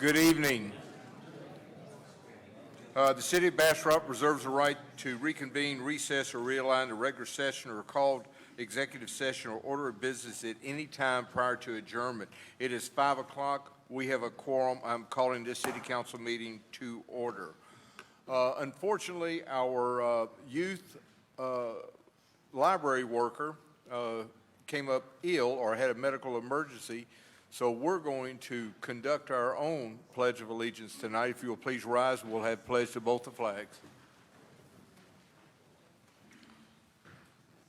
Good evening. The City of Bastrop reserves the right to reconvene, recess, or realign the regular session or called executive session or order of business at any time prior to adjournment. It is 5 o'clock. We have a quorum. I'm calling this City Council meeting to order. Unfortunately, our youth library worker came up ill or had a medical emergency, so we're going to conduct our own Pledge of Allegiance tonight. If you will please rise, we'll have pledge to both the flags.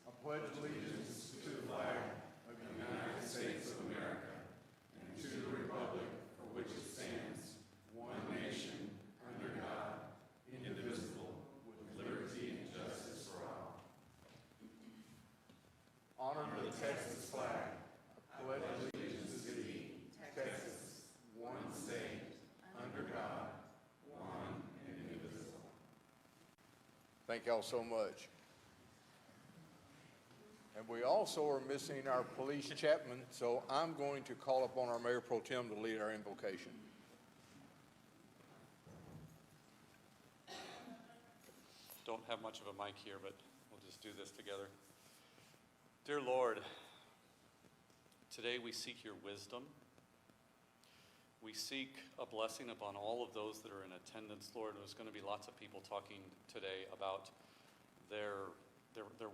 I pledge allegiance to the flag of the United States of America and to the republic for which it stands, one nation, under God, indivisible, with liberty and justice for all. Honor the Texas flag. I pledge allegiance to thee, Texas, one state, under God, one and indivisible. Thank y'all so much. And we also are missing our police chaplain, so I'm going to call upon our Mayor Pro Tem to lead our invocation. Don't have much of a mic here, but we'll just do this together. Dear Lord, today we seek your wisdom. We seek a blessing upon all of those that are in attendance, Lord. There's going to be lots of people talking today about their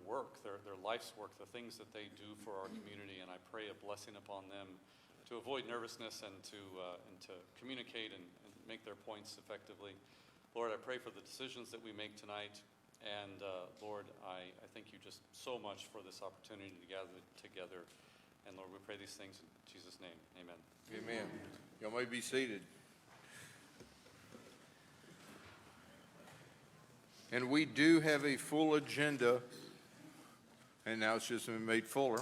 work, their life's work, the things that they do for our community, and I pray a blessing upon them to avoid nervousness and to communicate and make their points effectively. Lord, I pray for the decisions that we make tonight, and Lord, I thank you just so much for this opportunity to gather together. And Lord, we pray these things in Jesus' name. Amen. Amen. Y'all may be seated. And we do have a full agenda, and now it's just been made fuller.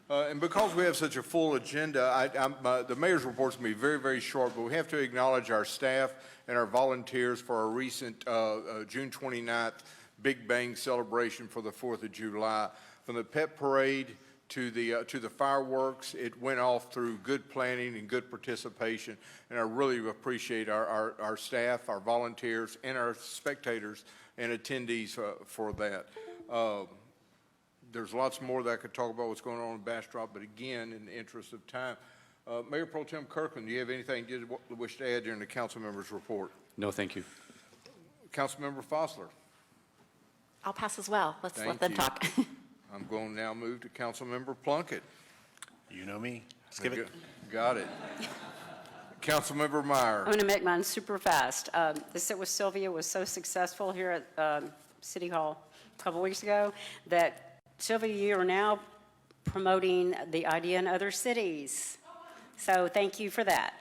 And because we have such a full agenda, the mayor's report's going to be very, very short, but we have to acknowledge our staff and our volunteers for our recent June 29th Big Bang celebration for the 4th of July. From the pep parade to the fireworks, it went off through good planning and good participation, and I really appreciate our staff, our volunteers, and our spectators and attendees for that. There's lots more that I could talk about what's going on in Bastrop, but again, in the interest of time, Mayor Pro Tem Kirkland, do you have anything you wish to add during the council member's report? No, thank you. Councilmember Fossler. I'll pass as well. Let's let them talk. I'm going to now move to Councilmember Plunkett. You know me. Skip it. Got it. Councilmember Meyer. I'm going to make mine super fast. The sit with Sylvia was so successful here at City Hall a couple weeks ago that Sylvia, you are now promoting the idea in other cities. So thank you for that.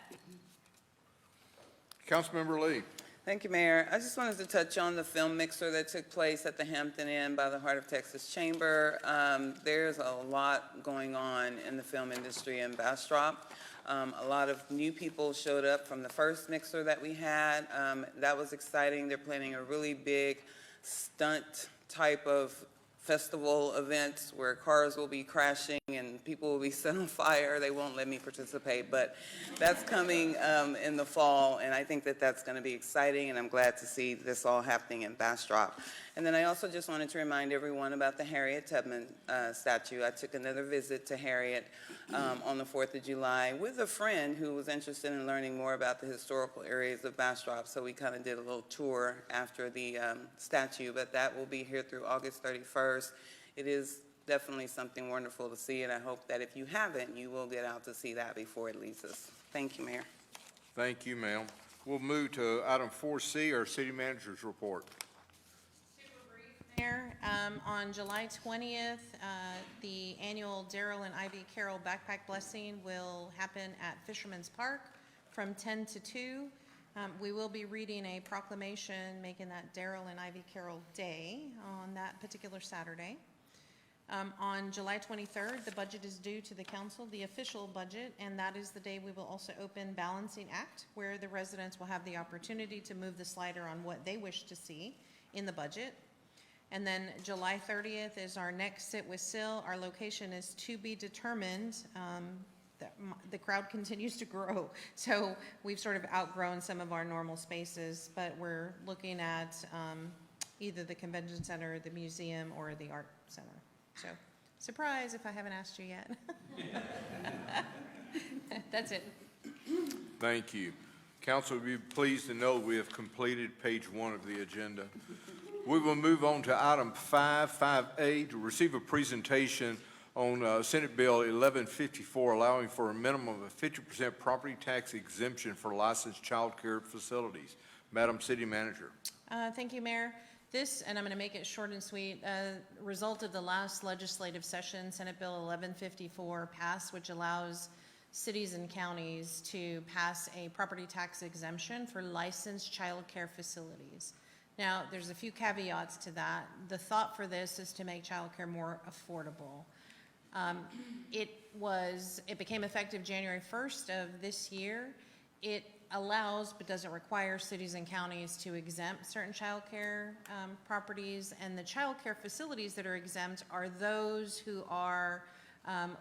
Councilmember Lee. Thank you, Mayor. I just wanted to touch on the film mixer that took place at the Hampton Inn by the Heart of Texas Chamber. There's a lot going on in the film industry in Bastrop. A lot of new people showed up from the first mixer that we had. That was exciting. They're planning a really big stunt type of festival events where cars will be crashing and people will be set on fire. They won't let me participate, but that's coming in the fall, and I think that that's going to be exciting, and I'm glad to see this all happening in Bastrop. And then I also just wanted to remind everyone about the Harriet Tubman statue. I took another visit to Harriet on the 4th of July with a friend who was interested in learning more about the historical areas of Bastrop, so we kind of did a little tour after the statue, but that will be here through August 31st. It is definitely something wonderful to see, and I hope that if you haven't, you will get out to see that before it leaves us. Thank you, Mayor. Thank you, ma'am. We'll move to item 4C, our city manager's report. Mayor, on July 20th, the annual Daryl and Ivy Carroll Backpack Blessing will happen at Fisherman's Park from 10 to 2. We will be reading a proclamation making that Daryl and Ivy Carroll Day on that particular Saturday. On July 23rd, the budget is due to the council, the official budget, and that is the day we will also open Balancing Act, where the residents will have the opportunity to move the slider on what they wish to see in the budget. And then July 30th is our next sit with Syl. Our location is to be determined. the crowd continues to grow. So we've sort of outgrown some of our normal spaces, but we're looking at either the convention center, the museum, or the art center. So surprise if I haven't asked you yet. That's it. Thank you. Council will be pleased to know we have completed page 1 of the agenda. We will move on to item 5A, to receive a presentation on Senate Bill 1154, allowing for a minimum of a 50% property tax exemption for licensed child care facilities. Madam City Manager. Thank you, Mayor. This, and I'm going to make it short and sweet, result of the last legislative session, Senate Bill 1154 passed, which allows cities and counties to pass a property tax exemption for licensed child care facilities. Now, there's a few caveats to that. The thought for this is to make child care more affordable. It became effective January 1st of this year. It allows, but doesn't require, cities and counties to exempt certain child care properties, and the child care facilities that are exempt are those who are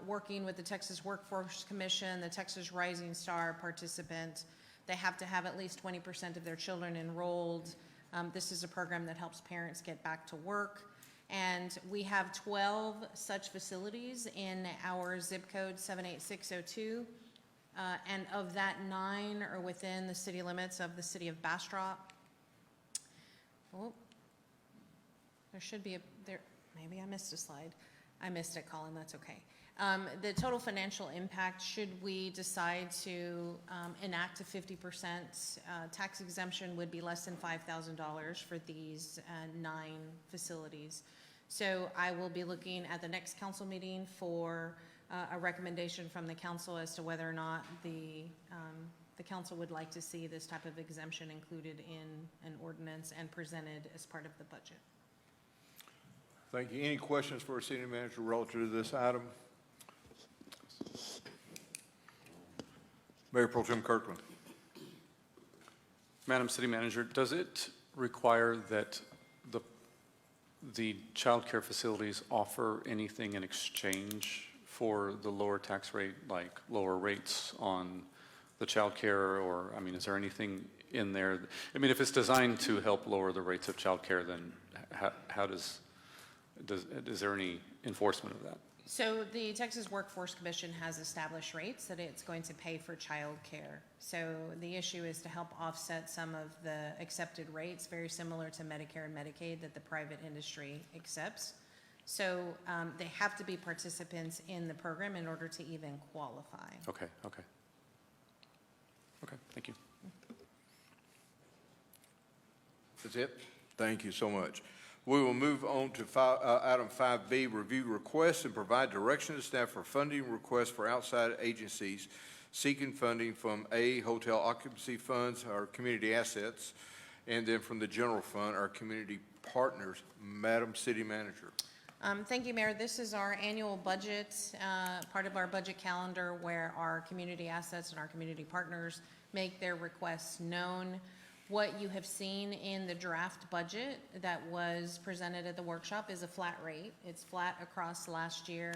working with the Texas Workforce Commission, the Texas Rising Star participant. They have to have at least 20% of their children enrolled. This is a program that helps parents get back to work. And we have 12 such facilities in our zip code 78602. And of that, 9 are within the city limits of the city of Bastrop. Oh, there should be maybe I missed a slide. I missed it, Colin, that's okay. The total financial impact, should we decide to enact a 50% tax exemption, would be less than $5,000 for these 9 facilities. So I will be looking at the next council meeting for a recommendation from the council as to whether or not the council would like to see this type of exemption included in an ordinance and presented as part of the budget. Thank you. Any questions for our city manager relative to this item? Mayor Pro Tem Kirkland. Madam City Manager, does it require that the child care facilities offer anything in exchange for the lower tax rate, like lower rates on the child care, or, I mean, is there anything in there? I mean, if it's designed to help lower the rates of child care, then how is there any enforcement of that? So the Texas Workforce Commission has established rates that it's going to pay for child care. So the issue is to help offset some of the accepted rates, very similar to Medicare and Medicaid that the private industry accepts. So they have to be participants in the program in order to even qualify. Okay, thank you. That's it? Thank you so much. We will move on to item 5B, review requests and provide direction to staff for funding requests for outside agencies seeking funding from hotel occupancy funds, our community assets, and then from the general fund, our community partners. Madam City Manager. Thank you, Mayor. This is our annual budget, part of our budget calendar, where our community assets and our community partners make their requests known. What you have seen in the draft budget that was presented at the workshop is a flat rate. It's flat across last year,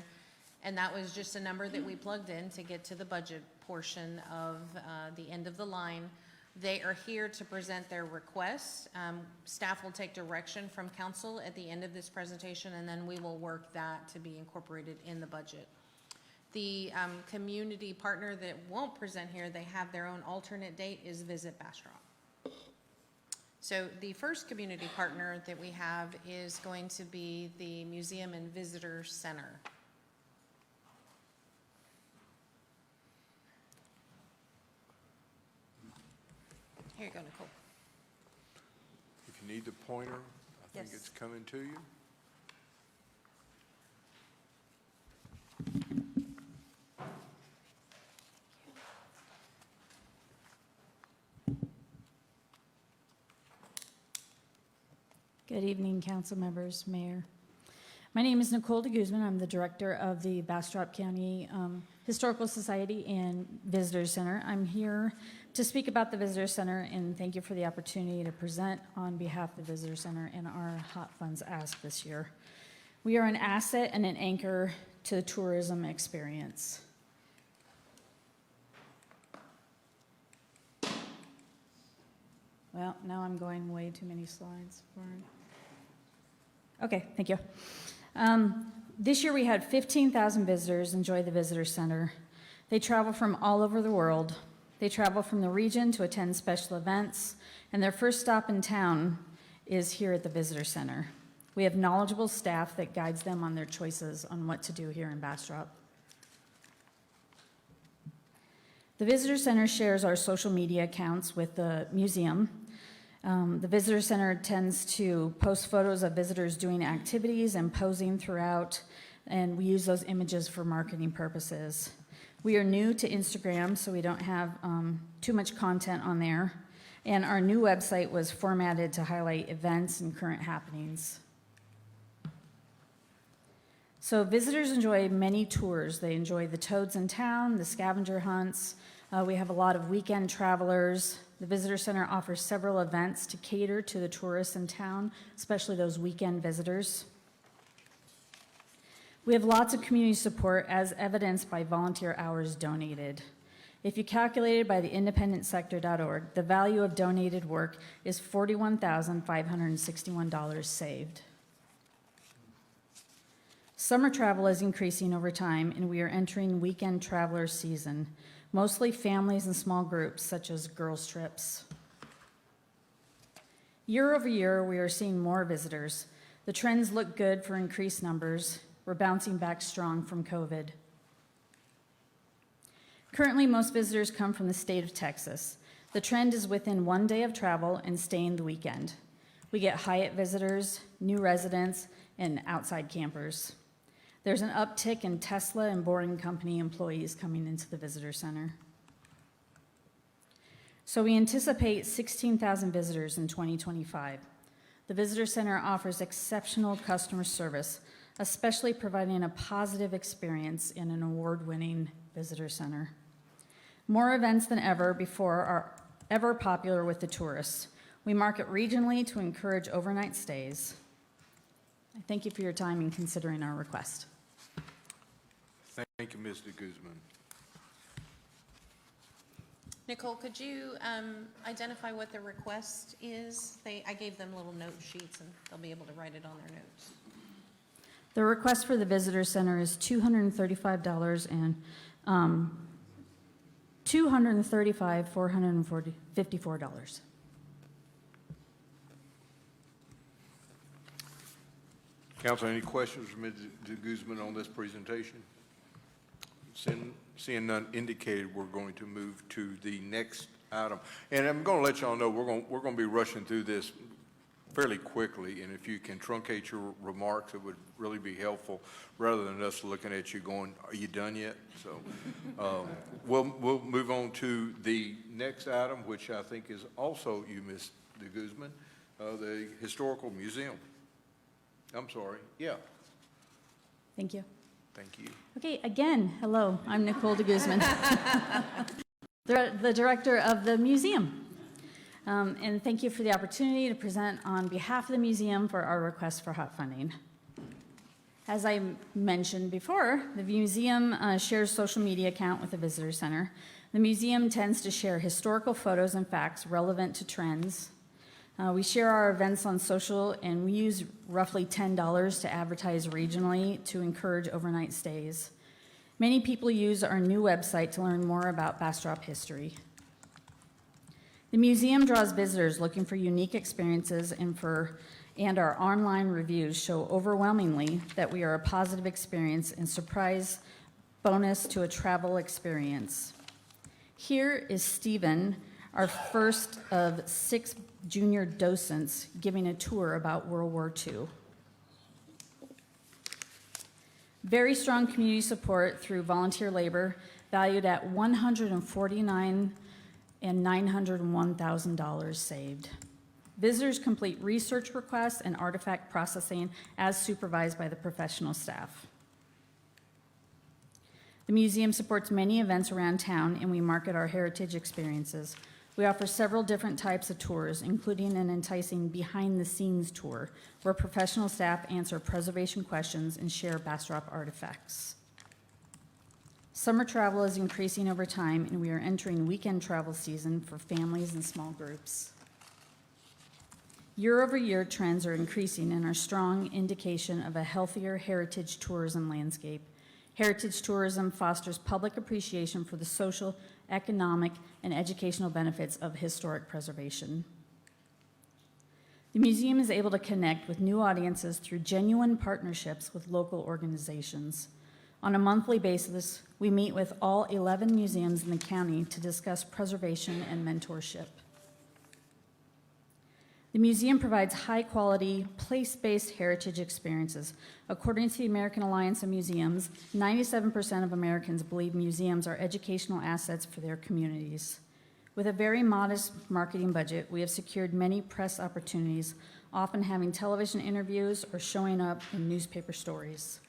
and that was just a number that we plugged in to get to the budget portion of the end of the line. They are here to present their requests. Staff will take direction from council at the end of this presentation, and then we will work that to be incorporated in the budget. The community partner that won't present here, they have their own alternate date, is Visit Bastrop. So the first community partner that we have is going to be the Museum and Visitor Center. Here you go, Nicole. If you need the pointer, I think Yes. it's coming to you. Good evening, council members, mayor. My name is Nicole de Guzman. I'm the director of the Bastrop County Historical Society and Visitor Center. I'm here to speak about the Visitor Center, and thank you for the opportunity to present on behalf of the Visitor Center and our Hot Funds Ask this year. We are an asset and an anchor to the tourism experience. Well, now I'm going way too many slides. Okay, thank you. This year we had 15,000 visitors enjoy the Visitor Center. They travel from all over the world. They travel from the region to attend special events, and their first stop in town is here at the Visitor Center. We have knowledgeable staff that guides them on their choices on what to do here in Bastrop. The Visitor Center shares our social media accounts with the museum. The Visitor Center tends to post photos of visitors doing activities and posing throughout, and we use those images for marketing purposes. We are new to Instagram, so we don't have too much content on there, and our new website was formatted to highlight events and current happenings. So visitors enjoy many tours. They enjoy the toads in town, the scavenger hunts. We have a lot of weekend travelers. The Visitor Center offers several events to cater to the tourists in town, especially those weekend visitors. We have lots of community support as evidenced by volunteer hours donated. If you calculate it by the independentsector.org, the value of donated work is $41,561 saved. Summer travel is increasing over time, and we are entering weekend traveler season, mostly families and small groups, such as girls' trips. Year over year, we are seeing more visitors. The trends look good for increased numbers. We're bouncing back strong from COVID. Currently, most visitors come from the state of Texas. The trend is within 1 day of travel and staying the weekend. We get Hyatt visitors, new residents, and outside campers. There's an uptick in Tesla and Boring Company employees coming into the Visitor Center. So we anticipate 16,000 visitors in 2025. The Visitor Center offers exceptional customer service, especially providing a positive experience in an award-winning visitor center. More events than ever before are ever popular with the tourists. We market regionally to encourage overnight stays. I thank you for your time in considering our request. Thank you, Ms. de Guzman. Nicole, could you identify what the request is? I gave them little note sheets, and they'll be able to write it on their notes. The request for the Visitor Center is $235 and $454. Council, any questions from Ms. de Guzman on this presentation? Seeing none indicated, we're going to move to the next item. And I'm going to let y'all know we're going to be rushing through this fairly quickly, and if you can truncate your remarks, it would really be helpful, rather than us looking at you going, "Are you done yet?" So we'll move on to the next item, which I think is also you, Ms. de Guzman, the Historical Museum. I'm sorry. Yeah. Thank you. Thank you. Okay, again, hello, I'm Nicole de Guzman, the director of the museum. And thank you for the opportunity to present on behalf of the museum for our request for HOT funding. As I mentioned before, the museum shares social media account with the Visitor Center. The museum tends to share historical photos and facts relevant to trends. We share our events on social, and we use roughly $10 to advertise regionally to encourage overnight stays. Many people use our new website to learn more about Bastrop history. The museum draws visitors looking for unique experiences, and our online reviews show overwhelmingly that we are a positive experience and surprise bonus to a travel experience. Here is Stephen, our first of 6 junior docents, giving a tour about World War II. Very strong community support through volunteer labor, valued at $149,000 and $901,000 saved. Visitors complete research requests and artifact processing as supervised by the professional staff. The museum supports many events around town, and we market our heritage experiences. We offer several different types of tours, including an enticing behind-the-scenes tour, where professional staff answer preservation questions and share Bastrop artifacts. Summer travel is increasing over time, and we are entering weekend travel season for families and small groups. Year-over-year trends are increasing and are strong indication of a healthier heritage tourism landscape. Heritage tourism fosters public appreciation for the social, economic, and educational benefits of historic preservation. The museum is able to connect with new audiences through genuine partnerships with local organizations. On a monthly basis, we meet with all 11 museums in the county to discuss preservation and mentorship. The museum provides high-quality, place-based heritage experiences. According to the American Alliance of Museums, 97% of Americans believe museums are educational assets for their communities. With a very modest marketing budget, we have secured many press opportunities, often having television interviews or showing up in newspaper stories.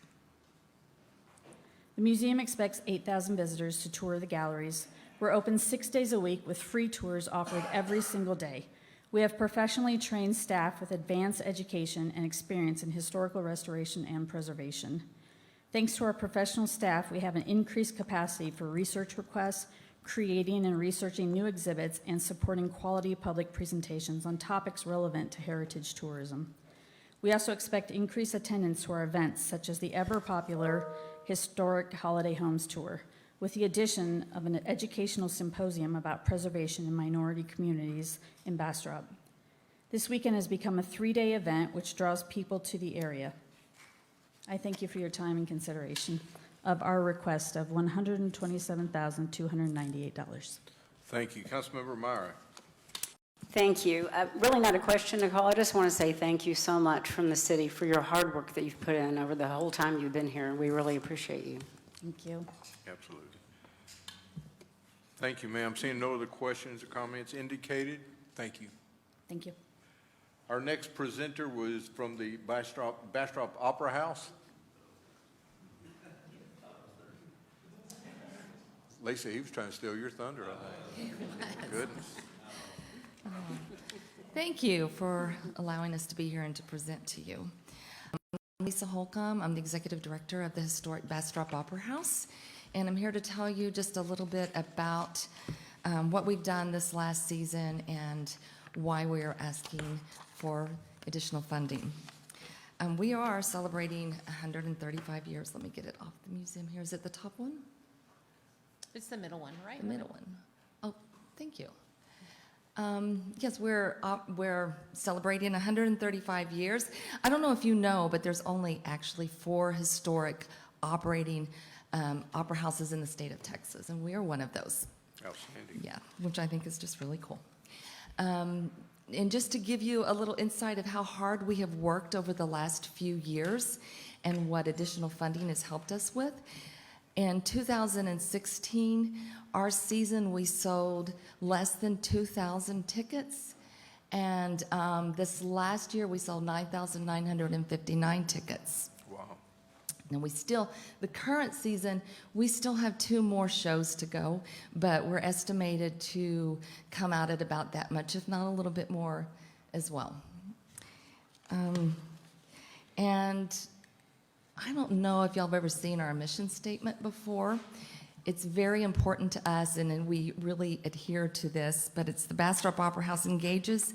The museum expects 8,000 visitors to tour the galleries. We're open 6 days a week with free tours offered every single day. We have professionally trained staff with advanced education and experience in historical restoration and preservation. Thanks to our professional staff, we have an increased capacity for research requests, creating and researching new exhibits, and supporting quality public presentations on topics relevant to heritage tourism. We also expect increased attendance to our events, such as the ever-popular Historic Holiday Homes Tour, with the addition of an educational symposium about preservation in minority communities in Bastrop. This weekend has become a 3-day event which draws people to the area. I thank you for your time and consideration of our request of $127,298. Thank you. Councilmember Meyer. Thank you. Really not a question, Nicole. I just want to say thank you so much from the city for your hard work that you've put in over the whole time you've been here. We really appreciate you. Thank you. Absolutely. Thank you, ma'am. Seeing no other questions or comments indicated, thank you. Thank you. Our next presenter was from the Bastrop Opera House. Lisa, he was trying to steal your thunder, I think. Goodness. Thank you for allowing us to be here and to present to you. I'm Lisa Holcomb. I'm the Executive Director of the historic Bastrop Opera House, and I'm here to tell you just a little bit about what we've done this last season and why we are asking for additional funding. We are celebrating 135 years. Let me get it off the museum here. Is it the top one? It's the middle one, right? The middle one. Oh, thank you. Yes, we're celebrating 135 years. I don't know if you know, but there's only actually 4 historic operating opera houses in the state of Texas, and we are one of those. Outstanding. Yeah, which I think is just really cool. And just to give you a little insight of how hard we have worked over the last few years and what additional funding has helped us with, in 2016, our season, we sold less than 2,000 tickets. And this last year, we sold 9,959 tickets. Wow. And the current season, we still have 2 more shows to go, but we're estimated to come out at about that much, if not a little bit more as well. And I don't know if y'all have ever seen our mission statement before. It's very important to us, and we really adhere to this, but it's the Bastrop Opera House engages,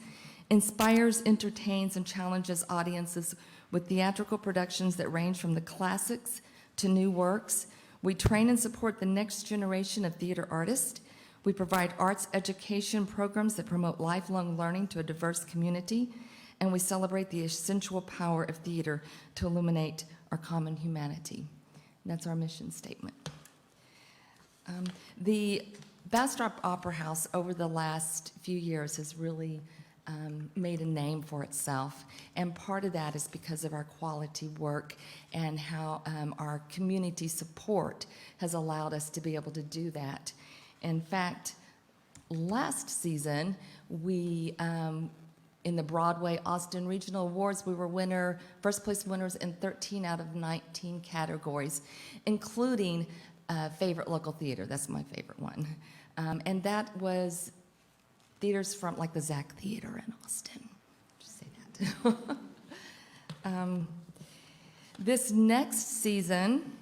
inspires, entertains, and challenges audiences with theatrical productions that range from the classics to new works. We train and support the next generation of theater artists. We provide arts education programs that promote lifelong learning to a diverse community, and we celebrate the essential power of theater to illuminate our common humanity. And that's our mission statement. The Bastrop Opera House over the last few years has really made a name for itself, and part of that is because of our quality work and how our community support has allowed us to be able to do that. In fact, last season, we in the Broadway Austin Regional Awards, we were first place winners in 13 out of 19 categories, including favorite local theater. That's my favorite one. And that was theaters from like the Zach Theater in Austin. Just say that. This next season,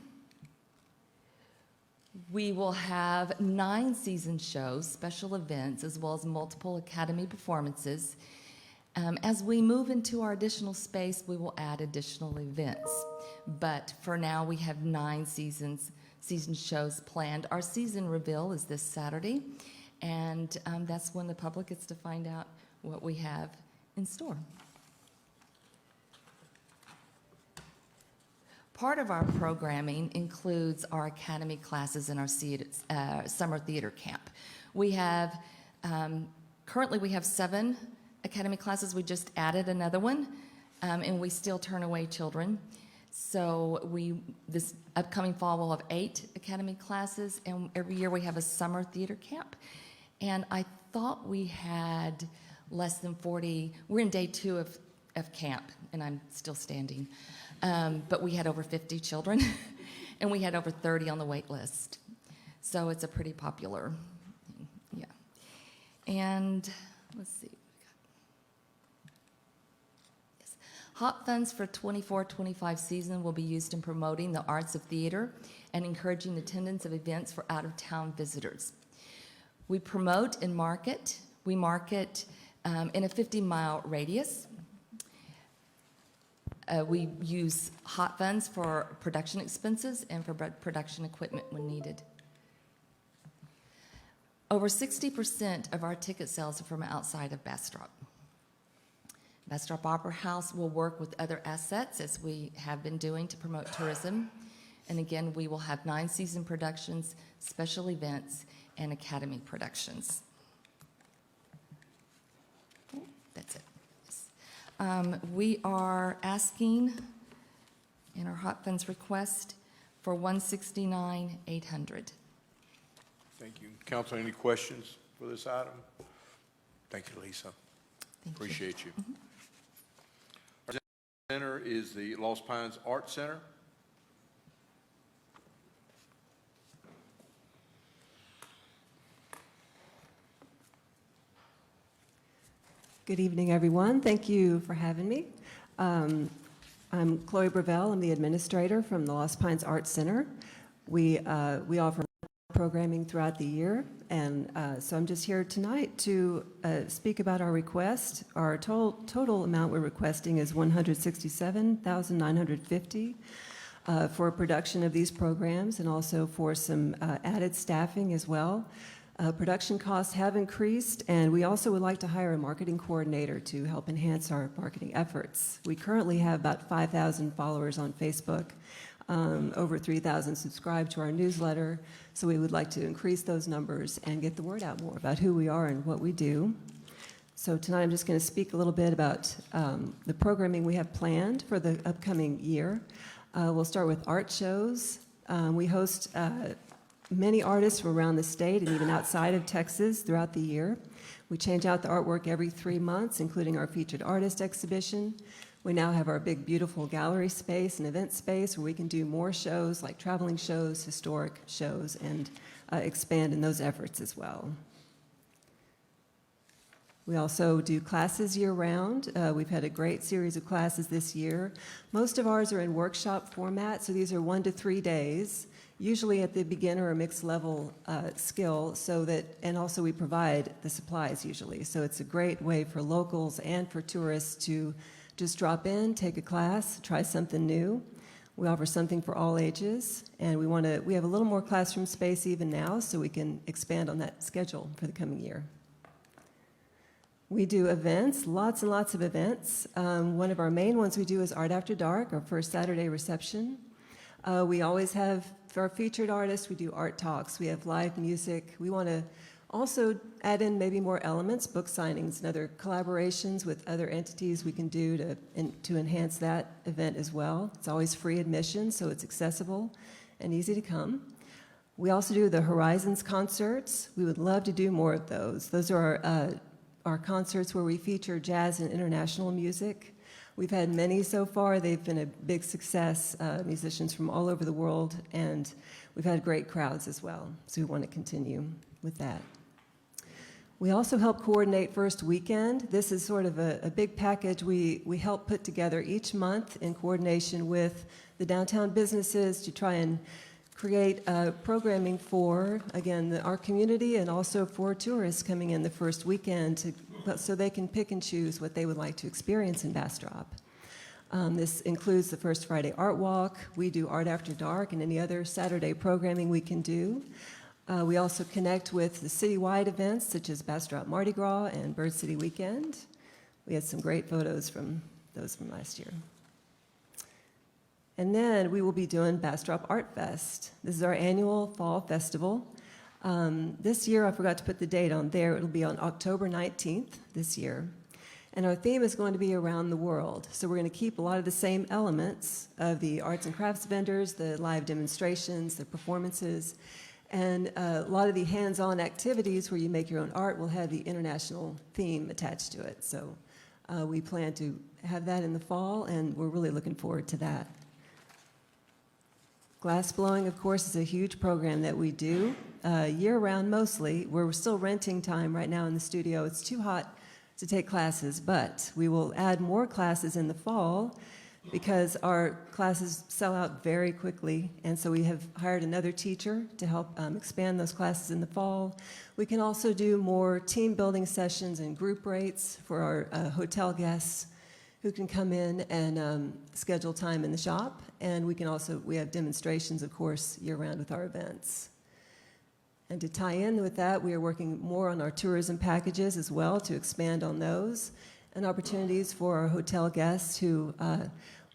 we will have 9 season shows, special events, as well as multiple Academy performances. As we move into our additional space, we will add additional events. But for now, we have 9 season shows planned. Our season reveal is this Saturday, and that's when the public gets to find out what we have in store. Part of our programming includes our academy classes and our summer theater camp. We have, currently we have 7 academy classes. We just added another one, and we still turn away children. So this upcoming fall, we'll have 8 academy classes, and every year we have a summer theater camp. And I thought we had less than 40. We're in day 2 of camp, and I'm still standing. But we had over 50 children, and we had over 30 on the wait list. So it's a pretty popular, yeah. And let's see. Yes. Hot funds for 24-25 season will be used in promoting the arts of theater and encouraging attendance of events for out-of-town visitors. We promote and market. We market in a 50-mile radius. We use hot funds for production expenses and for production equipment when needed. Over 60% of our ticket sales are from outside of Bastrop. Bastrop Opera House will work with other assets, as we have been doing, to promote tourism. And again, we will have 9 season productions, special events, and academy productions. That's it. We are asking in our hot funds request for $169,800. Thank you. Council, any questions for this item? Thank you, Lisa. Thank you. Appreciate you. Our center is the Lost Pines Art Center. Good evening, everyone. Thank you for having me. I'm Chloe Gravel. I'm the administrator from the Lost Pines Art Center. We offer programming throughout the year, and so I'm just here tonight to speak about our request. Our total amount we're requesting is $167,950 for production of these programs, and also for some added staffing as well. Production costs have increased, and we also would like to hire a marketing coordinator to help enhance our marketing efforts. We currently have about 5,000 followers on Facebook, over 3,000 subscribed to our newsletter, so we would like to increase those numbers and get the word out more about who we are and what we do. So tonight I'm just going to speak a little bit about the programming we have planned for the upcoming year. We'll start with art shows. We host many artists from around the state and even outside of Texas throughout the year. We change out the artwork every 3 months, including our featured artist exhibition. We now have our big, beautiful gallery space and event space where we can do more shows like traveling shows, historic shows, and expand in those efforts as well. We also do classes year-round. We've had a great series of classes this year. Most of ours are in workshop format, so these are 1 to 3 days, usually at the beginner or mixed level skill, and also we provide the supplies usually. So it's a great way for locals and for tourists to just drop in, take a class, try something new. We offer something for all ages, and we have a little more classroom space even now, so we can expand on that schedule for the coming year. We do events, lots and lots of events. One of our main ones we do is Art After Dark, our first Saturday reception. We always have, for our featured artists, we do art talks, we have live music. We want to also add in maybe more elements, book signings and other collaborations with other entities we can do to enhance that event as well. It's always free admission, so it's accessible and easy to come. We also do the Horizons concerts. We would love to do more of those. Those are our concerts where we feature jazz and international music. We've had many so far. They've been a big success, musicians from all over the world, and we've had great crowds as well, so we want to continue with that. We also help coordinate First Weekend. This is sort of a big package we help put together each month in coordination with the downtown businesses to try and create programming for, again, our community and also for tourists coming in the first weekend to so they can pick and choose what they would like to experience in Bastrop. This includes the First Friday Art Walk. We do Art After Dark and any other Saturday programming we can do. We also connect with the citywide events such as Bastrop Mardi Gras and Bird City Weekend. We had some great photos from those from last year. And then we will be doing Bastrop Art Fest. This is our annual fall festival. This year, I forgot to put the date on there. It'll be on October 19th this year. And our theme is going to be around the world. So we're going to keep a lot of the same elements of the arts and crafts vendors, the live demonstrations, the performances, and a lot of the hands-on activities where you make your own art will have the international theme attached to it. So we plan to have that in the fall, and we're really looking forward to that. Glass blowing, of course, is a huge program that we do year-round mostly. We're still renting time right now in the studio. It's too hot to take classes, but we will add more classes in the fall because our classes sell out very quickly, and so we have hired another teacher to help expand those classes in the fall. We can also do more team building sessions and group rates for our hotel guests who can come in and schedule time in the shop, and we have demonstrations, of course, year-round with our events. And to tie in with that, we are working more on our tourism packages as well to expand on those, and opportunities for our hotel guests who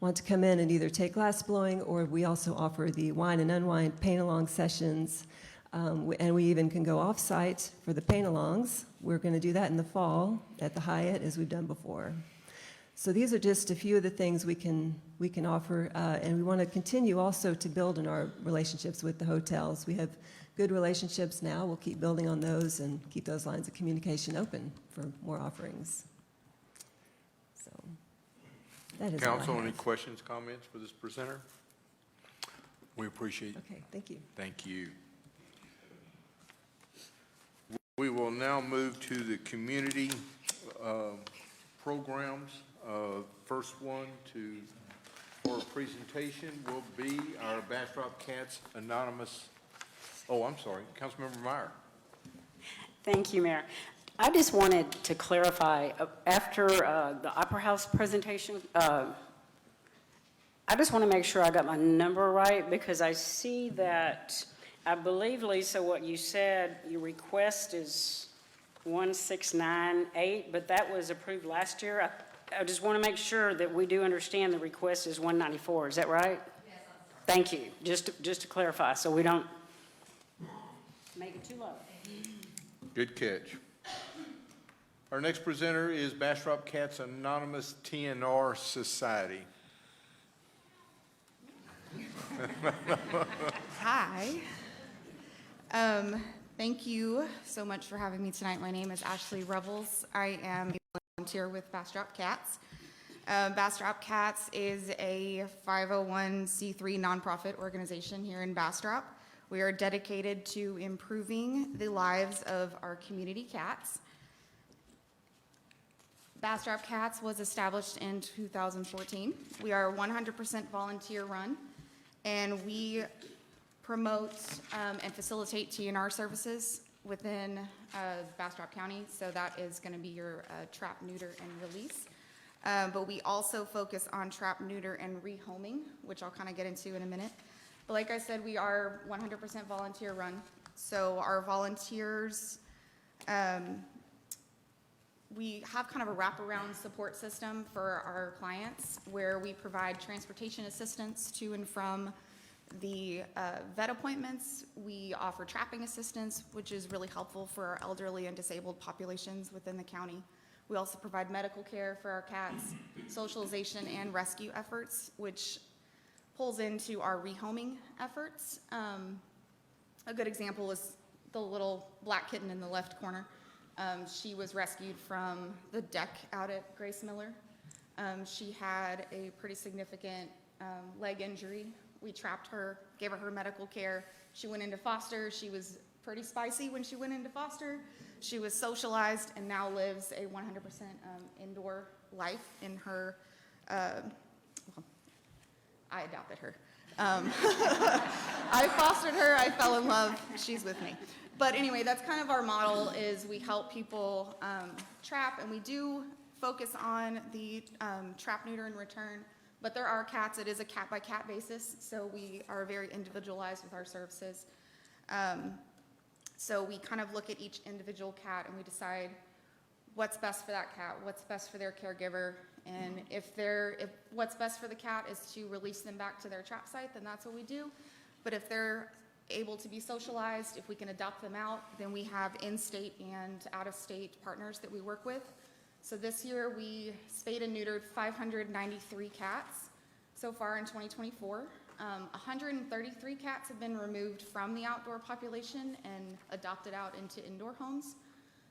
want to come in and either take glass blowing, or we also offer the wine and unwind paint-along sessions, and we even can go off-site for the paint-alongs. We're going to do that in the fall at the Hyatt, as we've done before. So these are just a few of the things we can offer, and we want to continue also to build in our relationships with the hotels. We have good relationships now. We'll keep building on those and keep those lines of communication open for more offerings. So that is all I Council, have. any questions, comments for this presenter? We appreciate it. Okay, thank you. Thank you. We will now move to the community programs. First one for a presentation will be our Bastrop Cats Anonymous. Oh, I'm sorry, Councilmember Meyer. Thank you, Mayor. I just wanted to clarify, after the Opera House presentation, I just want to make sure I got my number right, because I see that, I believe, Lisa, what you said, your request is 1698, but that was approved last year. I just want to make sure that we do understand the request is 194. Is that right? Yes. Thank you. Just to clarify, so we don't make it too low. Good catch. Our next presenter is Bastrop Cats Anonymous TNR Society. Hi. Thank you so much for having me tonight. My name is Ashley Revels. I am a volunteer with Bastrop Cats. Bastrop Cats is a 501c3 nonprofit organization here in Bastrop. We are dedicated to improving the lives of our community cats. Bastrop Cats was established in 2014. We are 100% volunteer run, and we promote and facilitate TNR services within Bastrop County. So that is going to be your trap, neuter, and release. But we also focus on trap, neuter, and rehoming, which I'll kind of get into in a minute. But like I said, we are 100% volunteer run. So our volunteers, we have kind of a wraparound support system for our clients where we provide transportation assistance to and from the vet appointments. We offer trapping assistance, which is really helpful for our elderly and disabled populations within the county. We also provide medical care for our cats, socialization and rescue efforts, which pulls into our rehoming efforts. A good example is the little black kitten in the left corner. She was rescued from the deck out at Grace Miller. She had a pretty significant leg injury. We trapped her, gave her medical care. She went into foster. She was pretty spicy when she went into foster. She was socialized and now lives a 100% indoor life in her, well, I adopted her. I fostered her, I fell in love, she's with me. But anyway, that's kind of our model, is we help people trap, and we do focus on the trap, neuter, and return. But there are cats, it is a cat-by-cat basis, so we are very individualized with our services. So we kind of look at each individual cat and we decide what's best for that cat, what's best for their caregiver, and if what's best for the cat is to release them back to their trap site, then that's what we do. But if they're able to be socialized, if we can adopt them out, then we have in-state and out-of-state partners that we work with. So this year we spayed and neutered 593 cats so far in 2024. 133 cats have been removed from the outdoor population and adopted out into indoor homes.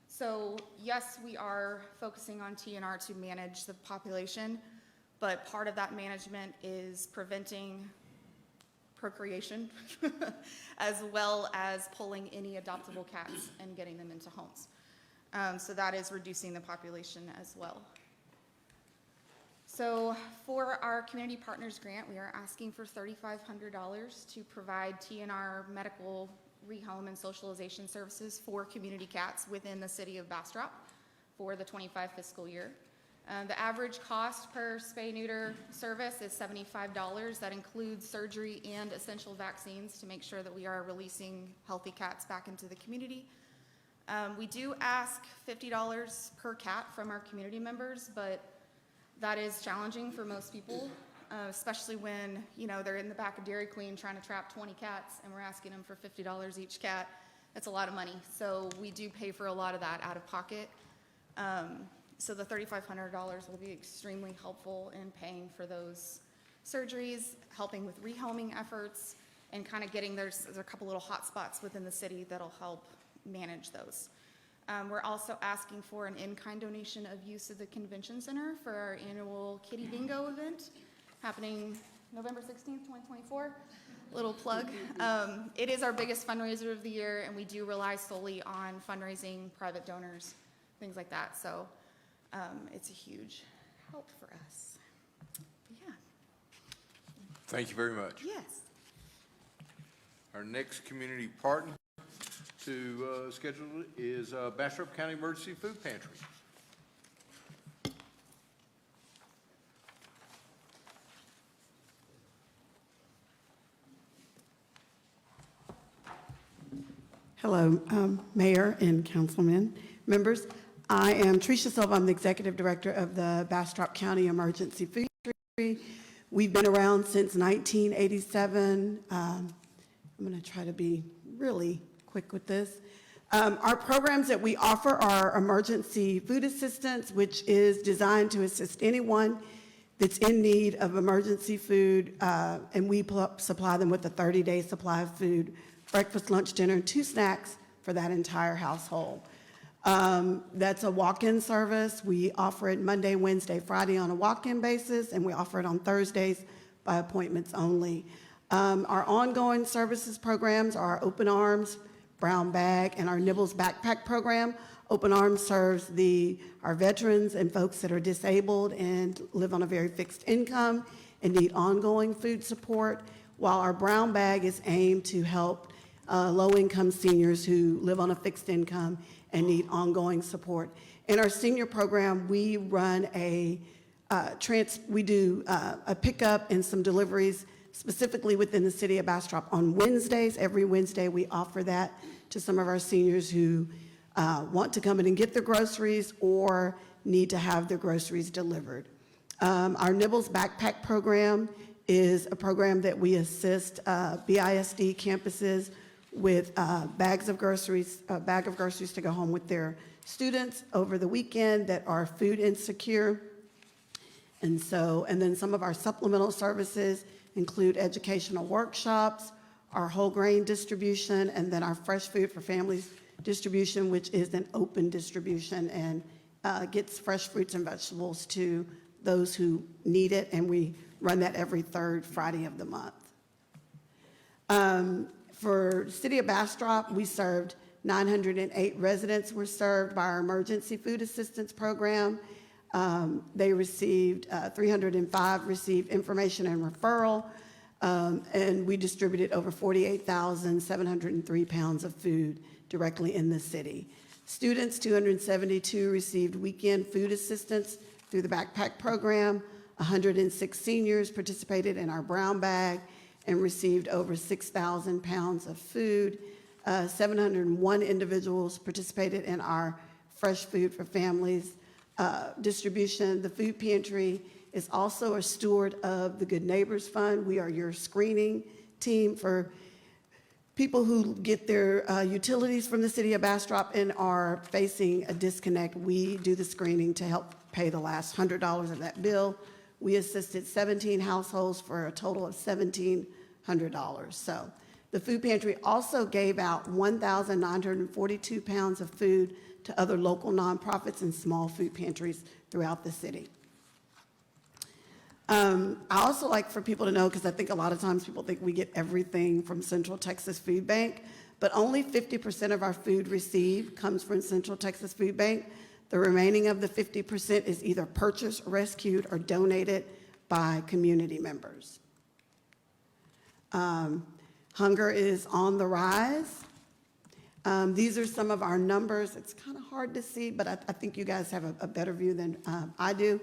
So yes, we are focusing on TNR to manage the population, but part of that management is preventing procreation as well as pulling any adoptable cats and getting them into homes. So that is reducing the population as well. So for our Community Partners Grant, we are asking for $3,500 to provide TNR medical, rehome, and socialization services for community cats within the city of Bastrop for the 25 fiscal year. The average cost per spay-neuter service is $75. That includes surgery and essential vaccines to make sure that we are releasing healthy cats back into the community. We do ask $50 per cat from our community members, but that is challenging for most people, especially when, you know, they're in the back of Dairy Queen trying to trap 20 cats and we're asking them for $50 each cat. That's a lot of money. So we do pay for a lot of that out of pocket. So the $3,500 will be extremely helpful in paying for those surgeries, helping with rehoming efforts, and kind of getting, there's a couple little hot spots within the city that'll help manage those. We're also asking for an in-kind donation of use of the convention center for our annual Kitty Bingo event happening November 16th, 2024. Little plug. It is our biggest fundraiser of the year, and we do rely solely on fundraising, private donors, things like that. So it's a huge help for us. Yeah. Thank you very much. Yes. Our next community partner to schedule is Bastrop County Emergency Food Pantry. Hello, Mayor and Councilman members. I am Tricia Silva. I'm the Executive Director of the Bastrop County Emergency Food Pantry. We've been around since 1987. I'm going to try to be really quick with this. Our programs that we offer are emergency food assistance, which is designed to assist anyone that's in need of emergency food, and we supply them with a 30-day supply of food, breakfast, lunch, dinner, and 2 snacks for that entire household. That's a walk-in service. We offer it Monday, Wednesday, Friday on a walk-in basis, and we offer it on Thursdays by appointments only. Our ongoing services programs are Open Arms, Brown Bag, and our Nibbles Backpack program. Open Arms serves our veterans and folks that are disabled and live on a very fixed income and need ongoing food support, while our Brown Bag is aimed to help low-income seniors who live on a fixed income and need ongoing support. In our senior program, we run we do a pickup and some deliveries specifically within the city of Bastrop on Wednesdays. Every Wednesday, we offer that to some of our seniors who want to come in and get their groceries or need to have their groceries delivered. Our Nibbles Backpack program is a program that we assist BISD campuses with bags of groceries, a bag of groceries to go home with their students over the weekend that are food insecure. And then some of our supplemental services include educational workshops, our whole grain distribution, and then our fresh food for families distribution, which is an open distribution and gets fresh fruits and vegetables to those who need it, and we run that every 3rd Friday of the month. For City of Bastrop, we served 908 residents were served by our emergency food assistance program. They received, 305 received information and referral. And we distributed over 48,703 pounds of food directly in the city. Students, 272, received weekend food assistance through the backpack program. 106 seniors participated in our brown bag and received over 6,000 pounds of food. 701 individuals participated in our Fresh Food for Families distribution. The food pantry is also a steward of the Good Neighbors Fund. We are your screening team for people who get their utilities from the city of Bastrop and are facing a disconnect. We do the screening to help pay the last $100 of that bill. We assisted 17 households for a total of $1,700. So the food pantry also gave out 1,942 pounds of food to other local nonprofits and small food pantries throughout the city. I also like for people to know, because I think a lot of times people think we get everything from Central Texas Food Bank, but only 50% of our food received comes from Central Texas Food Bank. The remaining of the 50% is either purchased, rescued, or donated by community members. Hunger is on the rise. These are some of our numbers. It's kind of hard to see, but I think you guys have a better view than I do.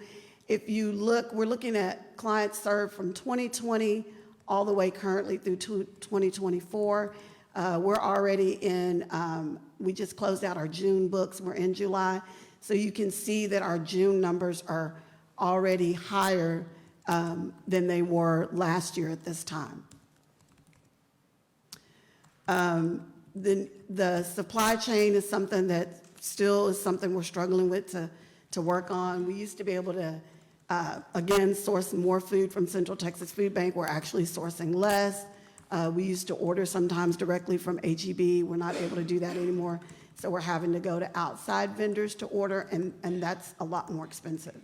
If you look, we're looking at clients served from 2020 all the way currently through 2024. We're already in, we just closed out our June books. We're in July. So you can see that our June numbers are already higher than they were last year at this time. The supply chain is something that still is something we're struggling with to work on. We used to be able to, again, source more food from Central Texas Food Bank. We're actually sourcing less. We used to order sometimes directly from HEB. We're not able to do that anymore. So we're having to go to outside vendors to order, and that's a lot more expensive.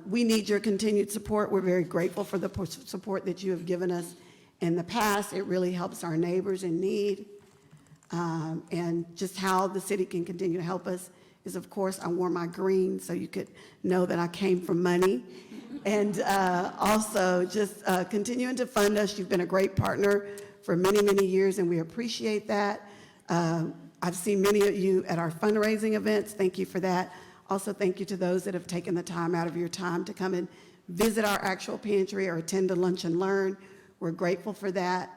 We need your continued support. We're very grateful for the support that you have given us in the past. It really helps our neighbors in need. And just how the city can continue to help us is, of course, I wore my green so you could know that I came from money. And also just continuing to fund us. You've been a great partner for many, many years, and we appreciate that. I've seen many of you at our fundraising events. Thank you for that. Also, thank you to those that have taken the time out of your time to come and visit our actual pantry or attend a lunch and learn. We're grateful for that.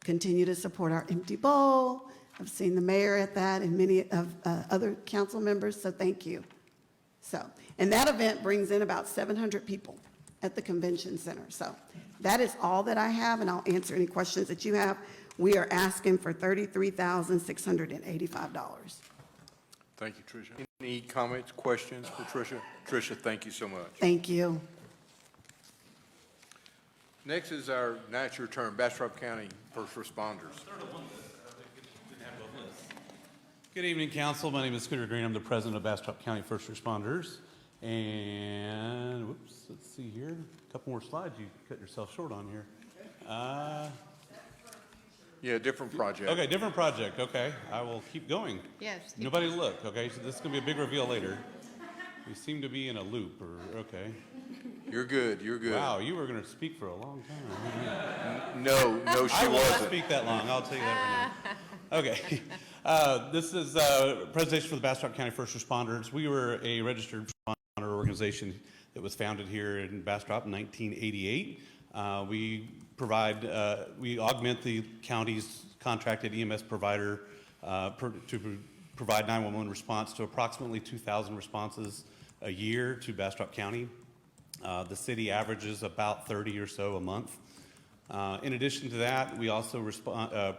Continue to support our empty bowl. I've seen the mayor at that and many of other council members, so thank you. So, and that event brings in about 700 people at the convention center. So that is all that I have, and I'll answer any questions that you have. We are asking for $33,685. Thank you, Tricia. Any comments, questions for Tricia? Tricia, thank you so much. Thank you. Next is our, now it's your turn, Bastrop County First Responders. Good evening, Council. My name is Scooter Green. I'm the president of Bastrop County First Responders. And, whoops, let's see here. A couple more slides. You cut yourself short on here. Yeah, different project. Okay, different project. Okay, I will keep going. Yes. Nobody look, okay? So this is going to be a big reveal later. We seem to be in a loop, or, okay. You're good, you're good. Wow, you were going to speak for a long time. No, she I will not wasn't. speak that long, I'll tell you that right now. Okay. This is a presentation for the Bastrop County First Responders. We were a registered responder organization that was founded here in Bastrop in 1988. We augment the county's contracted EMS provider to provide 911 response to approximately 2,000 responses a year to Bastrop County. The city averages about 30 or so a month. In addition to that, we also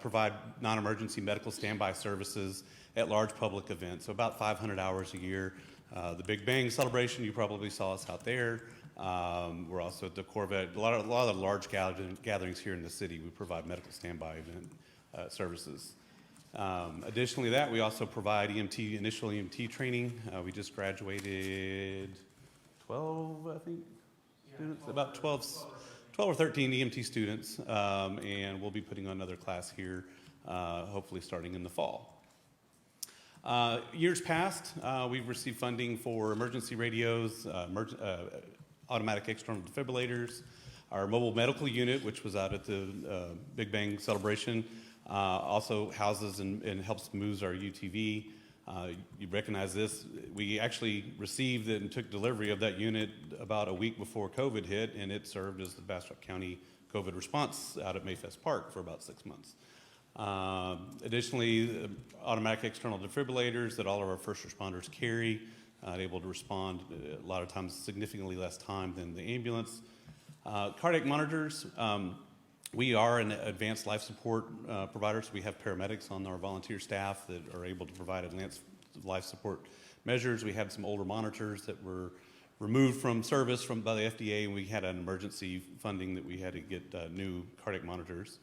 provide non-emergency medical standby services at large public events, so about 500 hours a year. The Big Bang celebration, you probably saw us out there. We're also at the Corvette, a lot of the large gatherings here in the city. We provide medical standby event services. Additionally to that, we also provide initial EMT training. We just graduated 12, I think, students, about 12 or 13 EMT students, and we'll be putting on another class here, hopefully starting in the fall. Years past, we've received funding for emergency radios, automatic external defibrillators, our mobile medical unit, which was out at the Big Bang celebration, also houses and helps moves our UTV. You recognize this. We actually received and took delivery of that unit about a week before COVID hit, and it served as the Bastrop County COVID response out at Mayfest Park for about 6 months. Additionally, automatic external defibrillators that all of our first responders carry, able to respond a lot of times significantly less time than the ambulance. Cardiac monitors, we are an advanced life support provider, so we have paramedics on our volunteer staff that are able to provide advanced life support measures. We had some older monitors that were removed from service by the FDA, and we had an emergency funding that we had to get new cardiac monitors.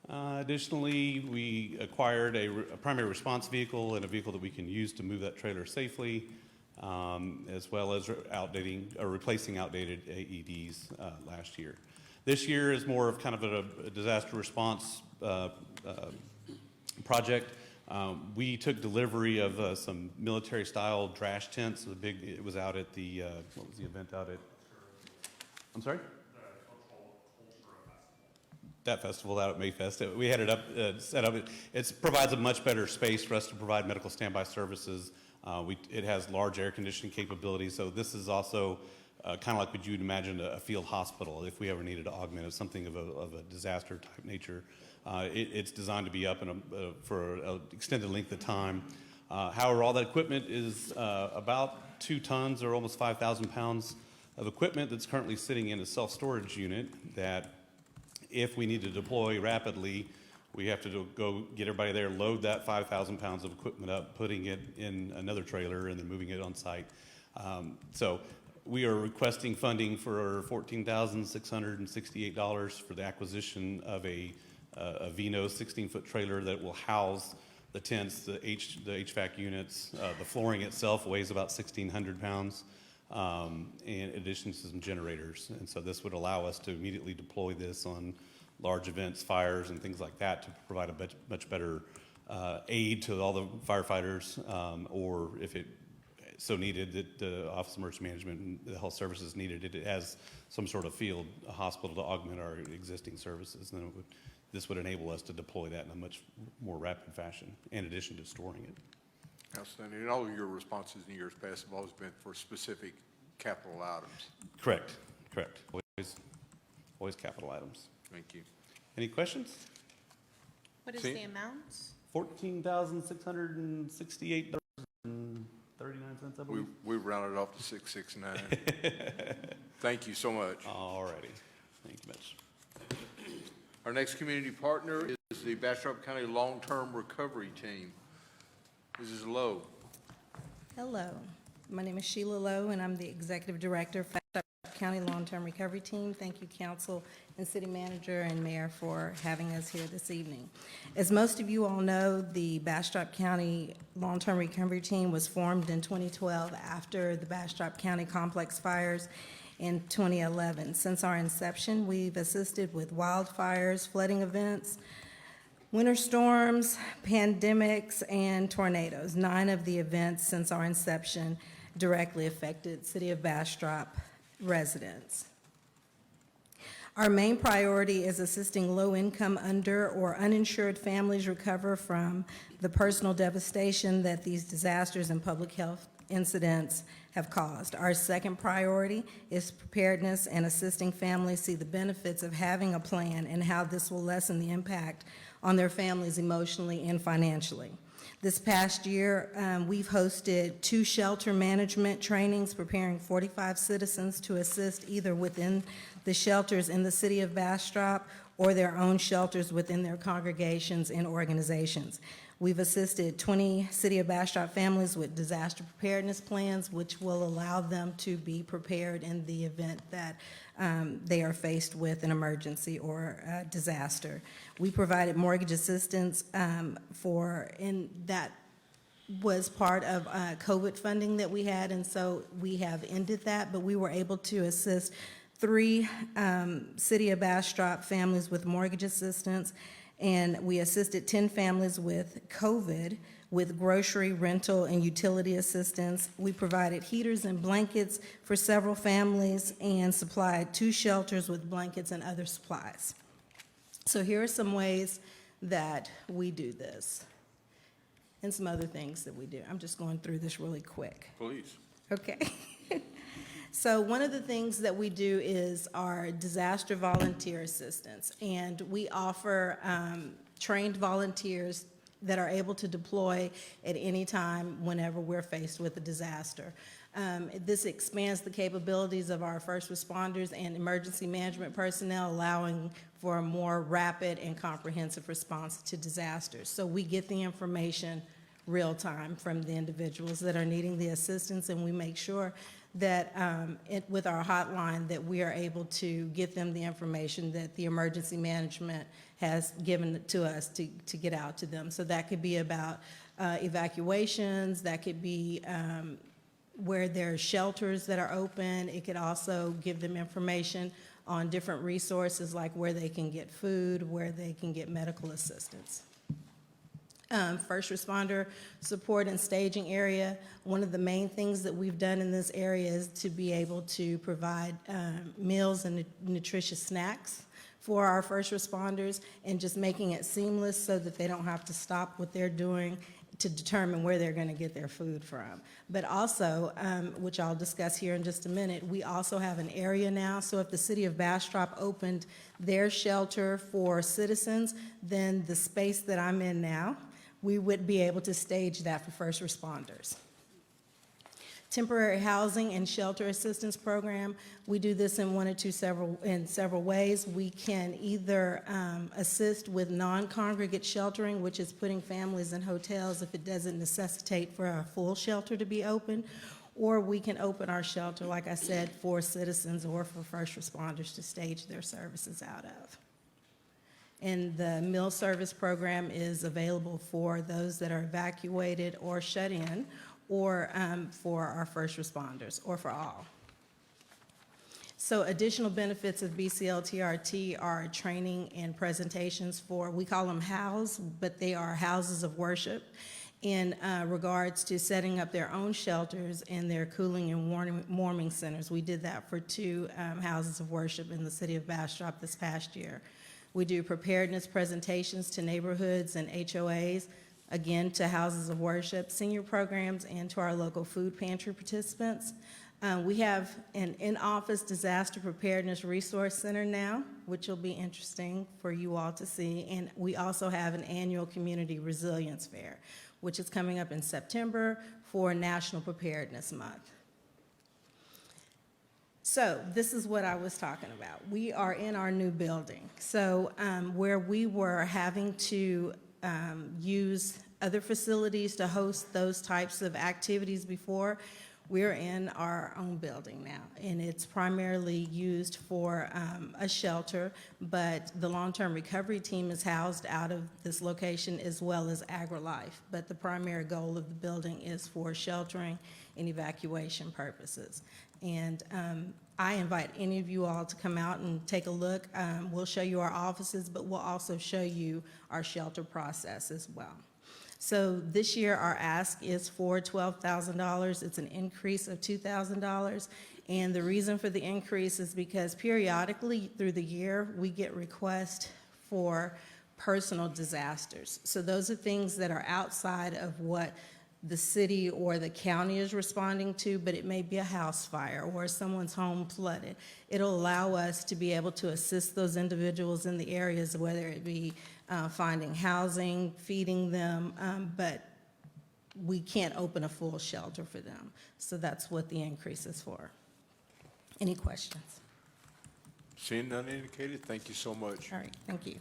Additionally, we acquired a primary response vehicle and a vehicle that we can use to move that trailer safely, as well as replacing outdated AEDs last year. This year is more of kind of a disaster response project. We took delivery of some military-style drash tents. It was out at the, what was the event out at? I'm sorry? That festival out at Mayfest. We had it up, set up. It provides a much better space for us to provide medical standby services. It has large air conditioning capabilities, so this is also kind of like what you'd imagine a field hospital if we ever needed to augment it, something of a disaster type nature. It's designed to be up for an extended length of time. However, all that equipment is about 2 tons or almost 5,000 pounds of equipment that's currently sitting in a self-storage unit that if we need to deploy rapidly, we have to go get everybody there, load that 5,000 pounds of equipment up, putting it in another trailer, and then moving it on site. So we are requesting funding for $14,668 for the acquisition of a Vino 16-foot trailer that will house the tents, the HVAC units. The flooring itself weighs about 1,600 pounds. In addition to some generators. And so this would allow us to immediately deploy this on large events, fires, and things like that to provide a much better aid to all the firefighters, or if it so needed that the Office of Emergency Management and the Health Services needed it as some sort of field hospital to augment our existing services. Then this would enable us to deploy that in a much more rapid fashion, in addition to storing it. Outstanding. And all of your responses in years past have always been for specific capital items. Correct. Always capital items. Thank you. Any questions? What is See? the amount? $14,668.39, I believe. We rounded off to 669. Thank you so much. All righty. Thank you much. Our next community partner is the Bastrop County Long-Term Recovery Team. Mrs. Lowe. Hello, my name is Sheila Lowe, and I'm the Executive Director of Bastrop County Long-Term Recovery Team. Thank you, Council and City Manager and Mayor, for having us here this evening. As most of you all know, the Bastrop County Long-Term Recovery Team was formed in 2012 after the Bastrop County Complex fires in 2011. Since our inception, we've assisted with wildfires, flooding events, winter storms, pandemics, and tornadoes. 9 of the events since our inception directly affected City of Bastrop residents. Our main priority is assisting low-income, under, or uninsured families recover from the personal devastation that these disasters and public health incidents have caused. Our second priority is preparedness and assisting families see the benefits of having a plan and how this will lessen the impact on their families emotionally and financially. This past year, we've hosted 2 shelter management trainings, preparing 45 citizens to assist either within the shelters in the City of Bastrop or their own shelters within their congregations and organizations. We've assisted 20 City of Bastrop families with disaster preparedness plans, which will allow them to be prepared in the event that they are faced with an emergency or a disaster. We provided mortgage assistance and that was part of COVID funding that we had, and so we have ended that, but we were able to assist 3 City of Bastrop families with mortgage assistance, and we assisted 10 families with COVID with grocery, rental, and utility assistance. We provided heaters and blankets for several families and supplied 2 shelters with blankets and other supplies. So here are some ways that we do this and some other things that we do. I'm just going through this really quick. Please. Okay. So one of the things that we do is our disaster volunteer assistance, and we offer trained volunteers that are able to deploy at any time whenever we're faced with a disaster. This expands the capabilities of our first responders and emergency management personnel, allowing for a more rapid and comprehensive response to disasters. So we get the information real time from the individuals that are needing the assistance, and we make sure that with our hotline that we are able to get them the information that the emergency management has given to us to get out to them. So that could be about evacuations, that could be where there are shelters that are open. It could also give them information on different resources like where they can get food, where they can get medical assistance. First responder support and staging area. One of the main things that we've done in this area is to be able to provide meals and nutritious snacks for our first responders, and just making it seamless so that they don't have to stop what they're doing to determine where they're going to get their food from. But also, which I'll discuss here in just a minute, we also have an area now. So if the city of Bastrop opened their shelter for citizens, then the space that I'm in now, we would be able to stage that for first responders. Temporary housing and shelter assistance program. We do this in several ways. We can either assist with non-congregate sheltering, which is putting families in hotels if it doesn't necessitate for a full shelter to be open, or we can open our shelter, like I said, for citizens or for first responders to stage their services out of. And the meal service program is available for those that are evacuated or shut in, or for our first responders, or for all. So additional benefits of BCLTRT are training and presentations for, we call them HOUS, but they are houses of worship, in regards to setting up their own shelters and their cooling and warming centers. We did that for 2 houses of worship in the city of Bastrop this past year. We do preparedness presentations to neighborhoods and HOAs, again, to houses of worship, senior programs, and to our local food pantry participants. We have an in-office disaster preparedness resource center now, which will be interesting for you all to see. And we also have an annual community resilience fair, which is coming up in September for National Preparedness Month. So this is what I was talking about. We are in our new building. So where we were having to use other facilities to host those types of activities before, we're in our own building now, and it's primarily used for a shelter, but the long-term recovery team is housed out of this location as well as AgriLife. But the primary goal of the building is for sheltering and evacuation purposes. And I invite any of you all to come out and take a look. We'll show you our offices, but we'll also show you our shelter process as well. So this year, our ask is for $12,000. It's an increase of $2,000. And the reason for the increase is because periodically through the year, we get requests for personal disasters. So those are things that are outside of what the city or the county is responding to, but it may be a house fire or someone's home flooded. It'll allow us to be able to assist those individuals in the areas, whether it be finding housing, feeding them, but we can't open a full shelter for them. So that's what the increase is for. Any questions? Seeing none indicated, thank you so much. All right, thank you.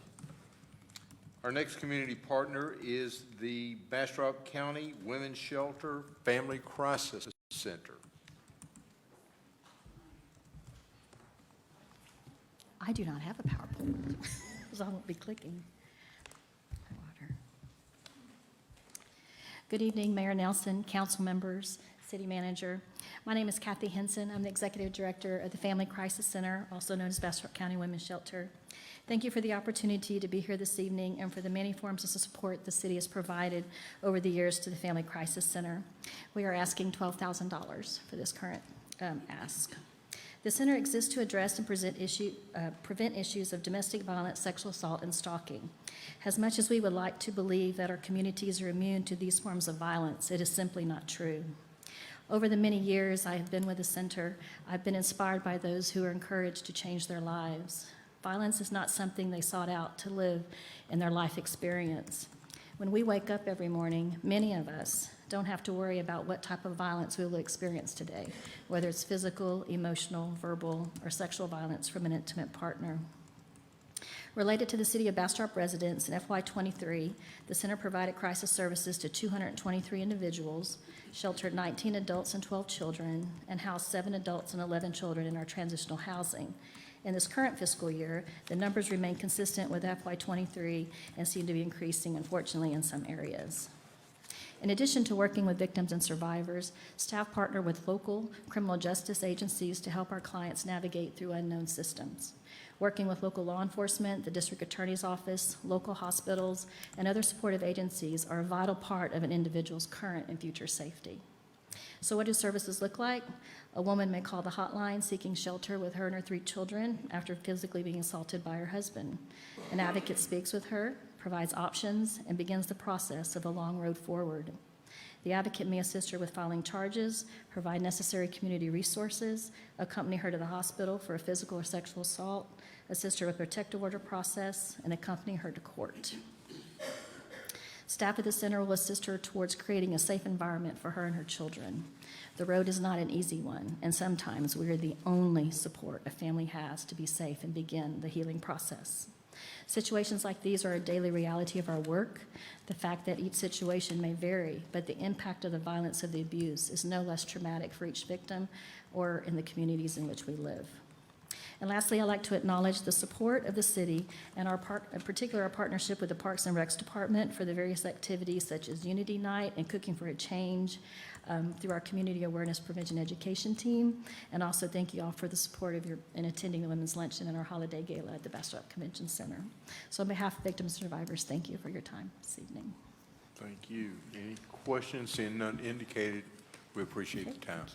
Our next community partner is the Bastrop County Women's Shelter Family Crisis Center. I do not have a PowerPoint, so I won't be clicking. Water. Good evening, Mayor Nelson, council members, city manager. My name is Kathy Henson. I'm the executive director of the Family Crisis Center, also known as Bastrop County Women's Shelter. Thank you for the opportunity to be here this evening and for the many forms of support the city has provided over the years to the Family Crisis Center. We are asking $12,000 for this current ask. The center exists to address and prevent issues of domestic violence, sexual assault, and stalking. As much as we would like to believe that our communities are immune to these forms of violence, it is simply not true. Over the many years I have been with the center, I've been inspired by those who are encouraged to change their lives. Violence is not something they sought out to live in their life experience. When we wake up every morning, many of us don't have to worry about what type of violence we will experience today, whether it's physical, emotional, verbal, or sexual violence from an intimate partner. Related to the City of Bastrop residents, in FY23, the center provided crisis services to 223 individuals, sheltered 19 adults and 12 children, and housed 7 adults and 11 children in our transitional housing. In this current fiscal year, the numbers remain consistent with FY23 and seem to be increasing, unfortunately, in some areas. In addition to working with victims and survivors, staff partner with local criminal justice agencies to help our clients navigate through unknown systems. Working with local law enforcement, the district attorney's office, local hospitals, and other supportive agencies are a vital part of an individual's current and future safety. So what do services look like? A woman may call the hotline seeking shelter with her and her 3 children after physically being assaulted by her husband. An advocate speaks with her, provides options, and begins the process of a long road forward. The advocate may assist her with filing charges, provide necessary community resources, accompany her to the hospital for a physical or sexual assault, assist her with protective order process, and accompany her to court. Staff at the center will assist her towards creating a safe environment for her and her children. The road is not an easy one, and sometimes we are the only support a family has to be safe and begin the healing process. Situations like these are a daily reality of our work. The fact that each situation may vary, but the impact of the violence of the abuse is no less traumatic for each victim or in the communities in which we live. And lastly, I'd like to acknowledge the support of the city and in particular our partnership with the Parks and Recs Department for the various activities such as Unity Night and Cooking for a Change through our Community Awareness Prevention Education team. And also thank you all for the support of in attending the Women's Luncheon and our Holiday Gala at the Bastrop Convention Center. So on behalf of victims and survivors, thank you for your time this evening. Thank you. Any questions? Seeing none indicated, we appreciate the time.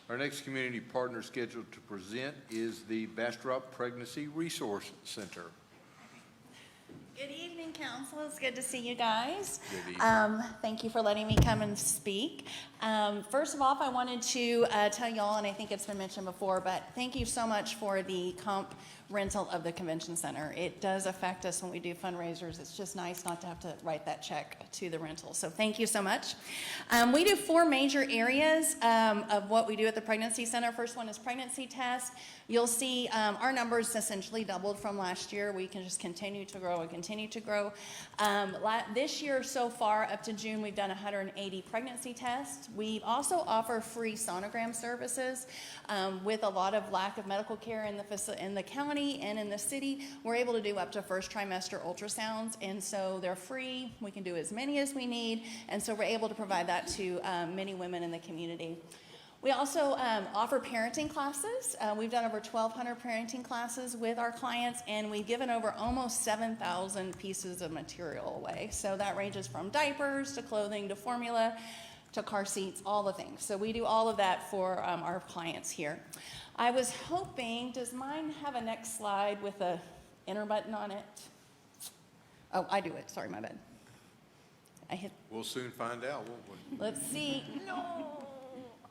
Our next community partner scheduled to present is the Bastrop Pregnancy Resource Center. Good evening, council. It's good to see you guys. Good evening. Thank you for letting me come and speak. First of all, I wanted to tell you all, and I think it's been mentioned before, but thank you so much for the comp rental of the convention center. It does affect us when we do fundraisers. It's just nice not to have to write that check to the rental. So thank you so much. We do 4 major areas of what we do at the pregnancy center. First one is pregnancy test. You'll see our numbers essentially doubled from last year. We can just continue to grow and continue to grow. This year so far, up to June, we've done 180 pregnancy tests. We also offer free sonogram services. With a lot of lack of medical care in the county and in the city, we're able to do up to first trimester ultrasounds, and so they're free. We can do as many as we need, and so we're able to provide that to many women in the community. We also offer parenting classes. We've done over 1,200 parenting classes with our clients, and we've given over almost 7,000 pieces of material away. So that ranges from diapers to clothing to formula to car seats, all the things. So we do all of that for our clients here. I was hoping, does mine have a next slide with a enter button on it? Oh, I do it. Sorry, my bad. We'll soon find out, won't we? Let's see. No.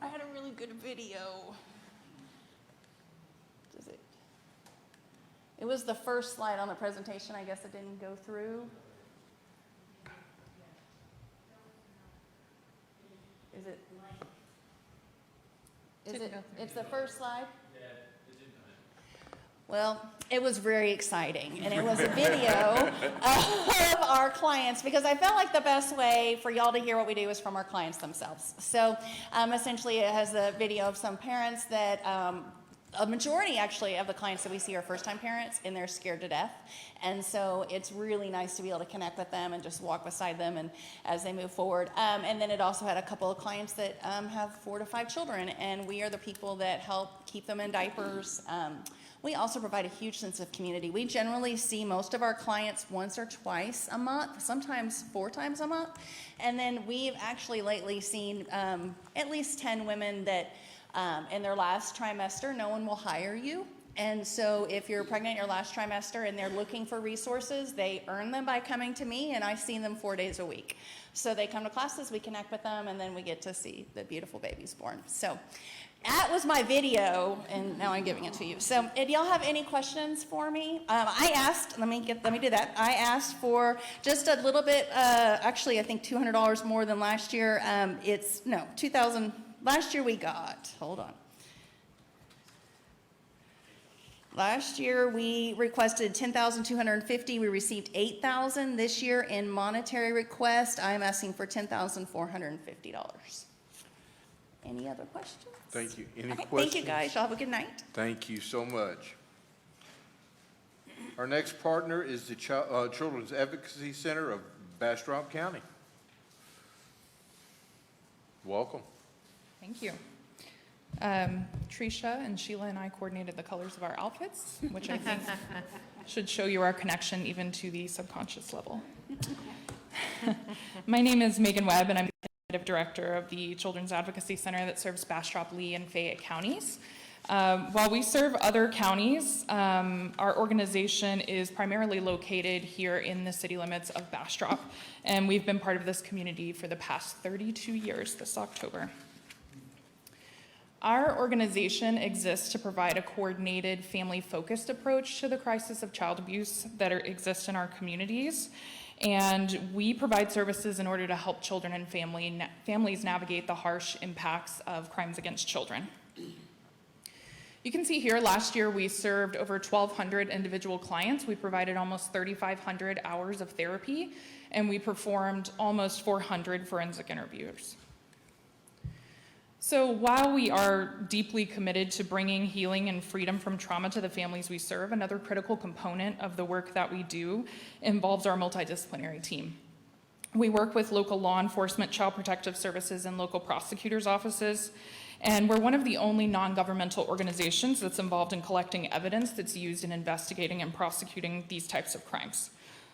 I had a really good video. Does it? It was the first slide on the presentation. I guess it didn't go through. Is it? It's the first slide? Yeah, it didn't. Well, it was very exciting, and it was a video of our clients, because I felt like the best way for y'all to hear what we do is from our clients themselves. So essentially it has a video of some parents that, a majority actually of the clients that we see are first-time parents, and they're scared to death. And so it's really nice to be able to connect with them and just walk beside them and as they move forward. And then it also had a couple of clients that have 4 to 5 children, and we are the people that help keep them in diapers. We also provide a huge sense of community. We generally see most of our clients once or twice a month, sometimes 4 times a month. And then we've actually lately seen at least 10 women that in their last trimester, no one will hire you. And so if you're pregnant in your last trimester and they're looking for resources, they earn them by coming to me, and I see them 4 days a week. So they come to classes, we connect with them, and then we get to see the beautiful babies born. So that was my video, and now I'm giving it to you. So if y'all have any questions for me, I asked, let me do that. I asked for just a little bit, actually I think $200 more than last year. $2,000, last year we got, hold on. Last year, we requested $10,250. We received $8,000. This year, in monetary request, I'm asking for $10,450. Any other questions? Thank you. Any Okay, questions? thank you, guys. Y'all have a good night. Thank you so much. Our next partner is the Children's Advocacy Center of Bastrop County. Welcome. Thank you. Tricia and Sheila and I coordinated the colors of our outfits, which I think should show you our connection even to the subconscious level. My name is Megan Webb, and I'm the executive director of the Children's Advocacy Center that serves Bastrop, Lee, and Fayette counties. While we serve other counties, our organization is primarily located here in the city limits of Bastrop, and we've been part of this community for the past 32 years this October. Our organization exists to provide a coordinated, family-focused approach to the crisis of child abuse that exists in our communities, and we provide services in order to help children and families navigate the harsh impacts of crimes against children. You can see here, last year we served over 1,200 individual clients. We provided almost 3,500 hours of therapy, and we performed almost 400 forensic interviews. So while we are deeply committed to bringing healing and freedom from trauma to the families we serve, another critical component of the work that we do involves our multidisciplinary team. We work with local law enforcement, child protective services, and local prosecutors' offices, and we're one of the only non-governmental organizations that's involved in collecting evidence that's used in investigating and prosecuting these types of crimes.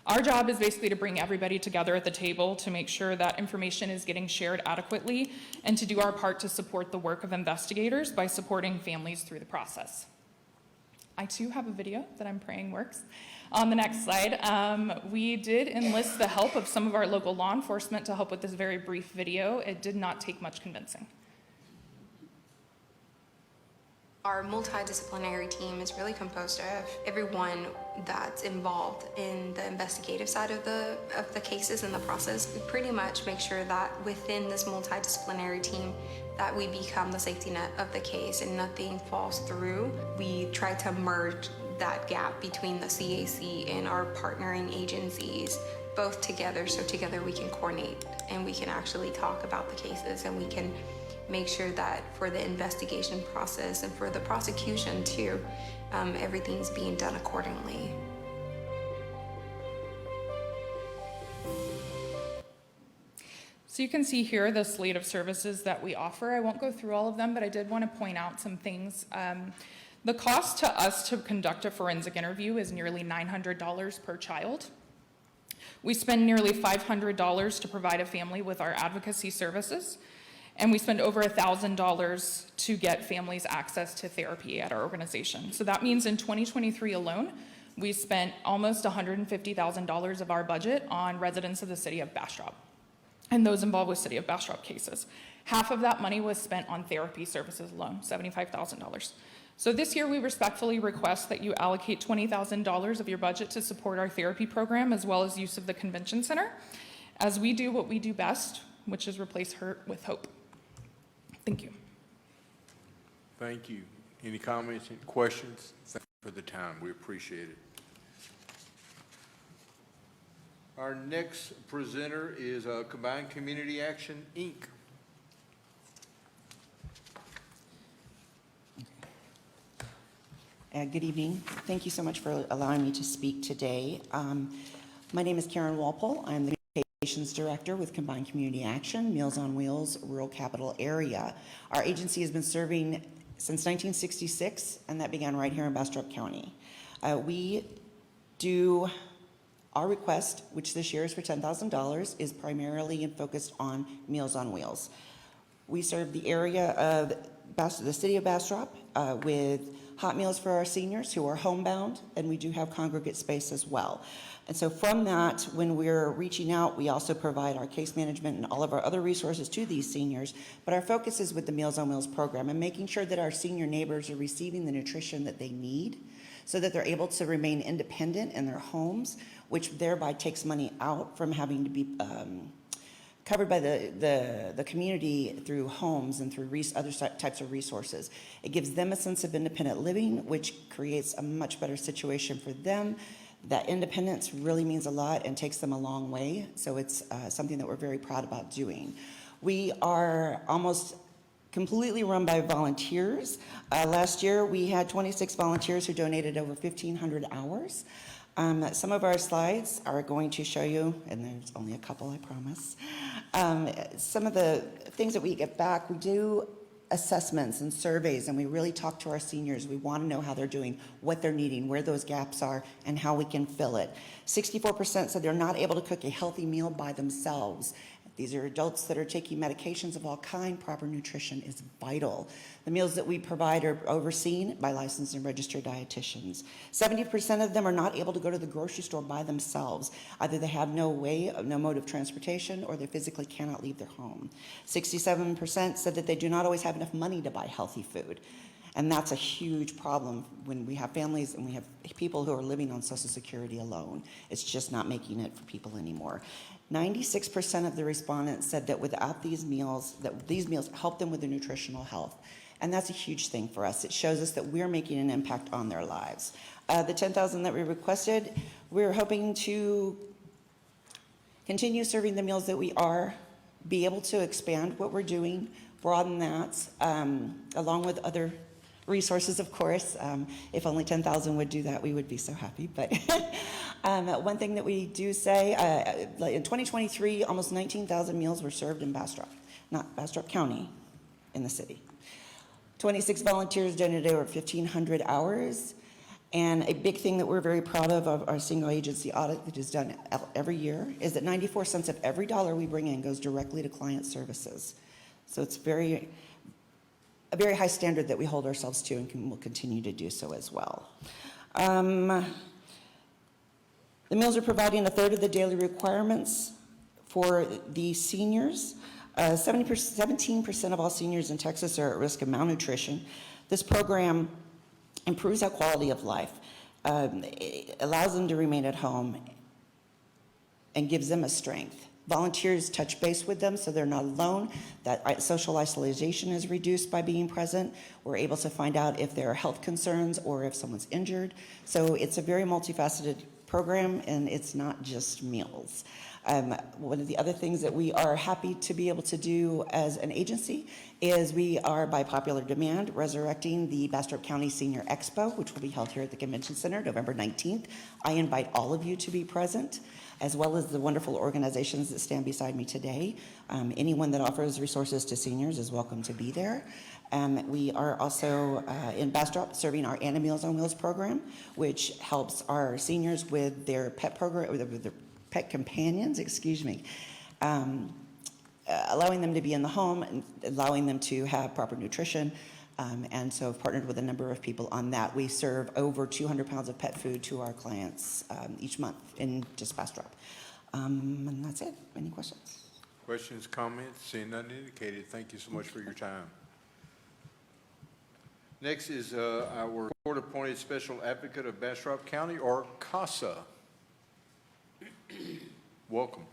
Our job is basically to bring everybody together at the table to make sure that information is getting shared adequately and to do our part to support the work of investigators by supporting families through the process. I too have a video that I'm praying works. On the next slide, we did enlist the help of some of our local law enforcement to help with this very brief video. It did not take much convincing. Our multidisciplinary team is really composed of everyone that's involved in the investigative side of the cases and the process. We pretty much make sure that within this multidisciplinary team that we become the safety net of the case and nothing falls through. We try to merge that gap between the CAC and our partnering agencies both together, so together we can coordinate and we can actually talk about the cases and we can make sure that for the investigation process and for the prosecution too, everything's being done accordingly. So you can see here the slate of services that we offer. I won't go through all of them, but I did want to point out some things. The cost to us to conduct a forensic interview is nearly $900 per child. We spend nearly $500 to provide a family with our advocacy services. And we spend over $1,000 to get families access to therapy at our organization. So that means in 2023 alone, we spent almost $150,000 of our budget on residents of the city of Bastrop and those involved with city of Bastrop cases. Half of that money was spent on therapy services alone, $75,000. So this year we respectfully request that you allocate $20,000 of your budget to support our therapy program as well as use of the convention center as we do what we do best, which is replace hurt with hope. Thank you. Thank you. Any comments, any questions? Thank you for the time. We appreciate it. Our next presenter is Combined Community Action, Inc. Good evening. Thank you so much for allowing me to speak today. My name is Karen Walpole. I'm the Communications Director with Combined Community Action, Meals on Wheels, Rural Capital Area. Our agency has been serving since 1966, and that began right here in Bastrop County. We do our request, which this year is for $10,000, is primarily focused on Meals on Wheels. We serve the area of the city of Bastrop with hot meals for our seniors who are homebound, and we do have congregate space as well. And so from that, when we're reaching out, we also provide our case management and all of our other resources to these seniors, but our focus is with the Meals on Wheels program and making sure that our senior neighbors are receiving the nutrition that they need so that they're able to remain independent in their homes, which thereby takes money out from having to be covered by the community through homes and through other types of resources. It gives them a sense of independent living, which creates a much better situation for them. That independence really means a lot and takes them a long way, so it's something that we're very proud about doing. We are almost completely run by volunteers. Last year, we had 26 volunteers who donated over 1,500 hours. Some of our slides are going to show you, and there's only a couple, I promise, some of the things that we get back. We do assessments and surveys, and we really talk to our seniors. We want to know how they're doing, what they're needing, where those gaps are, and how we can fill it. 64% said they're not able to cook a healthy meal by themselves. These are adults that are taking medications of all kind. Proper nutrition is vital. The meals that we provide are overseen by licensed and registered dietitians. 70% of them are not able to go to the grocery store by themselves. Either they have no mode of transportation, or they physically cannot leave their home. 67% said that they do not always have enough money to buy healthy food. And that's a huge problem when we have families and we have people who are living on Social Security alone. It's just not making it for people anymore. 96% of the respondents said that without these meals, that these meals help them with their nutritional health. And that's a huge thing for us. It shows us that we're making an impact on their lives. The $10,000 that we requested, we're hoping to continue serving the meals that we are, be able to expand what we're doing, broaden that, along with other resources, of course. If only 10,000 would do that, we would be so happy. But one thing that we do say, in 2023, almost 19,000 meals were served in Bastrop, not Bastrop County, in the city. 26 volunteers donated over 1,500 hours. And a big thing that we're very proud of our single agency audit that is done every year is that 94 cents of every dollar we bring in goes directly to client services. So it's a very high standard that we hold ourselves to, and will continue to do so as well. The meals are providing a third of the daily requirements for the seniors. 17% of all seniors in Texas are at risk of malnutrition. This program improves our quality of life. It allows them to remain at home and gives them a strength. Volunteers touch base with them so they're not alone. That social isolation is reduced by being present. We're able to find out if there are health concerns or if someone's injured. So it's a very multifaceted program, and it's not just meals. One of the other things that we are happy to be able to do as an agency is we are, by popular demand, resurrecting the Bastrop County Senior Expo, which will be held here at the Convention Center November 19th. I invite all of you to be present, as well as the wonderful organizations that stand beside me today. Anyone that offers resources to seniors is welcome to be there. We are also in Bastrop serving our Anna Meals on Wheels program, which helps our seniors with their pet program, with their pet companions, allowing them to be in the home and allowing them to have proper nutrition. And so I've partnered with a number of people on that. We serve over 200 pounds of pet food to our clients each month in just Bastrop. And that's it. Any questions? Questions, comments? Seeing none indicated. Thank you so much for your time. Next is our court-appointed special advocate of Bastrop County, or CASA. Welcome.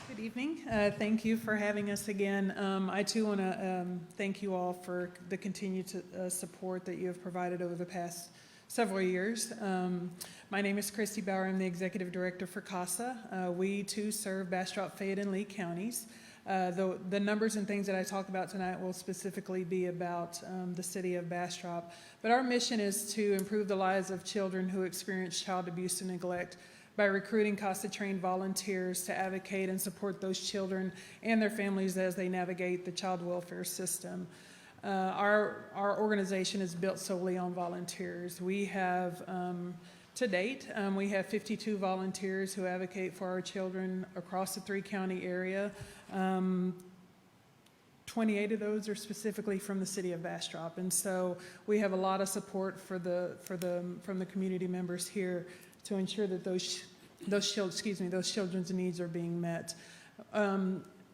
Good evening. Thank you for having us again. I too want to thank you all for the continued support that you have provided over the past several years. My name is Christy Bauer. I'm the Executive Director for CASA. We too serve Bastrop, Fayette, and Lee counties. The numbers and things that I talk about tonight will specifically be about the city of Bastrop. But our mission is to improve the lives of children who experience child abuse and neglect by recruiting CASA-trained volunteers to advocate and support those children and their families as they navigate the child welfare system. Our organization is built solely on volunteers. We have, to date, we have 52 volunteers who advocate for our children across the 3-county area. 28 of those are specifically from the city of Bastrop, and so we have a lot of support from the community members here to ensure that those children's needs are being met.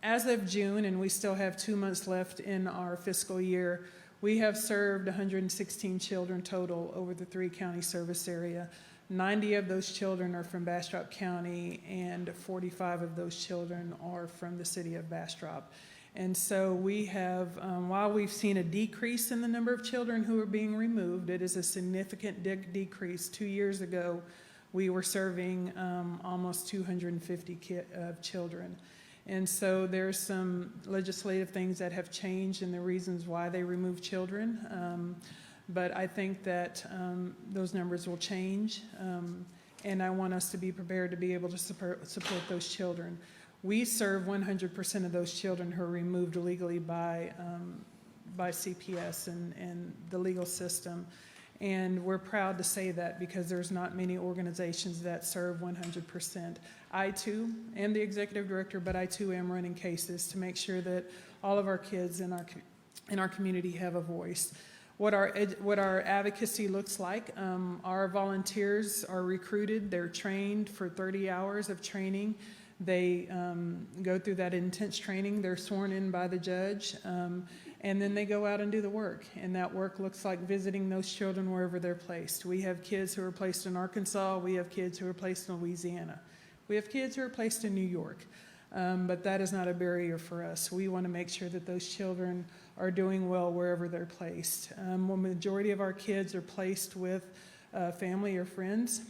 As of June, and we still have 2 months left in our fiscal year, we have served 116 children total over the 3-county service area. 90 of those children are from Bastrop County, and 45 of those children are from the city of Bastrop. And so we have, while we've seen a decrease in the number of children who are being removed, it is a significant decrease. 2 years ago, we were serving almost 250 children. And so there's some legislative things that have changed and the reasons why they remove children. But I think that those numbers will change. And I want us to be prepared to be able to support those children. We serve 100% of those children who are removed illegally by CPS and the legal system. And we're proud to say that because there's not many organizations that serve 100%. I too am the executive director, but I too am running cases to make sure that all of our kids in our community have a voice. What our advocacy looks like, our volunteers are recruited, they're trained for 30 hours of training. They go through that intense training, they're sworn in by the judge, and then they go out and do the work. And that work looks like visiting those children wherever they're placed. We have kids who are placed in Arkansas, we have kids who are placed in Louisiana. We have kids who are placed in New York, but that is not a barrier for us. We want to make sure that those children are doing well wherever they're placed. The majority of our kids are placed with family or friends.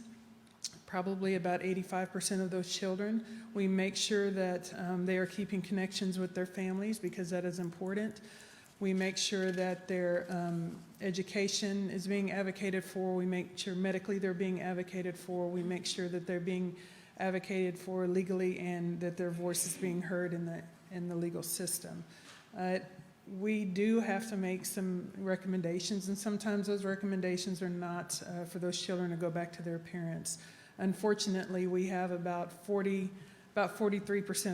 Probably about 85% of those children. We make sure that they are keeping connections with their families because that is important. We make sure that their education is being advocated for. We make sure medically they're being advocated for. We make sure that they're being advocated for legally and that their voice is being heard in the legal system. We do have to make some recommendations, and sometimes those recommendations are not for those children to go back to their parents. Unfortunately, we have about 43%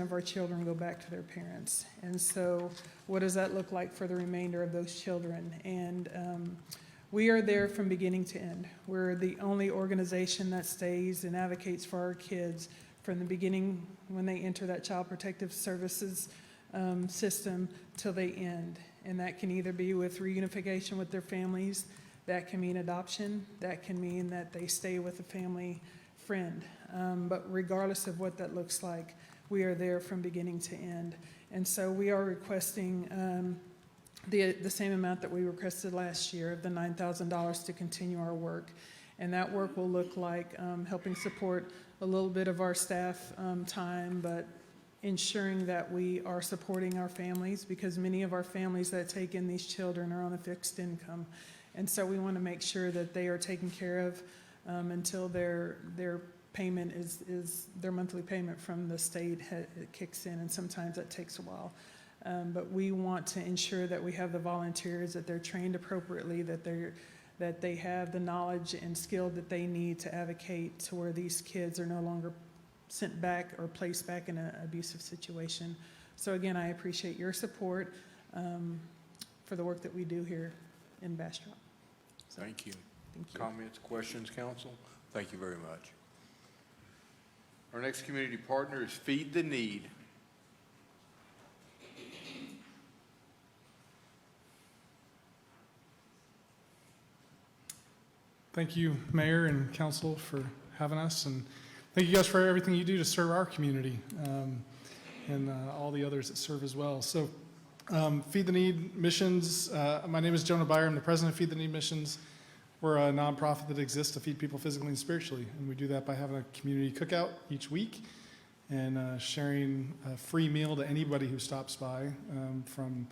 of our children go back to their parents. And so what does that look like for the remainder of those children? And we are there from beginning to end. We're the only organization that stays and advocates for our kids from the beginning when they enter that Child Protective Services system till they end. And that can either be with reunification with their families, that can mean adoption, that can mean that they stay with a family friend. But regardless of what that looks like, we are there from beginning to end. And so we are requesting the same amount that we requested last year of the $9,000 to continue our work. And that work will look like helping support a little bit of our staff time, but ensuring that we are supporting our families because many of our families that take in these children are on a fixed income. And so we want to make sure that they are taken care of until their payment is their monthly payment from the state kicks in, and sometimes that takes a while. But we want to ensure that we have the volunteers, that they're trained appropriately, that they have the knowledge and skill that they need to advocate to where these kids are no longer sent back or placed back in an abusive situation. So again, I appreciate your support for the work that we do here in Bastrop. So, thank you. Thank you. Comments, questions, council? Thank you very much. Our next community partner is Feed the Need. Thank you, Mayor and Council, for having us, and thank you guys for everything you do to serve our community and all the others that serve as well. So, Feed the Need Missions, my name is Jonah Byer. I'm the president of Feed the Need Missions. We're a nonprofit that exists to feed people physically and spiritually, and we do that by having a community cookout each week and sharing a free meal to anybody who stops by from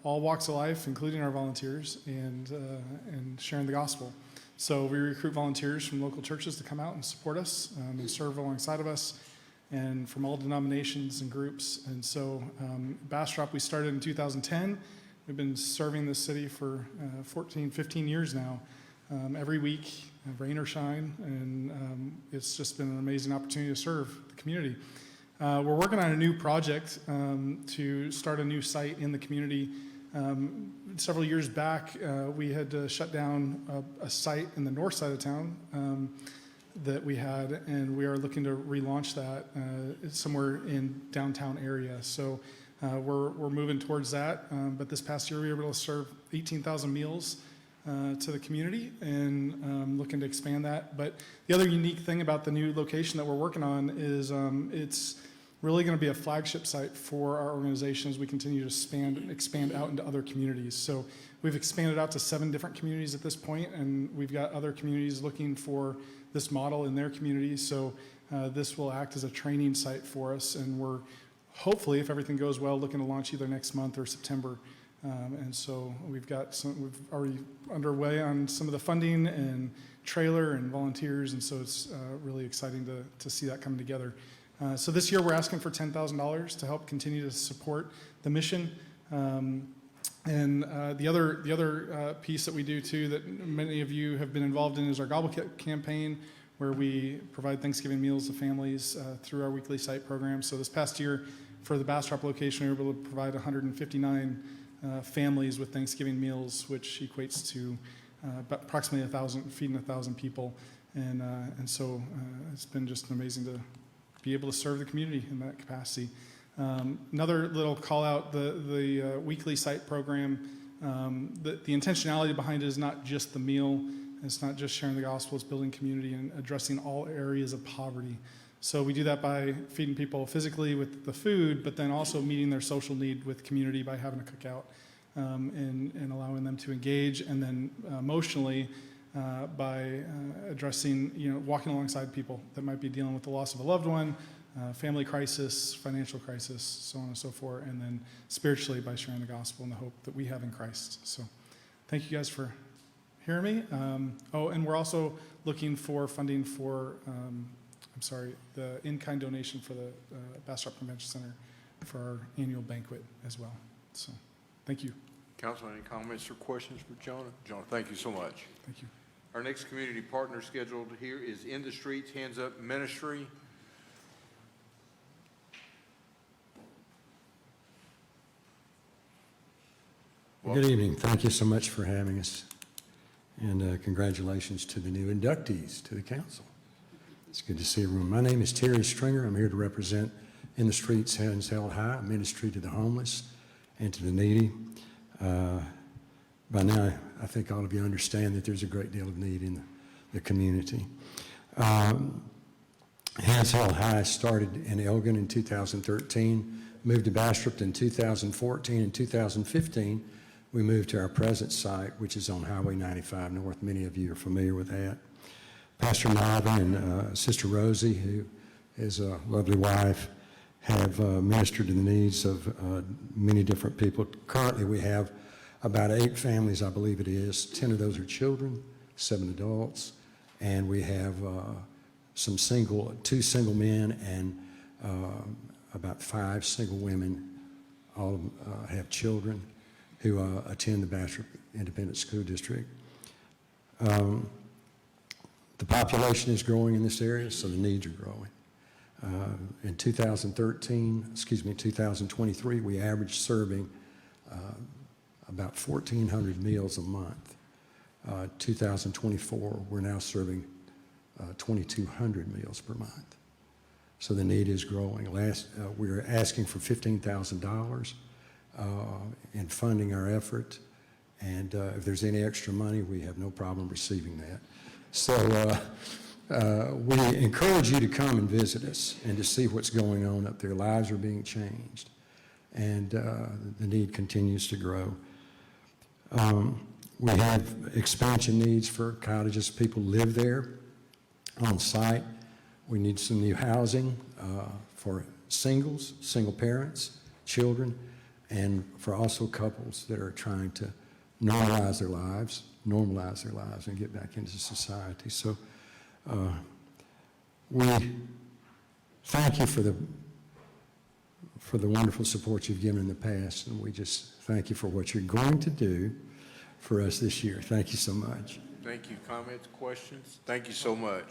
all walks of life, including our volunteers, and sharing the gospel. So we recruit volunteers from local churches to come out and support us and serve alongside of us, and from all denominations and groups. And so Bastrop, we started in 2010. We've been serving this city for 14, 15 years now, every week, rain or shine, and it's just been an amazing opportunity to serve the community. We're working on a new project to start a new site in the community. Several years back, we had to shut down a site in the north side of town that we had, and we are looking to relaunch that somewhere in downtown area. So we're moving towards that. But this past year, we were able to serve 18,000 meals to the community, and looking to expand that. But the other unique thing about the new location that we're working on is it's really going to be a flagship site for our organization as we continue to expand out into other communities. So we've expanded out to 7 different communities at this point, and we've got other communities looking for this model in their communities. So this will act as a training site for us, and we're hopefully, if everything goes well, looking to launch either next month or September. And so we've already underway on some of the funding and trailer and volunteers, and so it's really exciting to see that coming together. So this year we're asking for $10,000 to help continue to support the mission. And the other piece that we do too that many of you have been involved in is our Gobble campaign, where we provide Thanksgiving meals to families through our weekly site program. So this past year for the Bastrop location, we were able to provide 159 families with Thanksgiving meals, which equates to approximately feeding 1,000 people. And so it's been just amazing to be able to serve the community in that capacity. Another little call out, the weekly site program, the intentionality behind it is not just the meal, it's not just sharing the gospel, it's building community and addressing all areas of poverty. So we do that by feeding people physically with the food, but then also meeting their social need with community by having a cookout and allowing them to engage, and then emotionally by addressing, walking alongside people that might be dealing with the loss of a loved one, family crisis, financial crisis, so on and so forth, and then spiritually by sharing the gospel and the hope that we have in Christ. So thank you guys for hearing me. And we're also looking for funding for, the in-kind donation for the Bastrop Convention Center for our annual banquet as well. So thank you. Council, any comments or questions for Jonah? Jonah, thank you so much. Thank you. Our next community partner scheduled here is In the Streets Hands Up Ministry. Good evening. Thank you so much for having us. And congratulations to the new inductees to the council. It's good to see everyone. My name is Terry Stringer. I'm here to represent In the Streets Hands Held High, a ministry to the homeless and to the needy. By now, I think all of you understand that there's a great deal of need in the community. Hands Held High started in Elgin in 2013, moved to Bastrop in 2014. In 2015, we moved to our present site, which is on Highway 95 North. Many of you are familiar with that. Pastor Marvin and Sister Rosie, who is a lovely wife, have ministered to the needs of many different people. Currently, we have about 8 families, I believe it is. 10 of those are children, 7 adults, and we have 2 single men and about 5 single women. All of them have children who attend the Bastrop Independent School District. The population is growing in this area, so the needs are growing. In 2023, we averaged serving about 1,400 meals a month. 2024, we're now serving 2,200 meals per month. So the need is growing. We're asking for $15,000 in funding our effort, and if there's any extra money, we have no problem receiving that. So we encourage you to come and visit us and to see what's going on up there. Lives are being changed, and the need continues to grow. We have expansion needs for cottages. People live there on site. We need some new housing for singles, single parents, children, and for also couples that are trying to normalize their lives and get back into society. So we thank you for for the wonderful support you've given in the past, and we just thank you for what you're going to do for us this year. Thank you so much. Thank you. Comments, questions? Thank you so much.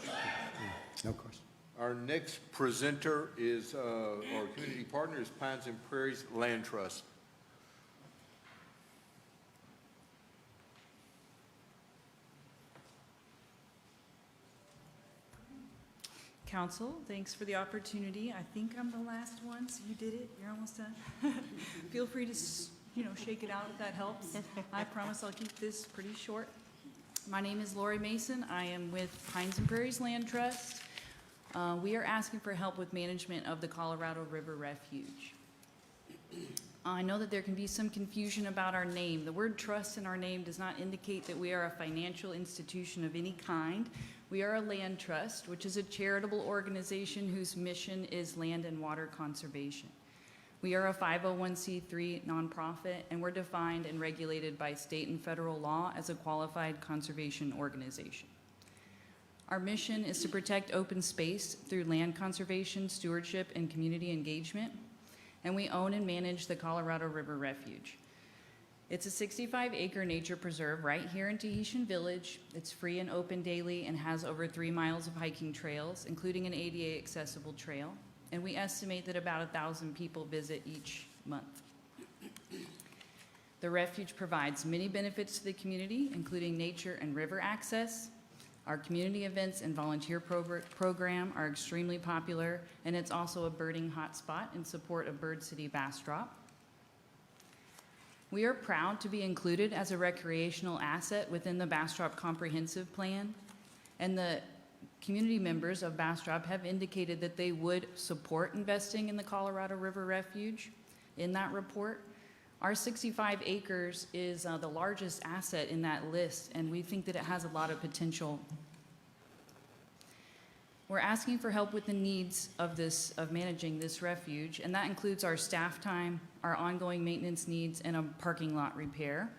No question. Our next presenter is, our community partner is Pines and Prairies Land Trust. Council, thanks for the opportunity. I think I'm the last one, so you did it. You're almost done. Feel free to, shake it out if that helps. I promise I'll keep this pretty short. My name is Lori Mason. I am with Pines and Prairies Land Trust. We are asking for help with management of the Colorado River Refuge. I know that there can be some confusion about our name. The word trust in our name does not indicate that we are a financial institution of any kind. We are a land trust, which is a charitable organization whose mission is land and water conservation. We are a 501c3 nonprofit, and we're defined and regulated by state and federal law as a qualified conservation organization. Our mission is to protect open space through land conservation, stewardship, and community engagement, and we own and manage the Colorado River Refuge. It's a 65-acre nature preserve right here in Tahitian Village. It's free and open daily and has over 3 miles of hiking trails, including an ADA accessible trail. And we estimate that about 1,000 people visit each month. The refuge provides many benefits to the community, including nature and river access. Our community events and volunteer program are extremely popular, and it's also a birding hotspot in support of Bird City Bastrop. We are proud to be included as a recreational asset within the Bastrop Comprehensive Plan, and the community members of Bastrop have indicated that they would support investing in the Colorado River Refuge in that report. Our 65 acres is the largest asset in that list, and we think that it has a lot of potential. We're asking for help with the needs of managing this refuge, and that includes our staff time, our ongoing maintenance needs, and a parking lot repair.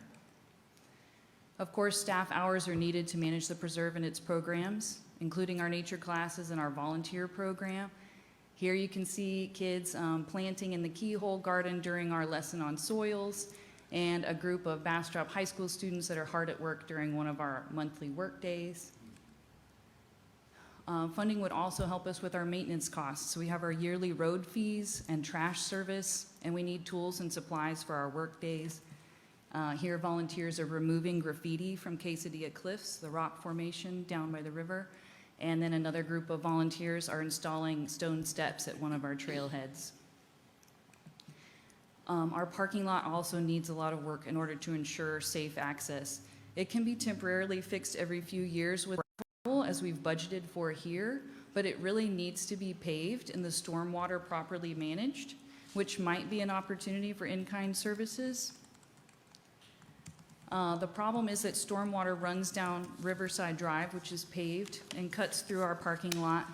Of course, staff hours are needed to manage the preserve and its programs, including our nature classes and our volunteer program. Here you can see kids planting in the keyhole garden during our lesson on soils, and a group of Bastrop High School students that are hard at work during one of our monthly work days. Funding would also help us with our maintenance costs. So we have our yearly road fees and trash service, and we need tools and supplies for our work days. Here, volunteers are removing graffiti from Quesadilla Cliffs, the rock formation down by the river. And then another group of volunteers are installing stone steps at one of our trailheads. Our parking lot also needs a lot of work in order to ensure safe access. It can be temporarily fixed every few years with gravel, as we've budgeted for here, but it really needs to be paved and the stormwater properly managed, which might be an opportunity for in-kind services. The problem is that stormwater runs down Riverside Drive, which is paved, and cuts through our parking lot.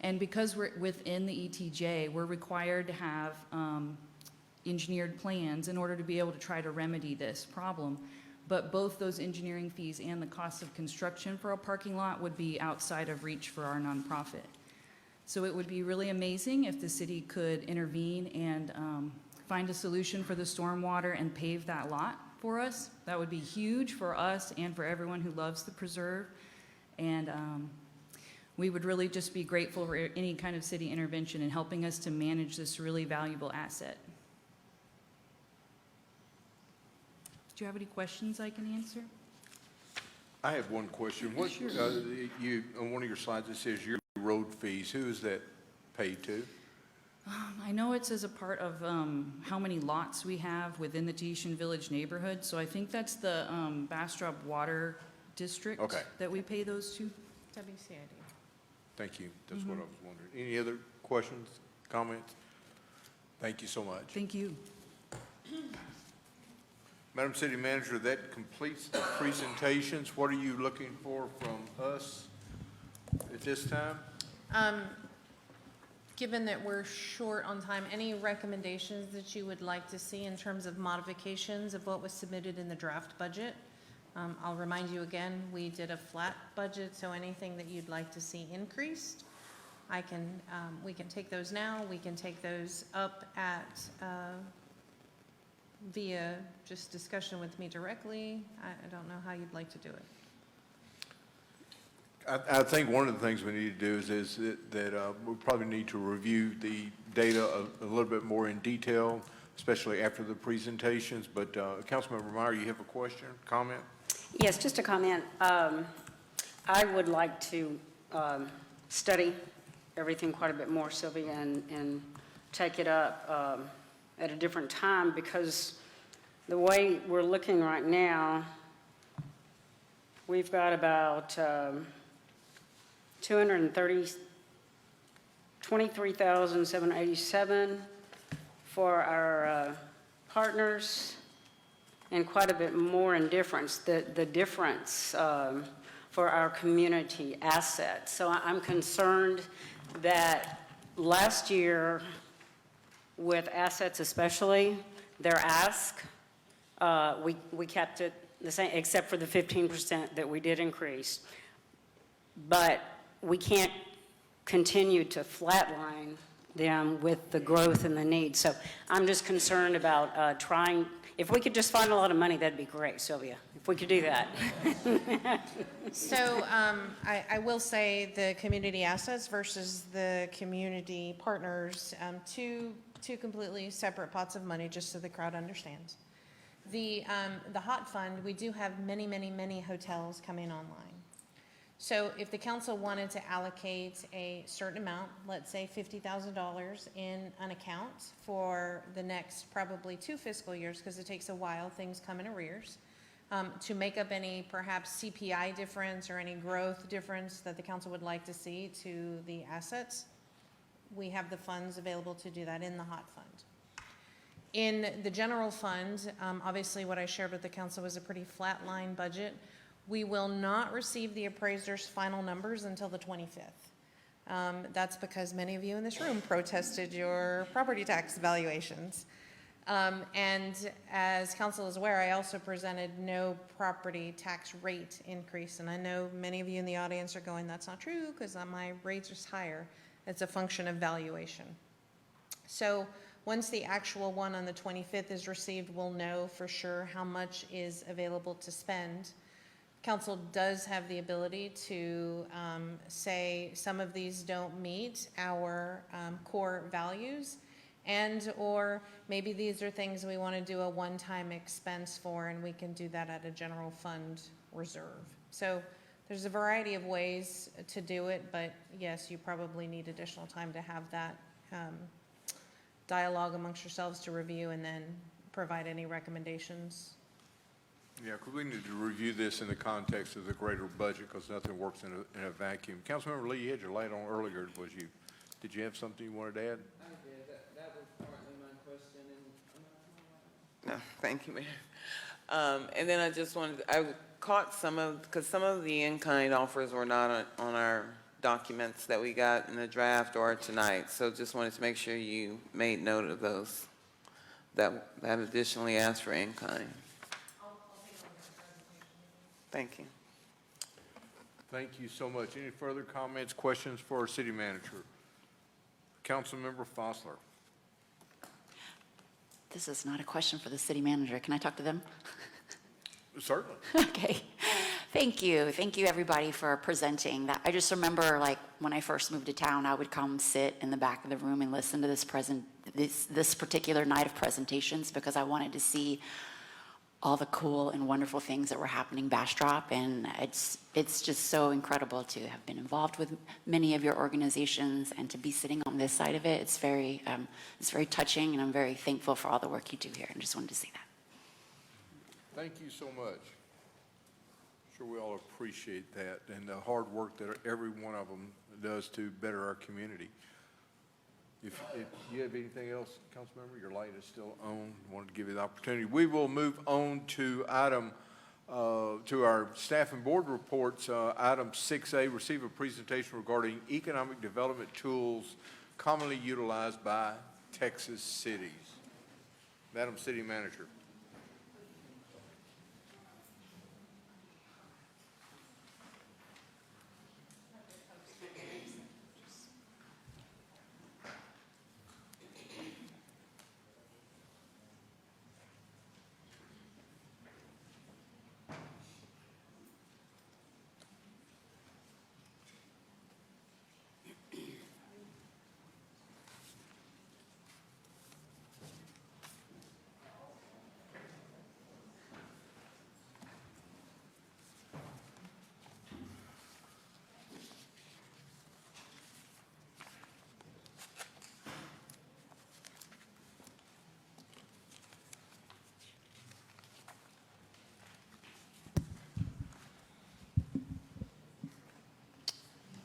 And because we're within the ETJ, we're required to have engineered plans in order to be able to try to remedy this problem. But both those engineering fees and the cost of construction for a parking lot would be outside of reach for our nonprofit. So it would be really amazing if the city could intervene and find a solution for the stormwater and pave that lot for us. That would be huge for us and for everyone who loves the preserve. And we would really just be grateful for any kind of city intervention in helping us to manage this really valuable asset. Do you have any questions I can answer? I have one question. What, you, on one of your slides, it says your road fees. Who is that paid to? I know it's as a part of how many lots we have within the Tahitian Village neighborhood, so I think that's the Bastrop Water District that we pay those to. WCID. Thank you. That's what I was wondering. Any other questions, comments? Thank you so much. Thank you. Madam City Manager, that completes the presentations. What are you looking for from us at this time? Given that we're short on time, any recommendations that you would like to see in terms of modifications of what was submitted in the draft budget? I'll remind you again, we did a flat budget, so anything that you'd like to see increased, we can take those now, we can take those up at, via just discussion with me directly. I don't know how you'd like to do it. I think one of the things we need to do is that we probably need to review the data a little bit more in detail, especially after the presentations. But Councilmember Meyer, you have a question, comment? Yes, just a comment. I would like to study everything quite a bit more, Sylvia, and take it up at a different time, because the way we're looking right now, we've got about 23,787 for our partners, and quite a bit more in difference, the difference for our community assets. So I'm concerned that last year, with assets especially, their ask, we kept it the same, except for the 15% that we did increase. But we can't continue to flatline them with the growth and the need. So I'm just concerned about trying, if we could just find a lot of money, that'd be great, Sylvia, if we could do that. So I will say the community assets versus the community partners, two completely separate pots of money, just so the crowd understands. The hot fund, we do have many, many, many hotels coming online. So if the council wanted to allocate a certain amount, let's say $50,000 in an account for the next probably 2 fiscal years, because it takes a while, things come in arrears, to make up any perhaps CPI difference or any growth difference that the council would like to see to the assets, we have the funds available to do that in the hot fund. In the general fund, obviously what I shared with the council was a pretty flat line budget. We will not receive the appraiser's final numbers until the 25th. That's because many of you in this room protested your property tax valuations. And as council is aware, I also presented no property tax rate increase. And I know many of you in the audience are going, that's not true, because my rates are higher. It's a function of valuation. So once the actual one on the 25th is received, we'll know for sure how much is available to spend. Council does have the ability to say some of these don't meet our core values, and or maybe these are things we want to do a one-time expense for, and we can do that at a general fund reserve. So there's a variety of ways to do it, but yes, you probably need additional time to have that dialogue amongst yourselves to review and then provide any recommendations. Yeah, because we need to review this in the context of the greater budget, because nothing works in a vacuum. Councilmember Lee, you had your light on earlier. Did you have something you wanted to add? I did. That was partly my question. No, thank you, Mayor. And then I just I caught because some of the in-kind offers were not on our documents that we got in the draft or tonight. So just wanted to make sure you made note of those that additionally asked for in-kind. Thank you. Thank you so much. Any further comments, questions for our city manager? Councilmember Fossler. This is not a question for the city manager. Can I talk to them? Certainly. Okay. Thank you. Thank you, everybody, for presenting that. I just remember, like, when I first moved to town, I would come sit in the back of the room and listen to this particular night of presentations, because I wanted to see all the cool and wonderful things that were happening Bastrop, and it's just so incredible to have been involved with many of your organizations and to be sitting on this side of it. It's very touching, and I'm very thankful for all the work you do here, and just wanted to say that. Thank you so much. Sure, we all appreciate that and the hard work that every one of them does to better our community. If you have anything else, Councilmember, your light is still on. Wanted to give you the opportunity. We will move on to to our staff and board reports. Item 6A, receive a presentation regarding economic development tools commonly utilized by Texas cities. Madam City Manager.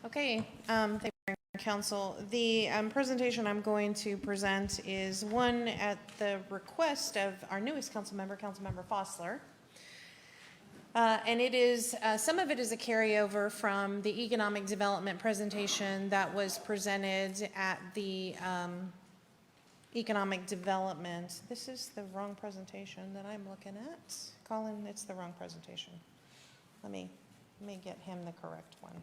Okay, thank you, Council. The presentation I'm going to present is one at the request of our newest Councilmember Fossler. And it is, some of it is a carryover from the economic development presentation that was presented at the economic development. This is the wrong presentation that I'm looking at. Colin, it's the wrong presentation. Let me get him the correct one.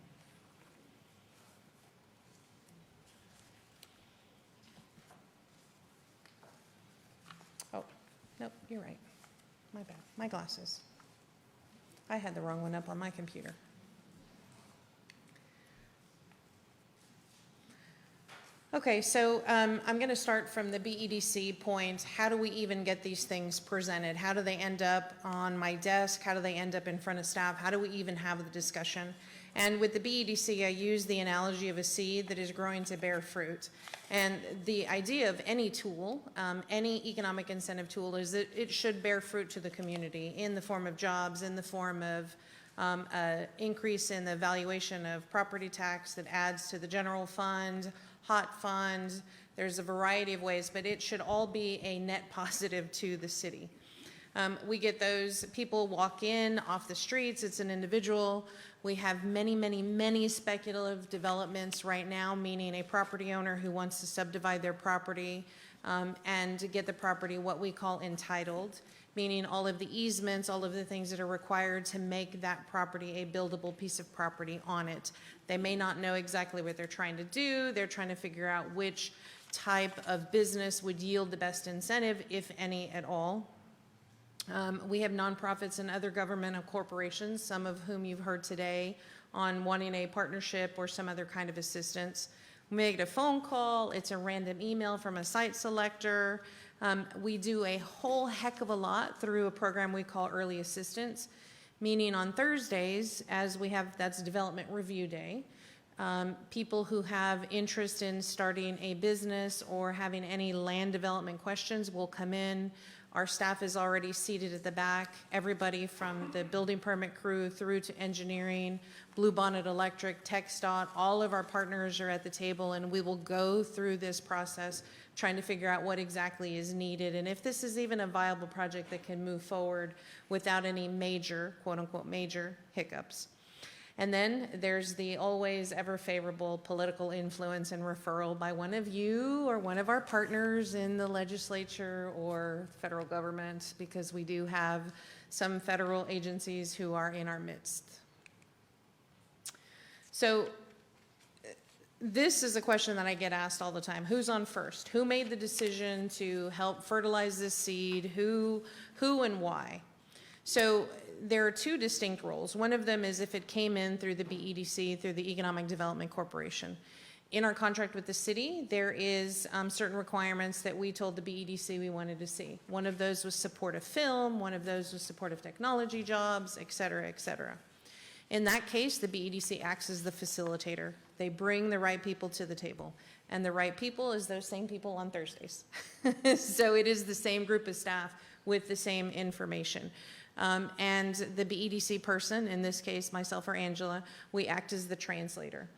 Oh, nope, you're right. My bad. My glasses. I had the wrong one up on my computer. Okay, so I'm going to start from the BEDC point. How do we even get these things presented? How do they end up on my desk? How do they end up in front of staff? How do we even have the discussion? And with the BEDC, I use the analogy of a seed that is growing to bear fruit. And the idea of any tool, any economic incentive tool, is that it should bear fruit to the community in the form of jobs, in the form of increase in the valuation of property tax that adds to the general fund, hot fund. There's a variety of ways, but it should all be a net positive to the city. We get those people walk in off the streets. It's an individual. We have many speculative developments right now, meaning a property owner who wants to subdivide their property and get the property what we call entitled, meaning all of the easements, all of the things that are required to make that property a buildable piece of property on it. They may not know exactly what they're trying to do. They're trying to figure out which type of business would yield the best incentive, if any at all. We have nonprofits and other governmental corporations, some of whom you've heard today, on wanting a partnership or some other kind of assistance. We make a phone call. It's a random email from a site selector. We do a whole heck of a lot through a program we call Early Assistance, meaning on Thursdays, as we have, that's Development Review Day, people who have interest in starting a business or having any land development questions will come in. Our staff is already seated at the back. Everybody from the building permit crew through to engineering, Blue Bonnet Electric, TxDOT, all of our partners are at the table, and we will go through this process trying to figure out what exactly is needed and if this is even a viable project that can move forward without any major, quote unquote, major hiccups. And then there's the always ever favorable political influence and referral by one of you or one of our partners in the legislature or federal government, because we do have some federal agencies who are in our midst. So this is a question that I get asked all the time. Who's on first? Who made the decision to help fertilize this seed? Who and why? So there are two distinct roles. One of them is if it came in through the BEDC, through the Economic Development Corporation. In our contract with the city, there is certain requirements that we told the BEDC we wanted to see. One of those was support of film, one of those was support of technology jobs, et cetera, et cetera. In that case, the BEDC acts as the facilitator. They bring the right people to the table. And the right people is those same people on Thursdays. So it is the same group of staff with the same information. And the BEDC person, in this case myself or Angela, we act as the translator,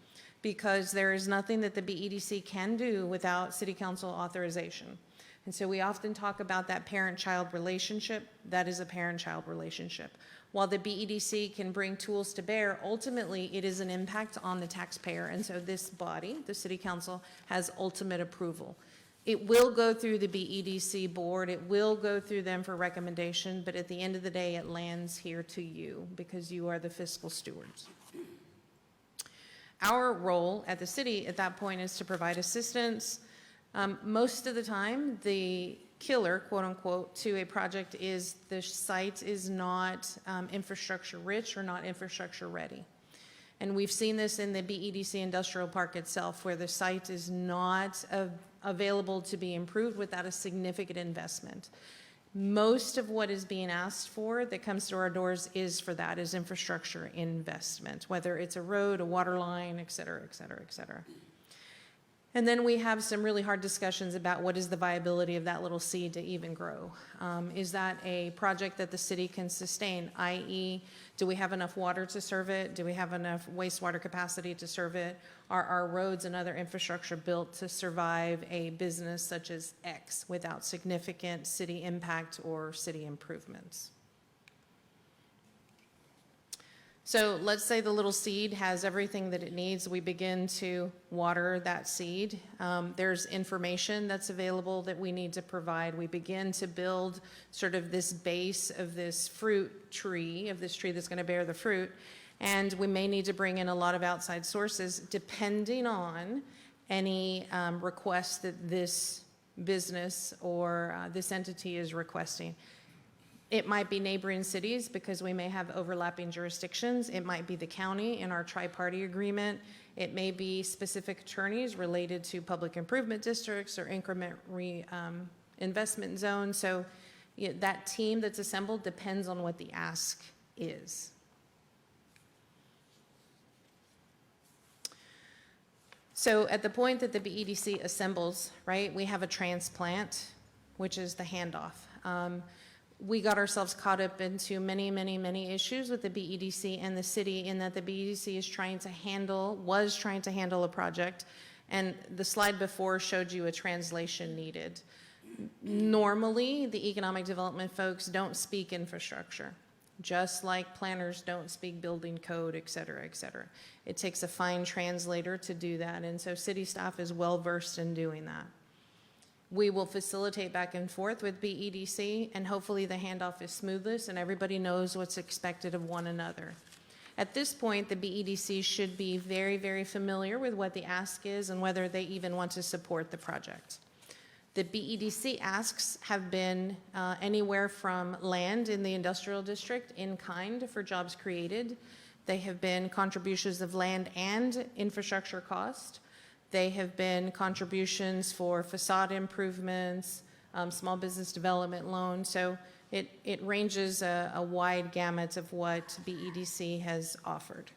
because there is nothing that the BEDC can do without City Council authorization. And so we often talk about that parent-child relationship. That is a parent-child relationship. While the BEDC can bring tools to bear, ultimately it is an impact on the taxpayer. And so this body, the City Council, has ultimate approval. It will go through the BEDC board. It will go through them for recommendation, but at the end of the day, it lands here to you because you are the fiscal stewards. Our role at the city at that point is to provide assistance. Most of the time, the killer, quote unquote, to a project is the site is not infrastructure rich or not infrastructure ready. And we've seen this in the BEDC industrial park itself, where the site is not available to be improved without a significant investment. Most of what is being asked for that comes through our doors is for that, is infrastructure investment, whether it's a road, a water line, et cetera, et cetera, et cetera. And then we have some really hard discussions about what is the viability of that little seed to even grow. Is that a project that the city can sustain, i.e., do we have enough water to serve it? Do we have enough wastewater capacity to serve it? Are our roads and other infrastructure built to survive a business such as X without significant city impact or city improvements? So let's say the little seed has everything that it needs. We begin to water that seed. There's information that's available that we need to provide. We begin to build sort of this base of this fruit tree, of this tree that's going to bear the fruit. And we may need to bring in a lot of outside sources depending on any requests that this business or this entity is requesting. It might be neighboring cities because we may have overlapping jurisdictions. It might be the county in our tri-party agreement. It may be specific attorneys related to public improvement districts or increment investment zones. So that team that's assembled depends on what the ask is. So at the point that the BEDC assembles, right, we have a transplant, which is the handoff. We got ourselves caught up into many issues with the BEDC and the city in that the BEDC was trying to handle a project, and the slide before showed you a translation needed. Normally, the economic development folks don't speak infrastructure, just like planners don't speak building code, et cetera, et cetera. It takes a fine translator to do that, and so city staff is well versed in doing that. We will facilitate back and forth with BEDC, and hopefully the handoff is smoothest and everybody knows what's expected of one another. At this point, the BEDC should be very familiar with what the ask is and whether they even want to support the project. The BEDC asks have been anywhere from land in the industrial district in kind for jobs created. They have been contributions of land and infrastructure cost. They have been contributions for facade improvements, small business development loans. So it ranges a wide gamut of what BEDC has offered.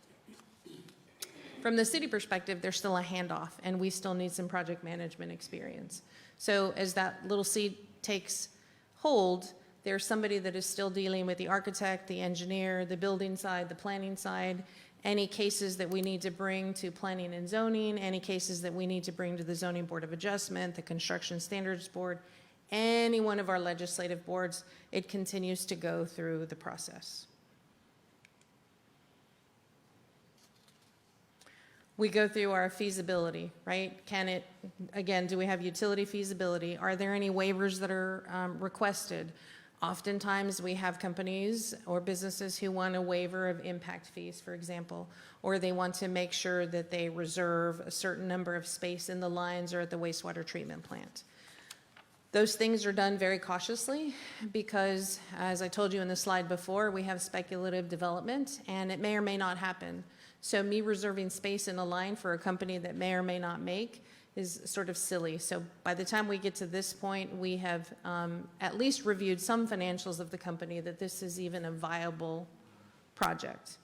From the city perspective, there's still a handoff, and we still need some project management experience. So as that little seed takes hold, there's somebody that is still dealing with the architect, the engineer, the building side, the planning side, any cases that we need to bring to planning and zoning, any cases that we need to bring to the Zoning Board of Adjustment, the Construction Standards Board, any one of our legislative boards, it continues to go through the process. We go through our feasibility, right? Again, do we have utility feasibility? Are there any waivers that are requested? Oftentimes, we have companies or businesses who want a waiver of impact fees, for example, or they want to make sure that they reserve a certain number of space in the lines or at the wastewater treatment plant. Those things are done very cautiously because, as I told you in the slide before, we have speculative development, and it may or may not happen. So me reserving space in a line for a company that may or may not make is sort of silly. So by the time we get to this point, we have at least reviewed some financials of the company that this is even a viable project.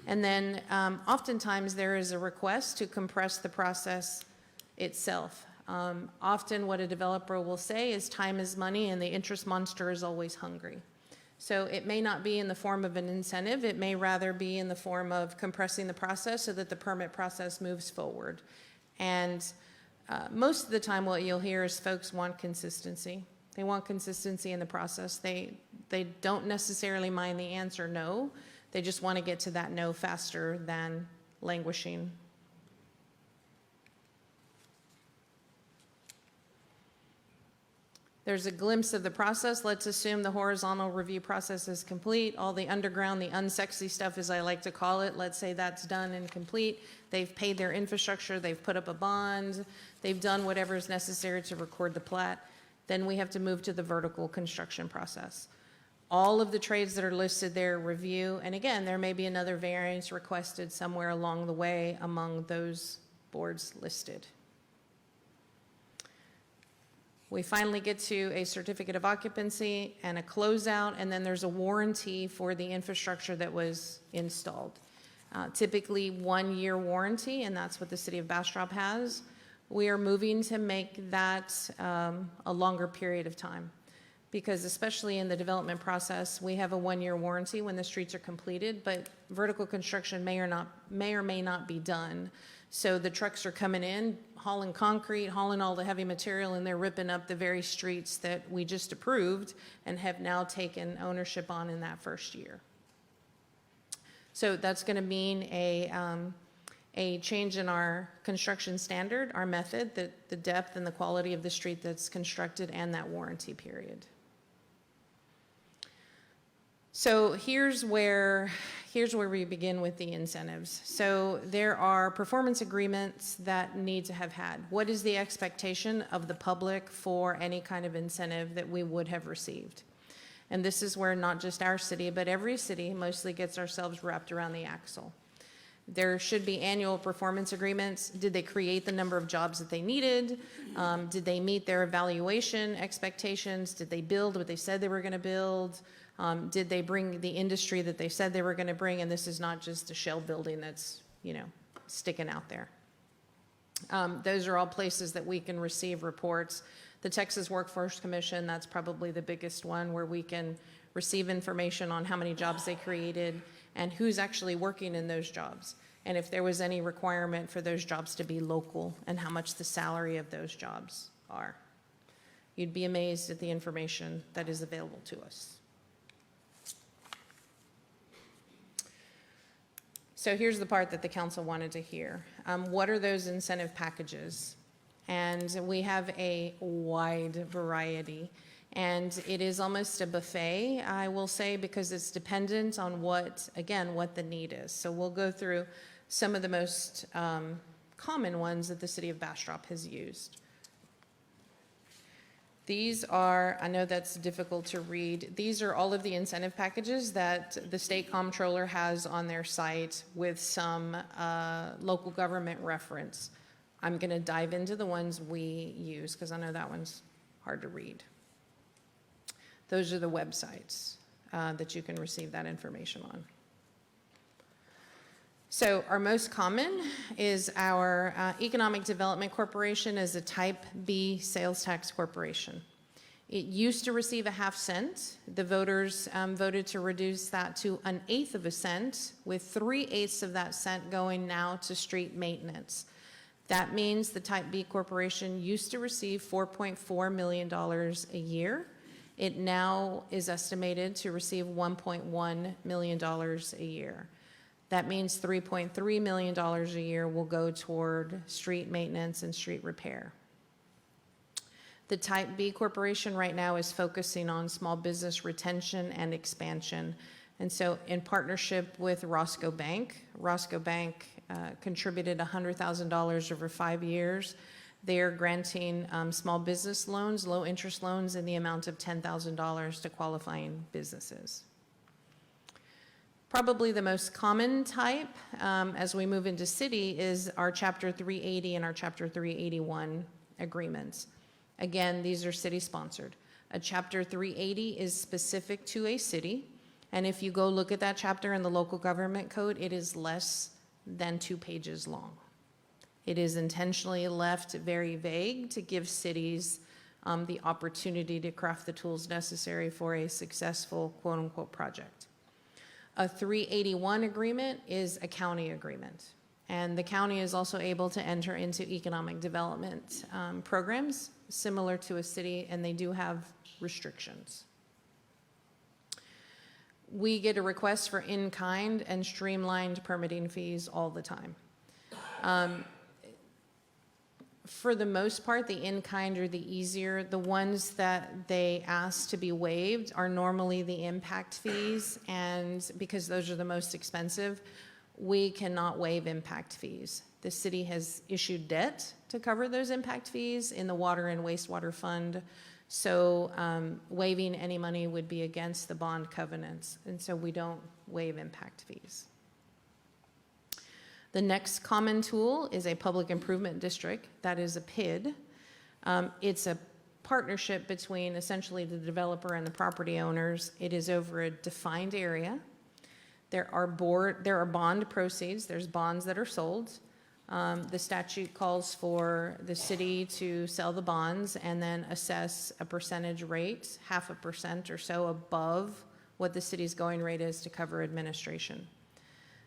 And then oftentimes there is a request to compress the process itself. Often what a developer will say is time is money and the interest monster is always hungry. So it may not be in the form of an incentive, it may rather be in the form of compressing the process so that the permit process moves forward. And most of the time what you'll hear is folks want consistency. They want consistency in the process. They don't necessarily mind the answer no, they just want to get to that no faster than languishing. There's a glimpse of the process. Let's assume the horizontal review process is complete. All the underground, the unsexy stuff, as I like to call it, let's say that's done and complete. They've paid their infrastructure, they've put up a bond, they've done whatever is necessary to record the plat. Then we have to move to the vertical construction process. All of the trades that are listed there review, and again, there may be another variance requested somewhere along the way among those boards listed. We finally get to a certificate of occupancy and a closeout, and then there's a warranty for the infrastructure that was installed. Typically 1 year warranty, and that's what the city of Bastrop has. We are moving to make that a longer period of time, because especially in the development process, we have a 1-year warranty when the streets are completed, but vertical construction may or may not be done. So the trucks are coming in, hauling concrete, hauling all the heavy material, and they're ripping up the very streets that we just approved and have now taken ownership on in that first year. So that's going to mean a change in our construction standard, our method, the depth and the quality of the street that's constructed, and that warranty period. So here's where we begin with the incentives. So there are performance agreements that need to have had. What is the expectation of the public for any kind of incentive that we would have received? And this is where not just our city, but every city mostly gets ourselves wrapped around the axle. There should be annual performance agreements. Did they create the number of jobs that they needed? Did they meet their evaluation expectations? Did they build what they said they were going to build? Did they bring the industry that they said they were going to bring? And this is not just a shell building that's, sticking out there. Those are all places that we can receive reports. The Texas Workforce Commission, that's probably the biggest one, where we can receive information on how many jobs they created and who's actually working in those jobs, and if there was any requirement for those jobs to be local and how much the salary of those jobs are. You'd be amazed at the information that is available to us. So here's the part that the council wanted to hear. What are those incentive packages? And we have a wide variety. And it is almost a buffet, I will say, because it's dependent on what the need is. So we'll go through some of the most common ones that the city of Bastrop has used. These are, I know that's difficult to read, these are all of the incentive packages that the state comptroller has on their site with some local government reference. I'm going to dive into the ones we use because I know that one's hard to read. Those are the websites that you can receive that information on. So our most common is our Economic Development Corporation is a Type B sales tax corporation. It used to receive a half cent. The voters voted to reduce that to 1/8 of a cent, with 3/8 of that cent going now to street maintenance. That means the Type B corporation used to receive $4.4 million a year. It now is estimated to receive $1.1 million a year. That means $3.3 million a year will go toward street maintenance and street repair. The Type B corporation right now is focusing on small business retention and expansion. And so in partnership with Roscoe Bank contributed $100,000 over 5 years. They are granting small business loans, low interest loans in the amount of $10,000 to qualifying businesses. Probably the most common type as we move into city is our Chapter 380 and our Chapter 381 agreements. Again, these are city sponsored. A Chapter 380 is specific to a city, and if you go look at that chapter in the local government code, it is less than 2 pages long. It is intentionally left very vague to give cities the opportunity to craft the tools necessary for a successful quote-unquote project. A 381 agreement is a county agreement, and the county is also able to enter into economic development programs similar to a city, and they do have restrictions. We get a request for in-kind and streamlined permitting fees all the time. For the most part, the in-kind are the easier. The ones that they ask to be waived are normally the impact fees, and because those are the most expensive, we cannot waive impact fees. The city has issued debt to cover those impact fees in the water and wastewater fund, so waiving any money would be against the bond covenants, and so we don't waive impact fees. The next common tool is a public improvement district. That is a PID. It's a partnership between essentially the developer and the property owners. It is over a defined area. There are bond proceeds. There's bonds that are sold. The statute calls for the city to sell the bonds and then assess a percentage rate, 0.5% or so above what the city's going rate is to cover administration.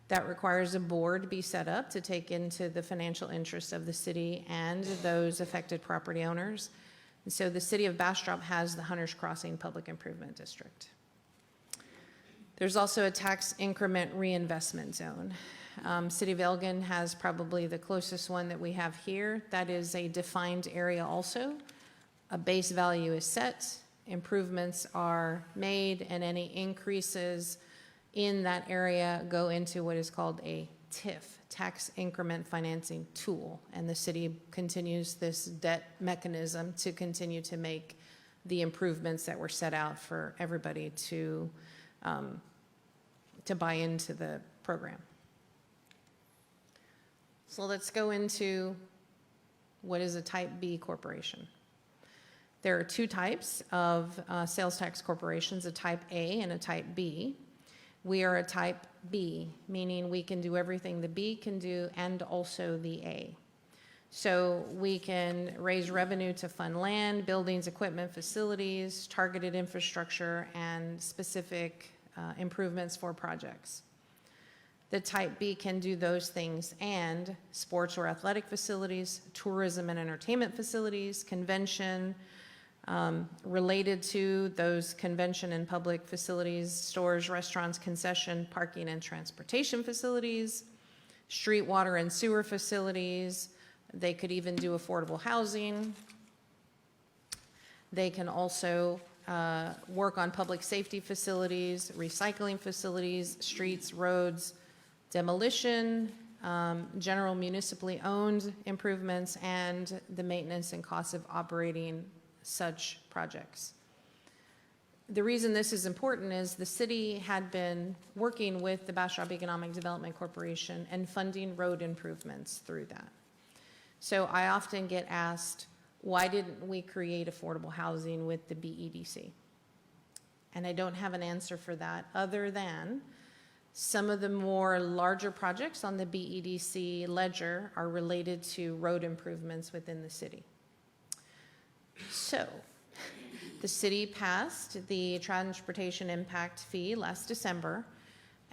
That requires a board be set up to take into the financial interests of the city and those affected property owners. And so the city of Bastrop has the Hunters Crossing Public Improvement District. There's also a tax increment reinvestment zone. City of Elgin has probably the closest one that we have here. That is a defined area also. A base value is set, improvements are made, and any increases in that area go into what is called a TIF, tax increment financing tool. And the city continues this debt mechanism to continue to make the improvements that were set out for everybody to buy into the program. So let's go into what is a Type B corporation. There are two types of sales tax corporations, a Type A and a Type B. We are a Type B, meaning we can do everything the B can do and also the A. So we can raise revenue to fund land, buildings, equipment, facilities, targeted infrastructure, and specific improvements for projects. The Type B can do those things and sports or athletic facilities, tourism and entertainment facilities, convention, related to those convention and public facilities, stores, restaurants, concession, parking and transportation facilities, street water and sewer facilities. They could even do affordable housing. They can also work on public safety facilities, recycling facilities, streets, roads, demolition, general municipally owned improvements, and the maintenance and costs of operating such projects. The reason this is important is the city had been working with the Bastrop Economic Development Corporation and funding road improvements through that. So I often get asked, why didn't we create affordable housing with the BEDC? And I don't have an answer for that other than some of the more larger projects on the BEDC ledger are related to road improvements within the city. So the city passed the transportation impact fee last December.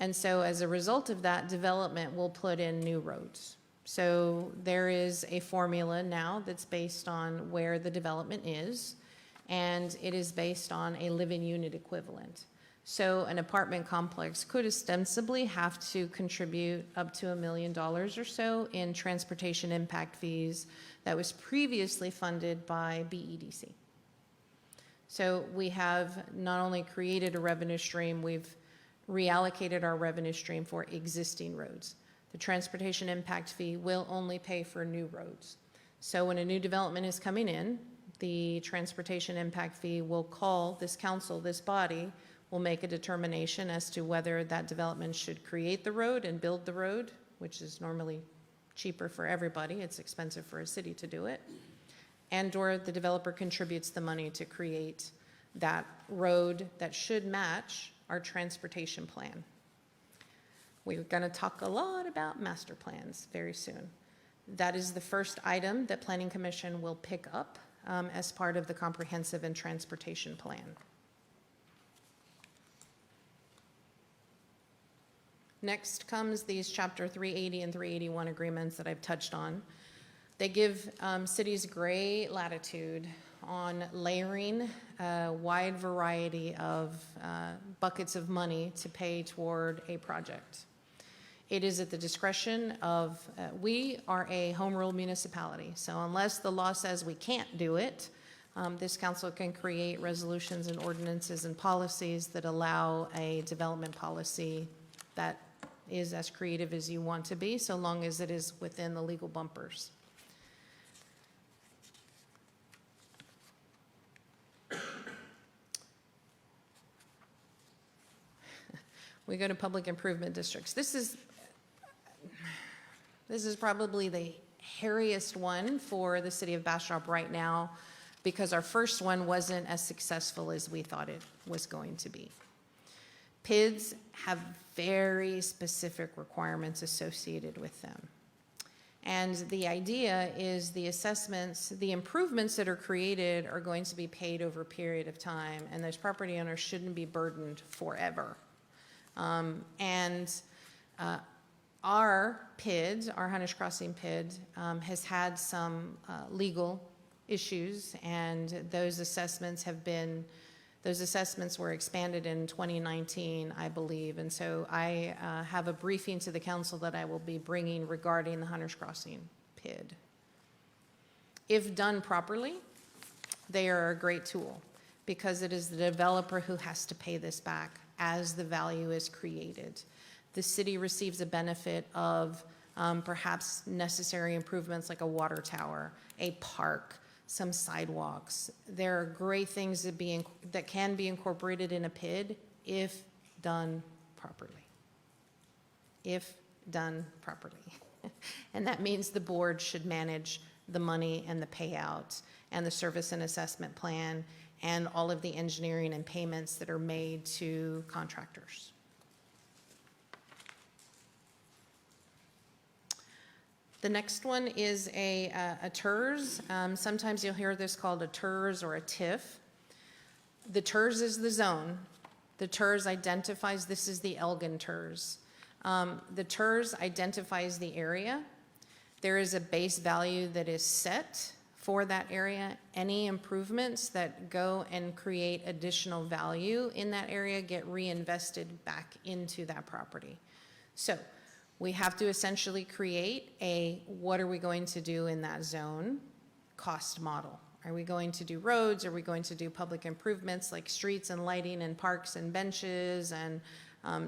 And so as a result of that, development will put in new roads. So there is a formula now that's based on where the development is, and it is based on a living unit equivalent. So an apartment complex could ostensibly have to contribute up to $1 million or so in transportation impact fees that was previously funded by BEDC. So we have not only created a revenue stream, we've reallocated our revenue stream for existing roads. The transportation impact fee will only pay for new roads. So when a new development is coming in, the transportation impact fee will call this council, this body, will make a determination as to whether that development should create the road and build the road, which is normally cheaper for everybody. It's expensive for a city to do it. And/or the developer contributes the money to create that road that should match our transportation plan. We're going to talk a lot about master plans very soon. That is the first item that Planning Commission will pick up as part of the comprehensive and transportation plan. Next comes these Chapter 380 and 381 agreements that I've touched on. They give cities great latitude on layering a wide variety of buckets of money to pay toward a project. It is at the discretion of, we are a home rule municipality, so unless the law says we can't do it, this council can create resolutions and ordinances and policies that allow a development policy that is as creative as you want to be, so long as it is within the legal bumpers. We go to public improvement districts. This is probably the hairiest one for the city of Bastrop right now because our first one wasn't as successful as we thought it was going to be. PIDs have very specific requirements associated with them. And the idea is the assessments, the improvements that are created are going to be paid over a period of time, and those property owners shouldn't be burdened forever. Our PID, our Hunters Crossing PID, has had some legal issues, and those assessments were expanded in 2019, I believe. And so I have a briefing to the council that I will be bringing regarding the Hunters Crossing PID. If done properly, they are a great tool because it is the developer who has to pay this back as the value is created. The city receives a benefit of perhaps necessary improvements like a water tower, a park, some sidewalks. There are great things that can be incorporated in a PID if done properly. If done properly. And that means the board should manage the money and the payout and the service and assessment plan and all of the engineering and payments that are made to contractors. The next one is a TERS. Sometimes you'll hear this called a TERS or a TIF. The TERS is the zone. The TERS identifies, this is the Elgin TERS. The TERS identifies the area. There is a base value that is set for that area. Any improvements that go and create additional value in that area get reinvested back into that property. So we have to essentially create a what are we going to do in that zone cost model. Are we going to do roads? Are we going to do public improvements like streets and lighting and parks and benches and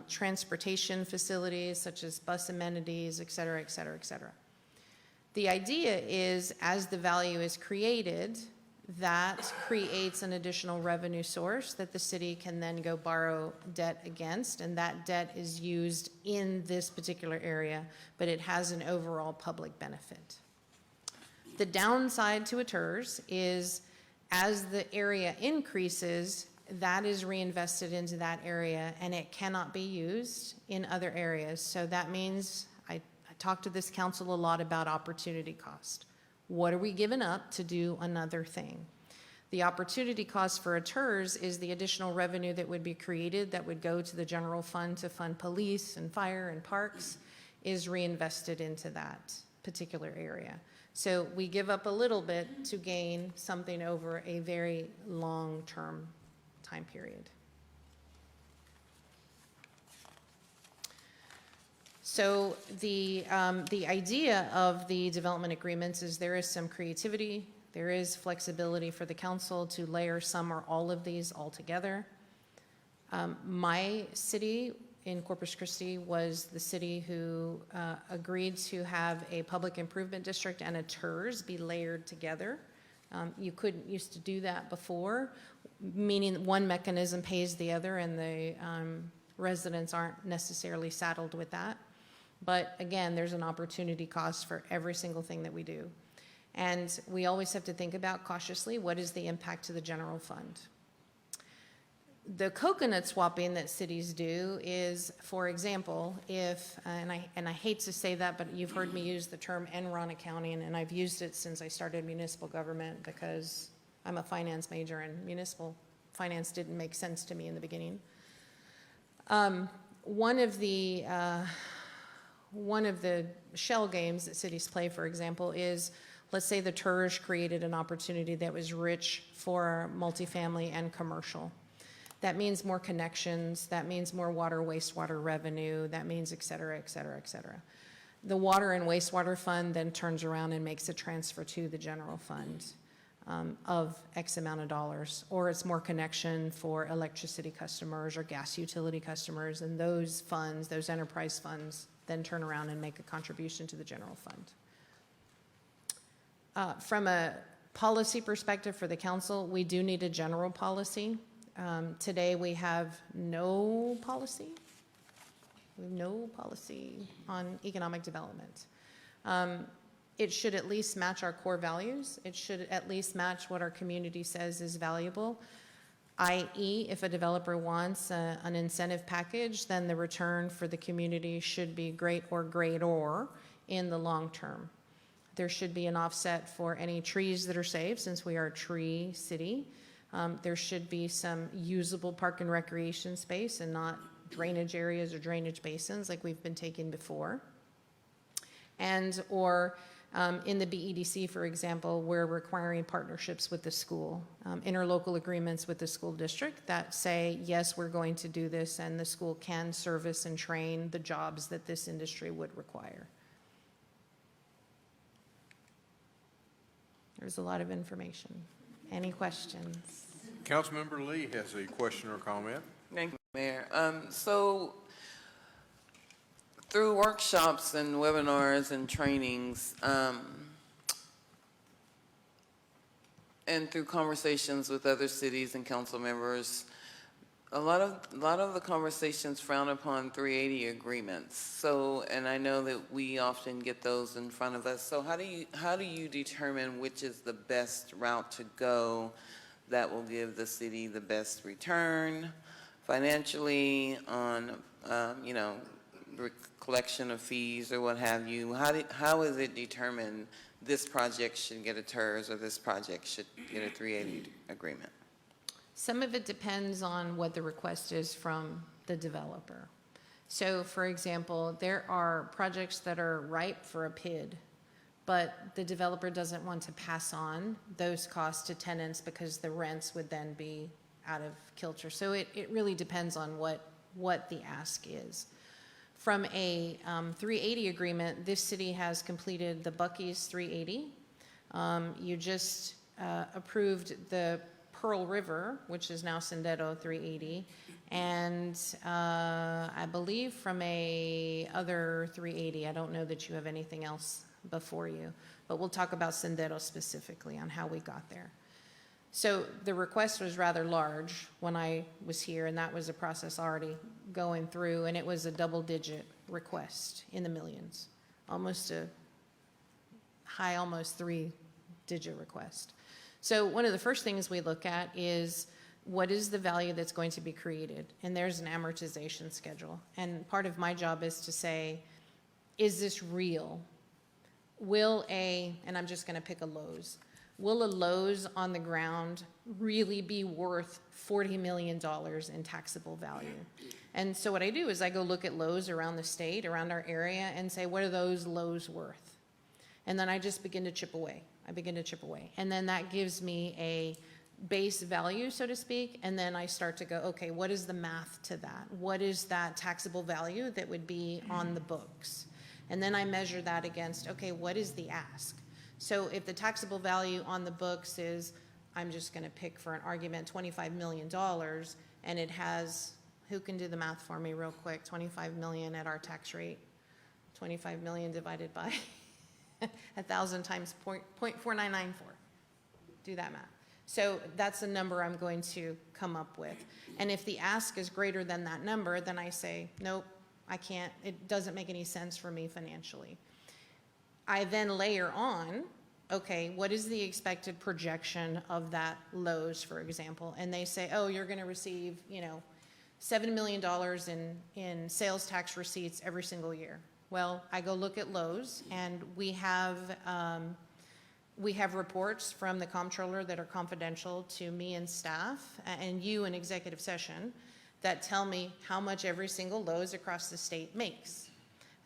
transportation facilities such as bus amenities, et cetera, et cetera, et cetera. The idea is as the value is created, that creates an additional revenue source that the city can then go borrow debt against, and that debt is used in this particular area, but it has an overall public benefit. The downside to a TERS is as the area increases, that is reinvested into that area and it cannot be used in other areas. So that means I talk to this council a lot about opportunity cost. What are we giving up to do another thing? The opportunity cost for a TERS is the additional revenue that would be created that would go to the general fund to fund police and fire and parks is reinvested into that particular area. So we give up a little bit to gain something over a very long-term time period. So the idea of the development agreements is there is some creativity, there is flexibility for the council to layer some or all of these all together. My city in Corpus Christi was the city who agreed to have a public improvement district and a TERS be layered together. You couldn't used to do that before, meaning one mechanism pays the other and the residents aren't necessarily saddled with that. But again, there's an opportunity cost for every single thing that we do. And we always have to think about cautiously, what is the impact to the general fund? The coconut swapping that cities do is, for example, if, and I hate to say that, but you've heard me use the term Enron accounting, and I've used it since I started municipal government because I'm a finance major and municipal finance didn't make sense to me in the beginning. One of the shell games that cities play, for example, is let's say the TERS created an opportunity that was rich for multifamily and commercial. That means more connections, that means more water, wastewater revenue, that means et cetera, et cetera, et cetera. The water and wastewater fund then turns around and makes a transfer to the general fund of X amount of dollars, or it's more connection for electricity customers or gas utility customers, and those funds, those enterprise funds, then turn around and make a contribution to the general fund. From a policy perspective for the council, we do need a general policy. Today we have no policy. We have no policy on economic development. It should at least match our core values. It should at least match what our community says is valuable, i.e. if a developer wants an incentive package, then the return for the community should be great or greater in the long term. There should be an offset for any trees that are saved, since we are a tree city. There should be some usable park and recreation space and not drainage areas or drainage basins like we've been taking before. And or in the BEDC, for example, we're requiring partnerships with the school, interlocal agreements with the school district that say, yes, we're going to do this, and the school can service and train the jobs that this industry would require. There's a lot of information. Any questions? Councilmember Lee has a question or comment. Thank you, Mayor. So through workshops and webinars and trainings, and through conversations with other cities and council members, a lot of the conversations frown upon 380 agreements. So, and I know that we often get those in front of us. So how do you determine which is the best route to go that will give the city the best return financially on, you know, collection of fees or what have you? How is it determined this project should get a TERS or this project should get a 380 agreement? Some of it depends on what the request is from the developer. So, for example, there are projects that are ripe for a PID, but the developer doesn't want to pass on those costs to tenants because the rents would then be out of kilter. So it really depends on what the ask is. From a 380 agreement, this city has completed the Buc-ee's 380. You just approved the Pearl River, which is now Sendero 380, and I believe from a other 380, I don't know that you have anything else before you, but we'll talk about Sendero specifically on how we got there. So the request was rather large when I was here, and that was a process already going through, and it was a double-digit request in the millions, almost a high, almost three-digit request. So one of the first things we look at is what is the value that's going to be created? And there's an amortization schedule. And part of my job is to say, is this real? And I'm just going to pick a Lowe's. Will a Lowe's on the ground really be worth $40 million in taxable value? And so what I do is I go look at Lowe's around the state, around our area, and say, what are those Lowe's worth? And then I just begin to chip away. And then that gives me a base value, so to speak, and then I start to go, okay, what is the math to that? What is that taxable value that would be on the books? And then I measure that against, okay, what is the ask? So if the taxable value on the books is, I'm just going to pick for an argument, $25 million, and it has, who can do the math for me real quick, 25 million at our tax rate, 25 million divided by 1,000 times 0.4994. Do that math. So that's the number I'm going to come up with. And if the ask is greater than that number, then I say, nope, I can't, it doesn't make any sense for me financially. I then layer on, okay, what is the expected projection of that Lowe's, for example? And they say, oh, you're going to receive, $7 million in sales tax receipts every single year. Well, I go look at Lowe's, and we have reports from the comptroller that are confidential to me and staff, and you in executive session, that tell me how much every single Lowe's across the state makes.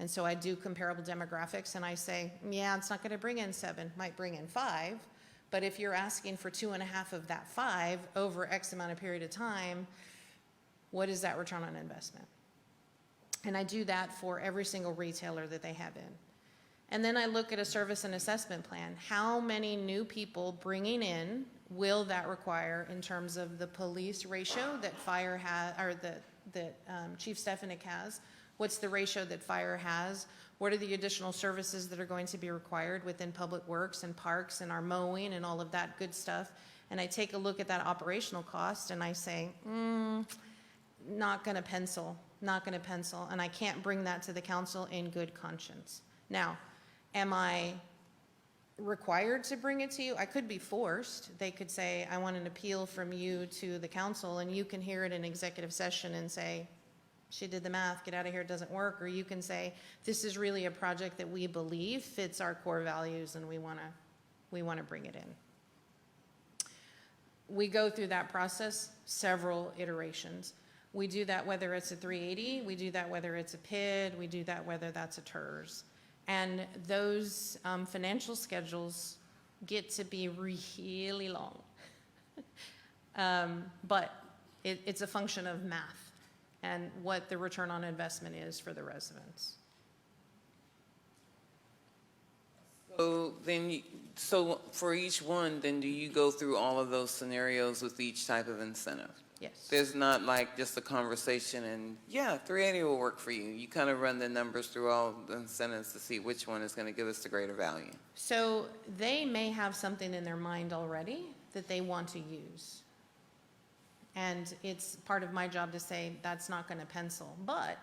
And so I do comparable demographics, and I say, yeah, it's not going to bring in 7, might bring in 5, but if you're asking for 2.5 of that 5 over X amount of period of time, what is that return on investment? And I do that for every single retailer that they have in. And then I look at a service and assessment plan. How many new people bringing in will that require in terms of the police ratio that fire has, or that Chief Stefanik has? What's the ratio that fire has? What are the additional services that are going to be required within public works and parks and our mowing and all of that good stuff? And I take a look at that operational cost and I say, not going to pencil. And I can't bring that to the council in good conscience. Now, am I required to bring it to you? I could be forced. They could say, I want an appeal from you to the council, and you can hear it in executive session and say, she did the math, get out of here, it doesn't work. Or you can say, this is really a project that we believe fits our core values and we want to bring it in. We go through that process several iterations. We do that whether it's a 380, we do that whether it's a PID, we do that whether that's a TERS. And those financial schedules get to be really long. But it's a function of math and what the return on investment is for the residents. So then, so for each one, then do you go through all of those scenarios with each type of incentive? Yes. There's not like just a conversation and, yeah, 380 will work for you. You kind of run the numbers through all the incentives to see which one is going to give us the greater value. So they may have something in their mind already that they want to use. And it's part of my job to say that's not going to pencil. But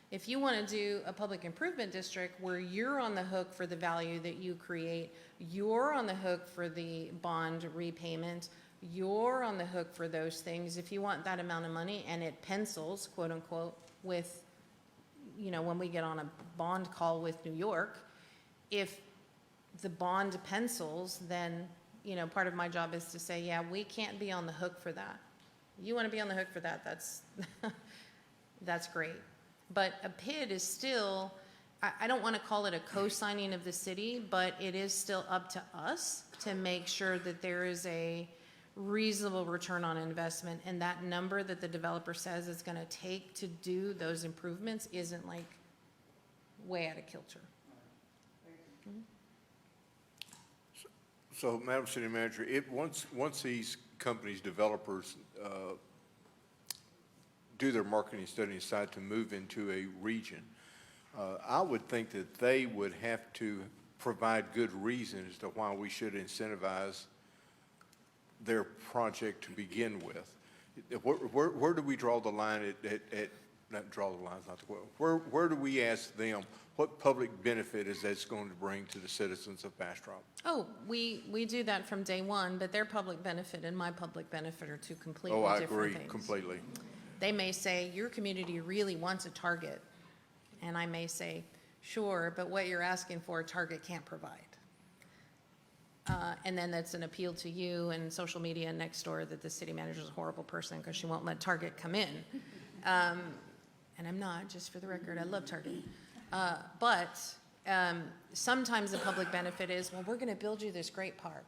if you want to do a public improvement district where you're on the hook for the value that you create, you're on the hook for the bond repayment, you're on the hook for those things. If you want that amount of money and it pencils, quote unquote, with, you know, when we get on a bond call with New York, if the bond pencils, then, you know, part of my job is to say, yeah, we can't be on the hook for that. You want to be on the hook for that, that's great. But a PID is still, I don't want to call it a co-signing of the city, but it is still up to us to make sure that there is a reasonable return on investment, and that number that the developer says it's going to take to do those improvements isn't like way out of kilter. So, Madam City Manager, once these companies, developers, do their marketing study and decide to move into a region, I would think that they would have to provide good reason as to why we should incentivize their project to begin with. Where do we draw the line not draw the lines, not the word. Where do we ask them what public benefit is that's going to bring to the citizens of Bastrop? Oh, we do that from day one, but their public benefit and my public benefit are two completely Oh, I different agree things. completely. They may say, your community really wants a Target. And I may say, sure, but what you're asking for, Target can't provide. And then that's an appeal to you and social media next door that the city manager is a horrible person because she won't let Target come in. And I'm not, just for the record, I love Target. But sometimes the public benefit is, well, we're going to build you this great park.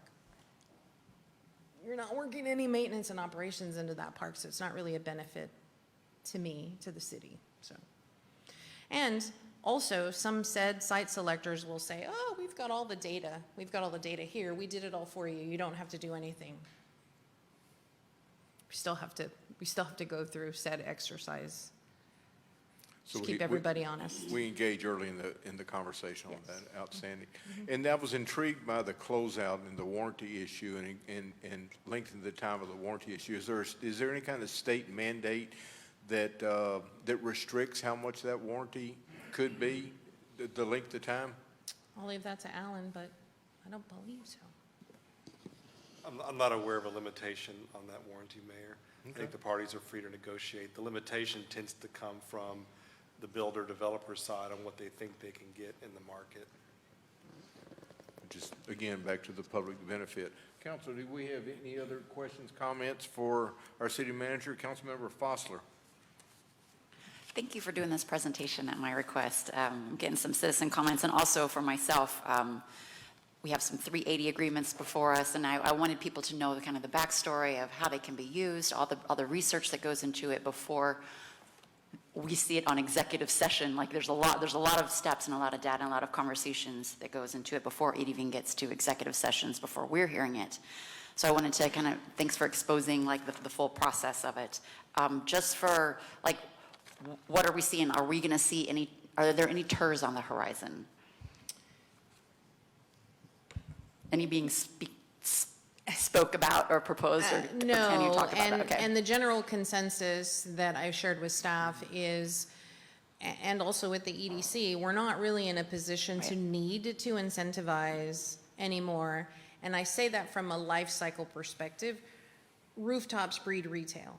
You're not working any maintenance and operations into that park, so it's not really a benefit to me, to the city. So, and also, some said site selectors will say, oh, we've got all the data. We've got all the data here. We did it all for you. You don't have to do anything. We still have to go through said exercise. So Just keep everybody honest. We engage early in the conversation on that. Outstanding. And I was intrigued by the closeout and the warranty issue and lengthening the time of the warranty issue. Is there any kind of state mandate that restricts how much that warranty could be, the length of time? I'll leave that to Alan, but I don't believe so. I'm not aware of a limitation on that warranty, Mayor. Okay. I think the parties are free to negotiate. The limitation tends to come from the builder-developer side on what they think they can get in the market. Just, again, back to the public benefit. Council, do we have any other questions, comments for our city manager, Councilmember Fossler? Thank you for doing this presentation at my request. Getting some citizen comments, and also for myself, we have some 380 agreements before us, and I wanted people to know the kind of the backstory of how they can be used, all the research that goes into it before we see it on executive session. Like there's a lot of steps and a lot of data and a lot of conversations that goes into it before it even gets to executive sessions, before we're hearing it. So I wanted to kind of, thanks for exposing like the full process of it. Just for like, what are we seeing? Are we going to see are there any TERS on the horizon? Any being spoke about or proposed, or can you talk about it? Okay. And the general consensus that I've shared with staff is, and also with the EDC, we're not really in a position to need to incentivize anymore. And I say that from a life cycle perspective. Rooftops breed retail.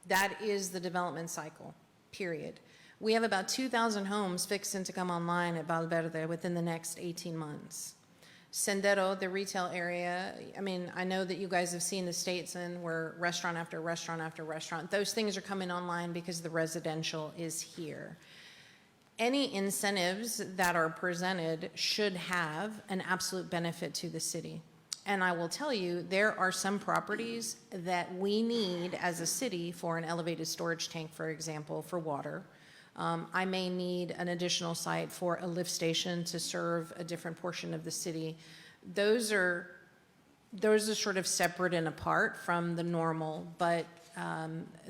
That is the development cycle, period. We have about 2,000 homes fixing to come online at Valverde within the next 18 months. Sendero, the retail area, I mean, I know that you guys have seen the states and where restaurant after restaurant after restaurant, those things are coming online because the residential is here. Any incentives that are presented should have an absolute benefit to the city. And I will tell you, there are some properties that we need as a city for an elevated storage tank, for example, for water. I may need an additional site for a lift station to serve a different portion of the city. Those are sort of separate and apart from the normal, but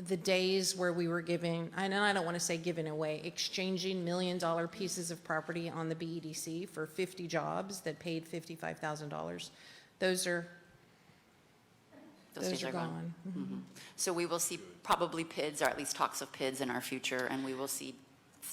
the days where we were giving, and I don't want to say giving away, exchanging $1 million pieces of property on the BEDC for 50 jobs that paid $55,000, those are days are gone. Mm-hmm. So we will see probably PIDs, or at least talks of PIDs in our future, and we will see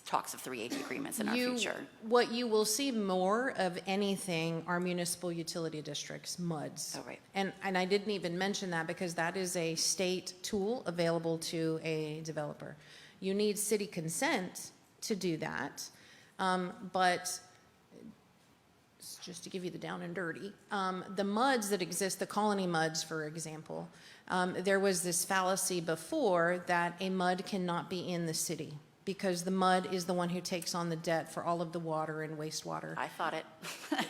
talks of 380 agreements in our future. What you will see more of anything are municipal utility districts, MUDs. Oh, right. And I didn't even mention that because that is a state tool available to a developer. You need city consent to do that, but just to give you the down and dirty, the MUDs that exist, the colony MUDs, for example, there was this fallacy before that a MUD cannot be in the city because the MUD is the one who takes on the debt for all of the water and wastewater. I thought it.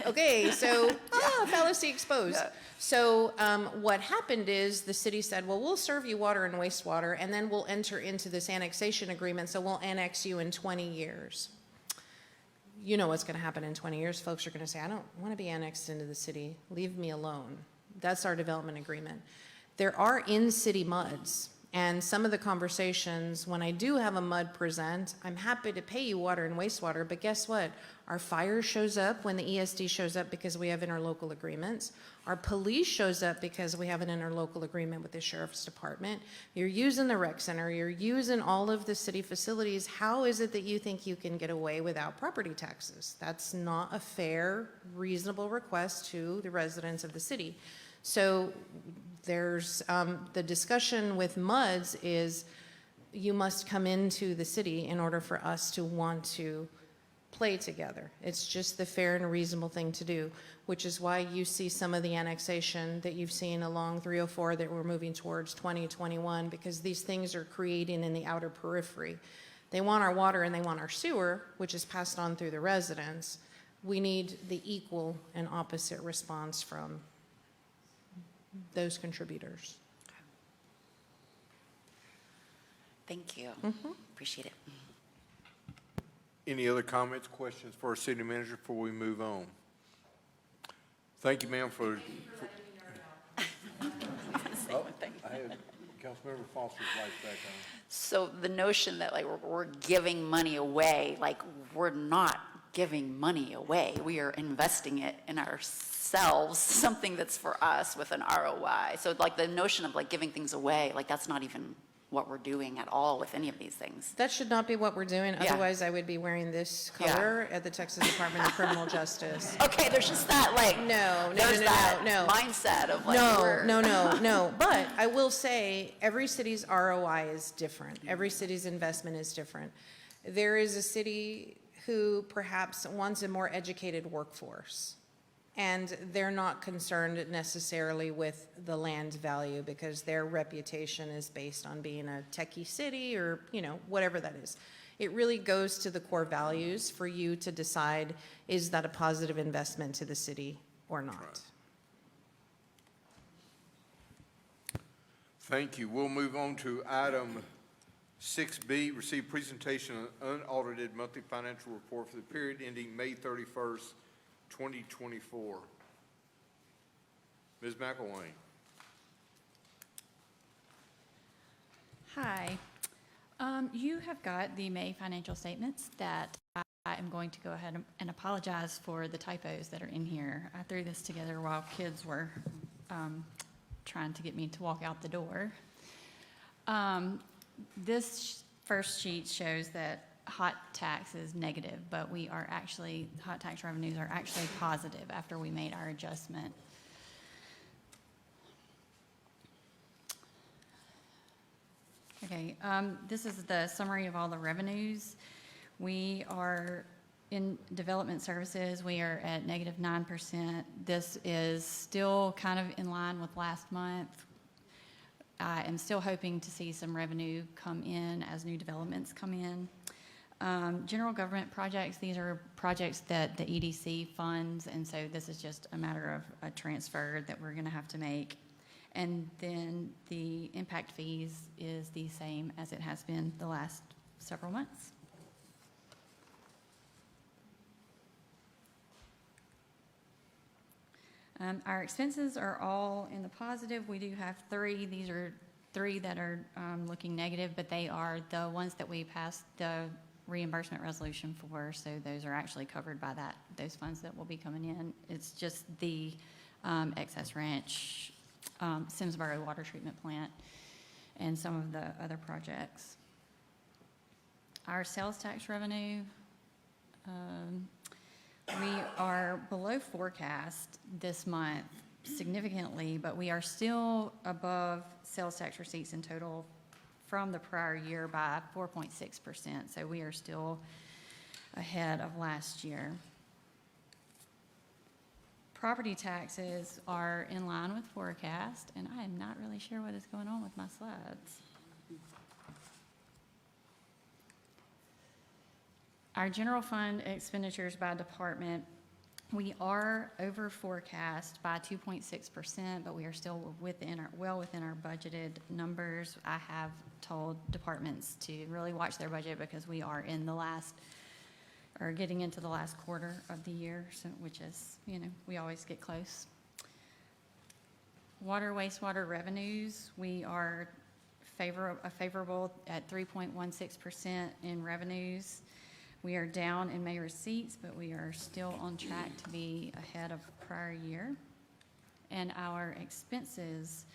Okay, so fallacy exposed. Yeah. So what happened is the city said, well, we'll serve you water and wastewater, and then we'll enter into this annexation agreement, so we'll annex you in 20 years. You know what's going to happen in 20 years. Folks are going to say, I don't want to be annexed into the city. Leave me alone. That's our development agreement. There are in-city MUDs. And some of the conversations, when I do have a MUD present, I'm happy to pay you water and wastewater, but guess what? Our fire shows up when the ESD shows up because we have interlocal agreements. Our police shows up because we have an interlocal agreement with the sheriff's department. You're using the rec center, you're using all of the city facilities. How is it that you think you can get away without property taxes? That's not a fair, reasonable request to the residents of the city. So there's the discussion with MUDs is you must come into the city in order for us to want to play together. It's just the fair and reasonable thing to do, which is why you see some of the annexation that you've seen along 304 that we're moving towards 2021, because these things are creating in the outer periphery. They want our water and they want our sewer, which is passed on through the residents. We need the equal and opposite response from those contributors. Thank you. Mm-hmm. Appreciate it. Any other comments, questions for our city manager before we move on? Thank you, ma'am, for. Oh, I had Councilmember Foster's lights back on. So the notion that like we're giving money away, like we're not giving money away. We are investing it in ourselves, something that's for us with an ROI. So like the notion of like giving things away, like that's not even what we're doing at all with any of these things. That should not be what we're doing. Yeah. Otherwise, I would be wearing this color at the Texas Department of Criminal Justice. Okay, there's just that like No. mindset of like No. But I will say every city's ROI is different. Every city's investment is different. There is a city who perhaps wants a more educated workforce, and they're not concerned necessarily with the land value because their reputation is based on being a techie city or, you know, whatever that is. It really goes to the core values for you to decide, is that a positive investment to the city or not? Right. Thank you. We'll move on to item 6B, receive presentation on unaudited monthly financial report for the period ending May 31st, 2024. Ms. McElwain. Hi. You have got the May financial statements that I am going to go ahead and apologize for the typos that are in here. I threw this together while kids were trying to get me to walk out the door. This first sheet shows that hot tax is negative, but we are actually, hot tax revenues are actually positive after we made our adjustment. Okay, this is the summary of all the revenues. We are, in development services, we are at -9%. This is still kind of in line with last month. I am still hoping to see some revenue come in as new developments come in. General government projects, these are projects that the EDC funds, and so this is just a matter of a transfer that we're going to have to make. And then the impact fees is the same as it has been the last several months. Our expenses are all in the positive. We do have three. These are three that are looking negative, but they are the ones that we passed the reimbursement resolution for, so those are actually covered by those funds that will be coming in. It's just the excess ranch, Simsboro Water Treatment Plant, and some of the other projects. Our sales tax revenue, we are below forecast this month significantly, but we are still above sales tax receipts in total from the prior year by 4.6%, so we are still ahead of last year. Property taxes are in line with forecast, and I am not really sure what is going on with my slides. Our general fund expenditures by department, we are over forecast by 2.6%, but we are still well within our budgeted numbers. I have told departments to really watch their budget because we are in the last, or getting into the last quarter of the year, so, which is, we always get close. Water, wastewater revenues, we are favorable at 3.16% in revenues. We are down in May receipts, but we are still on track to be ahead of prior year. And our expenses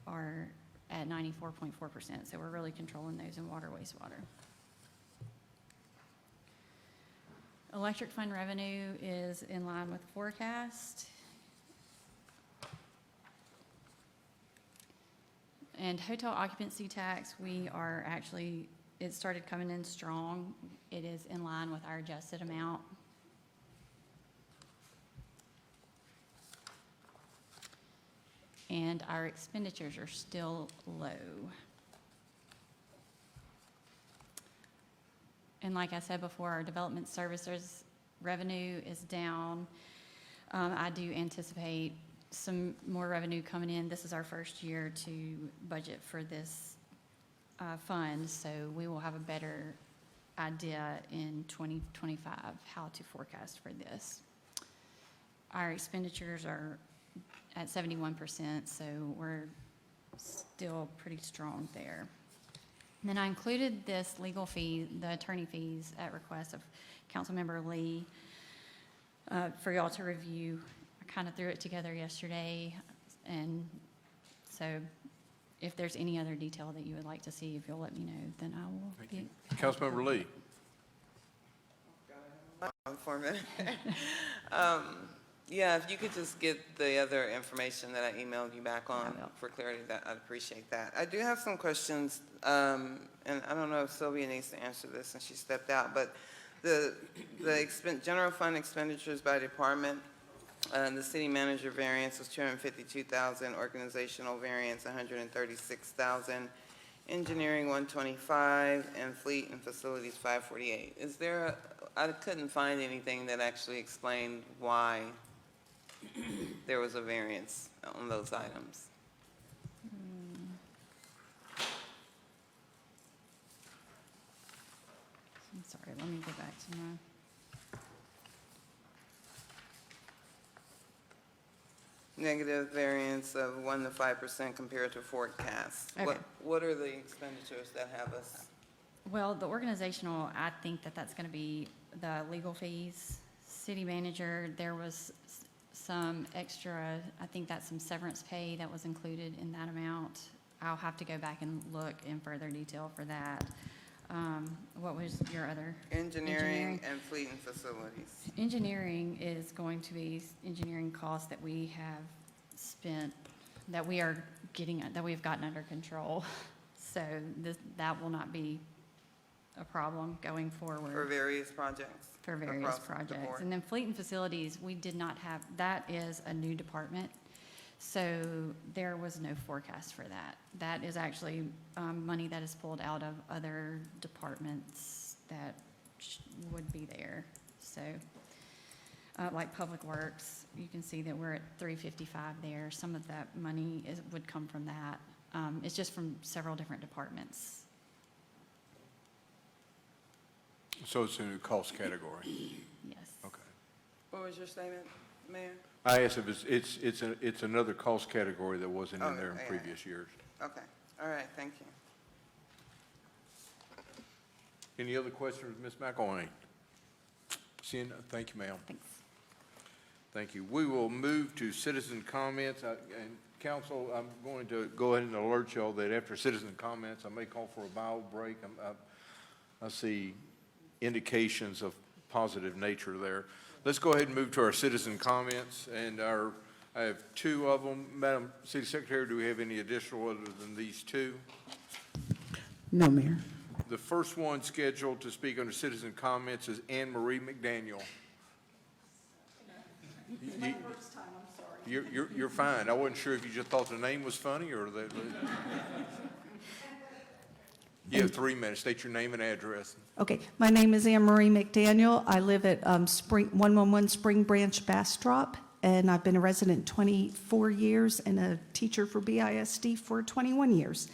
are at 94.4%, so we're really controlling those in water, wastewater. Electric fund revenue is in line with forecast. And hotel occupancy tax, we are actually, it started coming in strong. It is in line with our adjusted amount. And our expenditures are still low. And like I said before, our development services revenue is down. I do anticipate some more revenue coming in. This is our first year to budget for this fund, so we will have a better idea in 2025 how to forecast for this. Our expenditures are at 71%, so we're still pretty strong there. And then I included this legal fee, the attorney fees, at request of Councilmember Lee for y'all to review. I kind of threw it together yesterday, and so if there's any other detail that you would like to see, if you'll let me know, then I will. Thank you. Councilmember Lee. For a minute. Yeah, if you could just get the other information that I emailed you back on for clarity, I'd appreciate that. I do have some questions, and I don't know if Sylvia needs to answer this since she stepped out, but the general fund expenditures by department, the city manager variance was $252,000, organizational variance $136,000, engineering $125,000, and fleet and facilities $548,000. Is there I couldn't find anything that actually explained why there was a variance on those items. I'm sorry, let me go back to my. Negative variance of 1 to 5% compared to forecast. Okay. What are the expenditures that have us? Well, the organizational, I think that's going to be the legal fees. City manager, there was some extra, I think that's some severance pay that was included in that amount. I'll have to go back and look in further detail for that. What was your other? Engineering and fleet and facilities. Engineering is going to be engineering costs that we have spent, that we are getting, that we've gotten under control. So that will not be a problem going forward. For various projects? For various across the projects. board? And then Fleet and Facilities, we did not have, that is a new department, so there was no forecast for that. That is actually money that is pulled out of other departments that would be there. So, like Public Works, you can see that we're at 355 there. Some of that money would come from that. It's just from several different departments. So it's a new cost category? Yes. Okay. What was your statement, Mayor? I asked if it's another cost category that wasn't in there in Okay. previous years. Okay, all right, thank you. Any other questions, Ms. McElwain? Seeing none, thank you, ma'am. Thanks. Thank you. We will move to citizen comments. And council, I'm going to go ahead and alert y'all that after citizen comments, I may call for a bio break. I see indications of positive nature there. Let's go ahead and move to our citizen comments, and I have two of them. Madam City Secretary, do we have any additional other than these two? No, Mayor. The first one scheduled to speak under citizen comments is Anne Marie McDaniel. It's my first time, I'm sorry. You're fine. I wasn't sure if you just thought the name was funny or that. You have 3 minutes. State your name and address. Okay, my name is Anne Marie McDaniel. I live at 111 Spring Branch, Bastrop, and I've been a resident 24 years and a teacher for BISD for 21 years.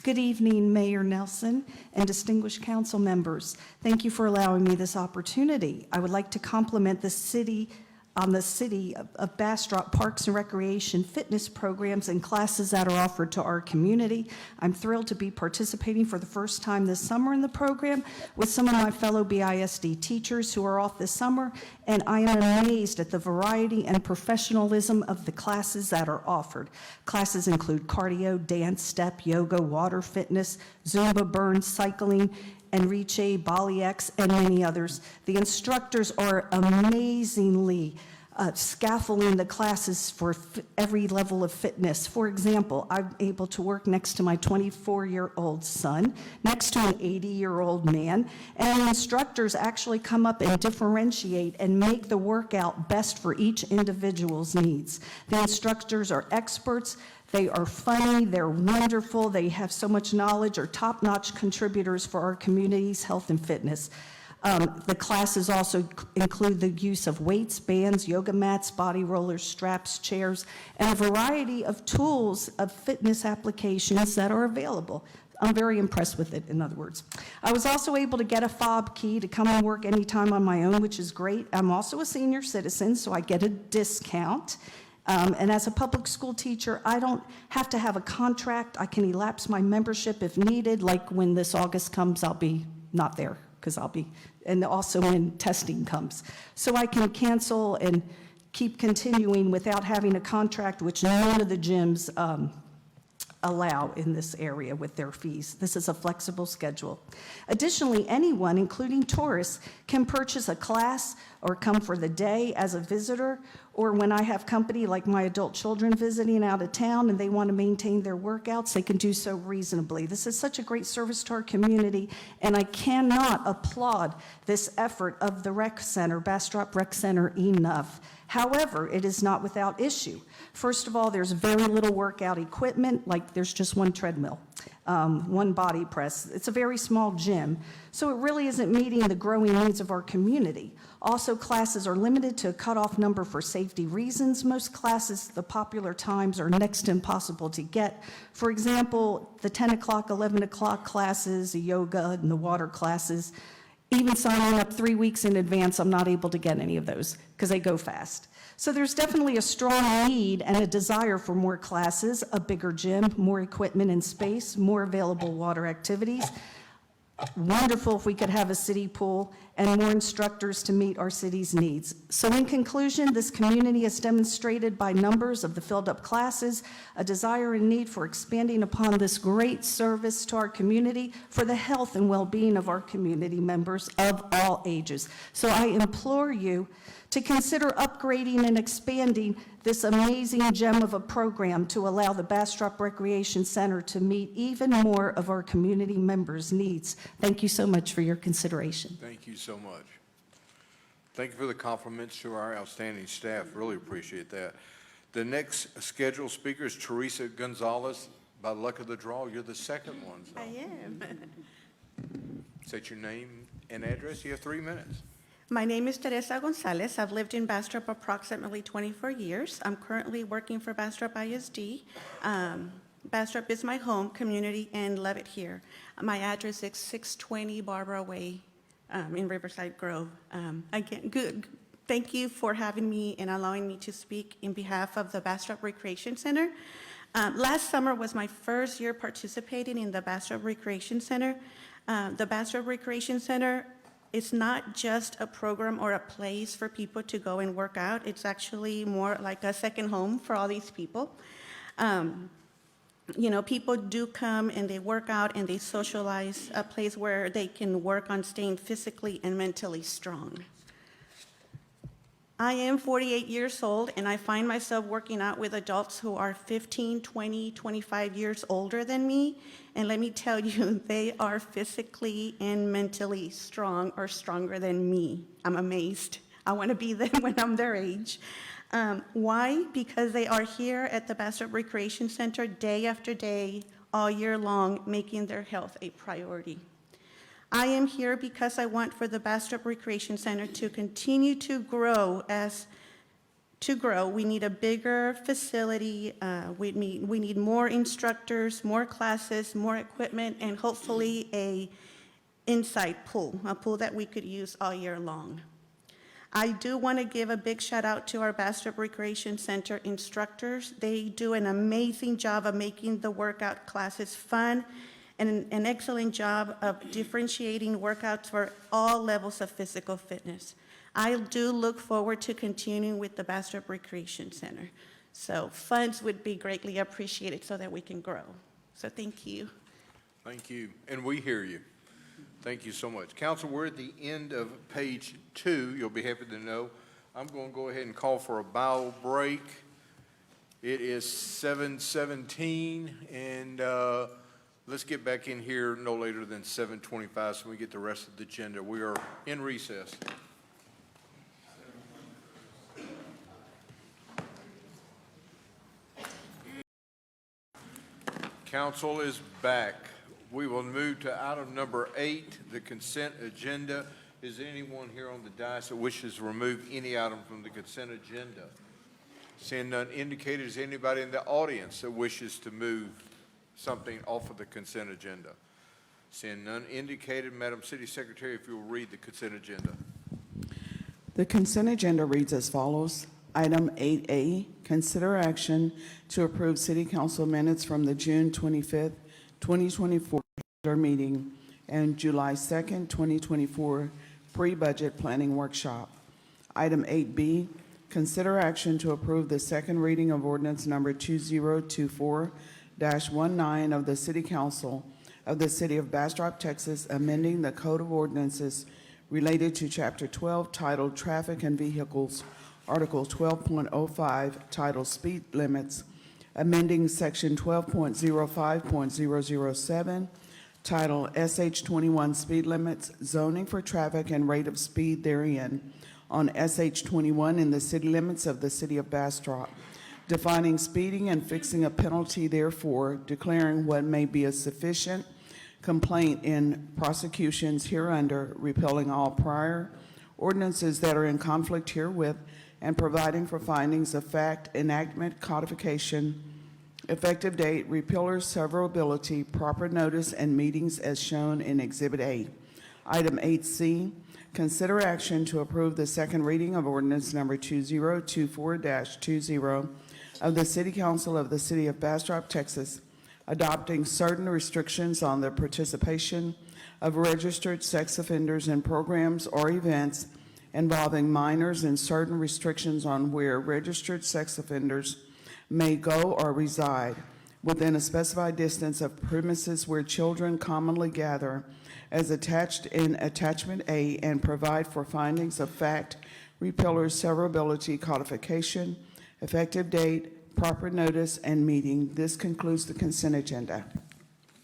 Good evening, Mayor Nelson and distinguished council members. Thank you for allowing me this opportunity. I would like to compliment the city on the City of Bastrop Parks and Recreation fitness programs and classes that are offered to our community. I'm thrilled to be participating for the first time this summer in the program with some of my fellow BISD teachers who are off this summer, and I am amazed at the variety and professionalism of the classes that are offered. Classes include cardio, dance, step, yoga, water fitness, Zumba, burn, cycling, Enrique, Bali X, and many others. The instructors are amazingly scaffolding the classes for every level of fitness. For example, I'm able to work next to my 24-year-old son, next to an 80-year-old man, and the instructors actually come up and differentiate and make the workout best for each individual's needs. The instructors are experts. They are funny, they're wonderful, they have so much knowledge, are top-notch contributors for our community's health and fitness. The classes also include the use of weights, bands, yoga mats, body rollers, straps, chairs, and a variety of tools of fitness applications that are available. I'm very impressed with it, in other words. I was also able to get a fob key to come and work anytime on my own, which is great. I'm also a senior citizen, so I get a discount. And as a public school teacher, I don't have to have a contract. I can elapse my membership if needed, like when this August comes, I'll be not there, because I'll be, and also when testing comes. So I can cancel and keep continuing without having a contract, which none of the gyms allow in this area with their fees. This is a flexible schedule. Additionally, anyone, including tourists, can purchase a class or come for the day as a visitor, or when I have company like my adult children visiting out of town and they want to maintain their workouts, they can do so reasonably. This is such a great service to our community, and I cannot applaud this effort of the rec center, Bastrop Rec Center, enough. However, it is not without issue. First of all, there's very little workout equipment, like there's just one treadmill, one body press. It's a very small gym, so it really isn't meeting the growing needs of our community. Also, classes are limited to a cutoff number for safety reasons. Most classes, the popular times are next to impossible to get. For example, the 10 o'clock, 11 o'clock classes, the yoga and the water classes, even signing up 3 weeks in advance, I'm not able to get any of those because they go fast. So there's definitely a strong need and a desire for more classes, a bigger gym, more equipment and space, more available water activities. Wonderful if we could have a city pool and more instructors to meet our city's needs. So in conclusion, this community has demonstrated by numbers of the filled up classes a desire and need for expanding upon this great service to our community for the health and well-being of our community members of all ages. So I implore you to consider upgrading and expanding this amazing gem of a program to allow the Bastrop Recreation Center to meet even more of our community members' needs. Thank you so much for your consideration. Thank you so much. Thank you for the compliments to our outstanding staff. Really appreciate that. The next scheduled speaker is Teresa Gonzalez. By luck of the draw, you're the second one. So. I am. State your name and address. You have 3 minutes. My name is Teresa Gonzalez. I've lived in Bastrop approximately 24 years. I'm currently working for Bastrop ISD. Bastrop is my home community and love it here. My address is 620 Barbara Way in Riverside Grove. Again, good. Thank you for having me and allowing me to speak in behalf of the Bastrop Recreation Center. Last summer was my first year participating in the Bastrop Recreation Center. The Bastrop Recreation Center, it's not just a program or a place for people to go and work out. It's actually more like a second home for all these people. You know, people do come and they work out and they socialize, a place where they can work on staying physically and mentally strong. I am 48 years old, and I find myself working out with adults who are 15, 20, 25 years older than me. And let me tell you, they are physically and mentally strong or stronger than me. I'm amazed. I want to be them when I'm their age. Why? Because they are here at the Bastrop Recreation Center day after day, all year long, making their health a priority. I am here because I want for the Bastrop Recreation Center to continue to grow. We need a bigger facility. We need more instructors, more classes, more equipment, and hopefully a inside pool, a pool that we could use all year long. I do want to give a big shout out to our Bastrop Recreation Center instructors. They do an amazing job of making the workout classes fun and an excellent job of differentiating workouts for all levels of physical fitness. I do look forward to continuing with the Bastrop Recreation Center. So funds would be greatly appreciated so that we can grow. So thank you. Thank you. And we hear you. Thank you so much. Council, we're at the end of page 2. You'll be happy to know. I'm going to go ahead and call for a bio break. It is 7:17, and let's get back in here no later than 7:25 so we get the rest of the agenda. We are in recess. Council is back. We will move to item number 8, the consent agenda. Is there anyone here on the dais that wishes to remove any item from the consent agenda? Seeing none indicated, is there anybody in the audience that wishes to move something off of the consent agenda? Seeing none indicated, Madam City Secretary, if you will read the consent agenda. The consent agenda reads as follows. Item 8A, consider action to approve City Council minutes from the June 25th, 2024 regular meeting and July 2nd, 2024 pre-budget planning workshop. Item 8B, consider action to approve the second reading of ordinance number 2024-19 of the City Council of the City of Bastrop, Texas, amending the Code of Ordinances related to Chapter 12 titled Traffic and Vehicles, Article 12.05 titled Speed Limits, amending Section 12.05.007 titled SH21 Speed Limits, Zoning for Traffic and Rate of Speed therein on SH21 in the city limits of the City of Bastrop, defining speeding and fixing a penalty therefore, declaring what may be a sufficient complaint in prosecutions hereunder, repealing all prior ordinances that are in conflict herewith, and providing for findings of fact, enactment, codification, effective date, repealers, severability, proper notice, and meetings as shown in Exhibit A. Item 8C, consider action to approve the second reading of ordinance number 2024-20 of the City Council of the City of Bastrop, Texas, adopting certain restrictions on the participation of registered sex offenders in programs or events involving minors and certain restrictions on where registered sex offenders may go or reside within a specified distance of premises where children commonly gather as attached in Attachment A, and provide for findings of fact, repealers, severability, codification, Effective date, proper notice, and meeting. This concludes the consent agenda.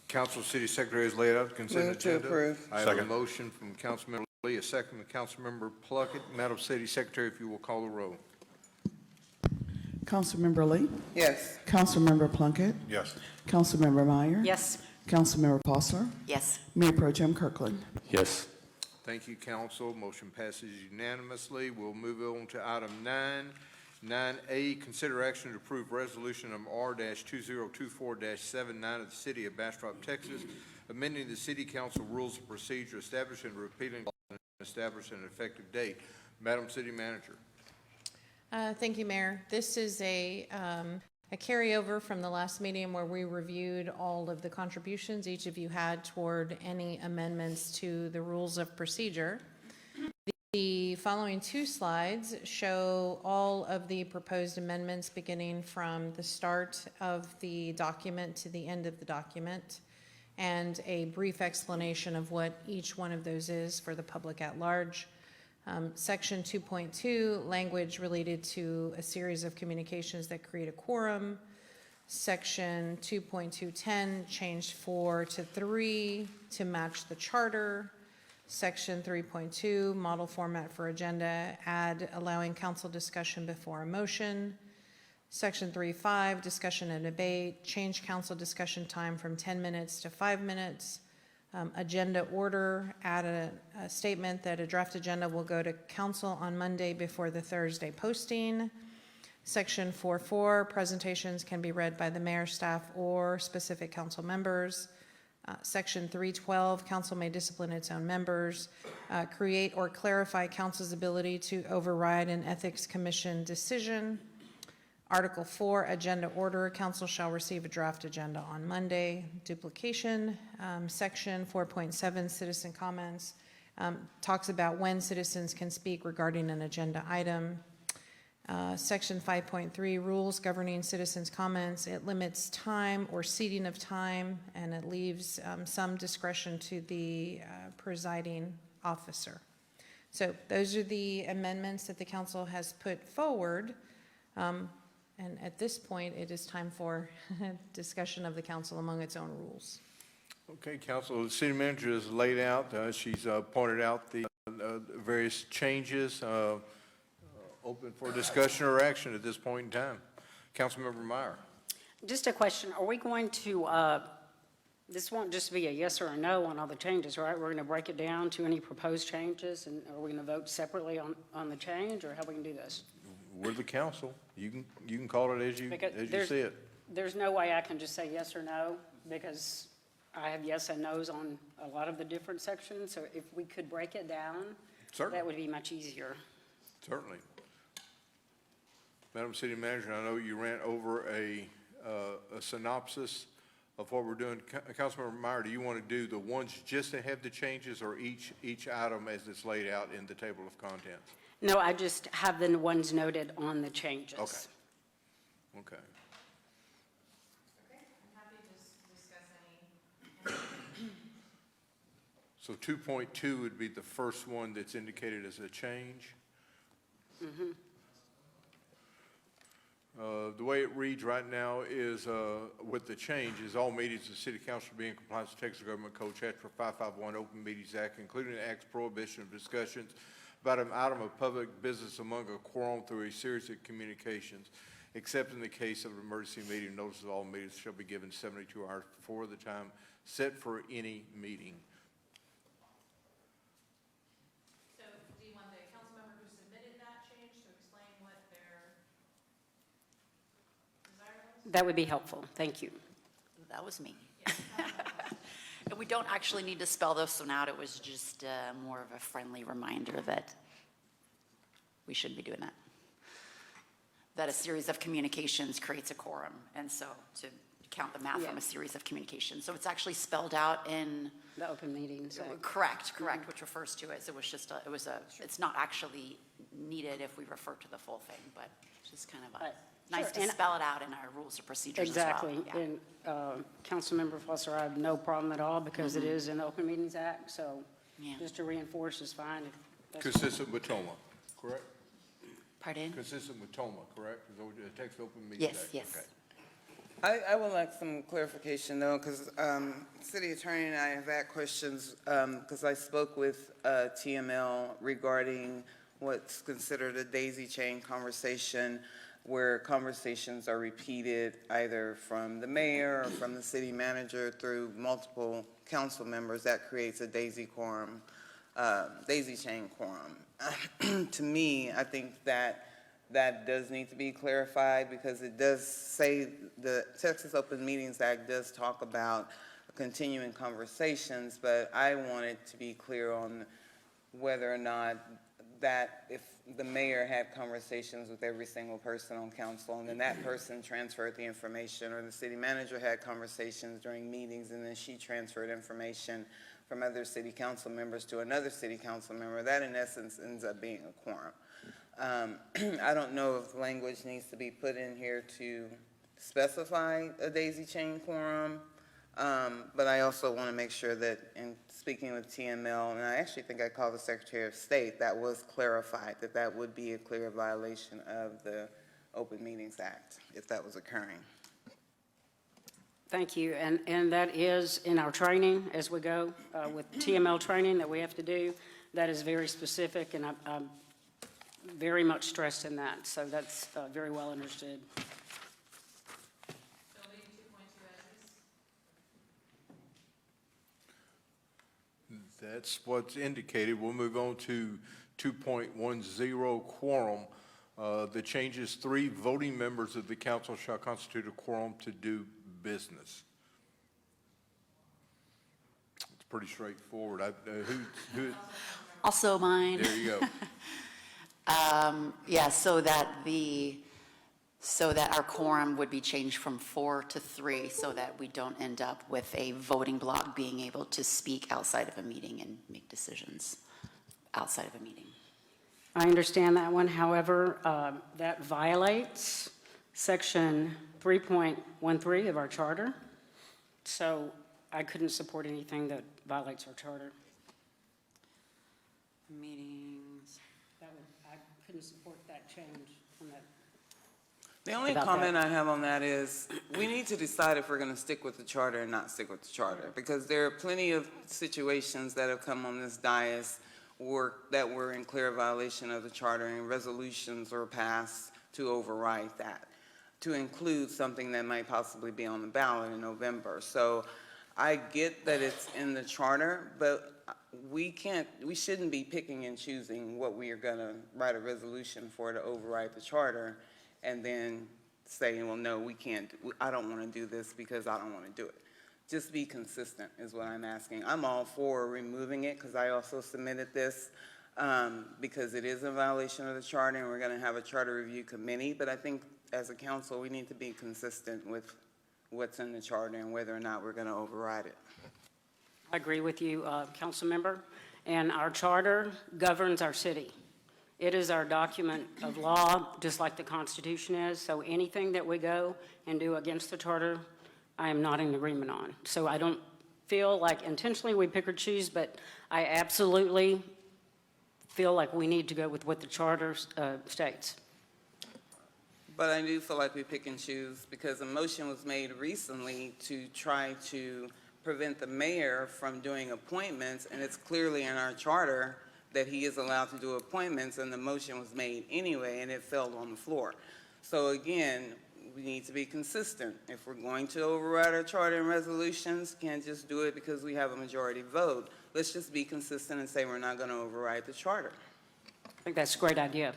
Council City Secretary has laid out the consent Move to agenda. approve. I have a motion from Councilmember Lee, a second from Councilmember Plunkett. Madam City Secretary, if you will call the roll. Councilmember Lee? Yes. Councilmember Plunkett? Yes. Councilmember Meyer? Yes. Councilmember Foster? Yes. Mayor Pro Tem Kirkland? Yes. Thank you, council. Motion passes unanimously. We'll move on to item 9. 9A, consider action to approve resolution number R-2024-79 of the City of Bastrop, Texas, amending the City Council Rules of Procedure, establishing and repealing and establishing an effective date. Madam City Manager. Thank you, Mayor. This is a carryover from the last meeting where we reviewed all of the contributions each of you had toward any amendments to the rules of procedure. The following two slides show all of the proposed amendments beginning from the start of the document to the end of the document, and a brief explanation of what each one of those is for the public at large. Section 2.2, language related to a series of communications that create a quorum. Section 2.210, changed 4 to 3 to match the charter. Section 3.2, model format for agenda, add allowing council discussion before a motion. Section 3.5, discussion and debate, change council discussion time from 10 minutes to 5 minutes. Agenda order, add a statement that a draft agenda will go to council on Monday before the Thursday posting. Section 4.4, presentations can be read by the mayor, staff, or specific council members. Section 3.12, council may discipline its own members. Create or clarify council's ability to override an ethics commission decision. Article 4, agenda order, council shall receive a draft agenda on Monday. Duplication. Section 4.7, citizen comments, talks about when citizens can speak regarding an agenda item. Section 5.3, rules governing citizens' comments. It limits time or seating of time, and it leaves some discretion to the presiding officer. So those are the amendments that the council has put forward. And at this point, it is time for discussion of the council among its own rules. Okay, council, the city manager has laid out, she's pointed out the various changes, open for discussion or action at this point in time. Councilmember Meyer. Just a question. Are we going to, this won't just be a yes or a no on all the changes, right? We're going to break it down to any proposed changes, and are we going to vote separately on the change, or how are we going to do this? We're the council. You can call it as you see it. There's no way I can just say yes or no, because I have yes and no's on a lot of the different sections. So if we could break it down, Certainly. that would be much easier. Certainly. Madam City Manager, I know you ran over a synopsis of what we're doing. Councilmember Meyer, do you want to do the ones just that have the changes, or each item as it's laid out in the table of contents? No, I just have the ones noted on the changes. Okay. Okay. Okay, I'm happy to discuss any. So 2.2 would be the first one that's indicated as a change. Mm-hmm. The way it reads right now is, with the change, is all meetings of the City Council be in compliance with Texas Government Code Chapter 551 Open Meetings Act, including the Act's prohibition of discussions about an item of public business among a quorum through a series of communications, except in the case of an emergency meeting. Notice of all meetings shall be given 72 hours before the time set for any meeting. So do you want the council member who submitted that change to explain what their desire was? That would be helpful. Thank you. That was me. And we don't actually need to spell this one out. It was just more of a friendly reminder that we shouldn't be doing that. That a series of communications creates a quorum, and so to count the math from a series of communications. So it's actually spelled out in the open meetings. Correct, which refers to it. So it was just it's not actually needed if we refer to the full thing, but it's just kind of nice to spell it out in our rules of procedures Exactly. as well. Yeah. And Councilmember Foster, I have no problem at all, because it is in the Open Meetings Act. So just to reinforce is fine. Consistent with TOMA, correct? Pardon? Consistent with TOMA, correct? Is that what the Texas Open Meetings Yes, Act? yes. Okay. I would like some clarification though, because City Attorney and I have had questions, because I spoke with TML regarding what's considered a daisy chain conversation, where conversations are repeated either from the mayor or from the city manager through multiple council members. That creates a daisy chain quorum. To me, I think that does need to be clarified, because it does say the Texas Open Meetings Act does talk about continuing conversations, but I wanted to be clear on whether or not that if the mayor had conversations with every single person on council and then that person transferred the information, or the city manager had conversations during meetings and then she transferred information from other city council members to another city council member, that in essence ends up being a quorum. I don't know if language needs to be put in here to specify a daisy chain quorum, but I also want to make sure that in speaking with TML, and I actually think I called the Secretary of State, that was clarified, that that would be a clear violation of the Open Meetings Act if that was occurring. Thank you, and that is in our training as we go with TML training that we have to do. That is very specific, and I'm very much stressed in that, so that's very well understood. That's what's indicated. We'll move on to 2.10 quorum. The changes: 3 voting members of the council shall constitute a quorum to do business. It's pretty straightforward. Who? Also mine. There you go. Yeah, so that our quorum would be changed from 4 to 3, so that we don't end up with a voting block being able to speak outside of a meeting and make decisions outside of a meeting. I understand that one. However, that violates Section 3.13 of our charter, so I couldn't support anything that violates our charter. Meetings. I couldn't support that change from that. The only comment I have on that is we need to decide if we're going to stick with the charter and not stick with the charter, because there are plenty of situations that have come on this dais that were in clear violation of the charter, and resolutions were passed to override that, to include something that might possibly be on the ballot in November. So I get that it's in the charter, but we shouldn't be picking and choosing what we are going to write a resolution for to override the charter and then saying, well, no, we can't, I don't want to do this because I don't want to do it. Just be consistent is what I'm asking. I'm all for removing it, because I also submitted this because it is a violation of the charter, and we're going to have a charter review committee. But I think as a council, we need to be consistent with what's in the charter and whether or not we're going to override it. I agree with you, council member, and our charter governs our city. It is our document of law, just like the Constitution is, so anything that we go and do against the charter, I am not in agreement on. So I don't feel like intentionally we pick or choose, but I absolutely feel like we need to go with what the charter states. But I do feel like we pick and choose, because a motion was made recently to try to prevent the mayor from doing appointments, and it's clearly in our charter that he is allowed to do appointments, and the motion was made anyway, and it fell on the floor. So again, we need to be consistent. If we're going to override our charter and resolutions, can't just do it because we have a majority vote. Let's just be consistent and say we're not going to override the charter. I think that's a great idea.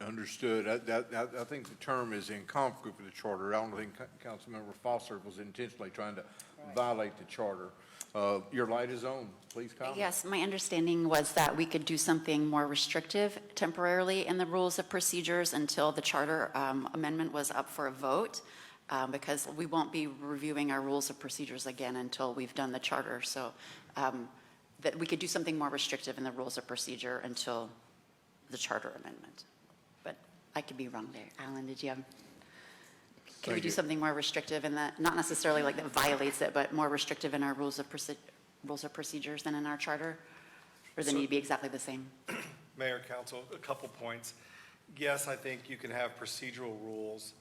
Understood. I think the term is in conflict with the charter. I don't think Councilmember Foster was intentionally trying to violate the charter. Your light is on. Please comment. Yes, my understanding was that we could do something more restrictive temporarily in the rules of procedures until the charter amendment was up for a vote, because we won't be reviewing our rules of procedures again until we've done the charter. So that we could do something more restrictive in the rules of procedure until the charter amendment. But I could be wrong there. Alan, did you have? Can we do something more restrictive in that, not necessarily like that violates it, but more restrictive in our rules of procedures than in our charter? Or does it need to be exactly the same? Mayor, Council, a couple points. Yes, I think you can have procedural rules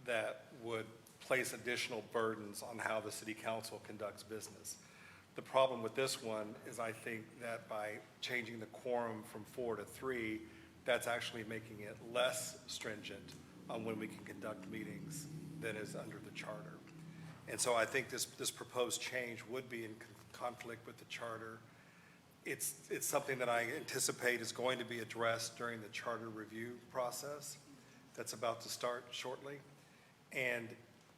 that would place additional burdens on how the city council conducts business. The problem with this one is I think that by changing the quorum from 4 to 3, that's actually making it less stringent on when we can conduct meetings than is under the charter. And so I think this proposed change would be in conflict with the charter. It's something that I anticipate is going to be addressed during the charter review process that's about to start shortly. And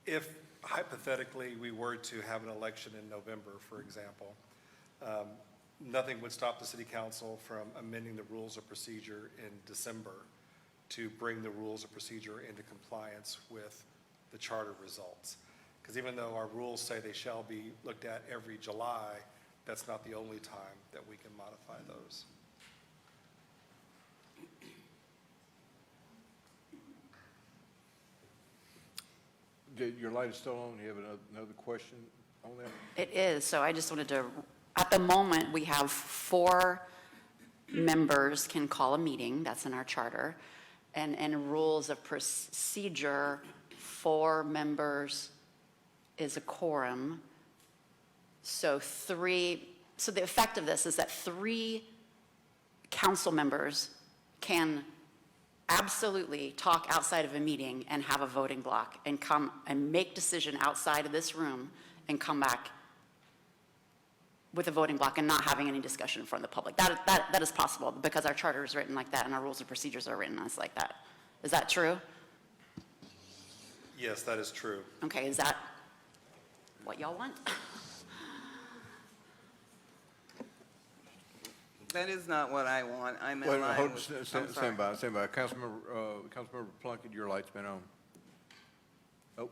if hypothetically we were to have an election in November, for example, nothing would stop the city council from amending the rules of procedure in December to bring the rules of procedure into compliance with the charter results. Because even though our rules say they shall be looked at every July, that's not the only time that we can modify those. Your light is still on. You have another question on that? It is, so I just wanted to, at the moment, we have 4 members can call a meeting, that's in our charter, and rules of procedure, 4 members is a quorum. So the effect of this is that 3 council members can absolutely talk outside of a meeting and have a voting block and come and make decision outside of this room and come back with a voting block and not having any discussion from the public. That is possible because our charter is written like that and our rules and procedures are written as like that. Is that true? Yes, that is true. Okay, is that what y'all want? That is not what I want. I'm in Wait, line hold, with. stand by. Councilmember Plunkett, your light's been on. Oh.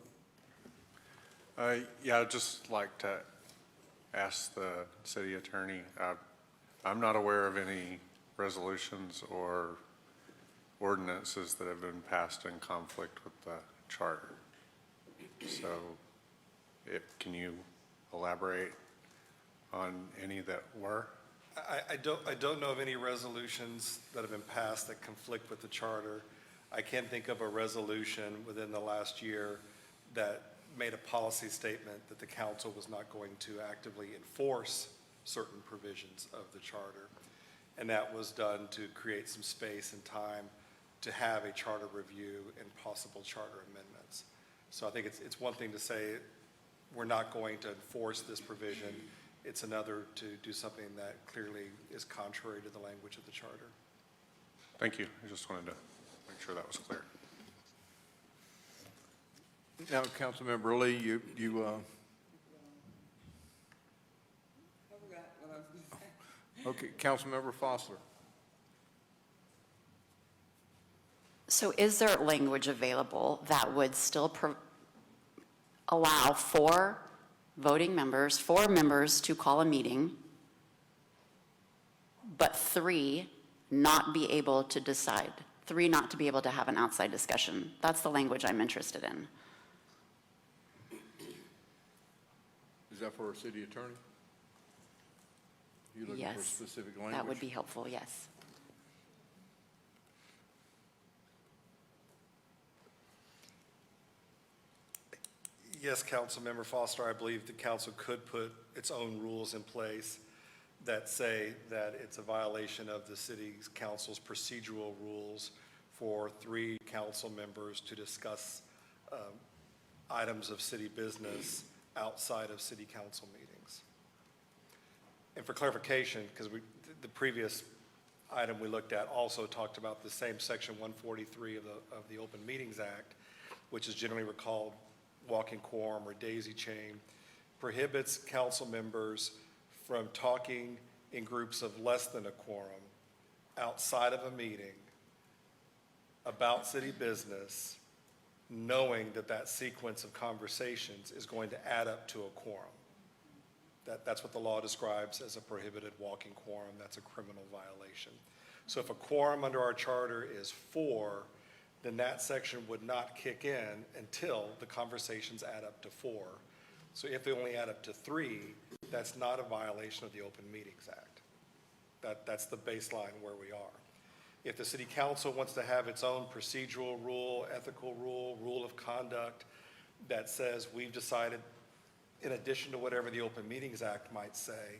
Yeah, I'd just like to ask the city attorney, I'm not aware of any resolutions or ordinances that have been passed in conflict with the charter. So can you elaborate on any that were? I don't know of any resolutions that have been passed that conflict with the charter. I can't think of a resolution within the last year that made a policy statement that the council was not going to actively enforce certain provisions of the charter. And that was done to create some space and time to have a charter review and possible charter amendments. So I think it's one thing to say we're not going to enforce this provision. It's another to do something that clearly is contrary to the language of the charter. Thank you. I just wanted to make sure that was clear. Now, Councilmember Lee, you I forgot what I was going to say. okay, Councilmember Foster. So is there language available that would still allow 4 voting members, 4 members to call a meeting, but 3 not be able to decide, 3 not to be able to have an outside discussion? That's the language I'm interested in. Is that for a city attorney? You looking for Yes, specific language? that would be helpful, yes. Yes, Councilmember Foster, I believe the council could put its own rules in place that say that it's a violation of the city council's procedural rules for 3 council members to discuss items of city business outside of city council meetings. And for clarification, because the previous item we looked at also talked about the same section 143 of the Open Meetings Act, which is generally called walking quorum or daisy chain, prohibits council members from talking in groups of less than a quorum outside of a meeting about city business, knowing that that sequence of conversations is going to add up to a quorum. That's what the law describes as a prohibited walking quorum. That's a criminal violation. So if a quorum under our charter is 4, then that section would not kick in until the conversations add up to 4. So if they only add up to 3, that's not a violation of the Open Meetings Act. That's the baseline where we are. If the city council wants to have its own procedural rule, ethical rule, rule of conduct that says we've decided, in addition to whatever the Open Meetings Act might say,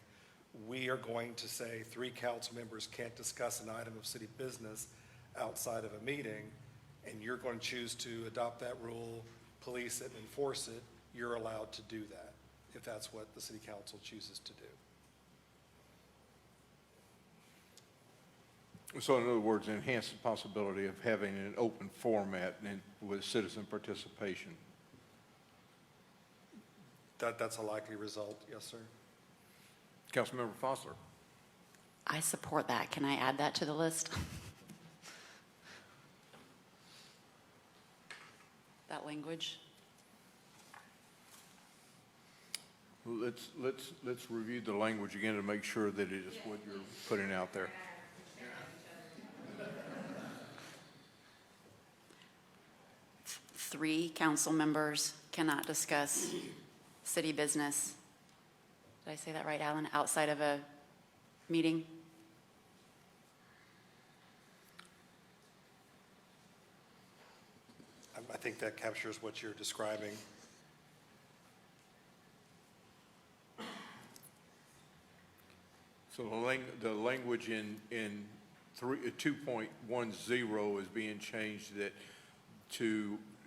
we are going to say 3 council members can't discuss an item of city business outside of a meeting, and you're going to choose to adopt that rule, police it, and enforce it, you're allowed to do that, if that's what the city council chooses to do. So in other words, enhance the possibility of having an open format and with citizen participation. That's a likely result, yes, sir. Councilmember Foster. I support that. Can I add that to the list? That language? Let's review the language again to make sure that it is what you're putting out there. 3 council members cannot discuss city business. Did I say that right, Alan? Outside of a meeting? I think that captures what you're describing. So the language in 2.10 is being changed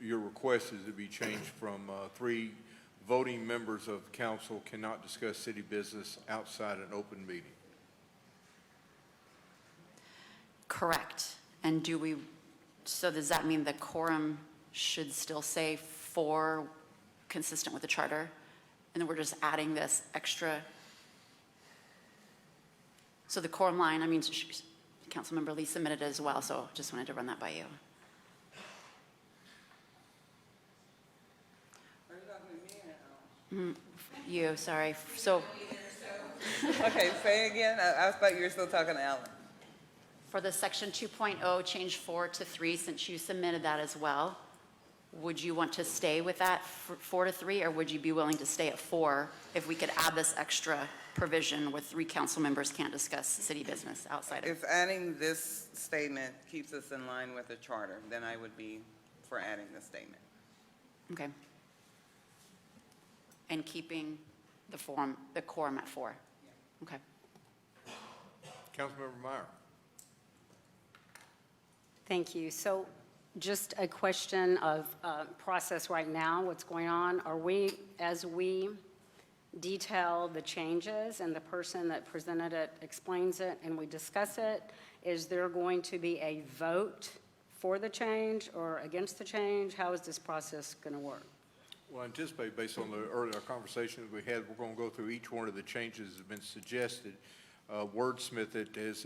your request is to be changed from 3 voting members of council cannot discuss city business outside an open meeting. Correct. And so does that mean the quorum should still say 4, consistent with the charter? And then we're just adding this extra. So the quorum line, Councilmember Lee submitted it as well, so just wanted to run that by you. You, sorry. So. Okay, say again. I thought you were still talking to Alan. For the section 2.0, change 4 to 3, since you submitted that as well, would you want to stay with that 4 to 3, or would you be willing to stay at 4 if we could add this extra provision where 3 council members can't discuss city business outside of? If adding this statement keeps us in line with the charter, then I would be for adding the statement. Okay. And keeping the quorum at 4? Yeah. Okay. Councilmember Meyer. Thank you. So just a question of process right now, what's going on. As we detail the changes and the person that presented it explains it and we discuss it, is there going to be a vote for the change or against the change? How is this process going to work? Well, I anticipate based on the earlier conversations we had, we're going to go through each one of the changes that have been suggested, wordsmith it as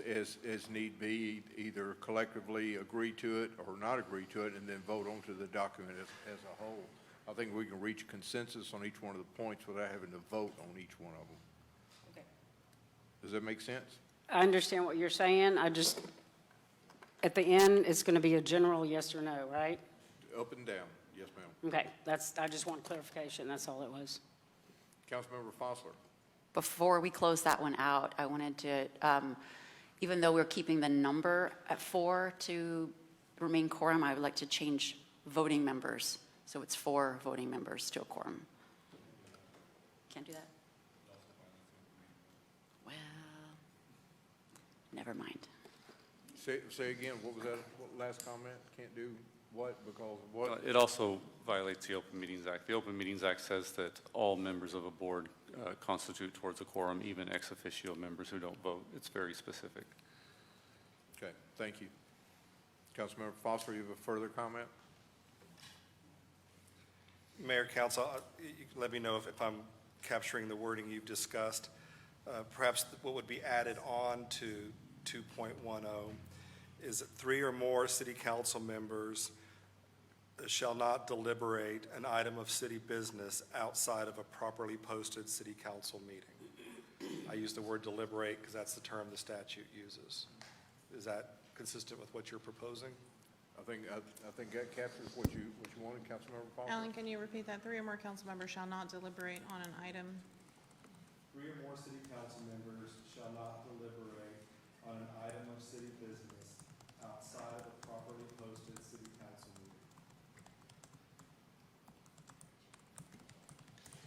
need be, either collectively agree to it or not agree to it, and then vote onto the document as a whole. I think we can reach consensus on each one of the points without having to vote on each one of them. Okay. Does that make sense? I understand what you're saying. At the end, it's going to be a general yes or no, right? Up and down, yes, ma'am. Okay, I just want clarification. That's all it was. Councilmember Foster. Before we close that one out, I wanted to, even though we're keeping the number at 4 to remain quorum, I would like to change voting members. So it's 4 voting members to a quorum. Can't do that? Well, never mind. Say again, what was that last comment? Can't do what because of what? It also violates the Open Meetings Act. The Open Meetings Act says that all members of a board constitute towards a quorum, even ex officio members who don't vote. It's very specific. Okay, thank you. Councilmember Foster, you have a further comment? Mayor, Council, you can let me know if I'm capturing the wording you've discussed. Perhaps what would be added on to 2.10 is that 3 or more city council members shall not deliberate an item of city business outside of a properly posted city council meeting. I use the word deliberate because that's the term the statute uses. Is that consistent with what you're proposing? I think that captures what you wanted, Councilmember Foster. Alan, can you repeat that? 3 or more council members shall not deliberate on an item. 3 or more city council members shall not deliberate on an item of city business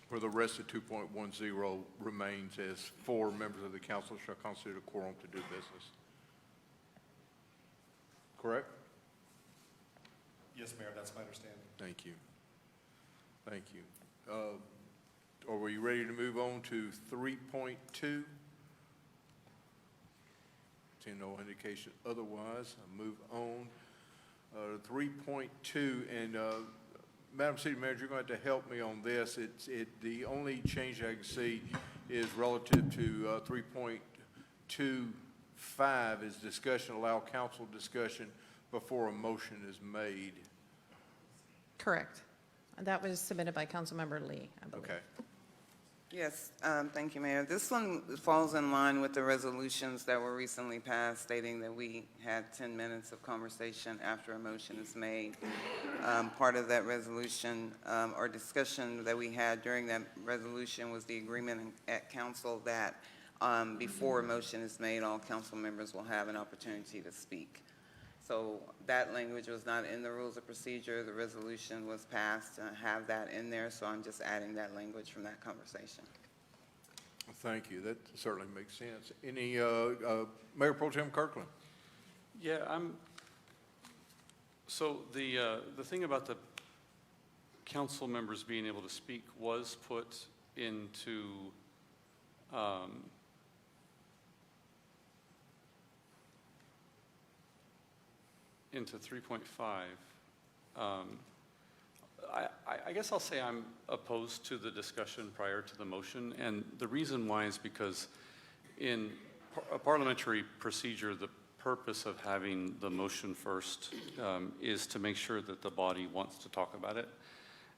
where the rest of 2.10 remains as 4 members of the council shall constitute a quorum to do business. Correct? Yes, Mayor, that's my understanding. Thank you. Thank you. Are we ready to move on to 3.2? See no indication otherwise. I'll move on. 3.2, and Madam City Manager, you're going to have to help me on this. The only change I can see is relative to 3.25 is discussion, allow council discussion before a motion is made. Correct. That was submitted by Councilmember Lee, I believe. Okay. Yes, thank you, Mayor. This one falls in line with the resolutions that were recently passed stating that we had 10 minutes of conversation after a motion is made. Part of that resolution or discussion that we had during that resolution was the agreement at council that before a motion is made, all council members will have an opportunity to speak. So that language was not in the rules of procedure. The resolution was passed to have that in there, so I'm just adding that language from that conversation. Thank you. That certainly makes sense. Any, Mayor Pro Tem Kirkland? Yeah, so the thing about the council members being able to speak was put into into 3.5. I guess I'll say I'm opposed to the discussion prior to the motion, and the reason why is because in a parliamentary procedure, the purpose of having the motion first is to make sure that the body wants to talk about it.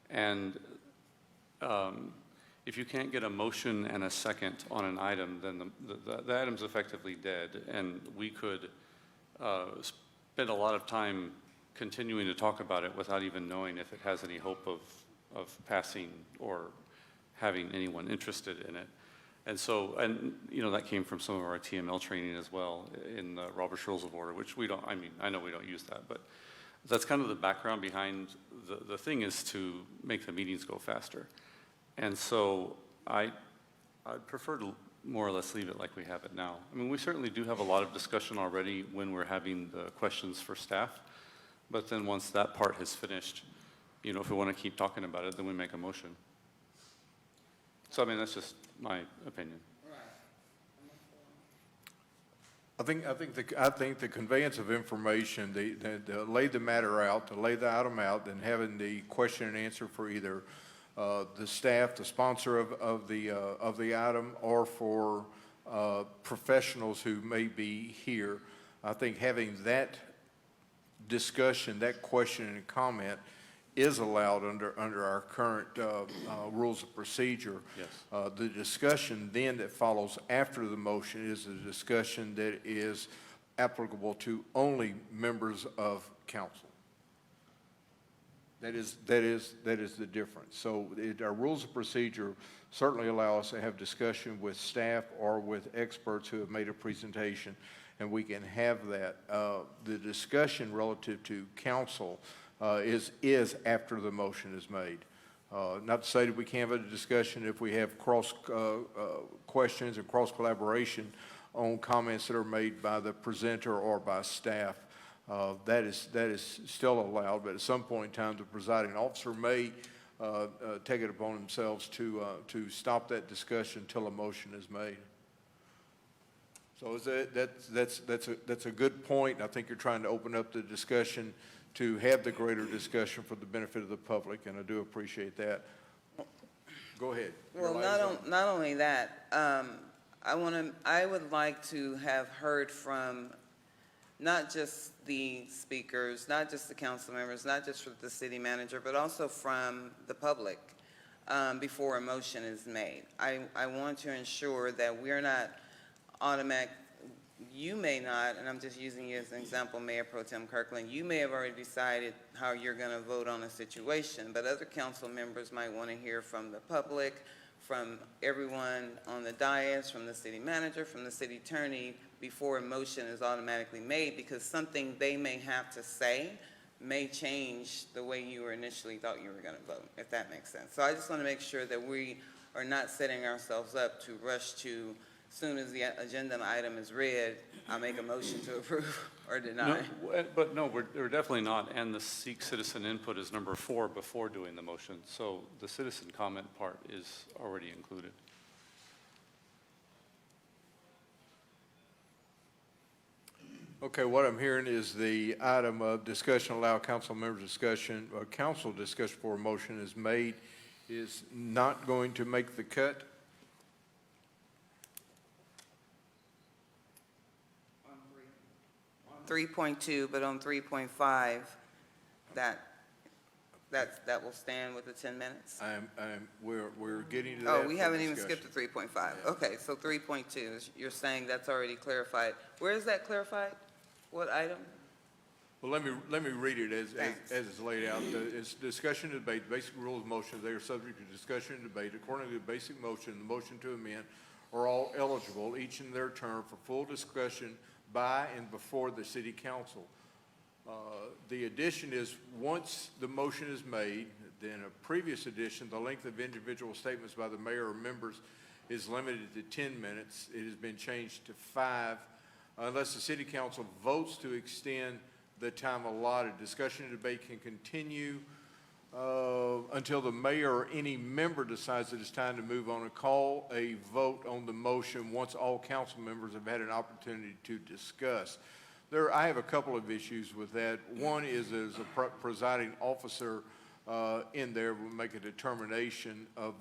And if you can't get a motion and a second on an item, then the item's effectively dead, and we could spend a lot of time continuing to talk about it without even knowing if it has any hope of passing or having anyone interested in it. And so, and you know, that came from some of our TML training as well in the Robert's Rules of Order, which we don't, I mean, I know we don't use that, but that's kind of the background behind the thing is to make the meetings go faster. And so I'd prefer to more or less leave it like we have it now. I mean, we certainly do have a lot of discussion already when we're having the questions for staff, but then once that part has finished, you know, if we want to keep talking about it, then we make a motion. So, I mean, that's just my opinion. I think the conveyance of information, to lay the matter out, to lay the item out, then having the question and answer for either the staff, the sponsor of the item, or for professionals who may be here. I think having that discussion, that question and comment is allowed under our current rules of procedure. Yes. The discussion then that follows after the motion is a discussion that is applicable to only members of council. That is the difference. So our rules of procedure certainly allow us to have discussion with staff or with experts who have made a presentation, and we can have that. The discussion relative to council is after the motion is made. Not to say that we can't have a discussion if we have cross questions and cross collaboration on comments that are made by the presenter or by staff. That is still allowed, but at some point in time, the presiding officer may take it upon themselves to stop that discussion until a motion is made. So that's a good point. I think you're trying to open up the discussion to have the greater discussion for the benefit of the public, and I do appreciate that. Go ahead. Well, not only that, I would like to have heard from not just the speakers, not just the council members, not just from the city manager, but also from the public before a motion is made. I want to ensure that we're not automatic. You may not, and I'm just using you as an example, Mayor Pro Tem Kirkland, you may have already decided how you're going to vote on a situation, but other council members might want to hear from the public, from everyone on the dais, from the city manager, from the city attorney, before a motion is automatically made, because something they may have to say may change the way you were initially thought you were going to vote, if that makes sense. So I just want to make sure that we are not setting ourselves up to rush to, as soon as the agenda item is read, I'll make a motion to approve or deny. But no, we're definitely not, and the seek citizen input is number 4 before doing the motion, so the citizen comment part is already included. Okay, what I'm hearing is the item of discussion, allow council members discussion, council discussion for a motion is made, is not going to make the cut. 3.2, but on 3.5, that will stand with the 10 minutes? We're getting to that. Oh, we haven't even skipped to 3.5. Okay, so 3.2, you're saying that's already clarified. Where is that clarified? What item? Well, let me read it as it's laid out. It's discussion and debate, basic rules of motion, they are subject to discussion and debate. According to the basic motion, the motion to amend are all eligible, each in their turn, for full discussion by and before the city council. The addition is, once the motion is made, then a previous addition, the length of individual statements by the mayor or members is limited to 10 minutes. It has been changed to 5, unless the city council votes to extend the time allotted. Discussion and debate can continue until the mayor or any member decides that it's time to move on and call a vote on the motion once all council members have had an opportunity to discuss. I have a couple of issues with that. One is as a presiding officer in there will make a determination of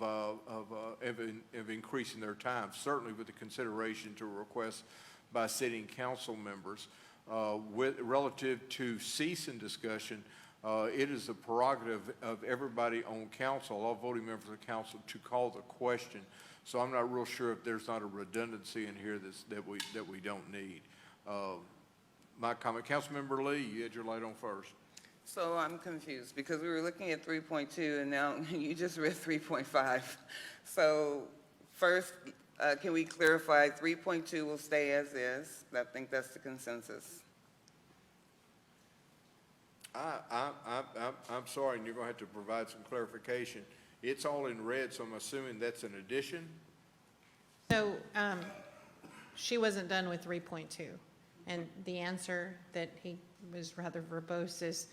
increasing their time, certainly with the consideration to request by sitting council members. Relative to cease and discussion, it is the prerogative of everybody on council, all voting members of council, to call the question. So I'm not real sure if there's not a redundancy in here that we don't need. My comment, Councilmember Lee, you had your light on first. So I'm confused because we were looking at 3.2 and now you just read 3.5. So first, can we clarify 3.2 will stay as is? I think that's the consensus. I'm sorry, and you're going to have to provide some clarification. It's all in red, so I'm assuming that's an addition? So she wasn't done with 3.2. And the answer that he was rather verbose is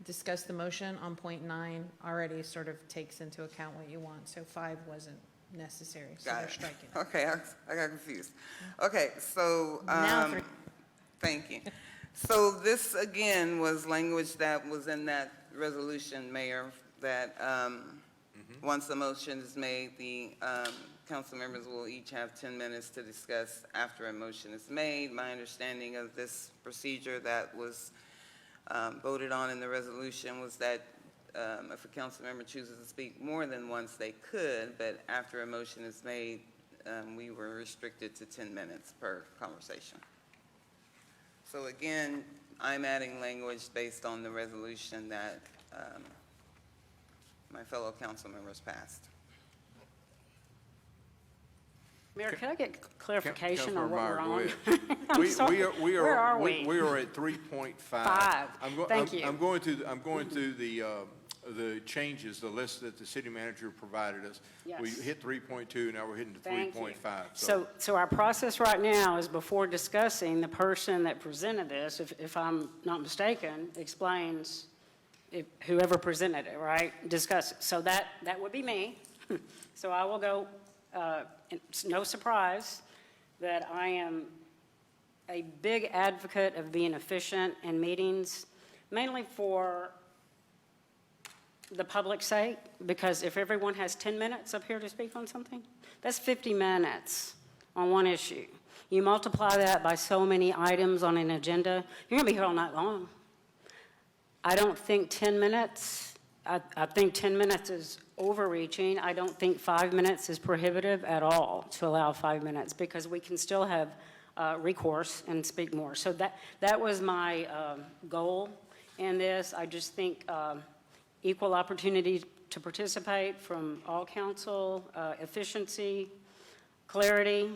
discuss the motion on point 9 already sort of takes into account what you want. So 5 wasn't necessary, so they're striking it. Okay, I got confused. Okay, so, Now thank you. So this, again, was language that was in that resolution, Mayor, that once the motion is made, the council members will each have 10 minutes to discuss after a motion is made. My understanding of this procedure that was voted on in the resolution was that if a council member chooses to speak more than once, they could, but after a motion is made, we were restricted to 10 minutes per conversation. So again, I'm adding language based on the resolution that my fellow council members passed. Mayor, can I get clarification on what Councilmember we're Meyer, on? go ahead. I'm sorry. Where are we? We are at 3.5. Thank you. I'm going through the changes, the list that the city manager provided us. Yes. We hit 3.2, now we're hitting to Thank you. 3.5. So our process right now is before discussing, the person that presented this, if I'm not mistaken, explains whoever presented it, right? Discuss it. So that would be me. So I will go, it's no surprise that I am a big advocate of being efficient in meetings, mainly for the public's sake, because if everyone has 10 minutes up here to speak on something, that's 50 minutes on one issue. You multiply that by so many items on an agenda, you're going to be here all night long. I don't think 10 minutes, I think 10 minutes is overreaching. I don't think 5 minutes is prohibitive at all to allow 5 minutes, because we can still have recourse and speak more. So that was my goal in this. I just think equal opportunity to participate from all council, efficiency, clarity,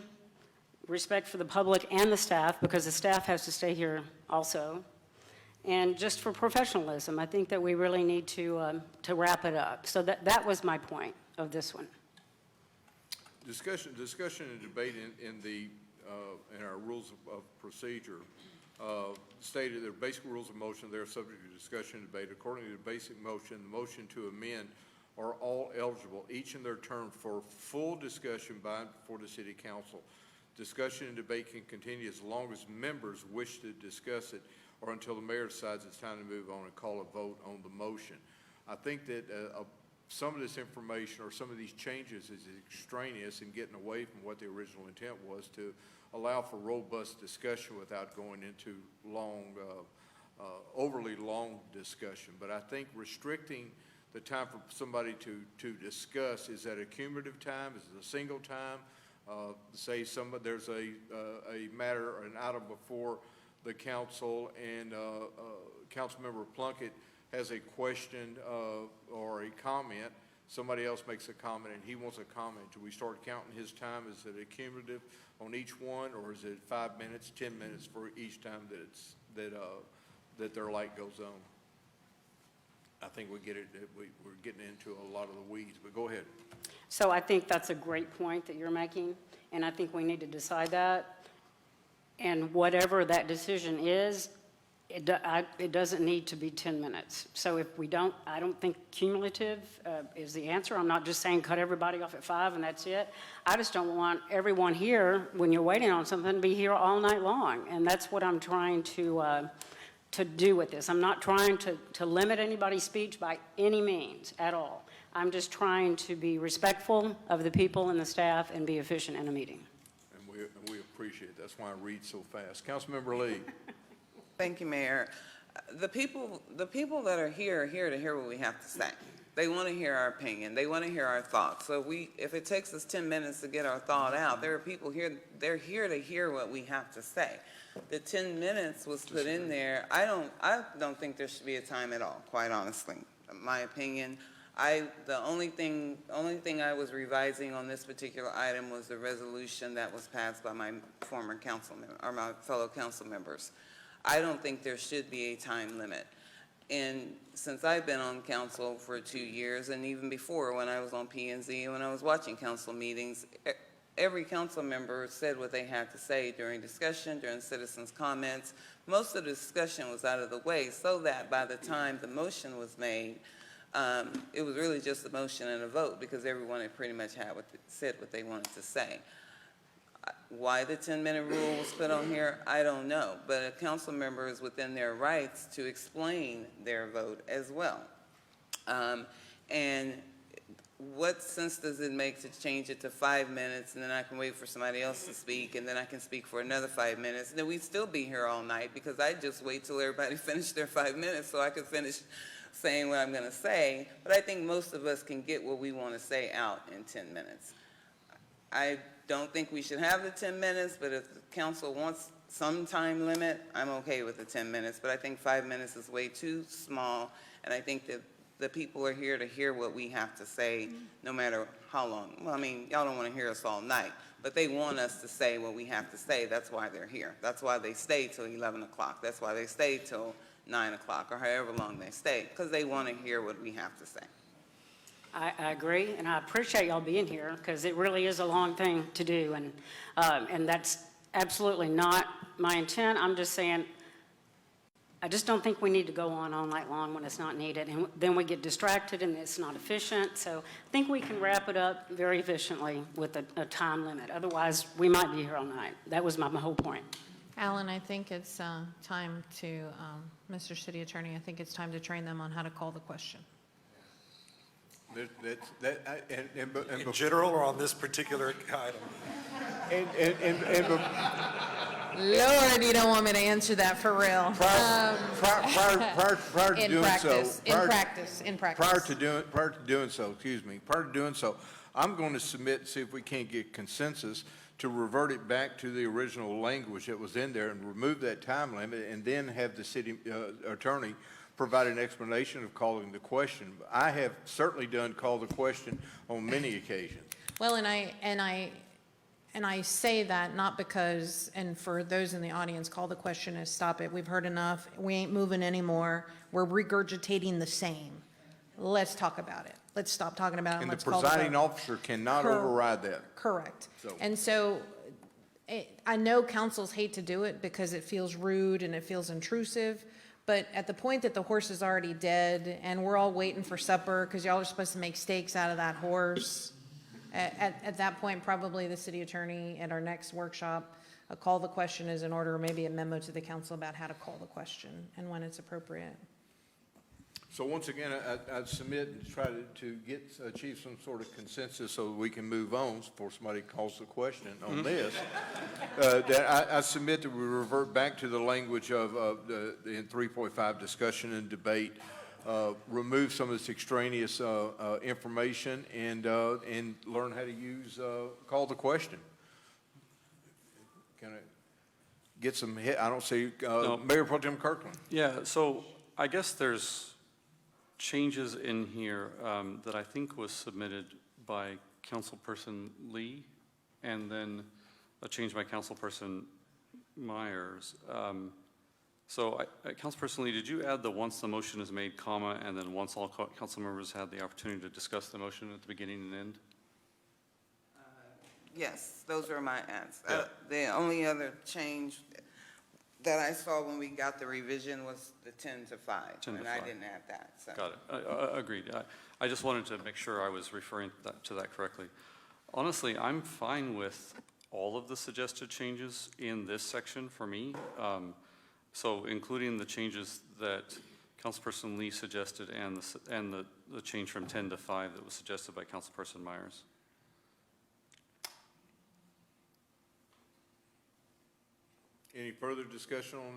respect for the public and the staff, because the staff has to stay here also, And just for professionalism, I think that we really need to wrap it up. So that was my point of this one. Discussion and debate in our rules of procedure stated there are basic rules of motion. They are subject to discussion and debate. According to the basic motion, the motion to amend are all eligible, each in their turn, for full discussion by and before the city council. Discussion and debate can continue as long as members wish to discuss it or until the mayor decides it's time to move on and call a vote on the motion. I think that some of this information or some of these changes is extraneous and getting away from what the original intent was, to allow for robust discussion without going into overly long discussion. But I think restricting the time for somebody to discuss, is that a cumulative time? Is it a single time? Say there's a matter or an item before the council and Councilmember Plunkett has a question or a comment, somebody else makes a comment and he wants a comment. Do we start counting his time? Is it a cumulative on each one, or is it 5 minutes, 10 minutes for each time that their light goes on? I think we get it. We're getting into a lot of the weeds, but go ahead. So I think that's a great point that you're making, and I think we need to decide that. And whatever that decision is, it doesn't need to be 10 minutes. So if we don't, I don't think cumulative is the answer. I'm not just saying cut everybody off at 5 and that's it. I just don't want everyone here, when you're waiting on something, to be here all night long. And that's what I'm trying to do with this. I'm not trying to limit anybody's speech by any means at all. I'm just trying to be respectful of the people and the staff and be efficient in a meeting. And we appreciate it. That's why I read so fast. Councilmember Lee. Thank you, Mayor. The people that are here to hear what we have to say. They want to hear our opinion. They want to hear our thoughts. So if it takes us 10 minutes to get our thought out, there are people here, they're here to hear what we have to say. The 10 minutes was put in there. I don't think there should be a time at all, quite honestly. My opinion. The only thing I was revising on this particular item was the resolution that was passed by my former council member, or my fellow council members. I don't think there should be a time limit. And since I've been on council for 2 years, and even before when I was on P&Z, when I was watching council meetings, every council member said what they had to say during discussion, during citizens' comments. Most of the discussion was out of the way, so that by the time the motion was made, it was really just a motion and a vote, because everyone had pretty much said what they wanted to say. Why the 10-minute rule was put on here, I don't know. But a council member is within their rights to explain their vote as well. And what sense does it make to change it to 5 minutes, and then I can wait for somebody else to speak, and then I can speak for another 5 minutes, and then we'd still be here all night, because I just wait till everybody finished their 5 minutes so I could finish saying what I'm going to say. But I think most of us can get what we want to say out in 10 minutes. I don't think we should have the 10 minutes, but if the council wants some time limit, I'm okay with the 10 minutes. But I think 5 minutes is way too small, and I think that the people are here to hear what we have to say, no matter how long. Well, I mean, y'all don't want to hear us all night, but they want us to say what we have to say. That's why they're here. That's why they stay till 11 o'clock. That's why they stay till 9 o'clock, or however long they stay, because they want to hear what we have to say. I agree, and I appreciate y'all being here, because it really is a long thing to do, and that's absolutely not my intent. I'm just saying, I just don't think we need to go on all night long when it's not needed, and then we get distracted and it's not efficient. So I think we can wrap it up very efficiently with a time limit. Otherwise, we might be here all night. That was my whole point. Alan, I think it's time to, Mr. City Attorney, I think it's time to train them on how to call the question. In general, or on this particular item? Lord, you don't want me to answer that for real. Prior to doing so, Prior to doing so, I'm going to submit and see if we can't get consensus to revert it back to the original language that was in there and remove that time limit, and then have the city attorney provide an explanation of calling the question. I have certainly done call the question on many occasions. Well, and I And I say that not because, and for those in the audience, call the question is, stop it, we've heard enough, we ain't moving anymore, we're regurgitating the same. Let's talk about it. Let's stop talking about it and And let's the call the vote. presiding officer cannot Cor- override that. Correct. So- And so I know councils hate to do it because it feels rude and it feels intrusive, but at the point that the horse is already dead and we're all waiting for supper because y'all are supposed to make steaks out of that horse, at that point, probably the city attorney at our next workshop, a call the question is in order, or maybe a memo to the council about how to call the question and when it's appropriate. So once again, I'd submit and try to achieve some sort of consensus so that we can move on before somebody calls the question on this. That I submit that we revert back to the language of in 3.5 discussion and debate, remove some of this extraneous information and learn how to use call the question. Can I get some hit? I don't see No. Mayor Pro Tem Kirkland. Yeah, so I guess there's changes in here that I think was submitted by Councilperson Lee, and then a change by Councilperson Myers. So, Councilperson Lee, did you add the once the motion is made, comma, and then once all council members had the opportunity to discuss the motion at the beginning and end? Yes, those are my ads. Yeah. The only other change that I saw when we got the revision was the 10 to 5. 10 to and I 5. didn't add that, so. Got it. Agreed. I just wanted to make sure I was referring to that correctly. Honestly, I'm fine with all of the suggested changes in this section for me. So including the changes that Councilperson Lee suggested and the change from 10 to 5 that was suggested by Councilperson Myers. Any further discussion on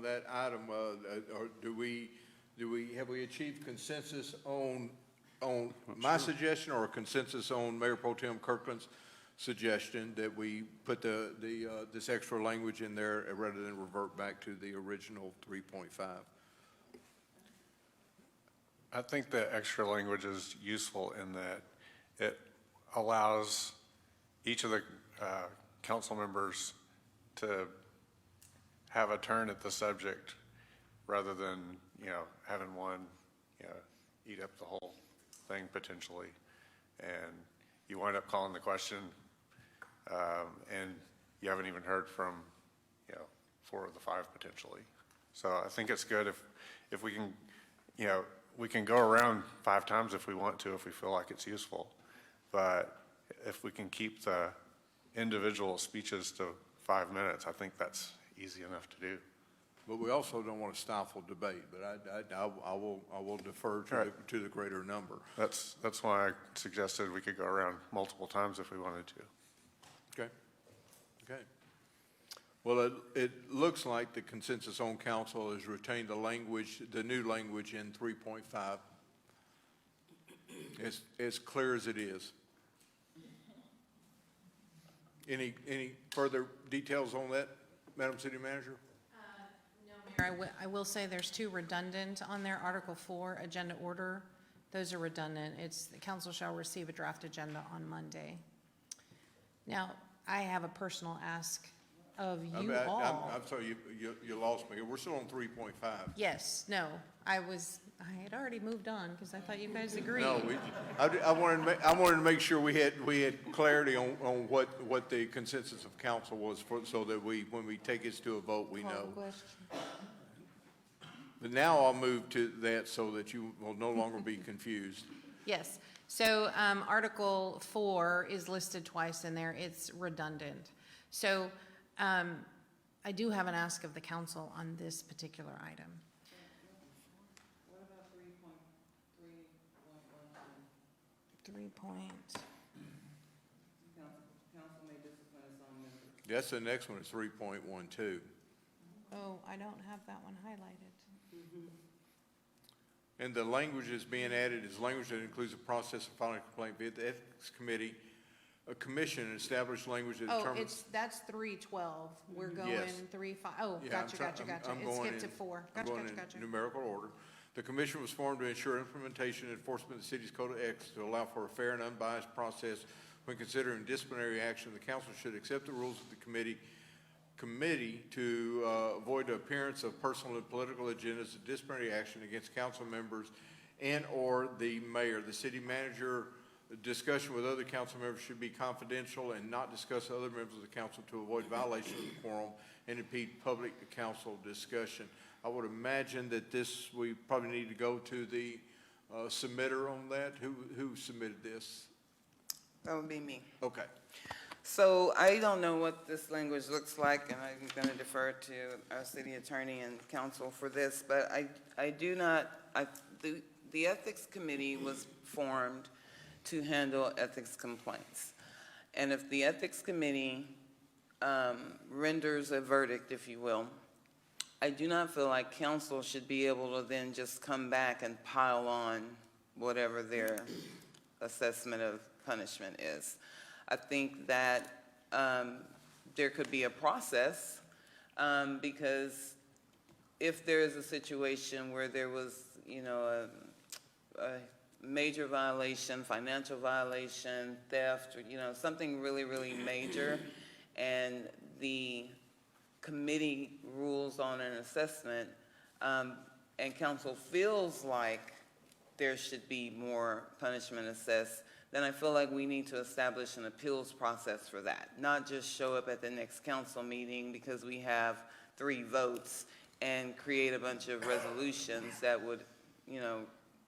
that item, or have we achieved consensus on my suggestion, or a consensus on Mayor Pro Tem Kirkland's suggestion that we put this extra language in there rather than revert back to the original 3.5? I think the extra language is useful in that it allows each of the council members to have a turn at the subject rather than, having one, eat up the whole thing potentially. And you wind up calling the question, and you haven't even heard from, 4 of the 5 potentially. So I think it's good if we can, we can go around 5 times if we want to, if we feel like it's useful. But if we can keep the individual speeches to 5 minutes, I think that's easy enough to do. But we also don't want to stifle debate, but I will defer to the greater number. That's why I suggested we could go around multiple times if we wanted to. Okay. Well, it looks like the consensus on council has retained the new language in 3.5. As clear as it is. Any further details on that, Madam City Manager? No, Mayor, I will say there's 2 redundant on there. Article 4, agenda order. Those are redundant. It's the council shall receive a draft agenda on Monday. Now, I have a personal ask of you all. I'm sorry, you lost me. We're still on 3.5. Yes, no, I had already moved on because I thought you guys agreed. No, I wanted to make sure we had clarity on what the consensus of council was so that when we take this to a vote, we know. But now I'll move to that so that you will no longer be confused. Yes, so Article 4 is listed twice in there. It's redundant. So I do have an ask of the council on this particular item. What about 3.3.1? 3 point. Council may discipline its own members. That's the next one, is 3.12. Oh, I don't have that one highlighted. And the language that's being added is language that includes a process of filing a complaint via the Ethics Committee, a commission, and established language that Oh, determines. that's 3:12. We're going Yes. 3:5. Oh, Yeah, gotcha. I'm It going skipped to in- 4. I'm Gotcha. going in numerical order. The commission was formed to ensure implementation and enforcement of the city's code of ethics to allow for a fair and unbiased process When considering disciplinary action, the council should accept the rules of the committee to avoid the appearance of personal and political agendas of disciplinary action against council members and/or the mayor. The city manager discussion with other council members should be confidential and not discuss other members of the council to avoid violation of the quorum and impede public council discussion. I would imagine that this, we probably need to go to the submitter on that. Who submitted this? That would be me. Okay. So I don't know what this language looks like, and I'm going to defer to our city attorney and counsel for this, but I do not, the ethics committee was formed to handle ethics complaints. And if the ethics committee renders a verdict, if you will, I do not feel like council should be able to then just come back and pile on whatever their assessment of punishment is. I think that there could be a process because if there is a situation where there was, a major violation, financial violation, theft, or, something really, really major, and the committee rules on an assessment, and council feels like there should be more punishment assessed, then I feel like we need to establish an appeals process for that, not just show up at the next council meeting because we have 3 votes and create a bunch of resolutions that would,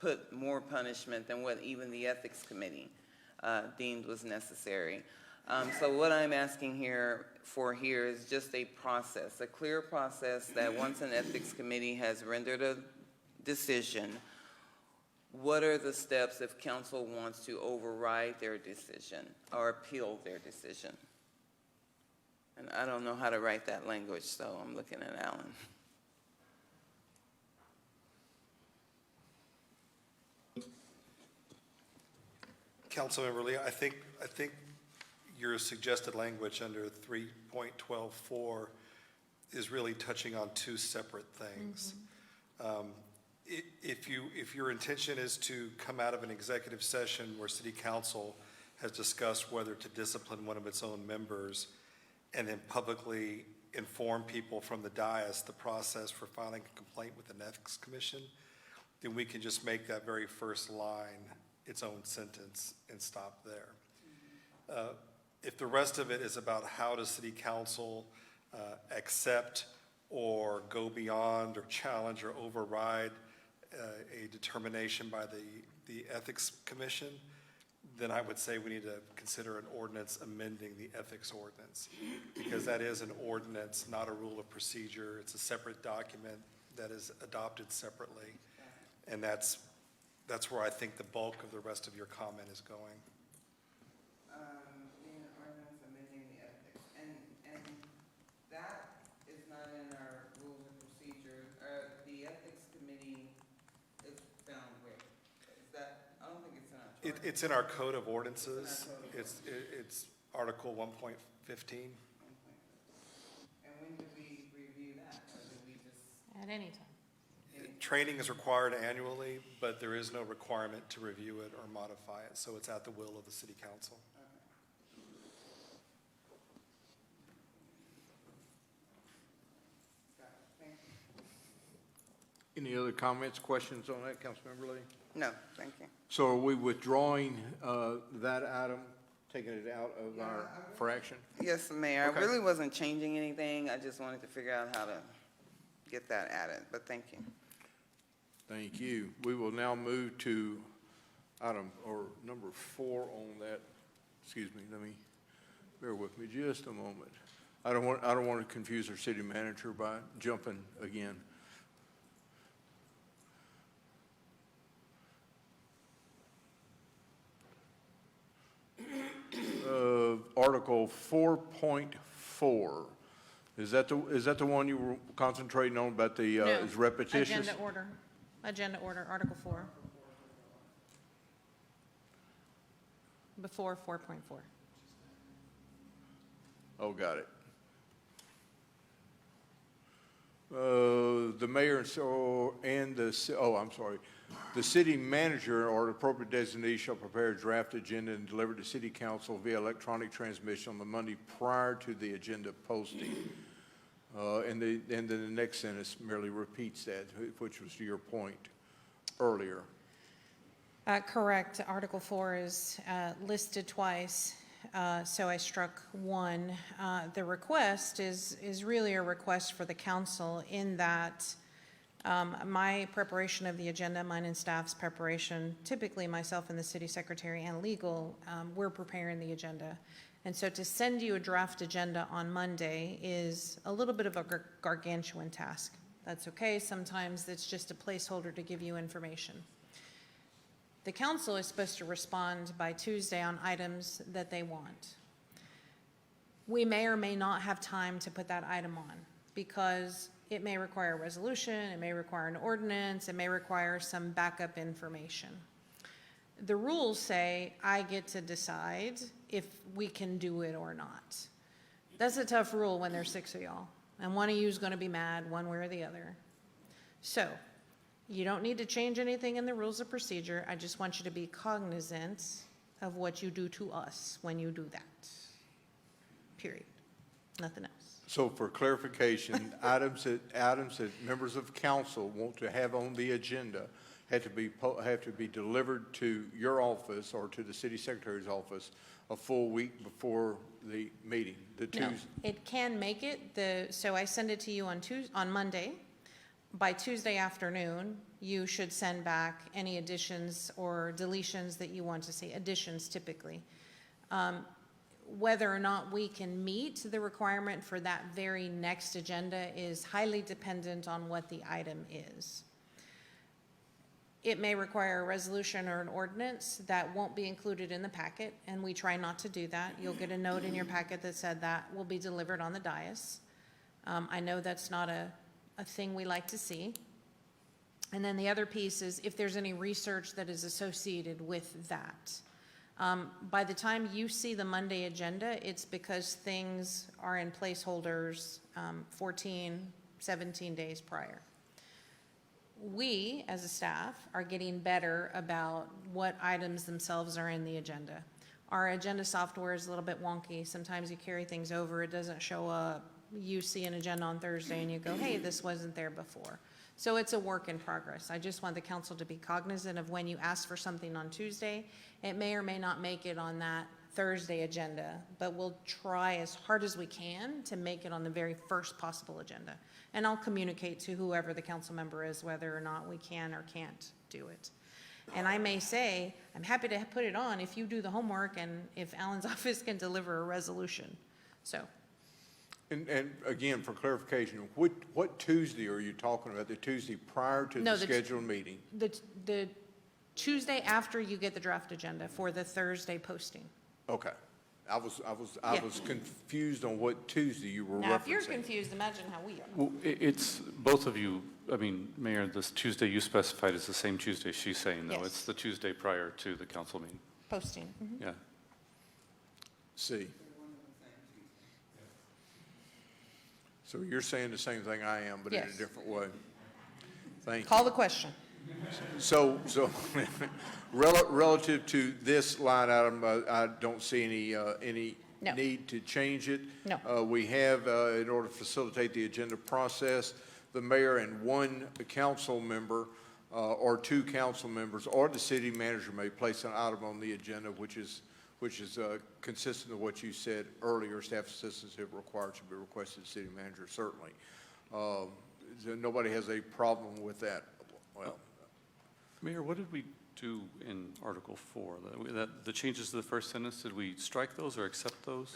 put more punishment than what even the ethics committee deemed was necessary. So what I'm asking here is just a process, a clear process that once an ethics committee has rendered a decision, what are the steps if council wants to override their decision or appeal their decision? And I don't know how to write that language, so I'm looking at Alan. Councilmember Lee, I think your suggested language under 3.12.4 is really touching on 2 separate things. If your intention is to come out of an executive session where city council has discussed whether to discipline one of its own members and then publicly inform people from the dais the process for filing a complaint with the ethics commission, then we can just make that very first line its own sentence and stop there. If the rest of it is about how does city council accept or go beyond or challenge or override a determination by the ethics commission, then I would say we need to consider an ordinance amending the ethics ordinance, because that is an ordinance, not a rule of procedure. It's a separate document that is adopted separately, and that's where I think the bulk of the rest of your comment is going. Being an ordinance amending the ethics, and that is not in our rules of procedure. The ethics committee is found where? Is that, I don't think it's in our charter. It's in our code of ordinances. It's Article 1.15. And when do we review that, or do we just? At any time. Training is required annually, but there is no requirement to review it or modify it, so it's at the will of the city council. Any other comments, questions on that, Councilmember Lee? No, thank you. So are we withdrawing that item, taking it out of our, for action? Yes, Mayor, Okay. I really wasn't changing anything. I just wanted to figure out how to get that added, but thank you. Thank you. We will now move to item, or number 4 on that. Excuse me, bear with me just a moment. I don't want to confuse our city manager by jumping again. Article 4.4. Is that the one you were concentrating on about the, is repetitious? Agenda order, Article 4. Before 4.4. Oh, got it. The the mayor and the city manager or the appropriate designee shall prepare a draft agenda and deliver to city council via electronic transmission on the Monday prior to the agenda posting. And then the next sentence merely repeats that, which was your point earlier. Correct. Article 4 is listed twice, so I struck 1. The request is really a request for the council in that my preparation of the agenda, mine and staff's preparation, typically myself and the city secretary and legal, we're preparing the agenda. And so to send you a draft agenda on Monday is a little bit of a gargantuan task. That's okay. Sometimes it's just a placeholder to give you information. The council is supposed to respond by Tuesday on items that they want. We may or may not have time to put that item on because it may require a resolution, it may require an ordinance, it may require some backup information. The rules say I get to decide if we can do it or not. That's a tough rule when there's 6 of y'all, and one of you is going to be mad one way or the other. So you don't need to change anything in the rules of procedure. I just want you to be cognizant of what you do to us when you do that. Period. Nothing else. So for clarification, items that members of council want to have on the agenda have to be delivered to your office or to the city secretary's office a full week before the meeting. No, it can make it. So I send it to you on Monday. By Tuesday afternoon, you should send back any additions or deletions that you want to see. Additions typically. Whether or not we can meet the requirement for that very next agenda is highly dependent on what the item is. It may require a resolution or an ordinance that won't be included in the packet, and we try not to do that. You'll get a note in your packet that said that will be delivered on the dais. I know that's not a thing we like to see. And then the other piece is if there's any research that is associated with that. By the time you see the Monday agenda, it's because things are in placeholders 14, 17 days prior. We, as a staff, are getting better about what items themselves are in the agenda. Our agenda software is a little bit wonky. Sometimes you carry things over, it doesn't show up. You see an agenda on Thursday and you go, hey, this wasn't there before. So it's a work in progress. I just want the council to be cognizant of when you ask for something on Tuesday, it may or may not make it on that Thursday agenda, but we'll try as hard as we can to make it on the very first possible agenda. And I'll communicate to whoever the council member is whether or not we can or can't do it. And I may say, I'm happy to put it on if you do the homework and if Alan's office can deliver a resolution. So. And again, for clarification, what Tuesday are you talking about? The Tuesday prior to the scheduled meeting? The Tuesday after you get the draft agenda for the Thursday posting. Okay. I was confused on what Tuesday you were referencing. Now, if you're confused, imagine how we are. Well, it's both of you, I mean, Mayor, this Tuesday you specified is the same Tuesday she's saying, though. Yes. It's the Tuesday prior to the council meeting. Posting. Mm-hmm. Yeah. See. So you're saying the same thing I am, but in a different way. Thank you. Call the question. So relative to this line item, I don't see any No. need to change it. No. We have, in order to facilitate the agenda process, the mayor and one council member or two council members or the city manager may place an item on the agenda, which is consistent with what you said earlier. Staff assistance if required should be requested to the city manager, certainly. Nobody has a problem with that. Well, Mayor, what did we do in Article 4? The changes to the first sentence, did we strike those or accept those?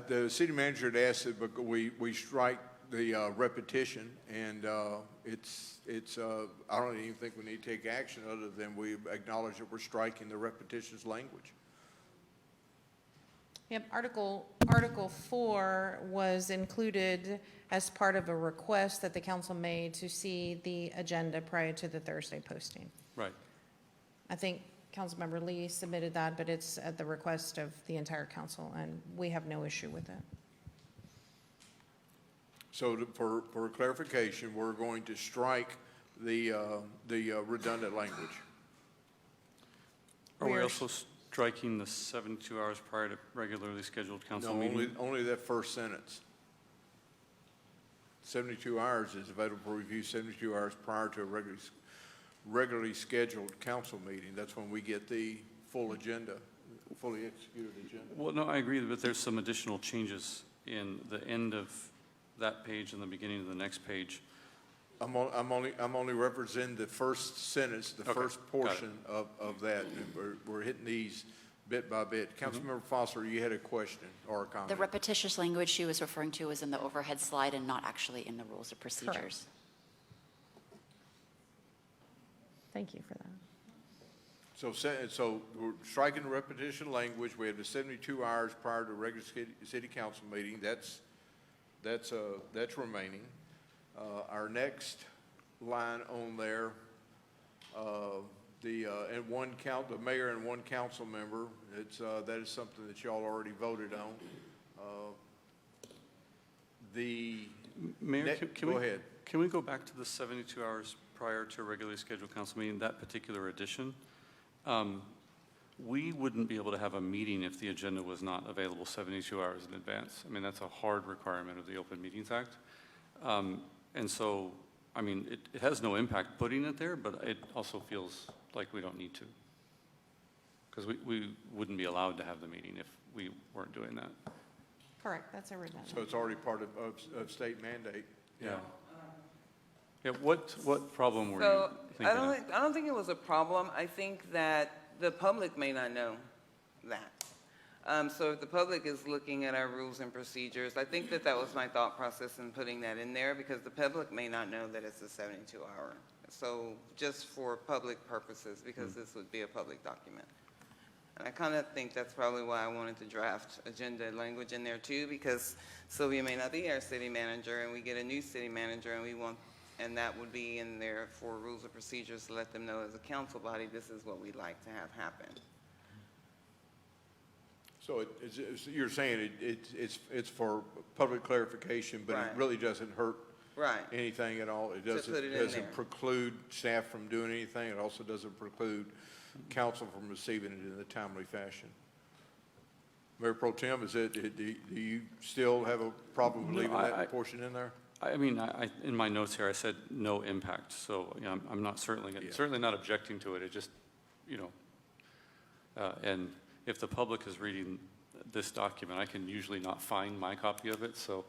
The city manager had asked that we strike the repetition, and I don't even think we need to take action other than we acknowledge that we're striking the repetitions language. Yep, Article 4 was included as part of a request that the council made to see the agenda prior to the Thursday posting. Right. I think Councilmember Lee submitted that, but it's at the request of the entire council, and we have no issue with it. So for clarification, we're going to strike the redundant language. Are we also striking the 72 hours prior to regularly scheduled council No, meeting? only that first sentence. 72 hours is available for review 72 hours prior to a regularly scheduled council meeting. That's when we get the full agenda, fully executed agenda. Well, no, I agree, but there's some additional changes in the end of that page and the beginning of the next page. I'm only representing the first sentence, the Okay, first got it. portion of that. And we're hitting these bit by bit. Councilmember Foster, you had a question or a comment? The repetitious language she was referring to was in the overhead slide and not actually in the rules of procedures. Thank you for that. So we're striking the repetition language. We have the 72 hours prior to a regular city council meeting. That's remaining. Our next line on there, and the mayor and one council member, that is something that y'all already voted on. Mayor, Go ahead. Can we go back to the 72 hours prior to a regularly scheduled council meeting, that particular addition? We wouldn't be able to have a meeting if the agenda was not available 72 hours in advance. I mean, that's a hard requirement of the Open Meetings Act. And so, I mean, it has no impact putting it there, but it also feels like we don't need to. Because we wouldn't be allowed to have the meeting if we weren't doing that. Correct, that's a redundant. So it's already part of state mandate. Yeah. Yeah, what problem were you So thinking of? I don't think it was a problem. I think that the public may not know that. So if the public is looking at our rules and procedures, I think that was my thought process in putting that in there, because the public may not know that it's a 72-hour. So just for public purposes, because this would be a public document. And I kind of think that's probably why I wanted to draft agenda language in there too, because Sylvia may not be our city manager, and we get a new city manager, and that would be in there for rules and procedures to let them know as a council body, this is what we'd like to have happen. So you're saying it's for public clarification, but Right. it really doesn't hurt Right. anything at all? It To doesn't, put it in there. doesn't preclude staff from doing anything. It also doesn't preclude council from receiving it in a timely fashion. Mayor Pro Tem, do you still have a problem with leaving that portion in there? I mean, in my notes here, I said no impact, so, you know, I'm not certainly not objecting to it. It just, you know, and if the public is reading this document, I can usually not find my copy of it, so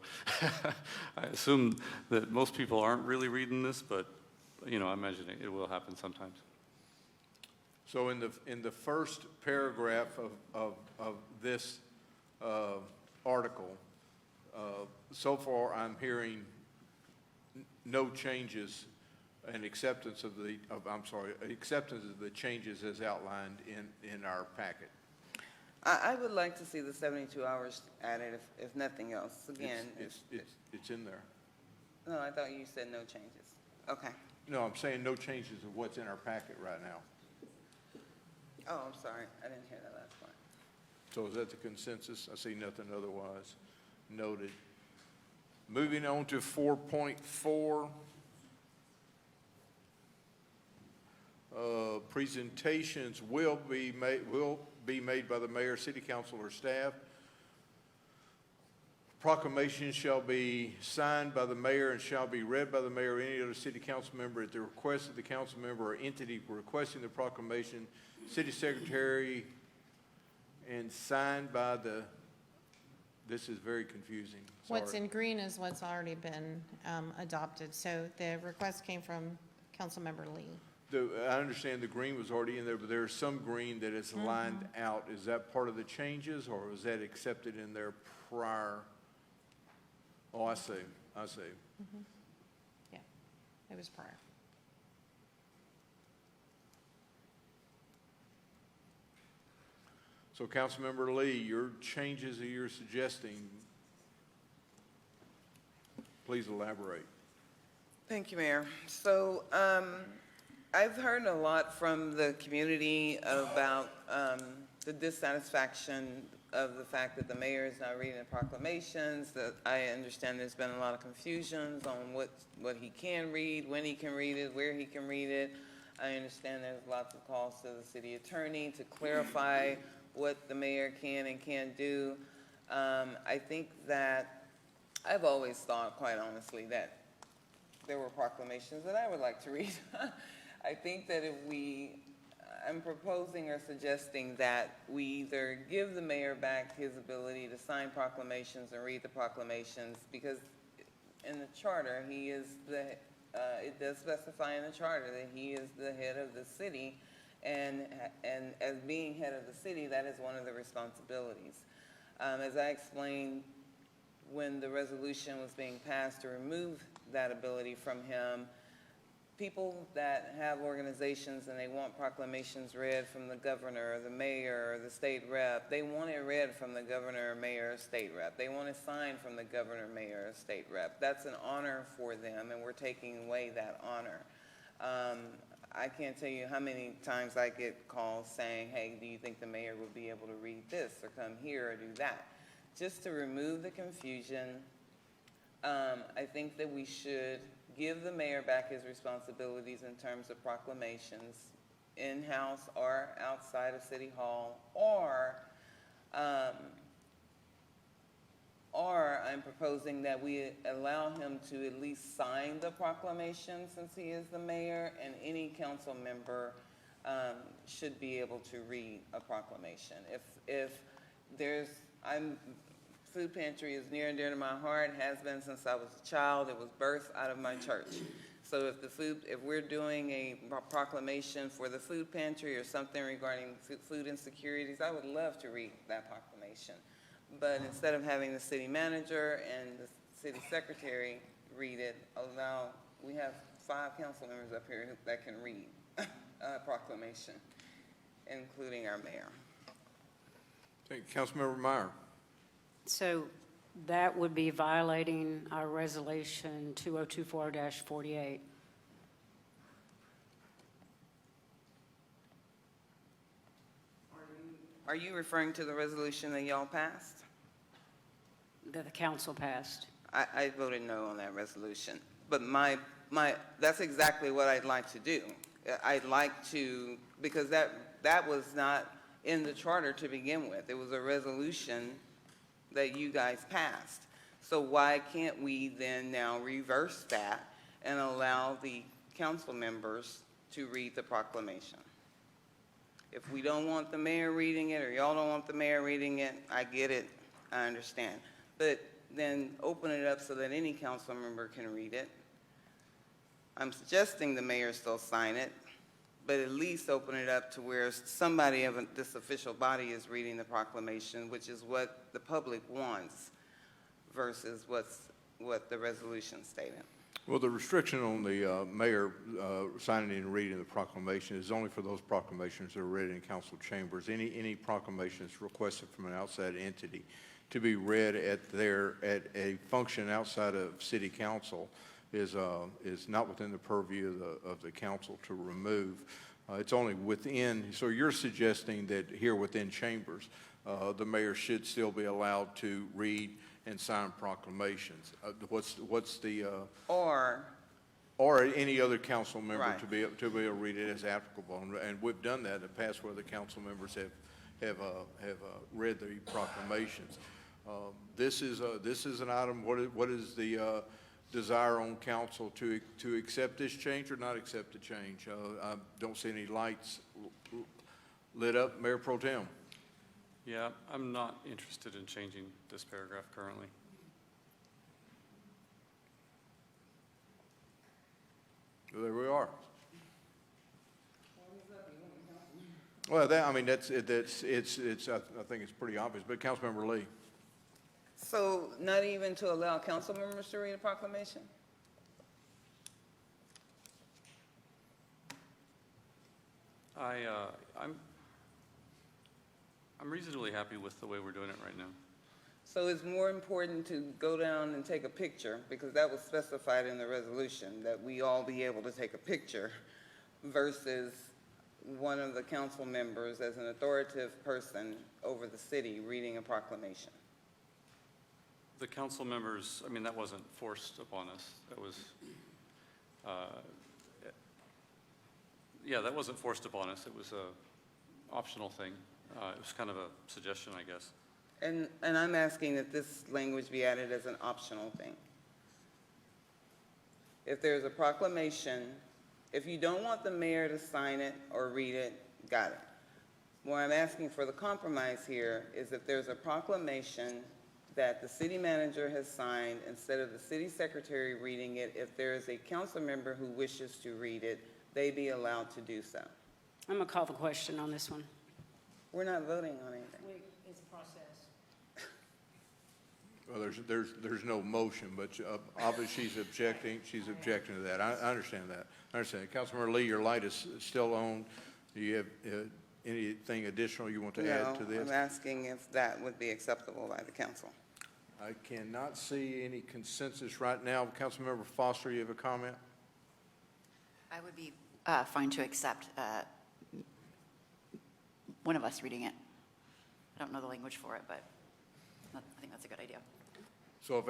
I assume that most people aren't really reading this, but, you know, I imagine it will happen sometimes. So in the first paragraph of this article, so far I'm hearing no changes and acceptance of the changes as outlined in our packet. I would like to see the 72 hours added, if nothing else. Again, It's in there. no, I thought you said no changes. Okay. No, I'm saying no changes of what's in our packet right now. Oh, I'm sorry. I didn't hear that last part. So is that the consensus? I see nothing otherwise noted. Moving on to 4.4. Presentations will be made by the mayor, city council, or staff. Proclamations shall be signed by the mayor and shall be read by the mayor or any other city council member at the request of the council member or entity requesting the proclamation, city secretary, and signed by this is very confusing. Sorry. What's in green is what's already been adopted. So the request came from Councilmember Lee. I understand the green was already in there, but there's some green that is lined out. Is that part of the changes, or was that accepted in there prior? Oh, I see. Yeah, it was prior. So Councilmember Lee, your changes that you're suggesting, please elaborate. Thank you, Mayor. So I've heard a lot from the community about the dissatisfaction of the fact that the mayor is not reading the proclamations, that I understand there's been a lot of confusions on what he can read, when he can read it, where he can read it. I understand there's lots of calls to the city attorney to clarify what the mayor can and can't do. I think that I've always thought, quite honestly, that there were proclamations that I would like to read. I think that if I'm proposing or suggesting that we either give the mayor back his ability to sign proclamations and read the proclamations, because in the charter, he is it does specify in the charter that he is the head of the city, and as being head of the city, that is one of the responsibilities. As I explained, when the resolution was being passed to remove that ability from him, people that have organizations and they want proclamations read from the governor or the mayor or the state rep, they want it read from the governor, mayor, or state rep. They want it signed from the governor, mayor, or state rep. That's an honor for them, and we're taking away that honor. I can't tell you how many times I get calls saying, hey, do you think the mayor will be able to read this or come here or do that? Just to remove the confusion, I think that we should give the mayor back his responsibilities in terms of proclamations, in-house or outside of City Hall, or I'm proposing that we allow him to at least sign the proclamation since he is the mayor, and any council member should be able to read a proclamation. Food pantry is near and dear to my heart, has been since I was a child. It was birthed out of my church. So if we're doing a proclamation for the food pantry or something regarding food insecurities, I would love to read that proclamation. But instead of having the city manager and the city secretary read it, we have 5 council members up here that can read a proclamation, including our mayor. Thank you. Councilmember Meyer. So that would be violating our resolution 2024-48. Are you referring to the resolution that y'all passed? That the council passed. I voted no on that resolution. But that's exactly what I'd like to do. I'd like to, because that was not in the charter to begin with. It was a resolution that you guys passed. So why can't we then now reverse that and allow the council members to read the proclamation? If we don't want the mayor reading it, or y'all don't want the mayor reading it, I get it, I understand. But then open it up so that any council member can read it. I'm suggesting the mayor still sign it, but at least open it up to where somebody of this official body is reading the proclamation, which is what the public wants versus what the resolution stated. Well, the restriction on the mayor signing and reading the proclamation is only for those proclamations that are read in council chambers. Any proclamations requested from an outside entity to be read at a function outside of city council is not within the purview of the council to remove. It's only within, so you're suggesting that here within chambers, the mayor should still be allowed to read and sign proclamations. What's the or any other council member Right. to be able to read it as applicable, and we've done that in the past where the council members have read the proclamations. This is an item. What is the desire on council to accept this change or not accept the change? I don't see any lights lit up. Mayor Pro Tem. Yeah, I'm not interested in changing this paragraph currently. Well, there we are. Well, I think it's pretty obvious, but Councilmember Lee. So not even to allow council members to read a proclamation? I'm reasonably happy with the way we're doing it right now. So it's more important to go down and take a picture, because that was specified in the resolution, that we all be able to take a picture, versus one of the council members as an authoritative person over the city reading a proclamation? The council members, I mean, that wasn't forced upon us. That was, yeah, that wasn't forced upon us. It was a optional thing. It was kind of a suggestion, I guess. And I'm asking that this language be added as an optional thing. If there's a proclamation, if you don't want the mayor to sign it or read it, got it. What I'm asking for the compromise here is if there's a proclamation that the city manager has signed, instead of the city secretary reading it, if there is a council member who wishes to read it, they be allowed to do so. I'm going to call the question on this one. We're not voting on anything. It's a process. Well, there's no motion, but obviously she's objecting to that. I understand that. I understand. Councilmember Lee, your light is still on. Do you have anything additional you want to add to No, this? I'm asking if that would be acceptable by the council. I cannot see any consensus right now. Councilmember Foster, you have a comment? I would be fine to accept one of us reading it. I don't know the language for it, but I think that's a good idea. So if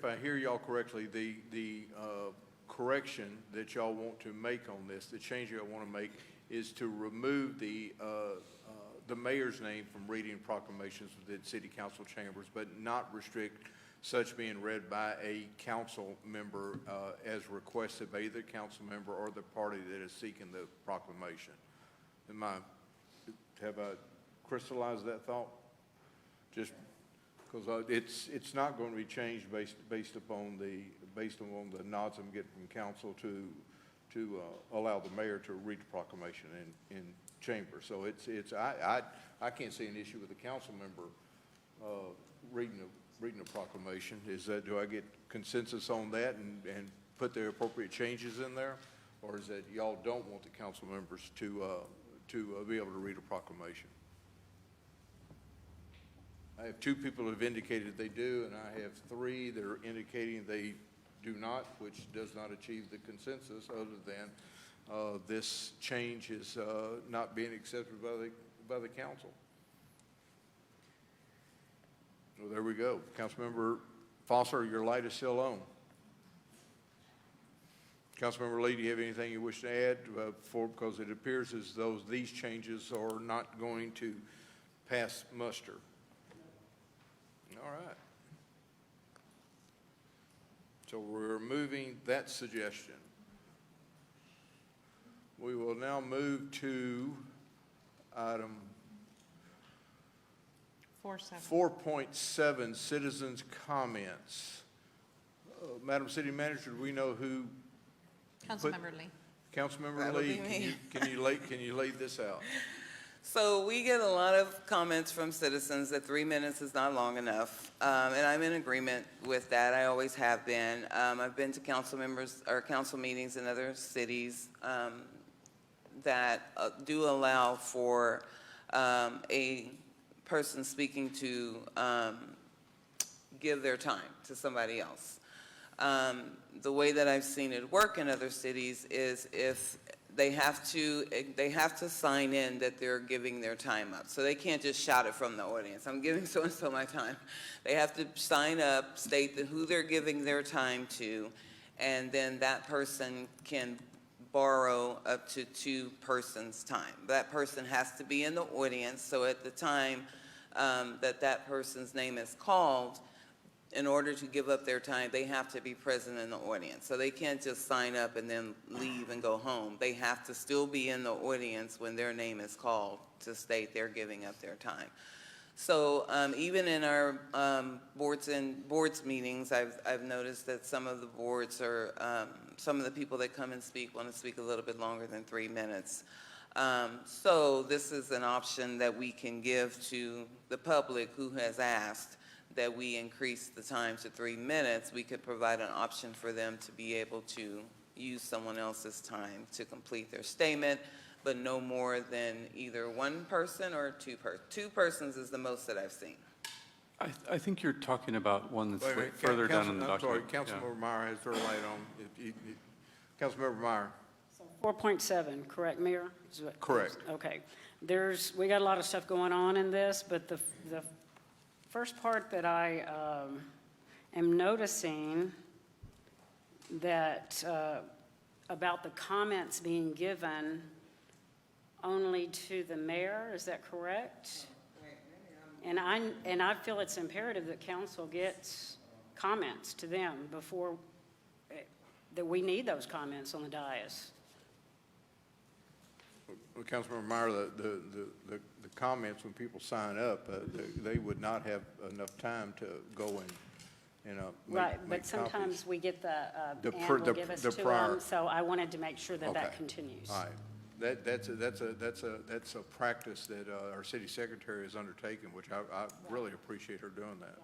I hear y'all correctly, the correction that y'all want to make on this, the change y'all want to make, is to remove the mayor's name from reading proclamations within city council chambers, but not restrict such being read by a council member as requested by either council member or the party that is seeking the proclamation. Have I crystallized that thought? Just because it's not going to be changed based upon the nods I'm getting from council to allow the mayor to read the proclamation in chamber. So I can't see an issue with the council member reading a proclamation. Do I get consensus on that and put the appropriate changes in there, or is that y'all don't want the council members to be able to read a proclamation? I have 2 people who have indicated they do, and I have 3 that are indicating they do not, which does not achieve the consensus other than this change is not being accepted by the council. Well, there we go. Councilmember Foster, your light is still on. Councilmember Lee, do you have anything you wish to add? Because it appears as though these changes are not going to pass muster. All right. So we're removing that suggestion. We will now move to item 4.7, citizens' comments. Madam City Manager, do we know who? Councilmember Lee. Councilmember That would Lee, be me. can you lay this out? So we get a lot of comments from citizens that 3 minutes is not long enough, and I'm in agreement with that. I always have been. I've been to council meetings in other cities that do allow for a person speaking to give their time to somebody else. The way that I've seen it work in other cities is if they have to sign in that they're giving their time up. So they can't just shout it from the audience, I'm giving so-and-so my time. They have to sign up, state who they're giving their time to, and then that person can borrow up to 2 persons' time. That person has to be in the audience, so at the time that person's name is called, in order to give up their time, they have to be present in the audience. So they can't just sign up and then leave and go home. They have to still be in the audience when their name is called to state they're giving up their time. So even in our boards meetings, I've noticed that some of the boards are, some of the people that come and speak want to speak a little bit longer than 3 minutes. So this is an option that we can give to the public who has asked that we increase the time to 3 minutes. We could provide an option for them to be able to use someone else's time to complete their statement, but no more than either 1 person or 2 persons. 2 persons is the most that I've seen. I think you're talking about one that's Wait a minute, further down in the document. I'm sorry, Councilmember Meyer has her light on. Councilmember Meyer. So 4.7, correct, Mayor? Is what- Correct. Okay. We got a lot of stuff going on in this, but the first part that I am noticing that about the comments being given only to the mayor, is that correct? And I feel it's imperative that council gets comments to them before, that we need those comments on the dais. Well, Councilmember Meyer, the comments when people sign up, they would not have enough time to go and, Right, make but sometimes copies. we get Ann The will give us the to prior- them, so I wanted to make sure that that Okay. continues. All right. That's a practice that our city secretary has undertaken, which I really appreciate her doing that.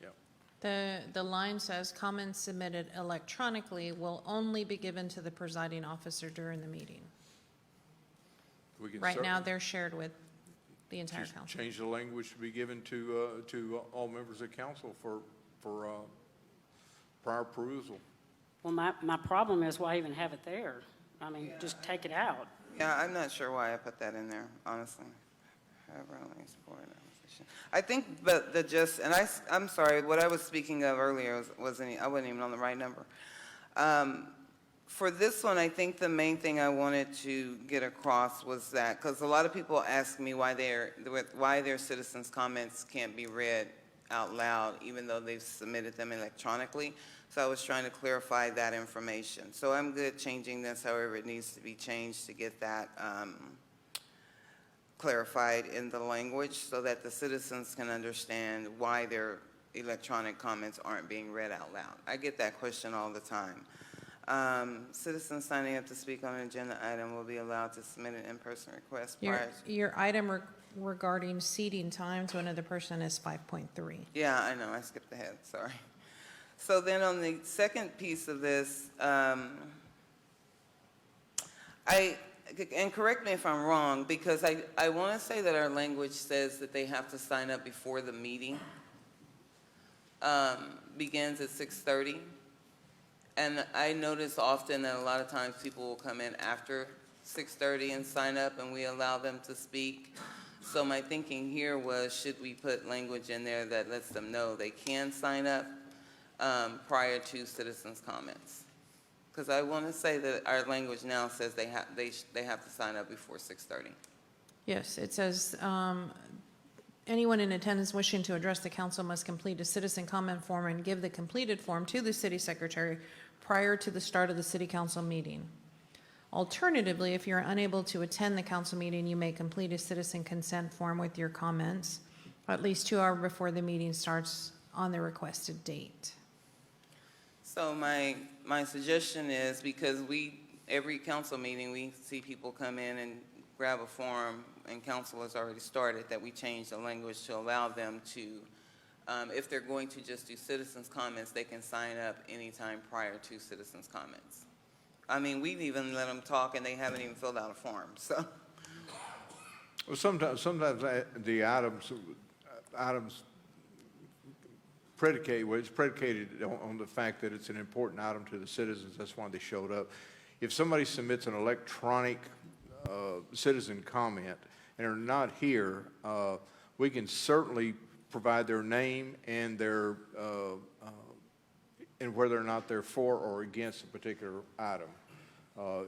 Yeah. The line says, comments submitted electronically will only be given to the presiding officer during the meeting. We can Right now, certainly they're shared with the entire council. change the language to be given to all members of council for prior perusal. Well, my problem is why even have it there? I mean, just take it out. Yeah, I'm not sure why I put that in there, honestly. However, only support an opposition. I think the gist, and I'm sorry, what I was speaking of earlier I wasn't even on the right number. For this one, I think the main thing I wanted to get across was that, because a lot of people ask me why their citizens' comments can't be read out loud, even though they've submitted them electronically. So I was trying to clarify that information. So I'm good changing this however it needs to be changed to get that clarified in the language so that the citizens can understand why their electronic comments aren't being read out loud. I get that question all the time. Citizens signing up to speak on an agenda item will be allowed to submit an in-person request prior to... Your item regarding seating time to another person is 5.3. Yeah, I know, I skipped ahead, sorry. So then on the second piece of this, and correct me if I'm wrong, because I want to say that our language says that they have to sign up before the meeting begins at 6:30. And I notice often that a lot of times people will come in after 6:30 and sign up, and we allow them to speak. So my thinking here was, should we put language in there that lets them know they can sign up prior to citizens' comments? Because I want to say that our language now says they have to sign up before 6:30. Yes, it says, anyone in attendance wishing to address the council must complete a citizen comment form and give the completed form to the city secretary prior to the start of the city council meeting. Alternatively, if you're unable to attend the council meeting, you may complete a citizen consent form with your comments at least 2 hours before the meeting starts on the requested date. So my suggestion is, because every council meeting, we see people come in and grab a form, and council has already started, that we change the language to allow them to, if they're going to just do citizens' comments, they can sign up anytime prior to citizens' comments. I mean, we've even let them talk, and they haven't even filled out a form, so. Well, sometimes the items it's predicated on the fact that it's an important item to the citizens. That's why they showed up. If somebody submits an electronic citizen comment and are not here, we can certainly provide their name and their and whether or not they're for or against a particular item.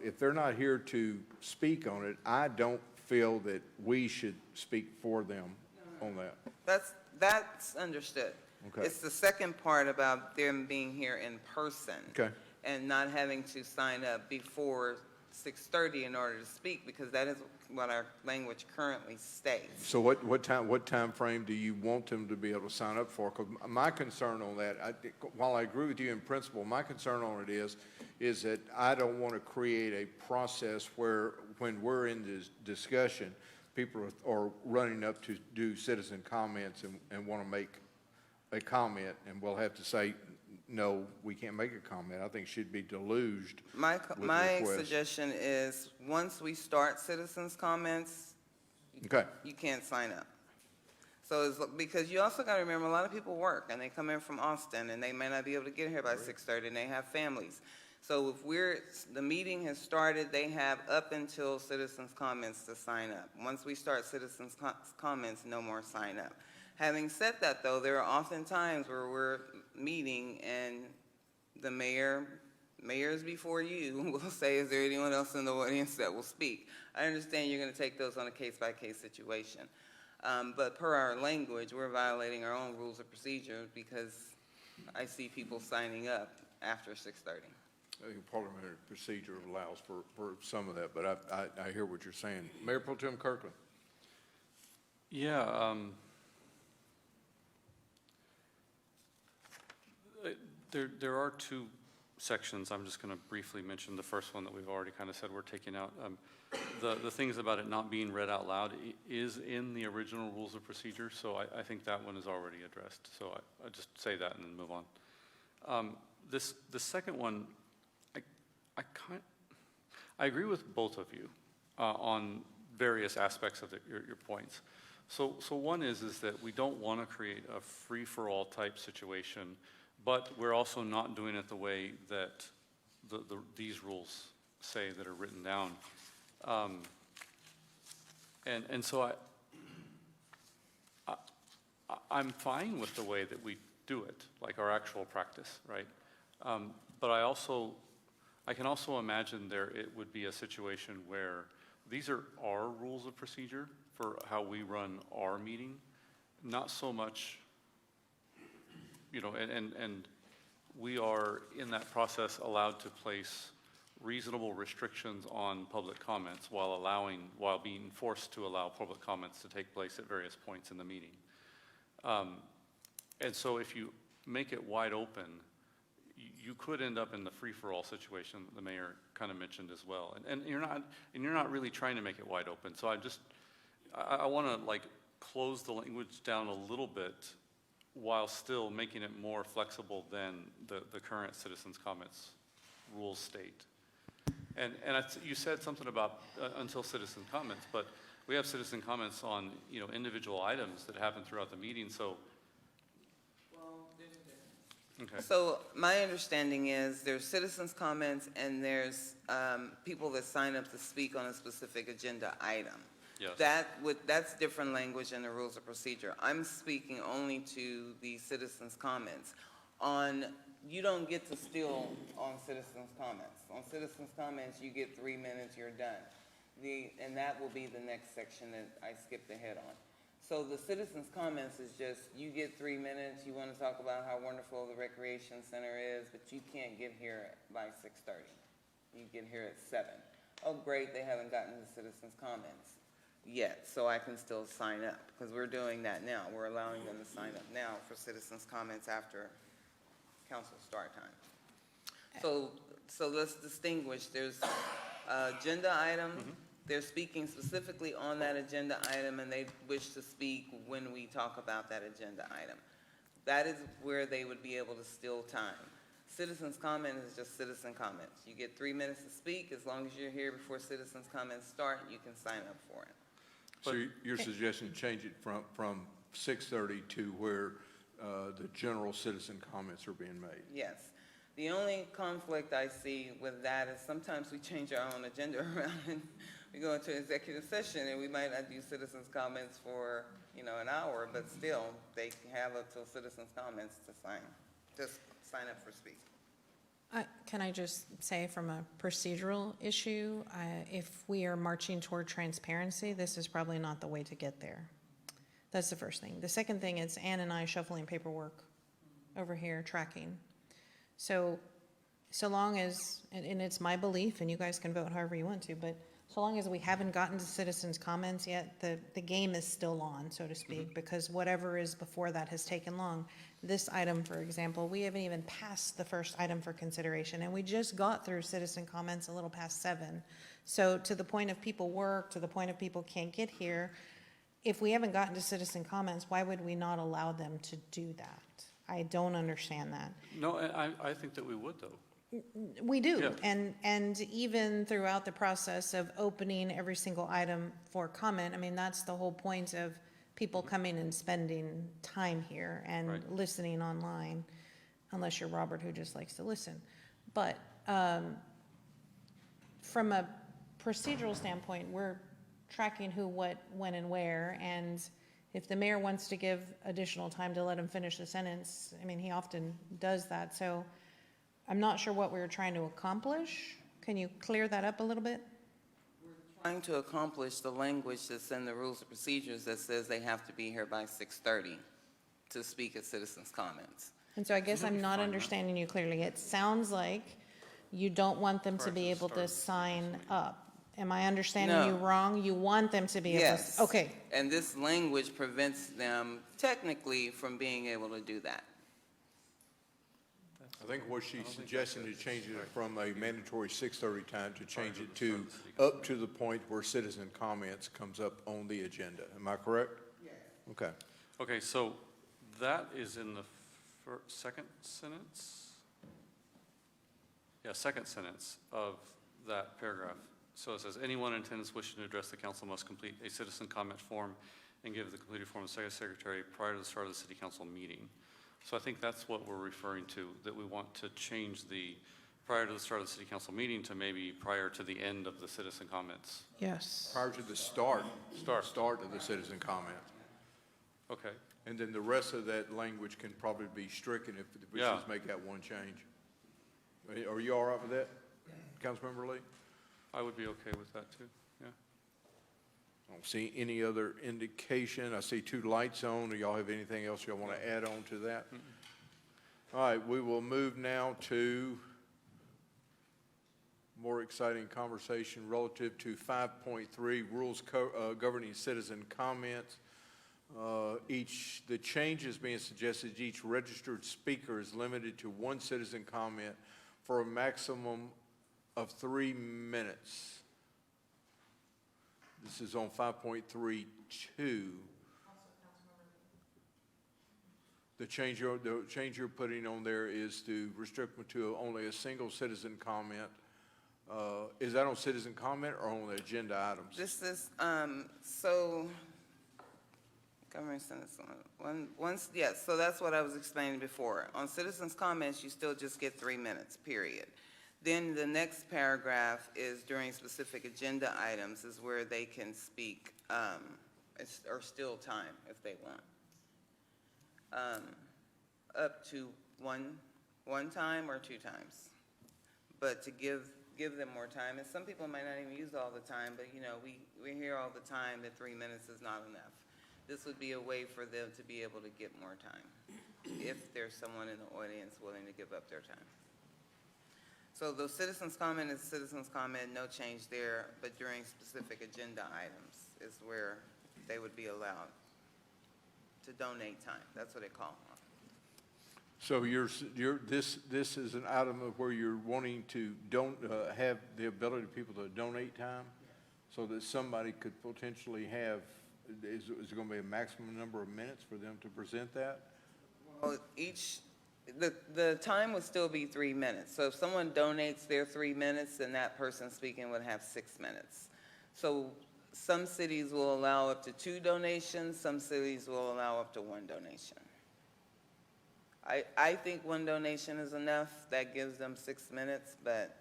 If they're not here to speak on it, I don't feel that we should speak for them on that. That's understood. Okay. It's the second part about them being here in person. Okay. And not having to sign up before 6:30 in order to speak, because that is what our language currently states. So what time frame do you want them to be able to sign up for? 'Cause my concern on that, while I agree with you in principle, my concern on it is that I don't want to create a process where, when we're in this discussion, people are running up to do citizen comments and want to make a comment, and we'll have to say, no, we can't make a comment. I think it should be deluged. My requests. suggestion is, once we start citizens' comments, Okay. you can't sign up. So because you also got to remember, a lot of people work, and they come in from Austin, and they may not be able to get here by 6:30, and they have families. So if the meeting has started, they have up until citizens' comments to sign up. Once we start citizens' comments, no more sign up. Having said that, though, there are often times where we're meeting and the mayors before you will say, is there anyone else in the audience that will speak? I understand you're going to take those on a case-by-case situation. But per our language, we're violating our own rules of procedure because I see people signing up after 6:30. I think parliamentary procedure allows for some of that, but I hear what you're saying. Mayor Pro Tem Kirkland. Yeah, there are two sections. I'm just going to briefly mention the first one that we've already kind of said we're taking out. The things about it not being read out loud is in the original rules of procedure, so I think that one is already addressed. So I just say that and then move on. The second one, I agree with both of you on various aspects of your points. So one is that we don't want to create a free-for-all type situation, but we're also not doing it the way that these rules say that are written down. And so I'm fine with the way that we do it, like our actual practice, right? But I can also imagine it would be a situation where these are our rules of procedure for how we run our meeting, not so much, and we are in that process allowed to place reasonable restrictions on public comments while being forced to allow public comments to take place at various points in the meeting. And so if you make it wide open, you could end up in the free-for-all situation that the mayor kind of mentioned as well. And you're not really trying to make it wide open. So I want to close the language down a little bit while still making it more flexible than the current citizens' comments rules state. And you said something about until citizen comments, but we have citizen comments on individual items that happen throughout the meeting. So, okay. So my understanding is there's citizens' comments and there's people that sign up to speak on a specific agenda item. Yes. That's different language in the rules of procedure. I'm speaking only to the citizens' comments. You don't get to steal on citizens' comments. On citizens' comments, you get 3 minutes, you're done. And that will be the next section that I skipped ahead on. So the citizens' comments is just, you get 3 minutes, you want to talk about how wonderful the recreation center is, but you can't get here by 6:30. You get here at 7. Oh, great, they haven't gotten to citizens' comments yet, so I can still sign up, because we're doing that now. We're allowing them to sign up now for citizens' comments after council start time. So let's distinguish. There's agenda item. They're speaking specifically on that agenda item, and they wish to speak when we talk about that agenda item. That is where they would be able to steal time. Citizens' comment is just citizen comments. You get 3 minutes to speak. As long as you're here before citizens' comments start, you can sign up for it. So you're suggesting change it from 6:30 to where the general citizen comments are being made? Yes. The only conflict I see with that is sometimes we change our own agenda around and we go into executive session and we might not do citizens' comments for, an hour, but still, they have up till citizens' comments to sign up for speak. Can I just say from a procedural issue, if we are marching toward transparency, this is probably not the way to get there. That's the first thing. The second thing is Ann and I shuffling paperwork over here, tracking. So long as, and it's my belief, and you guys can vote however you want to, but so long as we haven't gotten to citizens' comments yet, the game is still on, so to speak, because whatever is before that has taken long. This item, for example, we haven't even passed the first item for consideration, and we just got through citizen comments a little past 7. So to the point of people work, to the point of people can't get here, if we haven't gotten to citizen comments, why would we not allow them to do that? I don't understand that. No, I think that we would, though. We do, Yeah. and even throughout the process of opening every single item for comment, I mean, that's the whole point of people coming and spending time here and Right. listening online, unless you're Robert who just likes to listen. But from a procedural standpoint, we're tracking who, what, when, and where, and if the mayor wants to give additional time to let him finish the sentence, I mean, he often does that, so I'm not sure what we were trying to accomplish. Can you clear that up a little bit? Trying to accomplish the language that's in the rules and procedures that says they have to be here by 6:30 to speak at citizens' comments. And so I guess I'm not understanding you clearly. It sounds like you don't want them to be able to sign up. Am I understanding you No. wrong? You want them to be able to? Yes. Okay, And this language prevents them technically from being able to do that. I think what she's suggesting is changing it from a mandatory 6:30 time to change it to up to the point where citizen comments comes up on the agenda. Am I correct? Yes. Okay. Okay, so that is in the second sentence? Yeah, second sentence of that paragraph. So it says, anyone in attendance wishing to address the council must complete a citizen comment form and give the completed form to the secretary prior to the start of the city council meeting. So I think that's what we're referring to, that we want to change the prior to the start of the city council meeting to maybe prior to the end of the citizen comments. yes. Prior to the start of the citizen comment. Okay. And then the rest of that language can probably be stricken if we Yeah. just make that one change. Are you all right with that, Councilmember Lee? I would be okay with that too, yeah. I don't see any other indication. I see 2 lights on. Do y'all have anything else y'all want to add on to that? All right, we will move now to more exciting conversation relative to 5.3 rules governing citizen comments. The changes being suggested, each registered speaker is limited to 1 citizen comment for a maximum of 3 minutes. This is on 5.32. The change you're putting on there is to restrict them to only a single citizen comment. Is that on citizen comment or on the agenda items? This is, so, government sentence, yes, so that's what I was explaining before. On citizens' comments, you still just get 3 minutes, period. Then the next paragraph is during specific agenda items is where they can speak, or still time if they want. Up to one time or 2 times. But to give them more time, and some people might not even use all the time, but you know, we hear all the time that 3 minutes is not enough. This would be a way for them to be able to get more time, if there's someone in the audience willing to give up their time. So the citizens' comment is citizens' comment, no change there, but during specific agenda items is where they would be allowed to donate time. That's what they call them. So this is an item of where you're wanting to have the ability of people to donate time, so that somebody could potentially have. Is there going to be a maximum number of minutes for them to present that? Well, the time would still be 3 minutes. So if someone donates their 3 minutes, then that person speaking would have 6 minutes. So some cities will allow up to 2 donations. Some cities will allow up to 1 donation. I think 1 donation is enough. That gives them 6 minutes, but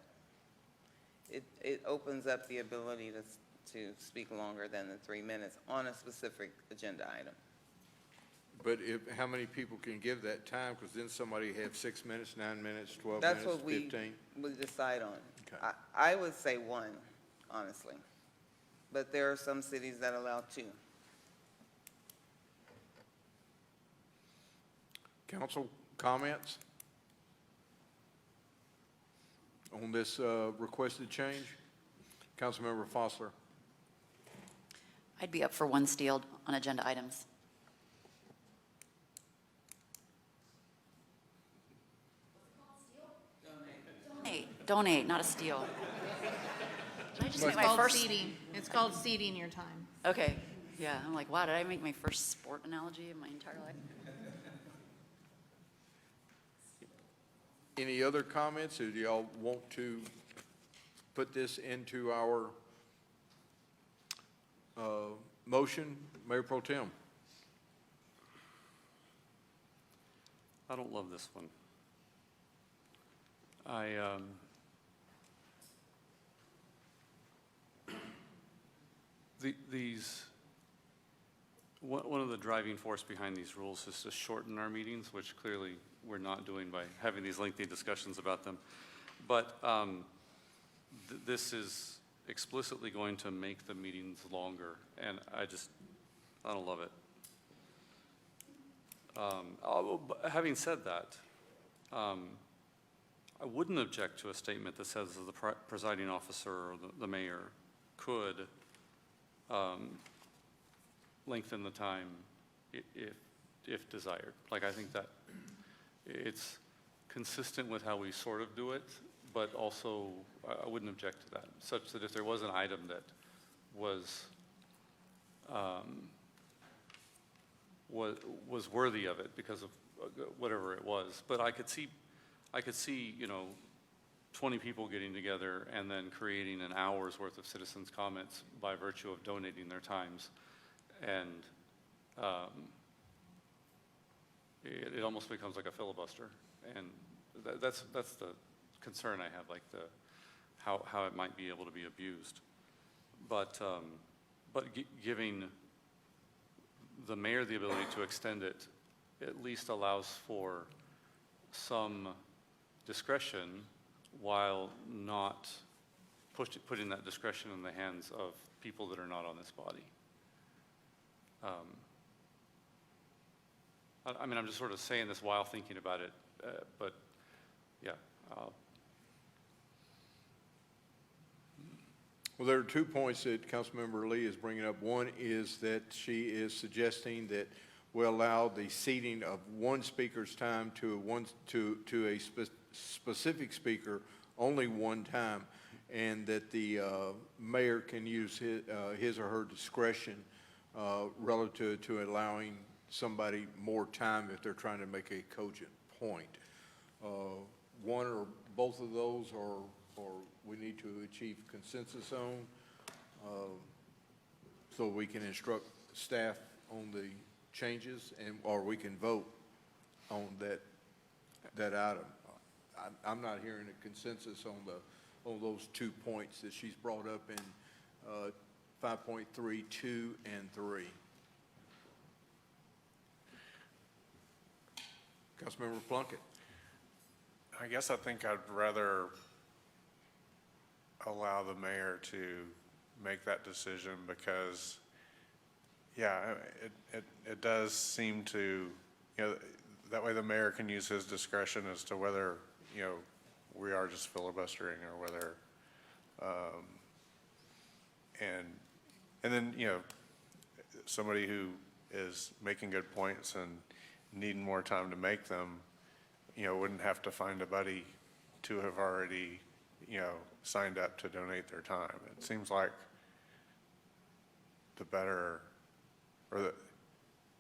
it opens up the ability to speak longer than the 3 minutes on a specific agenda item. But how many people can give that time? Because then somebody have 6 minutes, 9 minutes, 12 That's minutes, what 15? we would decide on. Okay. I would say 1, honestly. But there are some cities that allow 2. Council comments on this requested change? Councilmember Foster. I'd be up for 1 steal on agenda items. Donate, not a steal. Did I just make my first? It's called seeding your time. Okay, yeah, I'm like, wow, did I make my first sport analogy in my entire life? Any other comments, or do y'all want to put this into our motion? Mayor Pro Tem. I don't love this one. One of the driving force behind these rules is to shorten our meetings, which clearly we're not doing by having these lengthy discussions about them. But this is explicitly going to make the meetings longer, and I don't love it. But having said that, I wouldn't object to a statement that says that the presiding officer or the mayor could lengthen the time if desired. Like, I think that it's consistent with how we sort of do it, but also I wouldn't object to that, such that if there was an item that was worthy of it because of whatever it was, but I could see, 20 people getting together and then creating an hour's worth of citizens' comments by virtue of donating their times. And it almost becomes like a filibuster. And that's the concern I have, like how it might be able to be abused. But giving the mayor the ability to extend it at least allows for some discretion while not putting that discretion in the hands of people that are not on this body. I mean, I'm just sort of saying this while thinking about it, but yeah. Well, there are 2 points that Councilmember Lee is bringing up. One is that she is suggesting that we allow the ceding of one speaker's time to a specific speaker only one time, and that the mayor can use his or her discretion relative to allowing somebody more time if they're trying to make a cogent point. One or both of those or we need to achieve consensus on, so we can instruct staff on the changes, or we can vote on that item. I'm not hearing a consensus on those 2 points that she's brought up in 5.3, 2, and 3. Councilmember Plunkett. I guess I think I'd rather allow the mayor to make that decision because, yeah, it does seem to, that way the mayor can use his discretion as to whether, we are just filibustering or whether, and then, somebody who is making good points and needing more time to make them, wouldn't have to find a buddy to have already, signed up to donate their time. It seems like the better, or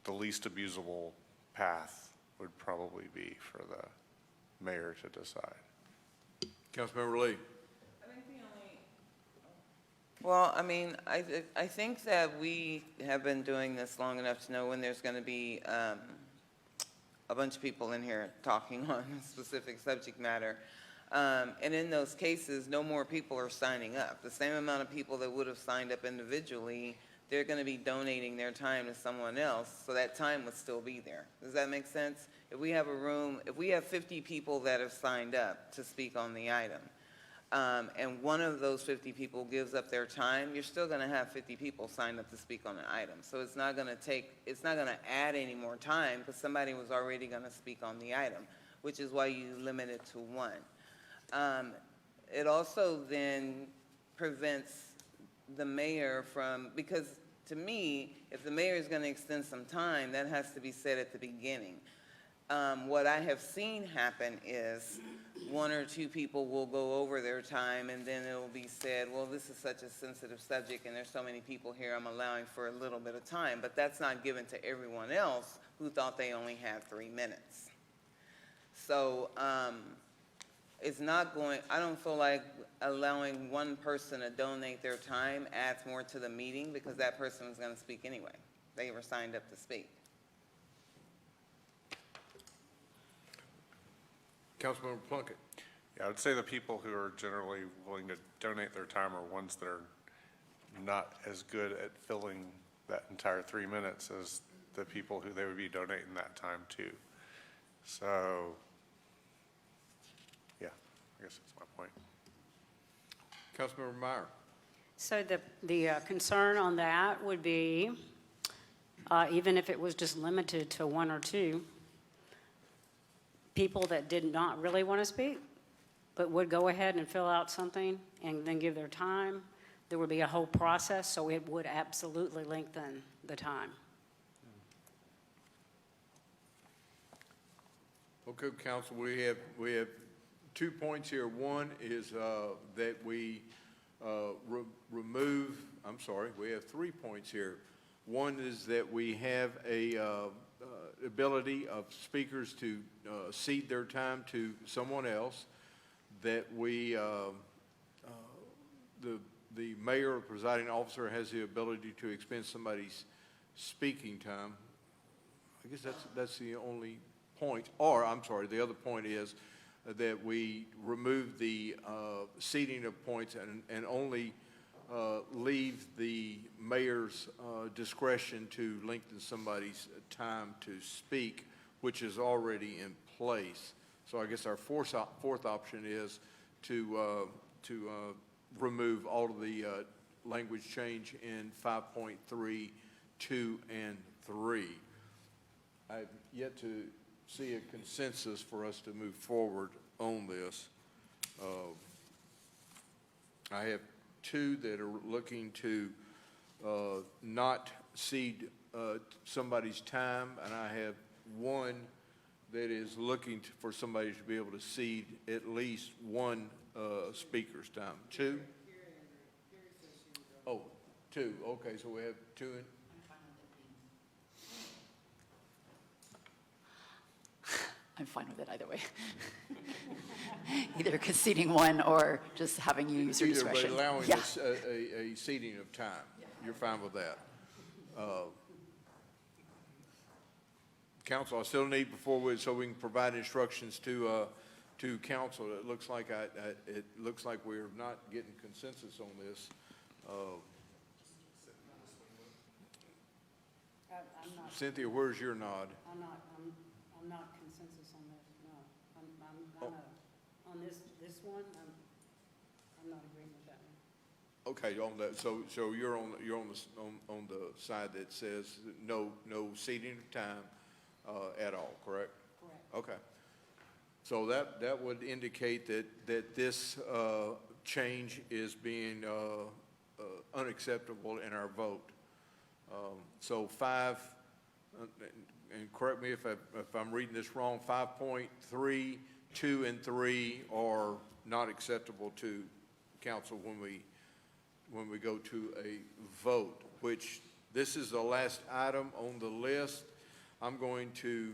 the least abusable path would probably be for the mayor to decide. Councilmember Lee. Well, I mean, I think that we have been doing this long enough to know when there's going to be a bunch of people in here talking on a specific subject matter. And in those cases, no more people are signing up. The same amount of people that would have signed up individually, they're going to be donating their time to someone else, so that time would still be there. Does that make sense? If we have a room, if we have 50 people that have signed up to speak on the item, and one of those 50 people gives up their time, you're still going to have 50 people signed up to speak on an item. So it's not going to add any more time because somebody was already going to speak on the item, which is why you limit it to one. It also then prevents the mayor from, because to me, if the mayor is going to extend some time, that has to be said at the beginning. What I have seen happen is one or two people will go over their time and then it will be said, well, this is such a sensitive subject and there's so many people here, I'm allowing for a little bit of time. But that's not given to everyone else who thought they only had 3 minutes. So it's not going, I don't feel like allowing one person to donate their time adds more to the meeting because that person is going to speak anyway. They were signed up to speak. Councilmember Plunkett. Yeah, I would say the people who are generally willing to donate their time are ones that are not as good at filling that entire 3 minutes as the people who they would be donating that time to. So, yeah, I guess that's my point. Councilmember Meyer. So the concern on that would be, even if it was just limited to one or two, people that did not really want to speak, but would go ahead and fill out something and then give their time, there would be a whole process, so it would absolutely lengthen the time. Okay, council, we have 2 points here. One is that we remove, I'm sorry, we have 3 points here. One is that we have a ability of speakers to cede their time to someone else, that we, the mayor or presiding officer has the ability to expend somebody's speaking time. I guess that's the only point. Or, I'm sorry, the other point is that we remove the ceding of points and only leave the mayor's discretion to lengthen somebody's time to speak, which is already in place. So I guess our fourth option is to remove all of the language change in 5.3, 2, and 3. I've yet to see a consensus for us to move forward on this. I have 2 that are looking to not cede somebody's time, and I have 1 that is looking for somebody to be able to cede at least 1 speaker's time. 2? Oh, 2. Okay, so we have 2 in. I'm fine with it either way. Either conceding 1 or just having you use your discretion. But allowing Yeah. a ceding of time. You're fine with that. Council, I still need so we can provide instructions to council. It looks like we're not getting consensus on this. Cynthia, where's your nod? I'm not consensus on this, no. On this one, I'm not agreeing with that one. Okay, on that, so you're on the side that says no ceding of time at all, correct? Correct. Okay. So that would indicate that this change is being unacceptable in our vote. So 5, and correct me if I'm reading this wrong, 5.3, 2, and 3 are not acceptable to council when we go to a vote, which this is the last item on the list. I'm going to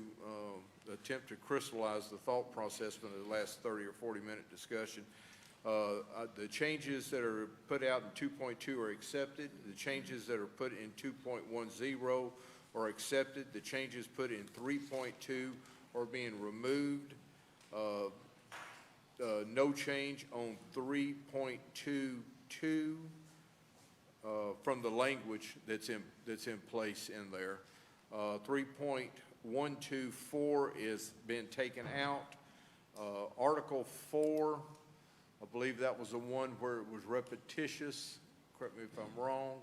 attempt to crystallize the thought process from the last 30 or 40-minute discussion. The changes that are put out in 2.2 are accepted. The changes that are put in 2.10 are accepted. The changes put in 3.2 are being removed. No change on 3.22 from the language that's in place in there. 3.124 is been taken out. Article 4, I believe that was the one where it was repetitious. Correct me if I'm wrong.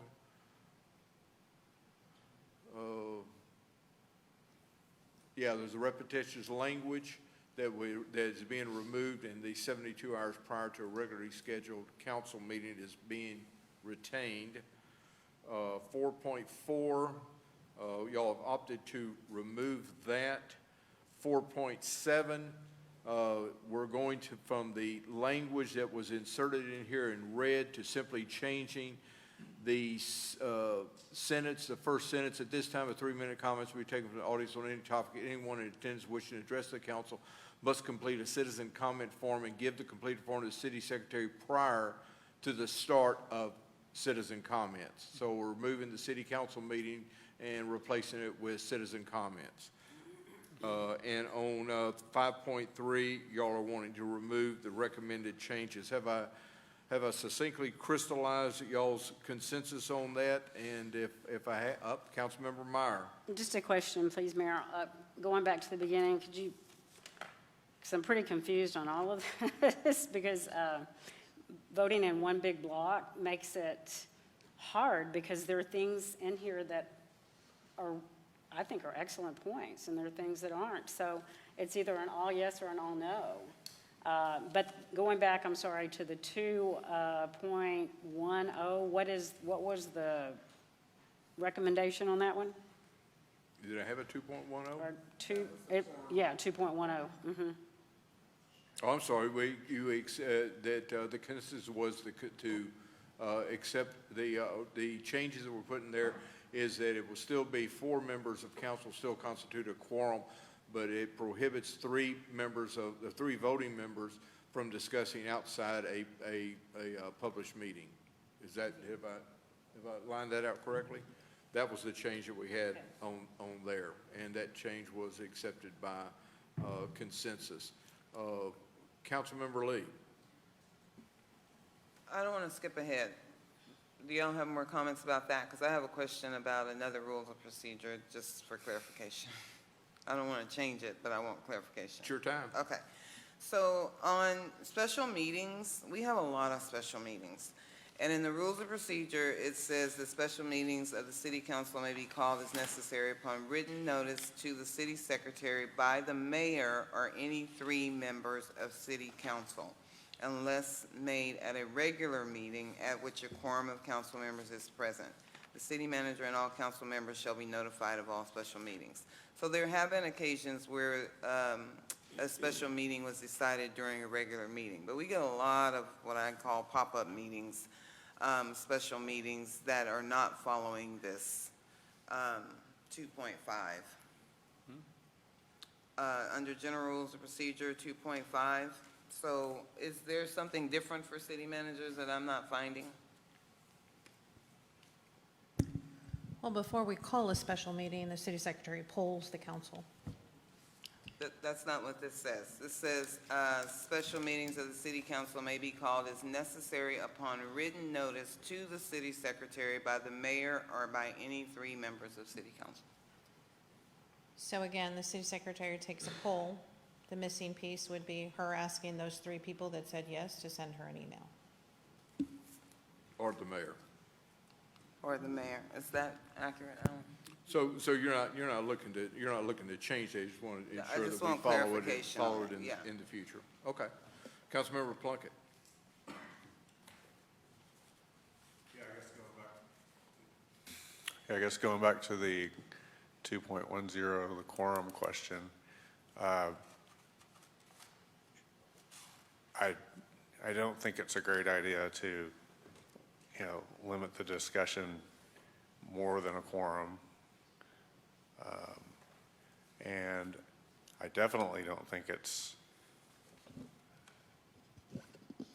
Yeah, there's a repetitious language that is being removed, and the 72 hours prior to a regularly scheduled council meeting is being retained. 4.4, y'all have opted to remove that. 4.7, we're going to, from the language that was inserted in here in red, to simply changing the sentence, the first sentence. At this time, a 3-minute comments will be taken from the audience on any topic. Anyone in attendance wishing to address the council must complete a citizen comment form and give the completed form to the city secretary prior to the start of citizen comments. So we're moving the city council meeting and replacing it with citizen comments. And on 5.3, y'all are wanting to remove the recommended changes. Have have I succinctly crystallized y'all's consensus on that? And if I have, Councilmember Meyer. Just a question, please, Mayor. Going back to the beginning, could you, because I'm pretty confused on all of this, because voting in one big block makes it hard, because there are things in here that are, I think, are excellent points, and there are things that aren't. So it's either an all yes or an all no. But going back, I'm sorry, to the 2.10, what was the recommendation on that one? Did I have a 2.10? Or yeah, 2.10. Mm-hmm. Oh, I'm sorry, the consensus was to accept the changes that were put in there, is that it will still be 4 members of council still constitute a quorum, but it prohibits 3 voting members from discussing outside a published meeting. Is that, have I lined that out correctly? That was the change that we had on there, and that change was accepted by consensus. Councilmember Lee. I don't want to skip ahead. Do y'all have more comments about that? Because I have a question about another rules of procedure, just for clarification. I don't want to change it, but I want clarification. It's your time. Okay. So on special meetings, we have a lot of special meetings. And in the rules of procedure, it says the special meetings of the city council may be called as necessary upon written notice to the city secretary by the mayor or any 3 members of city council, unless made at a regular meeting at which a quorum of council members is present. The city manager and all council members shall be notified of all special meetings. So there have been occasions where a special meeting was decided during a regular meeting, but we get a lot of what I call pop-up meetings, special meetings that are not following this 2.5. Under general rules of procedure 2.5. So is there something different for city managers that I'm not finding? Well, before we call a special meeting, the city secretary polls the council. That's not what this says. This says, special meetings of the city council may be called as necessary upon written notice to the city secretary by the mayor or by any 3 members of city council. So again, the city secretary takes a poll. The missing piece would be her asking those 3 people that said yes to send her an email. Or the mayor. Or the mayor. Is that accurate? So you're not looking to change that. You just want to ensure that we want follow it clarification in the future. Okay. Councilmember Plunkett. I guess going back to the 2.10, the quorum question, I don't think it's a great idea to, limit the discussion more than a quorum. And I definitely don't think it's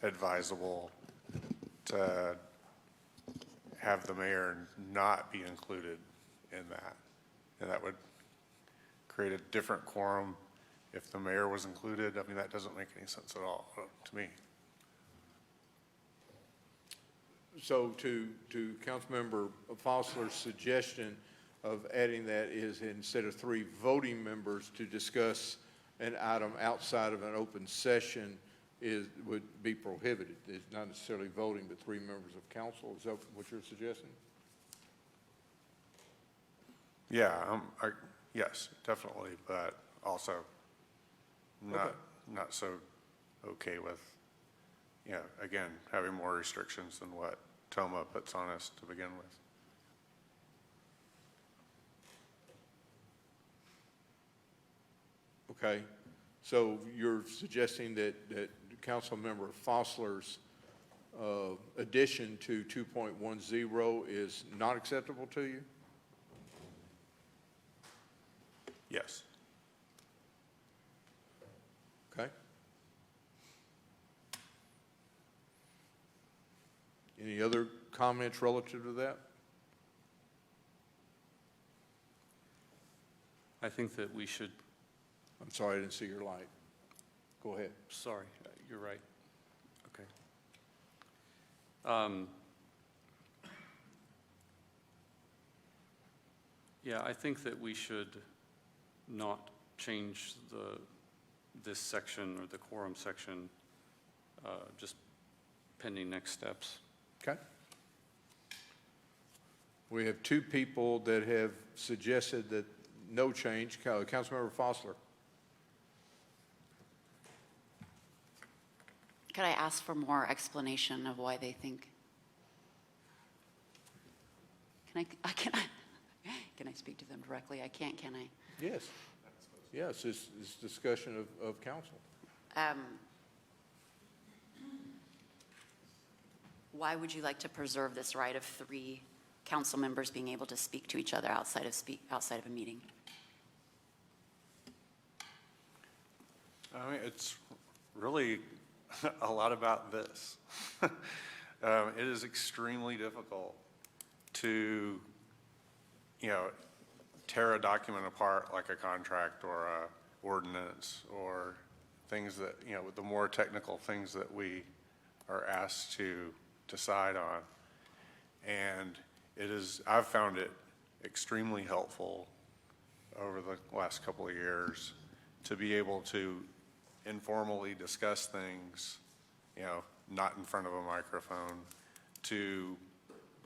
advisable to have the mayor not be included in that. And that would create a different quorum if the mayor was included. I mean, that doesn't make any sense at all to me. So to Councilmember Fossler's suggestion of adding that is, instead of 3 voting members to discuss an item outside of an open session, would be prohibited. It's not necessarily voting, but 3 members of council. Is that what you're suggesting? Yeah, yes, definitely, but also not so okay with, again, having more restrictions than what Toma puts on us to begin with. Okay. So you're suggesting that Councilmember Fossler's addition to 2.10 is not acceptable to you? Yes. Okay. Any other comments relative to that? I think that we should. I'm sorry, I didn't see your light. Go ahead. Sorry, you're right. Okay. Yeah, I think that we should not change this section or the quorum section, just pending next steps. Okay. We have two people that have suggested that no change. Councilmember Fossler. Could I ask for more explanation of why they think? Can I speak to them directly? I can't, can I? Yes. Yes, it's discussion of council. Why would you like to preserve this right of 3 council members being able to speak to each other outside of a meeting? I mean, it's really a lot about this. It is extremely difficult to, tear a document apart like a contract or a ordinance or things that, the more technical things that we are asked to decide on. And I've found it extremely helpful over the last couple of years to be able to informally discuss things, not in front of a microphone, to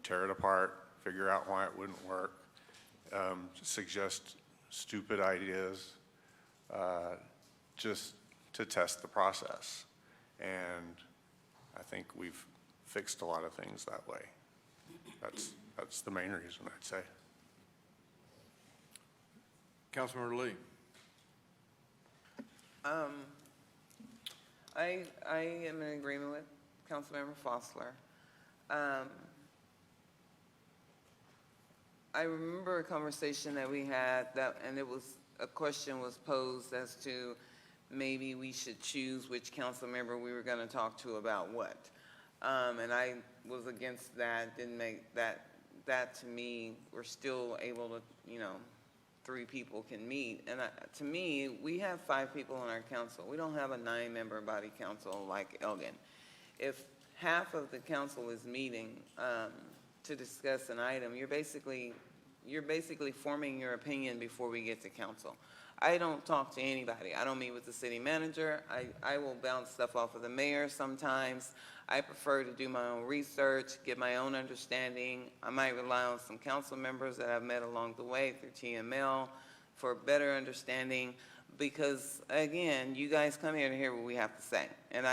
tear it apart, figure out why it wouldn't work, suggest stupid ideas, just to test the process. And I think we've fixed a lot of things that way. That's the main reason, I'd say. Councilmember Lee. I am in agreement with Councilmember Fossler. I remember a conversation that we had and a question was posed as to maybe we should choose which council member we were going to talk to about what. And I was against that, didn't make that to me, we're still able to, 3 people can meet. And to me, we have 5 people on our council. We don't have a 9-member body council like Elgin. If half of the council is meeting to discuss an item, you're basically forming your opinion before we get to council. I don't talk to anybody. I don't meet with the city manager. I will bounce stuff off of the mayor sometimes. I prefer to do my own research, get my own understanding. I might rely on some council members that I've met along the way through TML for better understanding, because again, you guys come here to hear what we have to say. And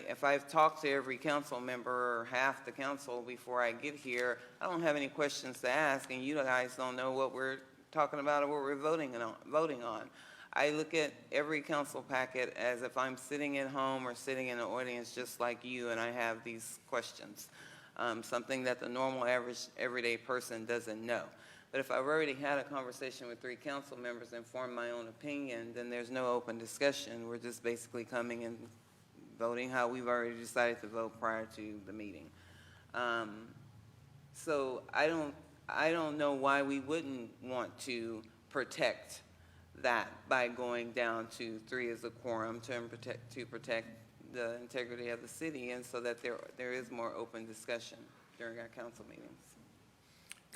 if I've talked to every council member or half the council before I get here, I don't have any questions to ask, and you guys don't know what we're talking about or what we're voting on. I look at every council packet as if I'm sitting at home or sitting in the audience just like you, and I have these questions, something that the normal average everyday person doesn't know. But if I've already had a conversation with 3 council members and formed my own opinion, then there's no open discussion. We're just basically coming and voting how we've already decided to vote prior to the meeting. So I don't know why we wouldn't want to protect that by going down to 3 as a quorum to protect the integrity of the city, and so that there is more open discussion during our council meetings.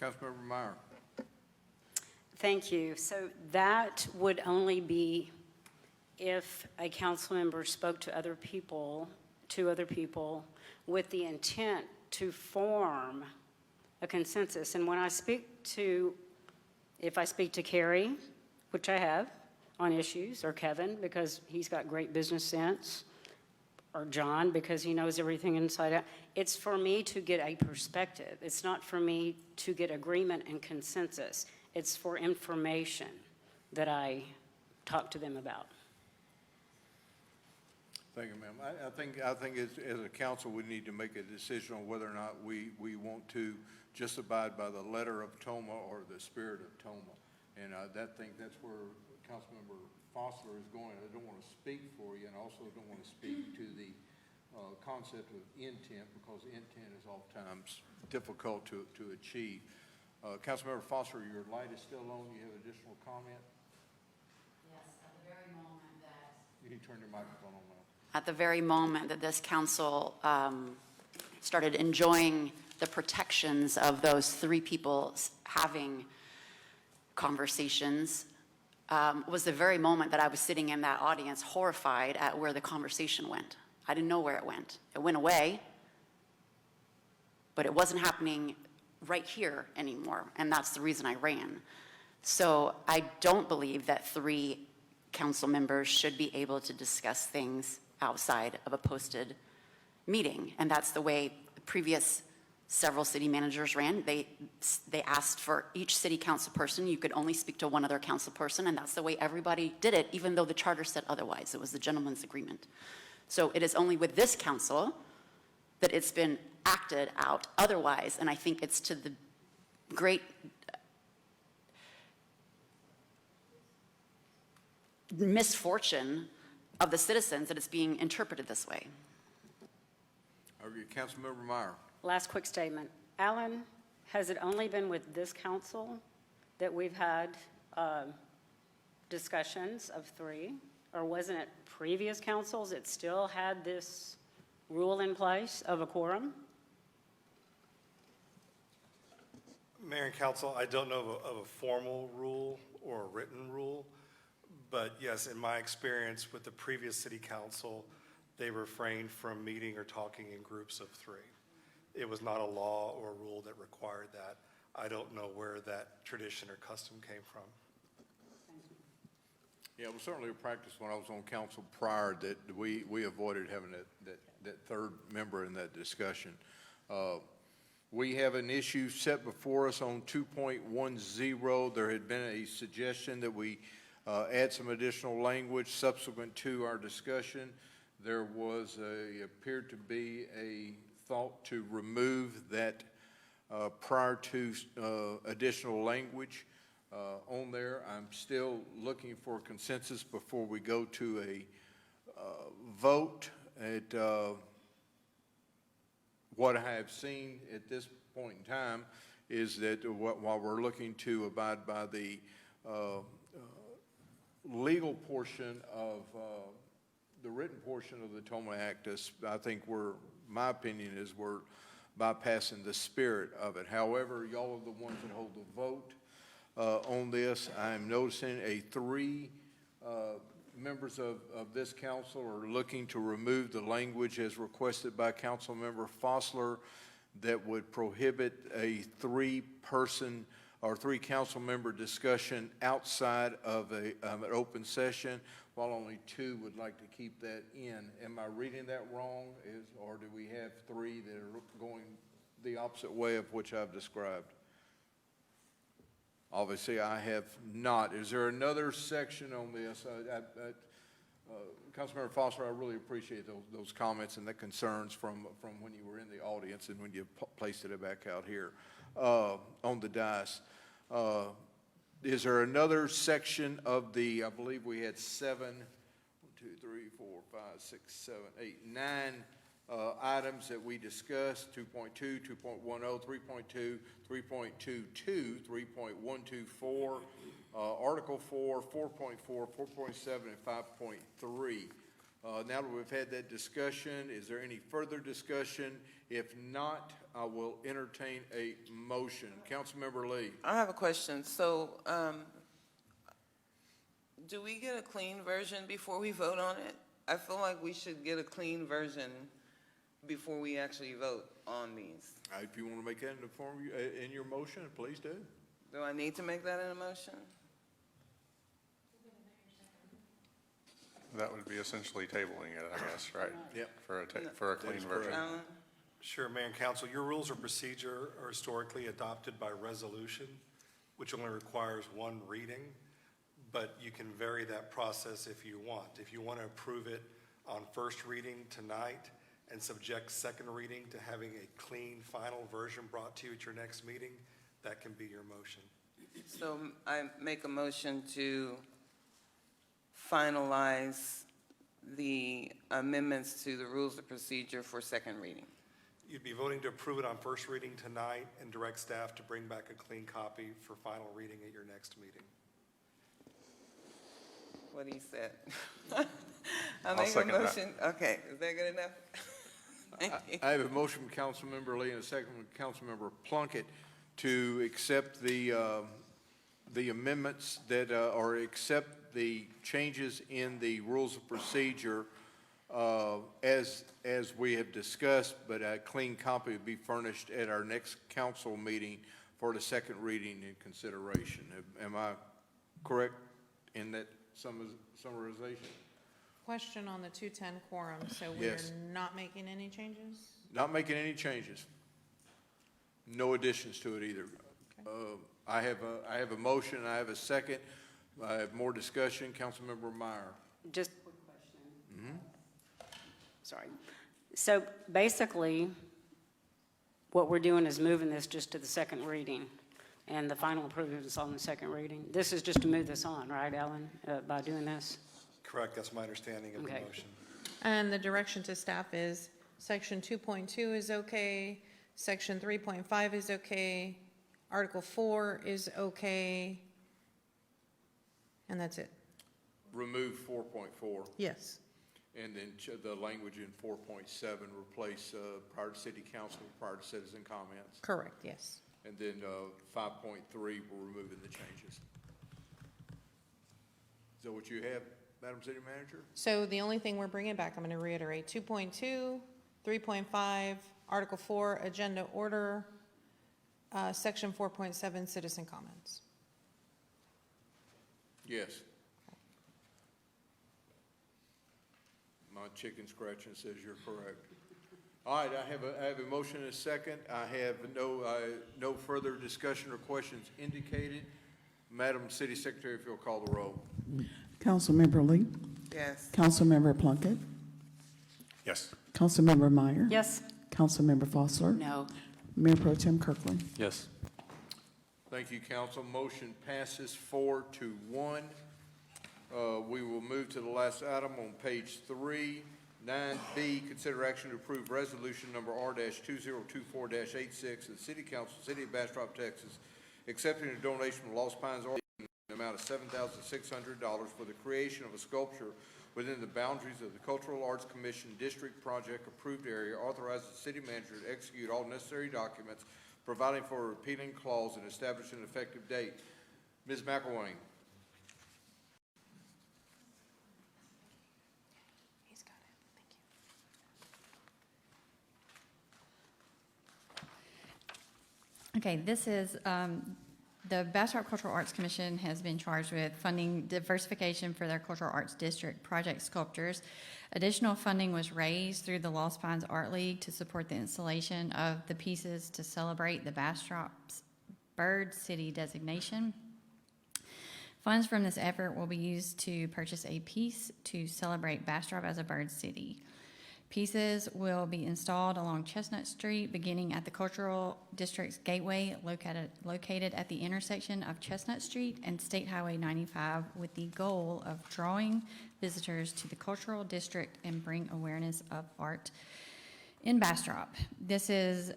Councilmember Meyer. Thank you. So that would only be if a council member spoke to other people with the intent to form a consensus. And when if I speak to Carrie, which I have on issues, or Kevin, because he's got great business sense, or John, because he knows everything inside out, it's for me to get a perspective. It's not for me to get agreement and consensus. It's for information that I talk to them about. Thank you, ma'am. I think as a council, we need to make a decision on whether or not we want to just abide by the letter of TOMA or the spirit of TOMA. And I think that's where Councilmember Fossler is going. I don't want to speak for you, and also don't want to speak to the concept of intent, because intent is oftentimes difficult to achieve. Councilmember Fossler, your light is still on. You have additional comment? Yes, at the very moment that... You can turn your microphone on now. At the very moment that this council started enjoying the protections of those three people having conversations was the very moment that I was sitting in that audience horrified at where the conversation went. I didn't know where it went. It went away, but it wasn't happening right here anymore, and that's the reason I ran. So I don't believe that 3 council members should be able to discuss things outside of a posted meeting, and that's the way the previous several city managers ran. They asked for each city council person, you could only speak to one other council person, and that's the way everybody did it, even though the charter said otherwise. It was the gentleman's agreement. So it is only with this council that it's been acted out otherwise, and I think it's to the great misfortune of the citizens that it's being interpreted this way. Councilmember Meyer. Last quick statement. Alan, has it only been with this council that we've had discussions of 3? Or wasn't it previous councils that still had this rule in place of a quorum? Mayor and council, I don't know of a formal rule or a written rule, but yes, in my experience with the previous city council, they refrained from meeting or talking in groups of 3. It was not a law or a rule that required that. I don't know where that tradition or custom came from. Yeah, it was certainly a practice when I was on council prior that we avoided having that third member in that discussion. We have an issue set before us on 2.10. There had been a suggestion that we add some additional language subsequent to our discussion. There was appeared to be a thought to remove that prior to additional language on there. I'm still looking for consensus before we go to a vote. What I have seen at this point in time is that while we're looking to abide by the legal portion of the written portion of the Toma Act, I think my opinion is we're bypassing the spirit of it. However, y'all are the ones that hold the vote on this. I'm noticing 3 members of this council are looking to remove the language as requested by Councilmember Fossler that would prohibit a 3-person or 3 council member discussion outside of an open session, while only 2 would like to keep that in. Am I reading that wrong? Or do we have 3 that are going the opposite way of which I've described? Obviously, I have not. Is there another section on this? Councilmember Foster, I really appreciate those comments and the concerns from when you were in the audience and when you placed it back out here on the dais. Is there another section of the, I believe we had 7, 1, 2, 3, 4, 5, 6, 7, 8, 9 items that we discussed: 2.2, 2.10, 3.2, 3.22, 3.124, Article 4, 4.4, 4.7, and 5.3. Now that we've had that discussion, is there any further discussion? If not, I will entertain a motion. Councilmember Lee. I have a question. So, do we get a clean version before we vote on it? I feel like we should get a clean version before we actually vote on these. If you want to make that in the form in your motion, please do. Do I need to make that in a motion? That would be essentially tabling it, I guess, right? Yep. For a clean version. Sure, Mayor and Council, your rules of procedure are historically adopted by resolution, which only requires 1 reading, but you can vary that process if you want. If you want to approve it on first reading tonight and subject second reading to having a clean final version brought to you at your next meeting, that can be your motion. So I make a motion to finalize the amendments to the rules of procedure for second reading. You'd be voting to approve it on first reading tonight and direct staff to bring back a clean copy for final reading at your next meeting. What he said. I'll second that. Okay, is that good enough? I have a motion from Councilmember Lee and a second from Councilmember Plunkett to accept the amendments that, or accept the changes in the rules of procedure as we have discussed, but a clean copy would be furnished at our next council meeting for the second reading and consideration. Am I correct in that summarization? Question on the 210 quorum, so we're Yes. not making any changes? Not making any changes. No additions to it either. I have a motion, and I have a second. I have more discussion. Councilmember Meyer. Just a quick question. Sorry. So basically, what we're doing is moving this just to the second reading, and the final approval is on the second reading. This is just to move this on, right, Ellen, by doing this? Correct, that's my understanding of the Okay. motion. And the direction to staff is section 2.2 is okay, section 3.5 is okay, Article 4 is okay, and that's it. Remove 4.4, Yes. and then the language in 4.7, replace prior to city council, prior to citizen comments. Correct, yes. And then 5.3, we're removing the changes. Is that what you have, Madam City Manager? So the only thing we're bringing back, I'm going to reiterate, 2.2, 3.5, Article 4, agenda order, section 4.7, citizen comments. Yes. My chicken scratching says you're correct. All right, I have a motion and a second. I have no further discussion or questions indicated. Madam City Secretary, if you'll call the roll. Councilmember Lee? Yes. Councilmember Plunkett? Yes. Councilmember Meyer? Yes. Councilmember Foster? No. Mayor Pro Tem Kirkland? Yes. Thank you, council. Motion passes 4-1. We will move to the last item on page 3. 9B, consider action to approve resolution number R-2024-86 of the City Council, City of Bastrop, Texas, accepting a donation from Lost Pines in the amount of $7,600 for the creation of a sculpture within the boundaries of the Cultural Arts Commission District Project approved area, authorizes the city manager to execute all necessary documents, providing for a repealing clause and establishing an effective date. Ms. McElwain. He's got it. Thank you. Okay, this is, the Bastrop Cultural Arts Commission has been charged with funding diversification for their Cultural Arts District project sculptures. Additional funding was raised through the Lost Pines Art League to support the installation of the pieces to celebrate the Bastrop's Bird City designation. Funds from this effort will be used to purchase a piece to celebrate Bastrop as a bird city. Pieces will be installed along Chestnut Street, beginning at the Cultural District's gateway located at the intersection of Chestnut Street and State Highway 95, with the goal of drawing visitors to the Cultural District and bring awareness of art in Bastrop. This is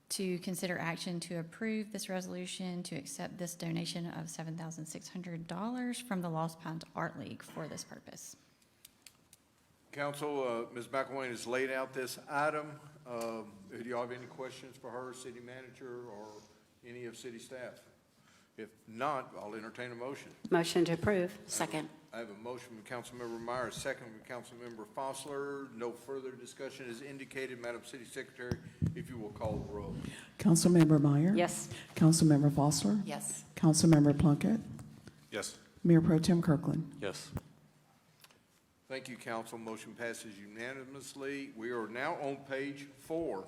to consider action to approve this resolution to accept this donation of $7,600 from the Lost Pines Art League for this purpose. Council, Ms. McElwain has laid out this item. Do you have any questions for her, city manager, or any of city staff? If not, I'll entertain a motion. Motion to approve. Second. I have a motion from Councilmember Meyer, a second from Councilmember Fossler. No further discussion is indicated. Madam City Secretary, if you will call the roll. Councilmember Meyer? Yes. Councilmember Foster? Yes. Councilmember Plunkett? Yes. Mayor Pro Tem Kirkland? Yes. Thank you, council. Motion passes unanimously. We are now on page 4.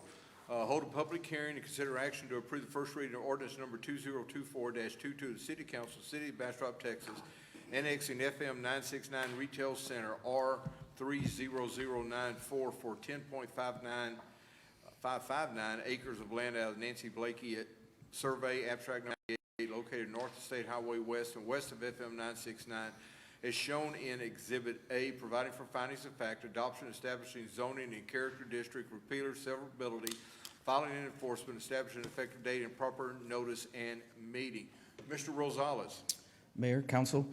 Hold a public hearing to consider action to approve the first reading of ordinance number 2024-22 of the City Council, City of Bastrop, Texas, annexing FM 969 Retail Center R30094 for 10.559 acres of land out of Nancy Blakey at Survey Abstract 98, located north of State Highway West and west of FM 969, as shown in Exhibit A, providing for findings of fact, adoption, establishing zoning and character district, repealer, severability, filing and enforcement, establishing an effective date and proper notice and meeting. Mr. Rosales. Mayor, Council,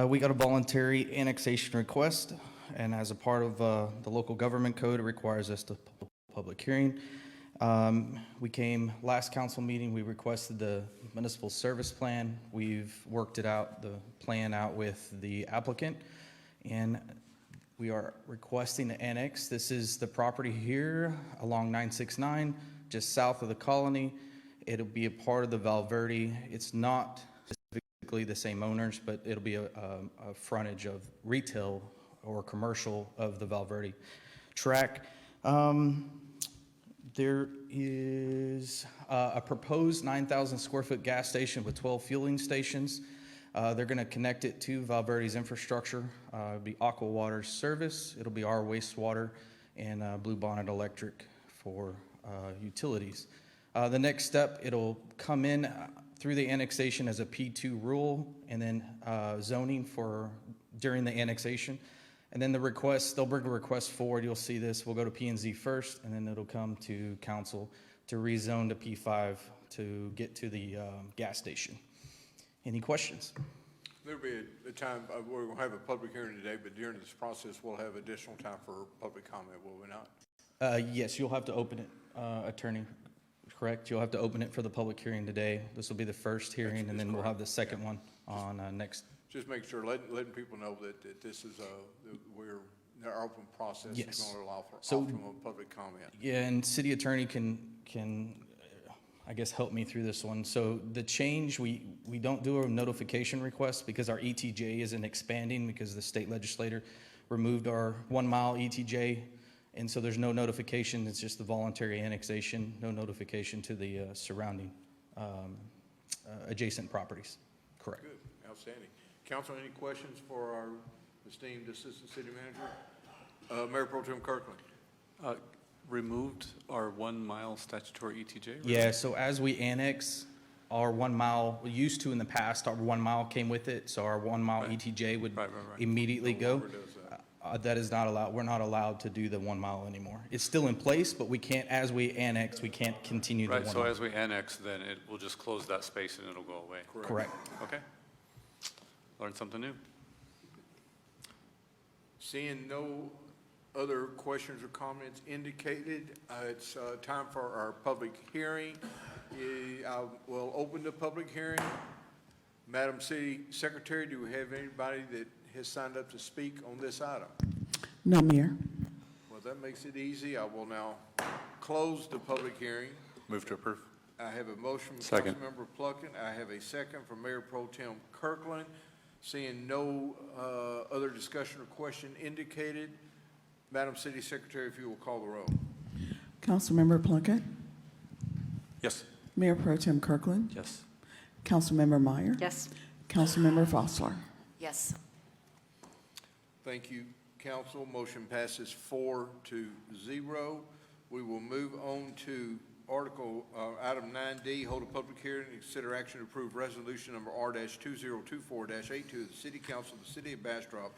we got a voluntary annexation request and as a part of the local government code, it requires us to hold a public hearing. We came last council meeting, we requested the municipal service plan. We've worked it out, the plan out with the applicant, and we are requesting to annex. This is the property here along 969, just south of the Colony. It'll be a part of the Valverde. It's not specifically the same owners, but it'll be a frontage of retail or commercial of the Valverde track. There is a proposed 9,000 square foot gas station with 12 fueling stations. They're going to connect it to Valverde's infrastructure. It'll be Aqua Water service. It'll be our wastewater and Blue Bonnet Electric for utilities. The next step, it'll come in through the annexation as a P2 rule, and then zoning for during the annexation. And then the request, they'll bring a request forward. You'll see this. We'll go to P&Z first, and then it'll come to council to rezone to P5 to get to the gas station. Any questions? There'll be a time, we'll have a public hearing today, but during this process, we'll have additional time for public comment, will we not? Yes, you'll have to open it, attorney, correct? You'll have to open it for the public hearing today. This will be the first hearing, and then we'll have the second one on next. Just make sure, letting people know that this is our open process is Yes. going to allow for So- optimal public comment. Yeah, and city attorney can I guess help me through this one. So the change, we don't do a notification request because our ETJ isn't expanding because the state legislator removed our 1 mile ETJ. And so there's no notification, it's just the voluntary annexation, no notification to the surrounding adjacent properties. Correct. Good, outstanding. Council, any questions for our esteemed Assistant City Manager? Mayor Pro Tem Kirkland. Removed our 1 mile statutory ETJ? Right? Yeah, so as we annex, our 1 mile, we used to in the past, our 1 mile came with it, so our 1 mile ETJ would immediately go. That is not allowed. We're not allowed to do the 1 mile anymore. It's still in place, but we can't, as we annex, we can't continue the 1 Right, mile. so as we annex, then it will just close that space and it'll go away. Correct. Okay. Learned something new. Seeing no other questions or comments indicated, it's time for our public hearing. I will open the public hearing. Madam City Secretary, do we have anybody that has signed up to speak on this item? No, Mayor. Well, that makes it easy. I will now close the public hearing. Move to approve. I have a motion from Second. Councilmember Pluckett. I have a second from Mayor Pro Tem Kirkland. Seeing no other discussion or question indicated, Madam City Secretary, if you will call the roll. Councilmember Plunkett, Yes. Mayor Pro Tem Kirkland, Yes. Councilmember Meyer, Yes. Councilmember Fossler. Yes. Thank you, council. Motion passes 4-0. We will move on to item 9D, hold a public hearing and consider action to approve resolution number R-2024-82 of the City Council of the City of Bastrop,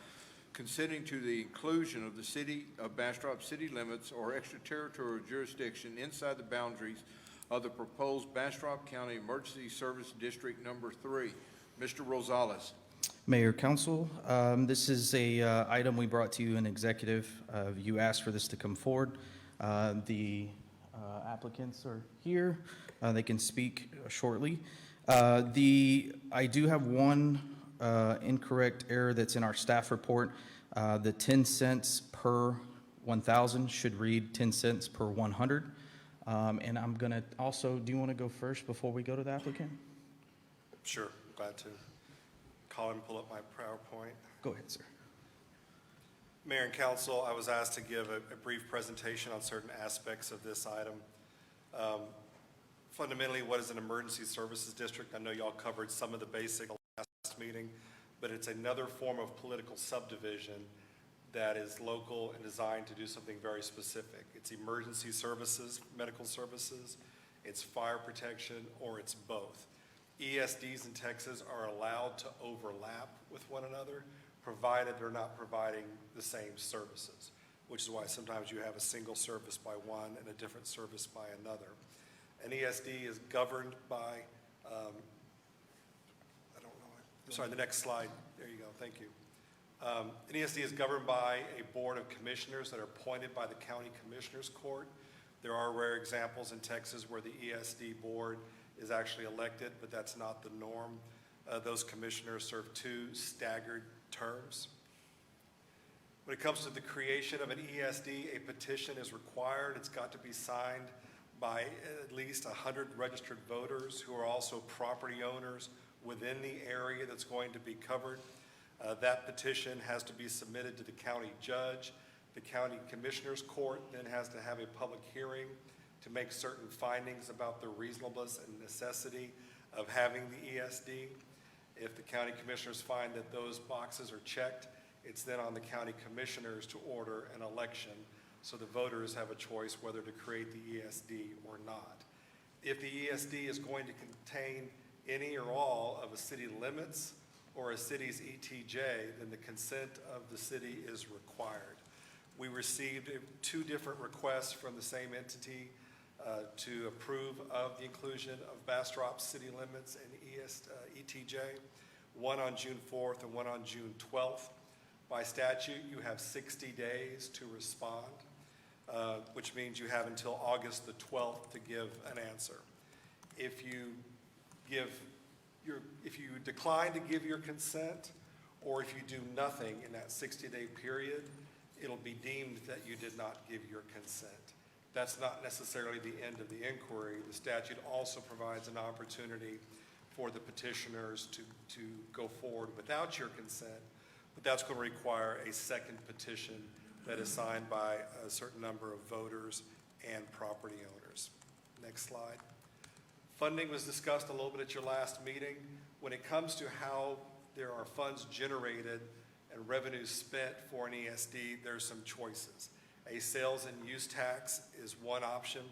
consenting to the inclusion of the City of Bastrop city limits or extraterritorial jurisdiction inside the boundaries of the proposed Bastrop County Emergency Service District Number 3. Mr. Rosales. Mayor, Council, this is a item we brought to you in executive. You asked for this to come forward. The applicants are here. They can speak shortly. I do have one incorrect error that's in our staff report. The 10 cents per 1,000 should read 10 cents per 100. And I'm going to also, do you want to go first before we go to the applicant? Sure, glad to. Colin, pull up my PowerPoint. Go ahead, sir. Mayor and council, I was asked to give a brief presentation on certain aspects of this item. Fundamentally, what is an emergency services district? I know y'all covered some of the basic last meeting, but it's another form of political subdivision that is local and designed to do something very specific. It's emergency services, medical services, it's fire protection, or it's both. ESDs in Texas are allowed to overlap with one another, provided they're not providing the same services, which is why sometimes you have a single service by one and a different service by another. An ESD is governed by, I don't know, sorry, the next slide. There you go, thank you. An ESD is governed by a board of commissioners that are appointed by the county commissioners court. There are rare examples in Texas where the ESD board is actually elected, but that's not the norm. Those commissioners serve 2 staggered terms. When it comes to the creation of an ESD, a petition is required. It's got to be signed by at least 100 registered voters who are also property owners within the area that's going to be covered. That petition has to be submitted to the county judge. The county commissioners court then has to have a public hearing to make certain findings about the reasonableness and necessity of having the ESD. If the county commissioners find that those boxes are checked, it's then on the county commissioners to order an election, so the voters have a choice whether to create the ESD or not. If the ESD is going to contain any or all of a city limits or a city's ETJ, then the consent of the city is required. We received 2 different requests from the same entity to approve of the inclusion of Bastrop city limits and ETJ, one on June 4th and one on June 12th. By statute, you have 60 days to respond, which means you have until August the 12th to give an answer. If you decline to give your consent, or if you do nothing in that 60-day period, it'll be deemed that you did not give your consent. That's not necessarily the end of the inquiry. The statute also provides an opportunity for the petitioners to go forward without your consent, but that's going to require a second petition that is signed by a certain number of voters and property owners. Next slide. Funding was discussed a little bit at your last meeting. When it comes to how there are funds generated and revenues spent for an ESD, there's some choices. A sales and use tax is one option.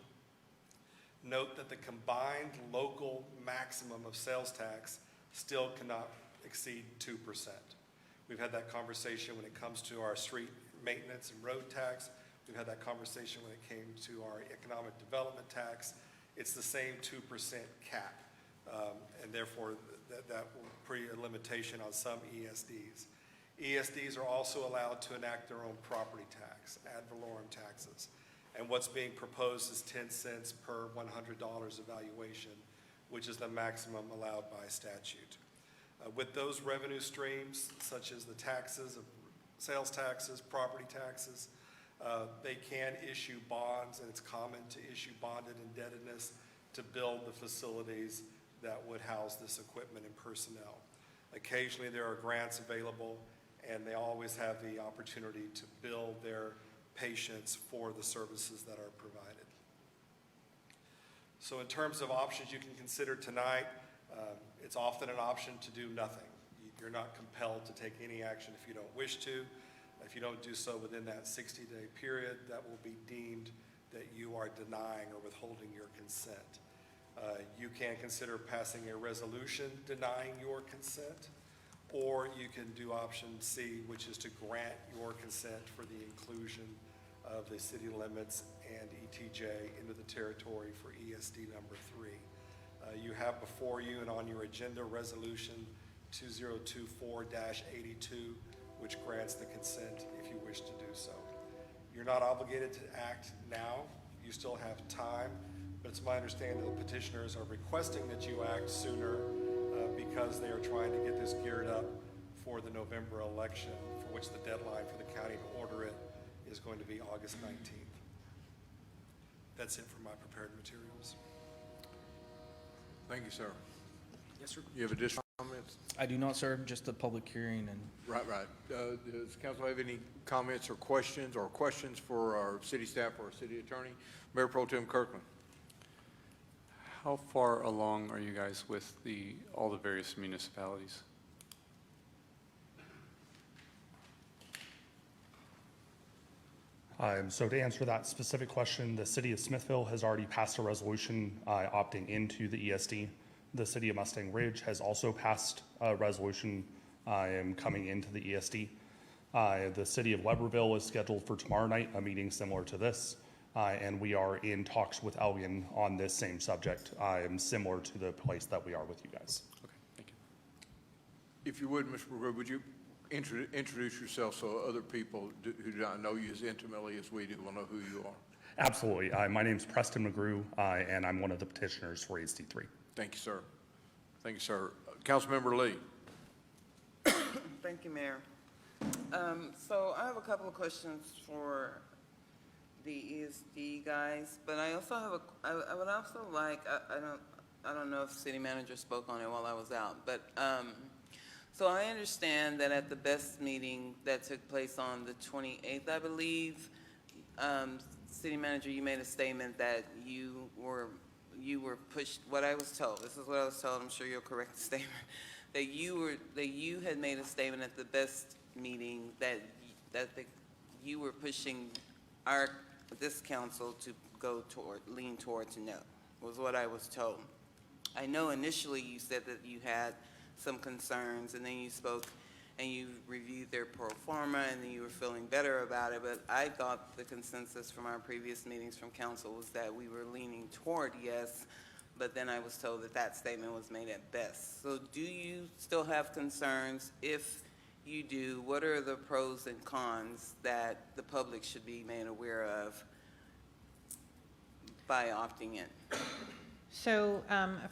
Note that the combined local maximum of sales tax still cannot exceed 2%. We've had that conversation when it comes to our street maintenance and road tax. We've had that conversation when it came to our economic development tax. It's the same 2% cap, and therefore that will create a limitation on some ESDs. ESDs are also allowed to enact their own property tax, ad valorem taxes. And what's being proposed is 10 cents per $100 evaluation, which is the maximum allowed by statute. With those revenue streams, such as the taxes, sales taxes, property taxes, they can issue bonds, and it's common to issue bonded indebtedness to build the facilities that would house this equipment and personnel. Occasionally there are grants available, and they always have the opportunity to bill their patients for the services that are provided. So in terms of options you can consider tonight, it's often an option to do nothing. You're not compelled to take any action if you don't wish to. If you don't do so within that 60-day period, that will be deemed that you are denying or withholding your consent. You can consider passing a resolution denying your consent, or you can do option C, which is to grant your consent for the inclusion of the city limits and ETJ into the territory for ESD number 3. You have before you and on your agenda resolution 2024-82, which grants the consent if you wish to do so. You're not obligated to act now. You still have time, but it's my understanding that the petitioners are requesting that you act sooner because they are trying to get this geared up for the November election, for which the deadline for the county to order it is going to be August 19th. That's it for my prepared materials. Thank you, sir. Yes, sir. You have additional comments? I do not, sir, just a public hearing and. Right. Does council have any comments or questions for our city staff or our city attorney? Mayor Pro Tem Kirkland. How far along are you guys with all the various municipalities? So to answer that specific question, the city of Smithville has already passed a resolution opting into the ESD. The city of Mustang Ridge has also passed a resolution coming into the ESD. The city of Weberville is scheduled for tomorrow night, a meeting similar to this. And we are in talks with Elgin on this same subject, similar to the place that we are with you guys. Okay, thank you. If you would, Mr. McGrew, would you introduce yourself so other people who do not know you as intimately as we do will know who you are. Absolutely. My name's Preston McGrew, and I'm one of the petitioners for ESD3. Thank you, sir. Thank you, sir. Councilmember Lee. Thank you, Mayor. So I have a couple of questions for the ESD guys, but I also have I would also like, I don't know if the city manager spoke on it while I was out, but so I understand that at the BEST meeting that took place on the 28th, I believe, city manager, you made a statement that you were pushed, what I was told, this is what I was told, I'm sure you'll correct the statement, that you had made a statement at the BEST meeting that you were pushing this council to lean towards no, was what I was told. I know initially you said that you had some concerns, and then you spoke and you reviewed their pro forma, and then you were feeling better about it, but I thought the consensus from our previous meetings from council was that we were leaning toward yes, but then I was told that that statement was made at BEST. So do you still have concerns? If you do, what are the pros and cons that the public should be made aware of by opting in? So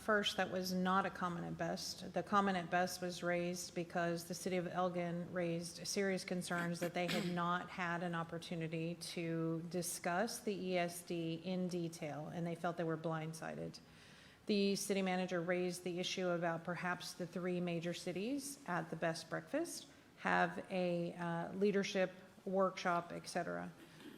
first, that was not a comment at BEST. The comment at BEST was raised because the city of Elgin raised serious concerns that they had not had an opportunity to discuss the ESD in detail, and they felt they were blindsided. The city manager raised the issue about perhaps the 3 major cities at the BEST breakfast have a leadership workshop, etc.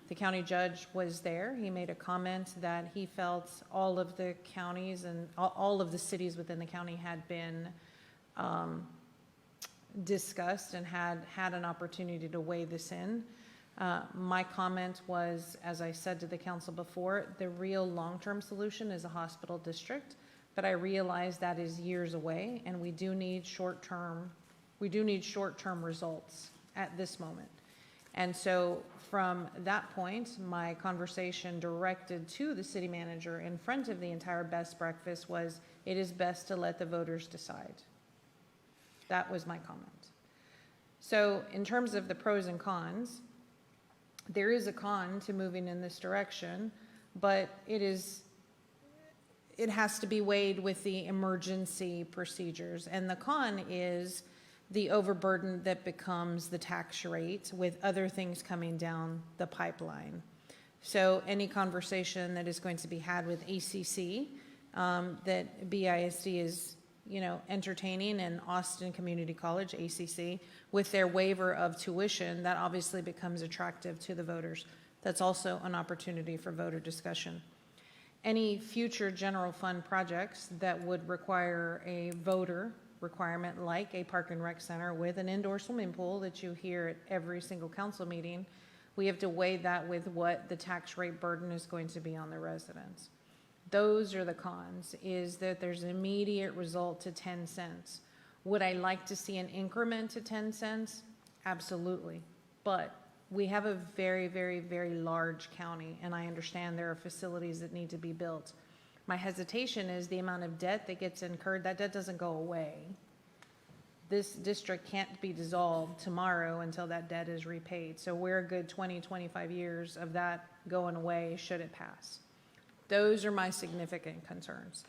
The county judge was there. He made a comment that he felt all of the counties and all of the cities within the county had been discussed and had an opportunity to weigh this in. My comment was, as I said to the council before, the real long-term solution is a hospital district, but I realize that is years away, and we do need short-term results at this moment. And so from that point, my conversation directed to the city manager in front of the entire BEST breakfast was, it is best to let the voters decide. That was my comment. So in terms of the pros and cons, there is a con to moving in this direction, but it has to be weighed with the emergency procedures. And the con is the overburden that becomes the tax rate with other things coming down the pipeline. So any conversation that is going to be had with ACC, that BISD is, entertaining, and Austin Community College, ACC, with their waiver of tuition, that obviously becomes attractive to the voters. That's also an opportunity for voter discussion. Any future general fund projects that would require a voter requirement, like a park and rec center with an indoor swimming pool that you hear at every single council meeting, we have to weigh that with what the tax rate burden is going to be on the residents. Those are the cons, is that there's an immediate result to 10 cents. Would I like to see an increment to 10 cents? Absolutely. But we have a very, very, very large county, and I understand there are facilities that need to be built. My hesitation is the amount of debt that gets incurred. That debt doesn't go away. This district can't be dissolved tomorrow until that debt is repaid. So we're a good 20, 25 years of that going away should it pass. Those are my significant concerns.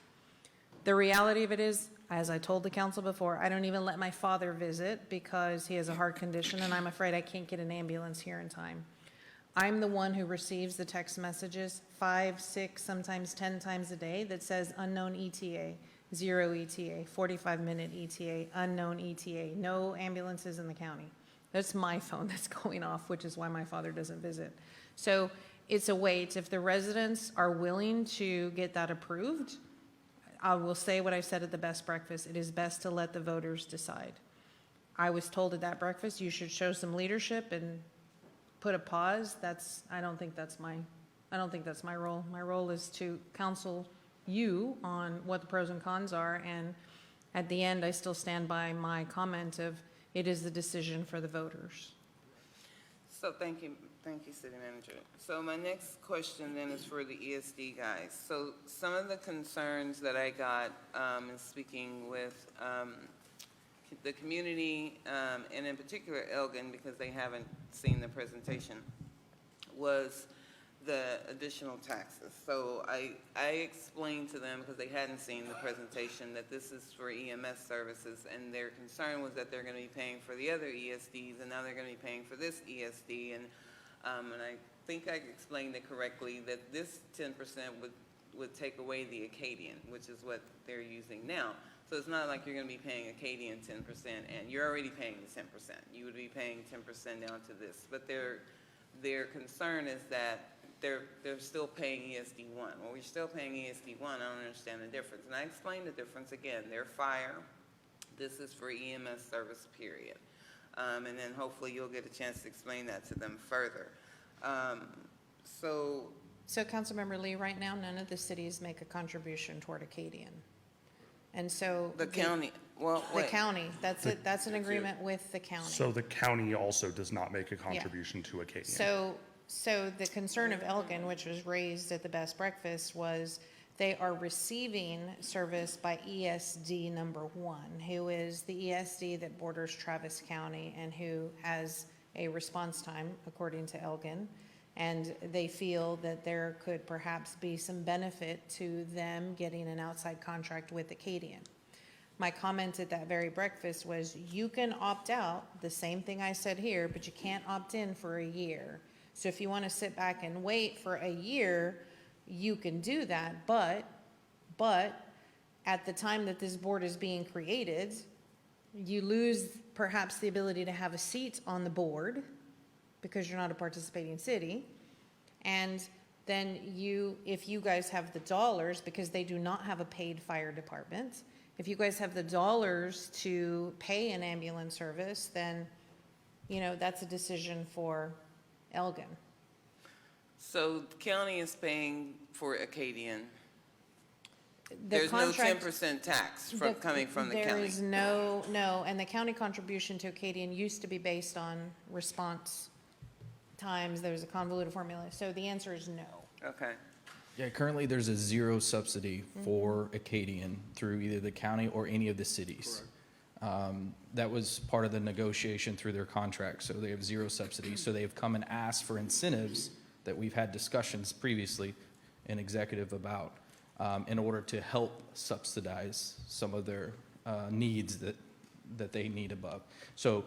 The reality of it is, as I told the council before, I don't even let my father visit because he has a heart condition, and I'm afraid I can't get an ambulance here in time. I'm the one who receives the text messages 5, 6, sometimes 10 times a day that says unknown ETA, 0 ETA, 45-minute ETA, unknown ETA, no ambulances in the county. That's my phone that's going off, which is why my father doesn't visit. So it's a wait. If the residents are willing to get that approved, I will say what I said at the BEST breakfast. It is best to let the voters decide. I was told at that breakfast you should show some leadership and put a pause. I don't think that's my role. My role is to counsel you on what the pros and cons are, and at the end I still stand by my comment of it is the decision for the voters. So thank you, City Manager. So my next question then is for the ESD guys. So some of the concerns that I got in speaking with the community, and in particular Elgin, because they haven't seen the presentation, was the additional taxes. So I explained to them, because they hadn't seen the presentation, that this is for EMS services, and their concern was that they're going to be paying for the other ESDs, and now they're going to be paying for this ESD. And I think I explained it correctly, that this 10% would take away the Acadian, which is what they're using now. So it's not like you're going to be paying Acadian 10%, and you're already paying the 10%. You would be paying 10% down to this. But their concern is that they're still paying ESD 1. Well, we're still paying ESD 1. I don't understand the difference. And I explained the difference again. They're fire. This is for EMS service, period. And then hopefully you'll get a chance to explain that to them further. So Councilmember Lee, right now, none of the cities make a contribution toward Acadian. And so. The county, well, The wait. county, that's it, that's an agreement with the county. So the county also does not make a contribution to Acadian. So the concern of Elgin, which was raised at the Best Breakfast, was they are receiving service by ESD number 1, who is the ESD that borders Travis County and who has a response time, according to Elgin. And they feel that there could perhaps be some benefit to them getting an outside contract with Acadian. My comment at that very breakfast was, you can opt out, the same thing I said here, but you can't opt in for a year. So if you want to sit back and wait for a year, you can do that, but at the time that this board is being created, you lose perhaps the ability to have a seat on the board because you're not a participating city. And then if you guys have the dollars, because they do not have a paid fire department, if you guys have the dollars to pay an ambulance service, then, that's a decision for Elgin. So the county is paying for Acadian. The There's contract- no 10% tax coming from the There county. is no, and the county contribution to Acadian used to be based on response times. There's a convoluted formula. So the answer is no. Okay. Yeah, currently there's a zero subsidy for Acadian through either the county or any of the cities. That was part of the negotiation through their contract, so they have zero subsidy. So they've come and asked for incentives that we've had discussions previously in executive about in order to help subsidize some of their needs that they need above. So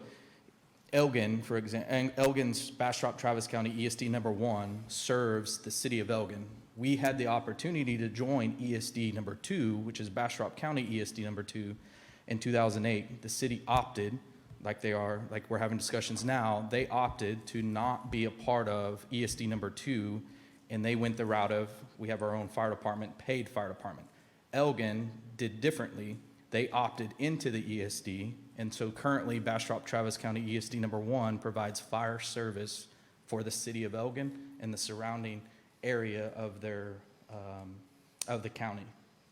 Elgin, for example, and Elgin's Bastrop Travis County ESD number 1 serves the city of Elgin. We had the opportunity to join ESD number 2, which is Bastrop County ESD number 2, in 2008. The city opted, like we're having discussions now, they opted to not be a part of ESD number 2, and they went the route of, we have our own fire department, paid fire department. Elgin did differently. They opted into the ESD, and so currently Bastrop Travis County ESD number 1 provides fire service for the city of Elgin and the surrounding area of the county.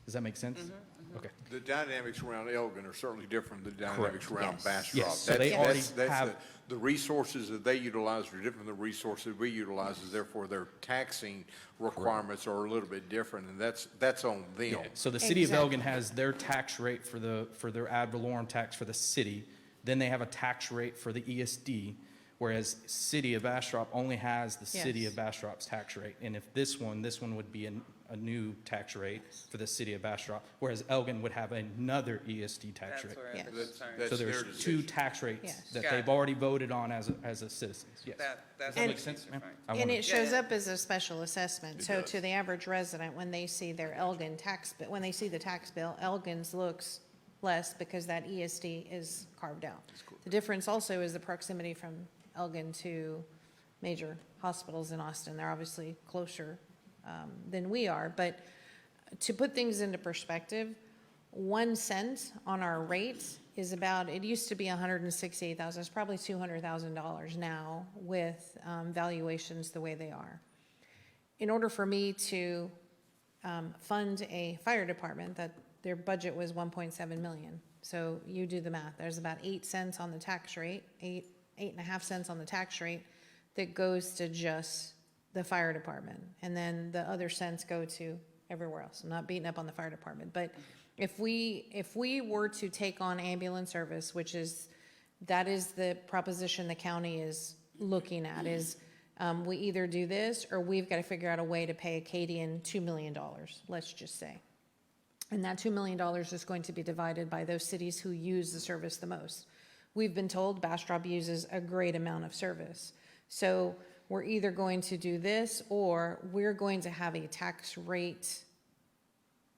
Does that make sense? Okay. The dynamics around Elgin are certainly different than the dynamics around Bastrop. Yes, so they already have. The resources that they utilize are different than the resources we utilize, and therefore their taxing requirements are a little bit different, and that's on them. Yeah. So the city of Elgin has their tax rate for their ad valorem tax for the city. Then they have a tax rate for the ESD, whereas city of Bastrop only has the city of Bastrop's tax rate. And if this one would be a new tax rate for the city of Bastrop, whereas Elgin would have another ESD tax rate. So there's two tax rates that they've already voted on as a citizens. Yes. Does that make sense, ma'am? And it shows up as a special assessment. So to the average resident, when they see their Elgin tax bill, when they see the tax bill, Elgin's looks less because that ESD is carved out. The difference also is the proximity from Elgin to major hospitals in Austin. They're obviously closer than we are. But to put things into perspective, 1 cent on our rate is about, it used to be $168,000. It's probably $200,000 now with valuations the way they are. In order for me to fund a fire department, that their budget was $1.7 million. So you do the math. There's about 8 cents on the tax rate, 8.5 cents on the tax rate that goes to just the fire department. And then the other cents go to everywhere else. I'm not beating up on the fire department, but if we were to take on ambulance service, that is the proposition the county is looking at, is we either do this or we've got to figure out a way to pay Acadian $2 million, let's just say. And that $2 million is going to be divided by those cities who use the service the most. We've been told Bastrop uses a great amount of service. So we're either going to do this or we're going to have a tax rate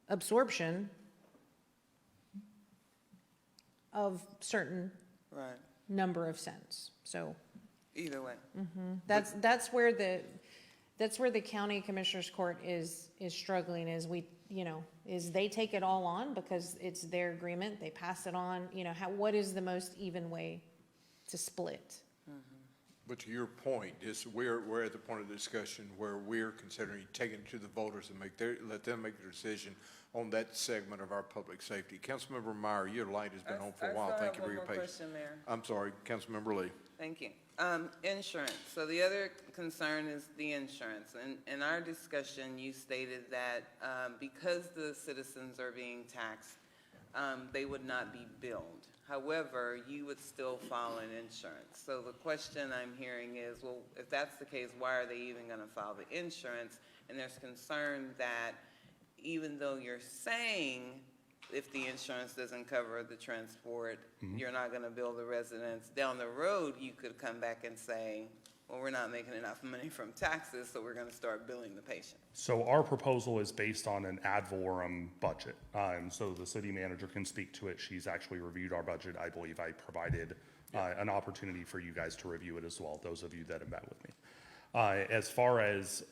absorption of certain Right. number of cents. So Either way. that's where the county commissioners court is struggling, is they take it all on because it's their agreement, they pass it on, what is the most even way to split? But to your point, we're at the point of discussion where we're considering taking it to the voters and let them make their decision on that segment of our public safety. Councilmember Meyer, your light has been on for a while. Thank you for your patience. Question, Mayor. I'm sorry, Councilmember Lee. Thank you. Insurance. So the other concern is the insurance. In our discussion, you stated that because the citizens are being taxed, they would not be billed. However, you would still file an insurance. So the question I'm hearing is, well, if that's the case, why are they even going to file the insurance? And there's concern that even though you're saying if the insurance doesn't cover the transport, you're not going to bill the residents, down the road, you could come back and say, well, we're not making enough money from taxes, so we're going to start billing the patient. So our proposal is based on an ad valorem budget. So the city manager can speak to it. She's actually reviewed our budget. I believe I provided an opportunity for you guys to review it as well, those of you that have met with me. As far as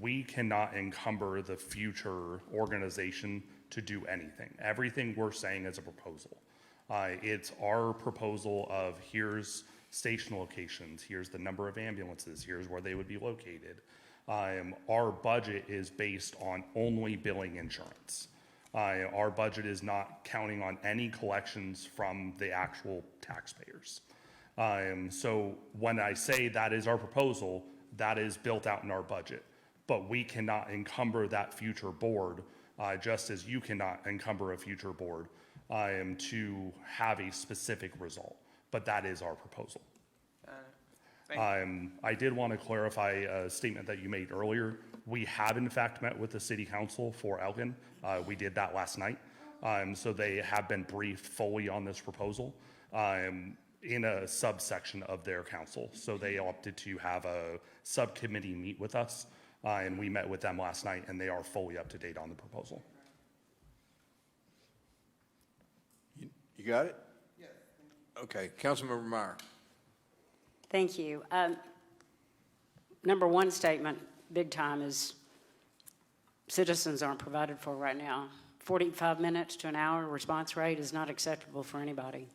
we cannot encumber the future organization to do anything. Everything we're saying is a proposal. It's our proposal of here's station locations, here's the number of ambulances, here's where they would be located. Our budget is based on only billing insurance. Our budget is not counting on any collections from the actual taxpayers. So when I say that is our proposal, that is built out in our budget. But we cannot encumber that future board, just as you cannot encumber a future board to have a specific result. But that is our proposal. I did want to clarify a statement that you made earlier. We have in fact met with the city council for Elgin. We did that last night. So they have been briefed fully on this proposal in a subsection of their council. So they opted to have a subcommittee meet with us. And we met with them last night, and they are fully up to date on the proposal. You got it? Yes. Okay, Councilmember Meyer. Thank you. Number one statement, big time, is citizens aren't provided for right now. 45 minutes to an hour response rate is not acceptable for anybody.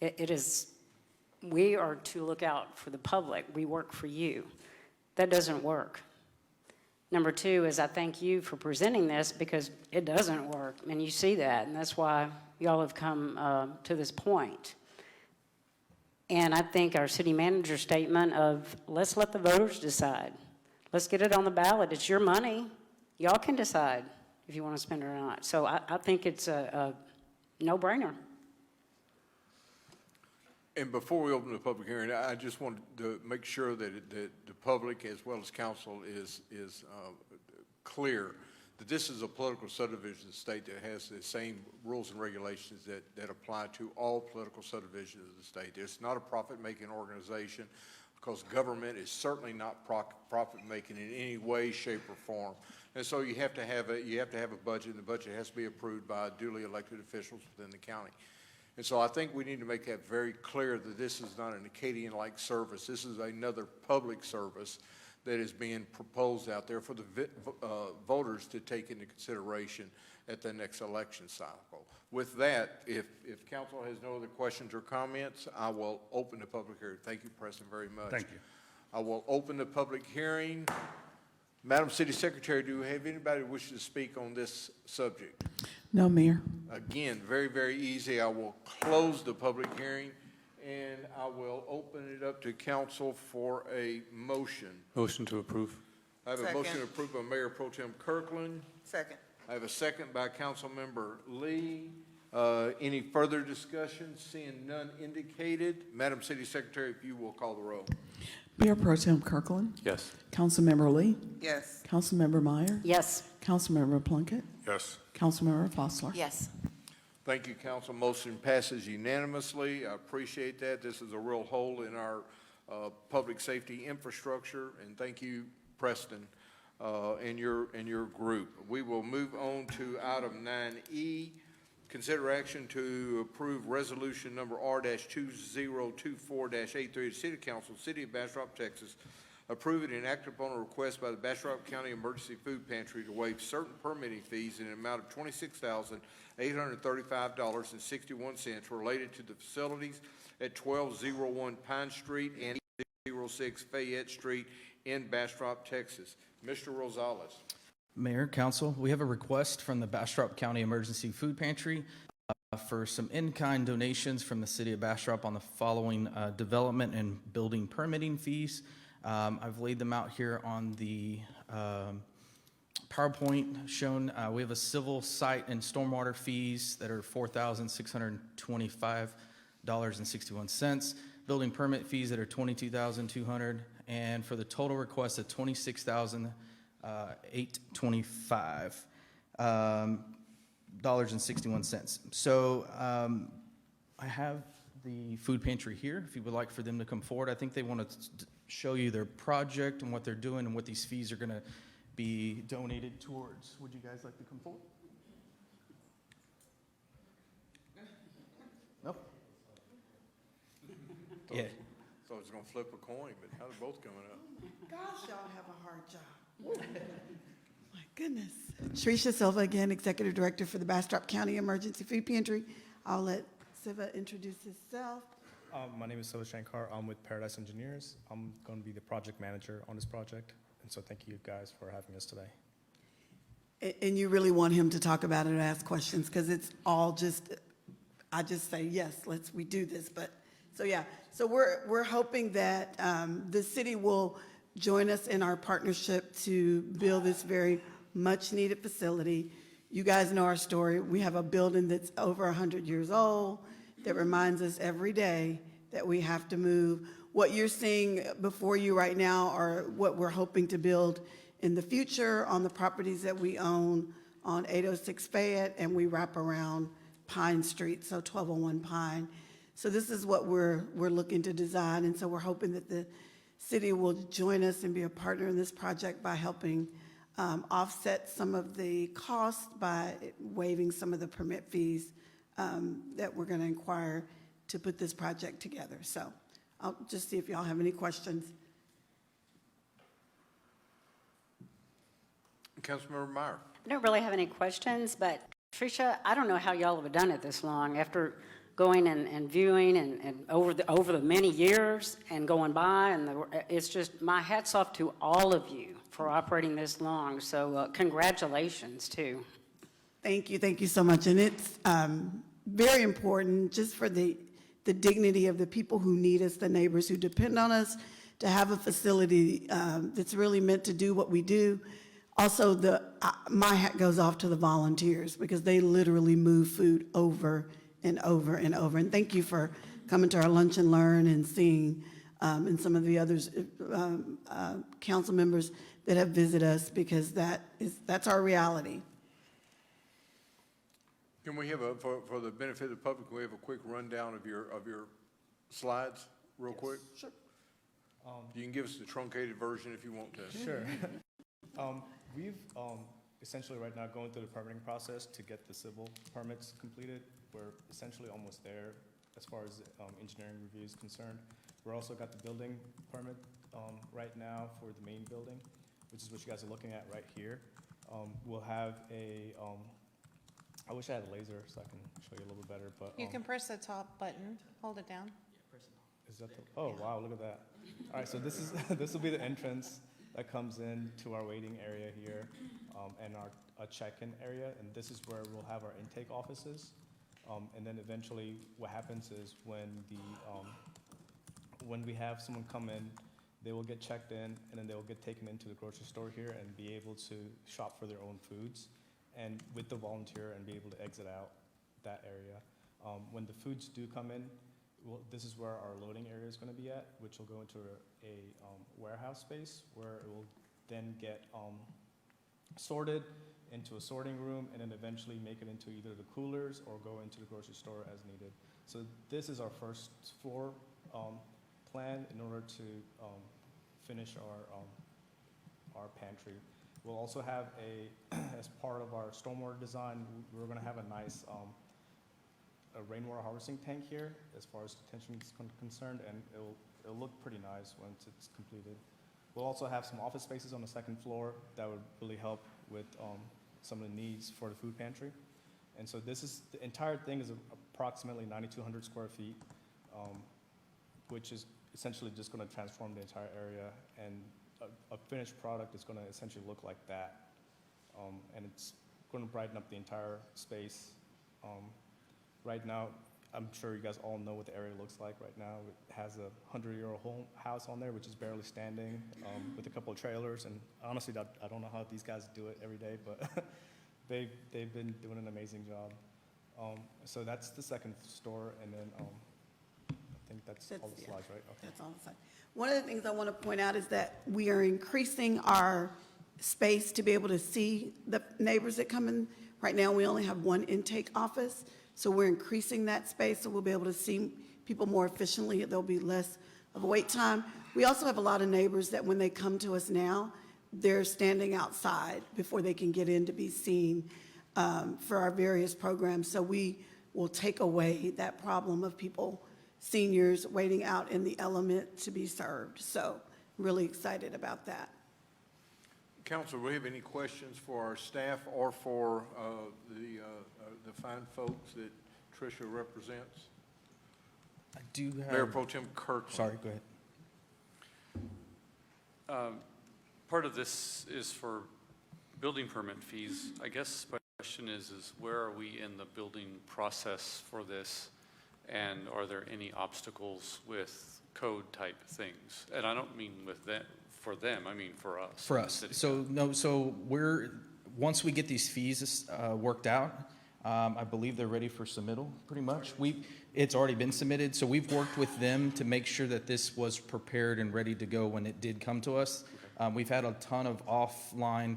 It is, we are to look out for the public. We work for you. That doesn't work. Number two is I thank you for presenting this because it doesn't work, and you see that, and that's why y'all have come to this point. And I think our city manager's statement of let's let the voters decide. Let's get it on the ballot. It's your money. Y'all can decide if you want to spend it or not. So I think it's a no-brainer. And before we open the public hearing, I just wanted to make sure that the public as well as council is clear that this is a political subdivision of the state that has the same rules and regulations that apply to all political subdivisions of the state. It's not a profit-making organization because government is certainly not profit-making in any way, shape, or form. And so you have to have a budget, and the budget has to be approved by duly elected officials within the county. And so I think we need to make that very clear that this is not an Acadian-like service. This is another public service that is being proposed out there for the voters to take into consideration at the next election cycle. With that, if council has no other questions or comments, I will open the public hearing. Thank you, Preston, very much. Thank you. I will open the public hearing. Madam City Secretary, do we have anybody who wishes to speak on this subject? No, Mayor. Again, very, very easy. I will close the public hearing, and I will open it up to council for a motion. Motion to approve. I have a Second. motion approved by Mayor Pro Tem Kirkland, Second. I have a second by Councilmember Lee. Any further discussion? Seeing none indicated. Madam City Secretary, if you will call the roll. Mayor Pro Tem Kirkland. Yes. Councilmember Lee. Yes. Councilmember Meyer. Yes. Councilmember Plunkett. Yes. Councilmember Fosler. Yes. Thank you, council. Motion passes unanimously. I appreciate that. This is a real hole in our public safety infrastructure, and thank you, Preston, and your group. We will move on to item 9E. Consider action to approve resolution number R-2024-83, the City Council, City of Bastrop, Texas, approving and acting upon a request by the Bastrop County Emergency Food Pantry to waive certain permitting fees in an amount of $26,835.61 related to the facilities at 1201 Pine Street and 06 Fayette Street in Bastrop, Texas. Mr. Rosales. Mayor, Council, we have a request from the Bastrop County Emergency Food Pantry for some in-kind donations from the City of Bastrop on the following development and building permitting fees. I've laid them out here on the PowerPoint shown. We have a civil site and stormwater fees that are $4,625.61, building permit fees that are $22,200, and for the total request of $26,825.61. So I have the food pantry here if you would like for them to come forward. I think they want to show you their project and what they're doing and what these fees are going to be donated towards. Would you guys like to come forward? No? Yeah. So I was going to flip a coin, but how are both coming up? Gosh, y'all have a hard job. My goodness. Tricia Silva, again, Executive Director for the Bastrop County Emergency Food Pantry. I'll let Siva introduce himself. My name is Sylvia Shankar. I'm with Paradise Engineers. I'm going to be the project manager on this project. And so thank you guys for having us today. And you really want him to talk about it and ask questions, because it's all just, I just say, yes, we do this. But, so yeah, so we're hoping that the city will join us in our partnership to build this very much needed facility. You guys know our story. We have a building that's over 100 years old that reminds us every day that we have to move. What you're seeing before you right now are what we're hoping to build in the future on the properties that we own on 806 Fayette, and we wrap around Pine Street, so 1201 Pine. So this is what we're looking to design, and so we're hoping that the city will join us and be a partner in this project by helping offset some of the costs by waiving some of the permit fees that we're going to inquire to put this project together. So I'll just see if y'all have any questions. Councilmember Meyer. I don't really have any questions, but Tricia, I don't know how y'all have done it this long after going and viewing and over the many years and going by, and it's just my hats off to all of you for operating this long. So congratulations too. Thank you so much. And it's very important just for the dignity of the people who need us, the neighbors who depend on us, to have a facility that's really meant to do what we do. Also, my hat goes off to the volunteers, because they literally move food over and over and over. And thank you for coming to our Lunch and Learn and seeing, and some of the others, council members that have visited us, because that's our reality. Can we have for the benefit of the public, can we have a quick rundown of your slides real quick? Sure. You can give us the truncated version if you want to. Sure. We've essentially right now going through the permitting process to get the civil permits completed. We're essentially almost there as far as engineering review is concerned. We're also got the building permit right now for the main building, which is what you guys are looking at right here. We'll have a, I wish I had a laser so I can show you a little bit better, but. You can press the top button, hold it down. Is that the, oh, wow, look at that. All right, so this is, this will be the entrance that comes in to our waiting area here, and our check-in area, and this is where we'll have our intake offices. And then eventually what happens is when we have someone come in They will get checked in, and then they will get taken into the grocery store here and be able to shop for their own foods, and with the volunteer, and be able to exit out that area. When the foods do come in, this is where our loading area is going to be at, which will go into a warehouse space where it will then get sorted into a sorting room, and then eventually make it into either the coolers or go into the grocery store as needed. So this is our first floor plan in order to finish our pantry. We'll also have as part of our stormwater design, we're going to have a nice a rainwater harvesting tank here as far as detention is concerned, and it'll look pretty nice once it's completed. We'll also have some office spaces on the second floor that would really help with some of the needs for the food pantry. And so the entire thing is approximately 9,200 square feet, which is essentially just going to transform the entire area, and a finished product is going to essentially look like that. And it's going to brighten up the entire space. Right now, I'm sure you guys all know what the area looks like right now. It has a 100-year-old house on there, which is barely standing, with a couple of trailers. And honestly, I don't know how these guys do it every day, but they've been doing an amazing job. So that's the second store, and then I think that's all the slides, right? Okay. That's all the slides. One of the things I want to point out is that we are increasing our space to be able to see the neighbors that come in. Right now, we only have one intake office, so we're increasing that space so we'll be able to see people more efficiently. There'll be less of a wait time. We also have a lot of neighbors that when they come to us now, they're standing outside before they can get in to be seen for our various programs. So we will take away that problem of people, seniors, waiting out in the element to be served. So really excited about that. Council, do we have any questions for our staff or for the fine folks that Tricia represents? I do have. Mayor Pro Tem Kirkland. Sorry, go ahead. Part of this is for building permit fees. I guess my question is where are we in the building process for this? And are there any obstacles with code type things? And I don't mean with them, for them, I mean for us. For us. So once we get these fees worked out, I believe they're ready for submittal, pretty much. It's already been submitted, so we've worked with them to make sure that this was prepared and ready to go when it did come to us. We've had a ton of offline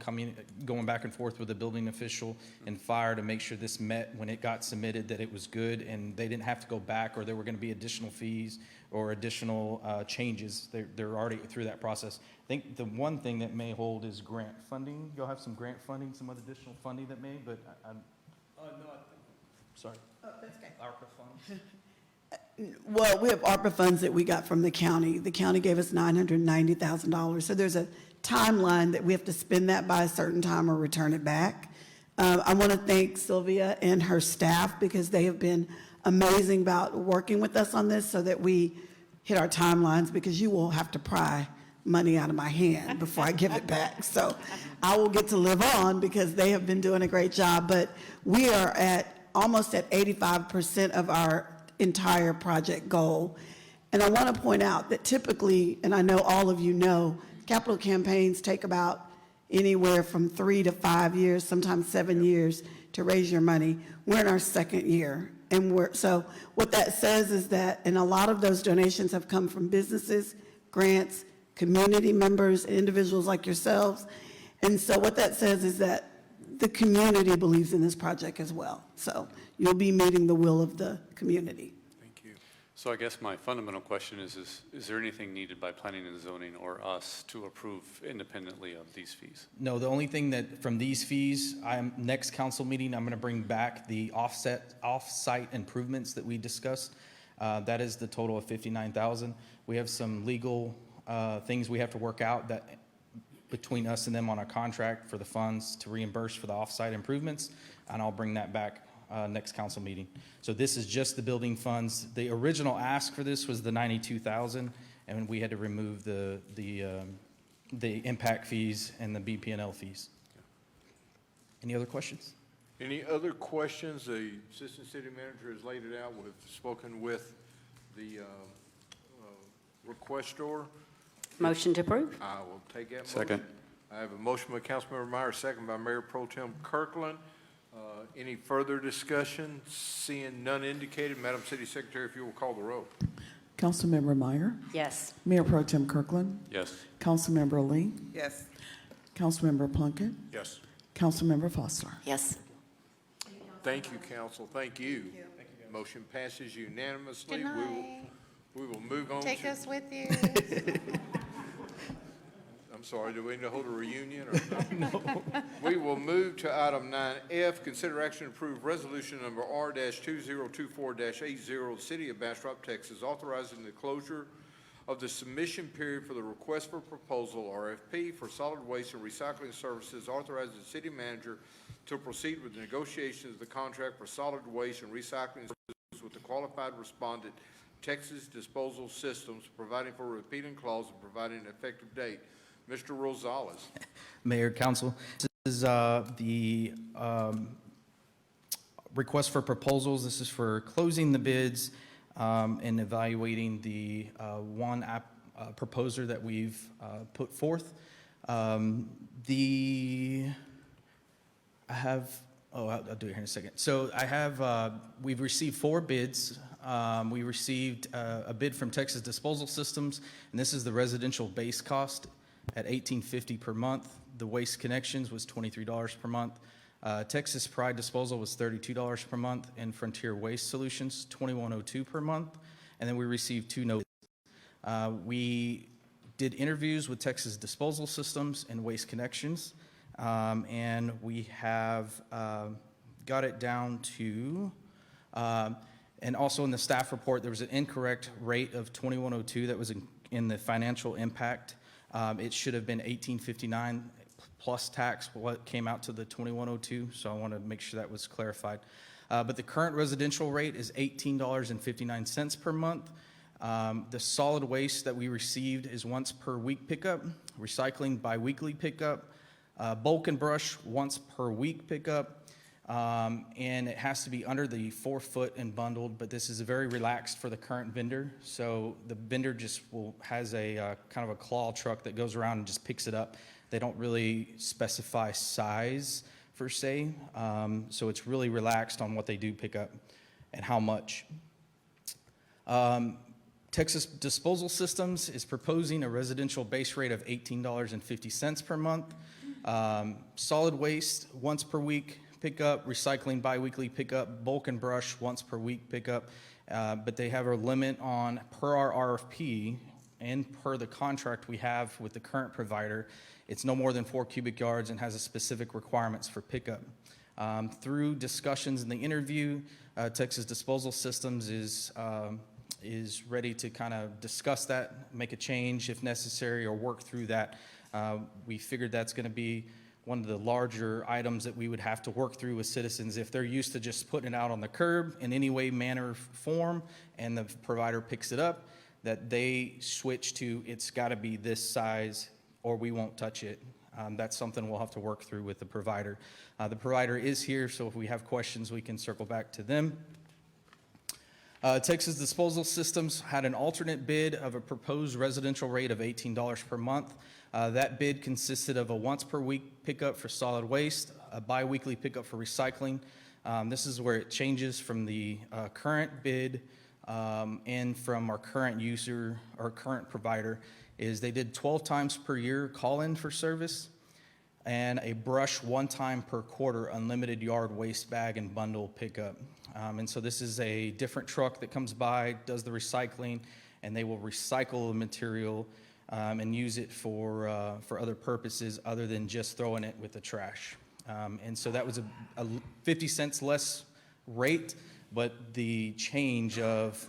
going back and forth with the building official and fire to make sure this met when it got submitted, that it was good and they didn't have to go back or there were going to be additional fees or additional changes. They're already through that process. I think the one thing that may hold is grant funding. You'll have some grant funding, some additional funding that may, but I'm. No, Sorry. Oh, that's okay. ARPA funds? Well, we have ARPA funds that we got from the county. The county gave us $990,000. So there's a timeline that we have to spend that by a certain time or return it back. I want to thank Sylvia and her staff because they have been amazing about working with us on this so that we hit our timelines, because you will have to pry money out of my hand before I give it back. So I will get to live on because they have been doing a great job. But we are almost at 85% of our entire project goal. And I want to point out that typically, and I know all of you know, capital campaigns take about anywhere from 3 to 5 years, sometimes 7 years to raise your money. We're in our second year. And so what that says is that, and a lot of those donations have come from businesses, grants, community members, individuals like yourselves. And so what that says is that the community believes in this project as well. So you'll be meeting the will of the community. Thank you. So I guess my fundamental question is there anything needed by planning and zoning or us to approve independently of these fees? No, the only thing that from these fees, next council meeting, I'm going to bring back the off-site improvements that we discussed. That is the total of $59,000. We have some legal things we have to work out that between us and them on a contract for the funds to reimburse for the off-site improvements, and I'll bring that back next council meeting. So this is just the building funds. The original ask for this was the $92,000, and we had to remove the impact fees and the BPNL fees. Any other questions? Any other questions? The assistant city manager has laid it out. We've spoken with the requestor. Motion to approve. I will take that motion. Second. I have a motion by Councilmember Meyer, second by Mayor Pro Tem Kirkland. Any further discussion? Seeing none indicated, Madam City Secretary, if you will call the roll. Councilmember Meyer, Yes. Mayor Pro Tem Kirkland, Yes. Councilmember Lee, Yes. Councilmember Plunkett, Yes. Councilmember Foster. Yes. Thank you, council. Thank you. Motion passes unanimously. Good night. We will move on Take to. us with you. I'm sorry, do we need to hold a reunion or no? We will move to item 9F, consider action to approve resolution number R-2024-80, City of Bastrop, Texas, authorizing the closure of the submission period for the request for proposal, RFP, for solid waste and recycling services, authorizing the city manager to proceed with the negotiations of the contract for solid waste and recycling services with the qualified respondent, Texas Disposal Systems, providing for a repeating clause and providing an effective date. Mr. Rosales. Mayor, Council, this is the request for proposals. This is for closing the bids and evaluating the one proposer that we've put forth. I'll do it here in a second. So we've received 4 bids. We received a bid from Texas Disposal Systems, and this is the residential base cost at $18.50 per month. The Waste Connections was $23 per month. Texas Pride Disposal was $32 per month, and Frontier Waste Solutions, $21.02 per month. And then we received 2 notices. We did interviews with Texas Disposal Systems and Waste Connections, and we have got it down to, and also in the staff report, there was an incorrect rate of $21.02 that was in the financial impact. It should have been $18.59 plus tax, what came out to the $21.02, so I want to make sure that was clarified. But the current residential rate is $18.59 per month. The solid waste that we received is once per week pickup, recycling bi-weekly pickup, bulk and brush once per week pickup, and it has to be under the 4 foot and bundled, but this is very relaxed for the current vendor. So the vendor just has a kind of a claw truck that goes around and just picks it up. They don't really specify size per se, so it's really relaxed on what they do pick up and how much. Texas Disposal Systems is proposing a residential base rate of $18.50 per month. Solid waste once per week pickup, recycling bi-weekly pickup, bulk and brush once per week pickup, but they have a limit on, per our RFP and per the contract we have with the current provider, it's no more than 4 cubic yards and has a specific requirements for pickup. Through discussions in the interview, Texas Disposal Systems is ready to kind of discuss that, make a change if necessary, or work through that. We figured that's going to be one of the larger items that we would have to work through with citizens if they're used to just putting it out on the curb in any way, manner, form, and the provider picks it up, that they switch to it's got to be this size or we won't touch it. That's something we'll have to work through with the provider. The provider is here, so if we have questions, we can circle back to them. Texas Disposal Systems had an alternate bid of a proposed residential rate of $18 per month. That bid consisted of a once per week pickup for solid waste, a bi-weekly pickup for recycling. This is where it changes from the current bid and from our current user or current provider is they did 12 times per year call-in for service and a brush 1 time per quarter unlimited yard waste bag and bundle pickup. And so this is a different truck that comes by, does the recycling, and they will recycle the material and use it for other purposes other than just throwing it with the trash. And so that was a 50 cents less rate, but the change of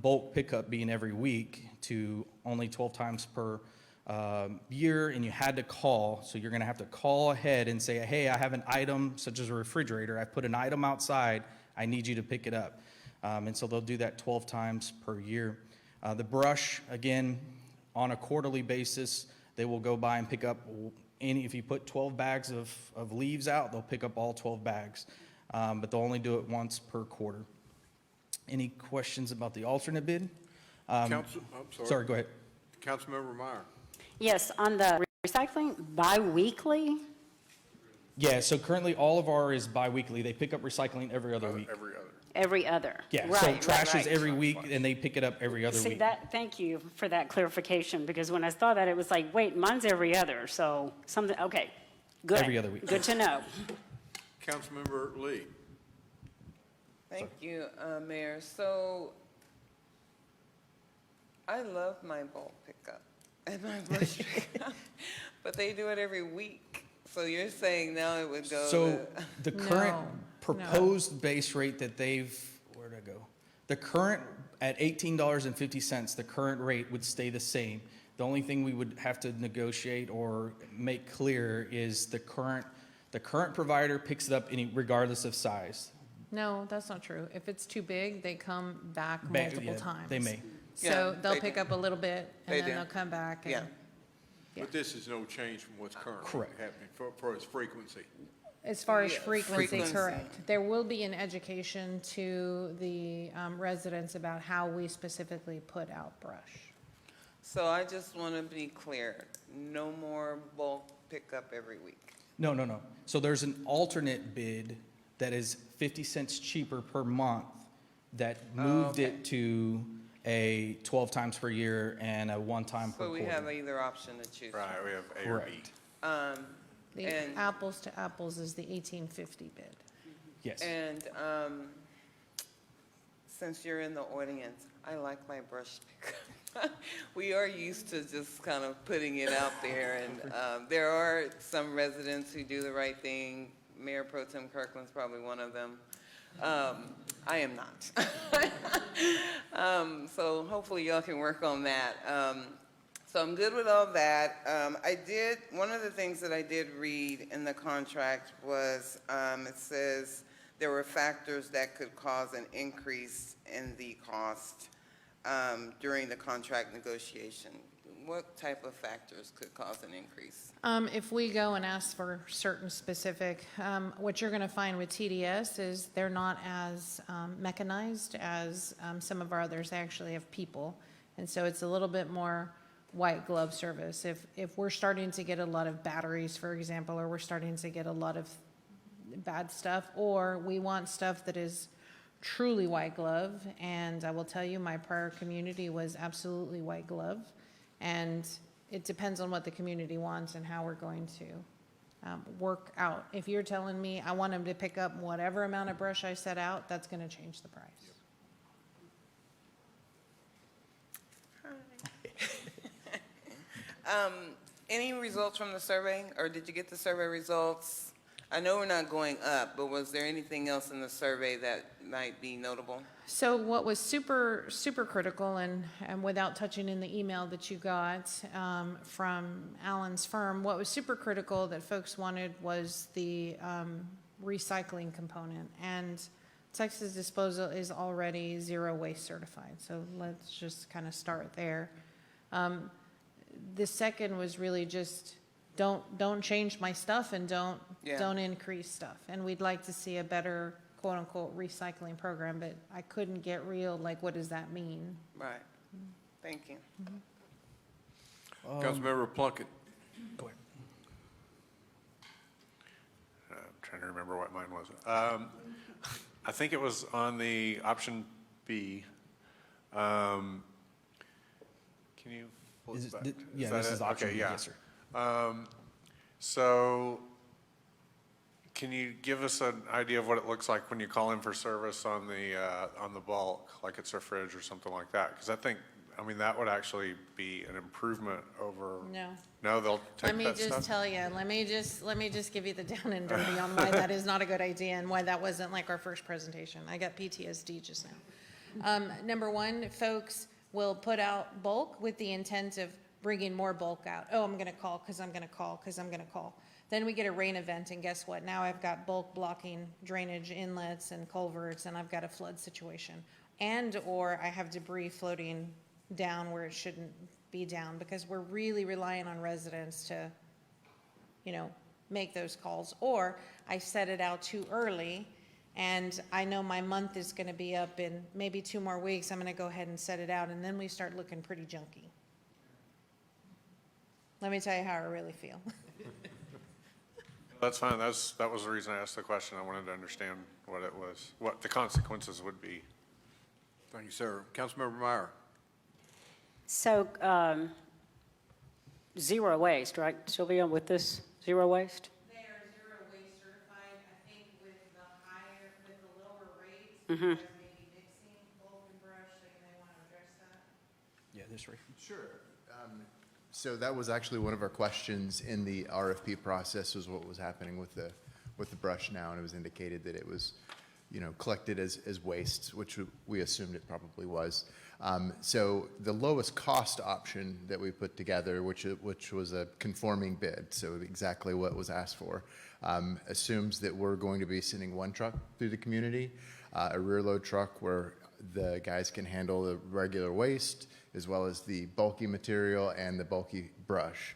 bulk pickup being every week to only 12 times per year, and you had to call, so you're going to have to call ahead and say, hey, I have an item such as a refrigerator. I put an item outside. I need you to pick it up. And so they'll do that 12 times per year. The brush, again, on a quarterly basis, they will go by and pick up if you put 12 bags of leaves out, they'll pick up all 12 bags. But they'll only do it once per quarter. Any questions about the alternate bid? I'm sorry. Sorry, go ahead. Councilmember Meyer. Yes, on the recycling, bi-weekly? Yeah, so currently all of our is bi-weekly. They pick up recycling every other week. Every other? Yeah, Right, so right, trash is right. every week and they pick it up every other See, week. thank you for that clarification, because when I saw that, it was like, wait, mine's every other, so something, okay, good. Every other week. Good to know. Councilmember Lee. Thank you, Mayor. So I love my bulk pickup and my brush pickup, but they do it every week. So you're saying now it would go So to... the current No. proposed base rate that where'd I go? The current, at $18.50, the current rate would stay the same. The only thing we would have to negotiate or make clear is the current provider picks it up regardless of size. No, that's not true. If it's too big, they come back Yeah, multiple times. they may. So Yeah, they'll they pick do. up a little bit, They and then do. they'll come back. And Yeah. But this is no change from what's currently Correct. happening for its frequency. As far as Yeah, frequency, frequency. correct. There will be an education to the residents about how we specifically put out brush. So I just want to be clear, no more bulk pickup every week. No. So there's an alternate bid that is 50 cents cheaper per month that moved it to a 12 times per year and a one-time per So we quarter. have either option to choose from. Right, we have A or B. Correct. The And- apples to apples is the 1850 bid. Yes. And since you're in the audience, I like my brush pickup. We are used to just kind of putting it out there, and there are some residents who do the right thing. Mayor Pro Tem Kirkland's probably one of them. I am not. So hopefully y'all can work on that. So I'm good with all that. One of the things that I did read in the contract was, it says there were factors that could cause an increase in the cost during the contract negotiation. What type of factors could cause an increase? If we go and ask for certain specific, what you're going to find with TDS is they're not as mechanized as some of our others. They actually have people. And so it's a little bit more white glove service. If we're starting to get a lot of batteries, for example, or we're starting to get a lot of bad stuff, or we want stuff that is truly white glove, and I will tell you, my prior community was absolutely white glove, and it depends on what the community wants and how we're going to work out. If you're telling me I want them to pick up whatever amount of brush I set out, that's going to change the price. Any results from the survey, or did you get the survey results? I know we're not going up, but was there anything else in the survey that might be notable? So what was super, super critical, and without touching in the email that you got from Alan's firm, what was super critical that folks wanted was the recycling component. And Texas Disposal is already zero waste certified, so let's just kind of start there. The second was really just don't change my stuff and don't increase stuff. And we'd like to see a better quote unquote recycling program, but I couldn't get real, like, what does that mean? Right. Thank you. Councilmember Plunkett. Go ahead. I'm trying to remember what mine was. I think it was on the option B. Can you pull Is it it- back? th- yeah, that this it? is option Okay, B, yeah. yes, sir. So can you give us an idea of what it looks like when you call in for service on the bulk, like it's a fridge or something like that? Because I mean, that would actually be an improvement over. No, they'll take Let me that just stuff? tell you, let me just give you the down and dirty on why that is not a good idea and why that wasn't like our first presentation. I got PTSD just now. Number one, folks will put out bulk with the intent of bringing more bulk out. Oh, I'm going to call because I'm going to call because I'm going to call. Then we get a rain event, and guess what? Now I've got bulk blocking drainage inlets and culverts, and I've got a flood situation. And or I have debris floating down where it shouldn't be down, because we're really relying on residents to, make those calls. Or I set it out too early, and I know my month is going to be up in maybe 2 more weeks. I'm going to go ahead and set it out, and then we start looking pretty junky. Let me tell you how I really feel. That's fine. That was the reason I asked the question. I wanted to understand what it was, what the consequences would be. Thank you, sir. Councilmember Meyer. So, zero waste, right, Sylvia, with this zero waste? They are zero waste certified. I think with the lower rates, Mm-hmm. because maybe mixing bulk and brush, so you may want to address that. Yeah, this right. Sure. So that was actually one of our questions in the RFP process, was what was happening with the brush now, and it was indicated that it was, collected as waste, which we assumed it probably was. So the lowest cost option that we put together, which was a conforming bid, so exactly what was asked for, assumes that we're going to be sending one truck through the community, a rear load truck where the guys can handle the regular waste as well as the bulky material and the bulky brush.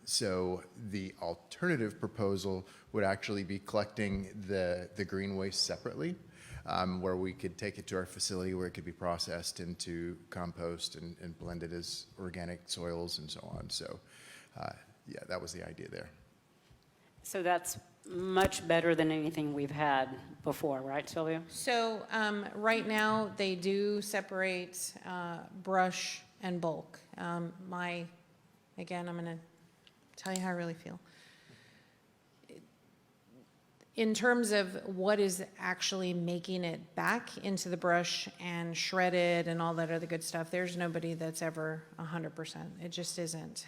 So the alternative proposal would actually be collecting the green waste separately, where we could take it to our facility where it could be processed into compost and blended as organic soils and so on. So yeah, that was the idea there. So that's much better than anything we've had before, right, Sylvia? So right now, they do separate brush and bulk. Again, I'm going to tell you how I really feel. In terms of what is actually making it back into the brush and shredded and all that other good stuff, there's nobody that's ever 100%. It just isn't.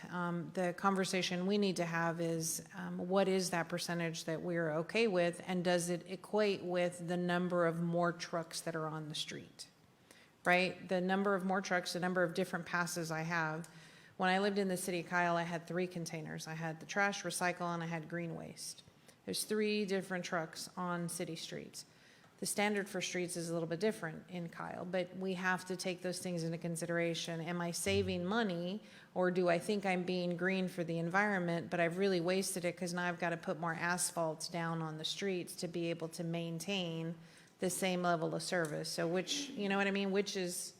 The conversation we need to have is what is that percentage that we're okay with, and does it equate with the number of more trucks that are on the street, right? The number of more trucks, the number of different passes I have. When I lived in the city of Kyle, I had 3 containers. I had the trash, recycle, and I had green waste. There's 3 different trucks on city streets. The standard for streets is a little bit different in Kyle, but we have to take those things into consideration. Am I saving money, or do I think I'm being green for the environment, but I've really wasted it because now I've got to put more asphalt down on the streets to be able to maintain the same level of service? So which, you know what I mean? Which is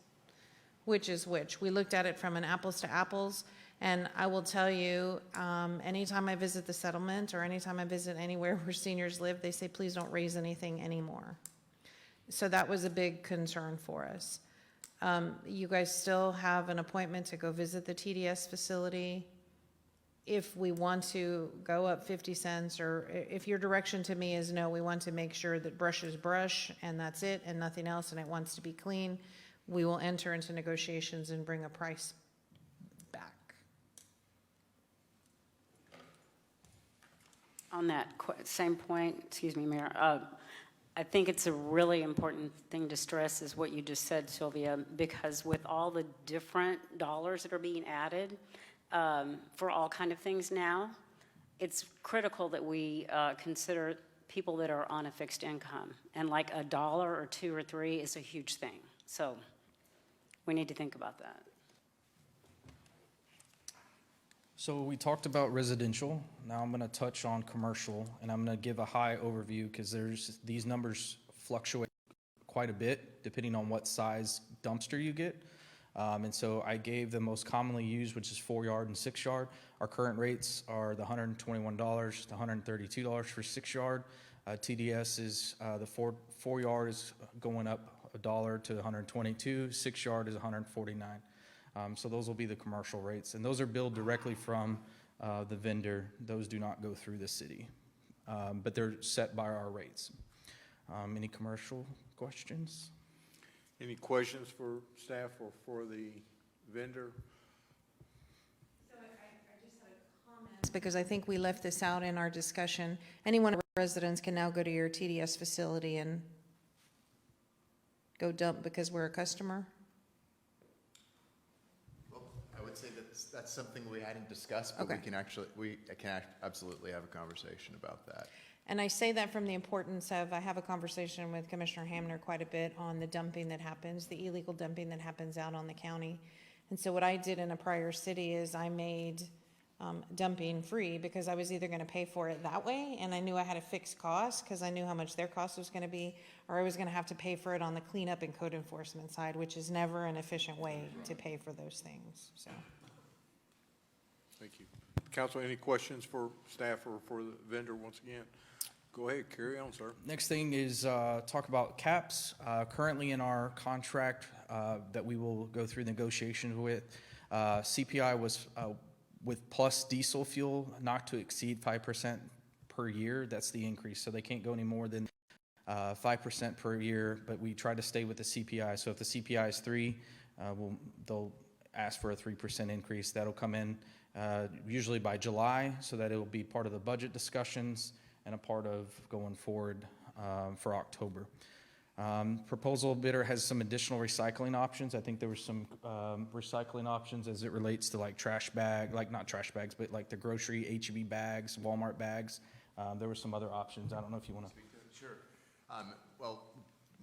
which? We looked at it from an apples to apples. And I will tell you, anytime I visit the settlement or anytime I visit anywhere where seniors live, they say, please don't raise anything anymore. So that was a big concern for us. You guys still have an appointment to go visit the TDS facility. If we want to go up 50 cents, or if your direction to me is no, we want to make sure that brush is brush and that's it and nothing else, and it wants to be clean, we will enter into negotiations and bring a price back. On that same point, excuse me, Mayor, I think it's a really important thing to stress is what you just said, Sylvia, because with all the different dollars that are being added for all kind of things now, it's critical that we consider people that are on a fixed income. And like $1 or $2 or $3 is a huge thing. So we need to think about that. So we talked about residential. Now I'm going to touch on commercial, and I'm going to give a high overview because these numbers fluctuate quite a bit depending on what size dumpster you get. And so I gave the most commonly used, which is 4-yard and 6-yard. Our current rates are the $121 to $132 for 6-yard. TDS is the 4-yard is going up $1 to $122. 6-yard is $149. So those will be the commercial rates, and those are billed directly from the vendor. Those do not go through the city, but they're set by our rates. Any commercial questions? Any questions for staff or for the vendor? So I just had a comment, because I think we left this out in our discussion. Any one of our residents can now go to your TDS facility and go dump because we're a customer? I would say that's something we hadn't discussed, but Okay. we can absolutely have a conversation about that. And I say that from the importance of, I have a conversation with Commissioner Hamner quite a bit on the dumping that happens, the illegal dumping that happens out on the county. And so what I did in a prior city is I made dumping free, because I was either going to pay for it that way, and I knew I had a fixed cost because I knew how much their cost was going to be, or I was going to have to pay for it on the cleanup and code enforcement side, which is never an efficient way to pay for those things. So Thank you. Council, any questions for staff or for the vendor once again? Go ahead, carry on, sir. Next thing is talk about caps. Currently in our contract that we will go through negotiations with, CPI was with plus diesel fuel not to exceed 5% per year. That's the increase. So they can't go any more than 5% per year, but we try to stay with the CPI. So if the CPI is 3, they'll ask for a 3% increase. That'll come in usually by July, so that it will be part of the budget discussions and a part of going forward for October. Proposal bidder has some additional recycling options. I think there were some recycling options as it relates to like trash bag, like not trash bags, but like the grocery H-E-B bags, Walmart bags. There were some other options. I don't know if you want to. Sure. Well,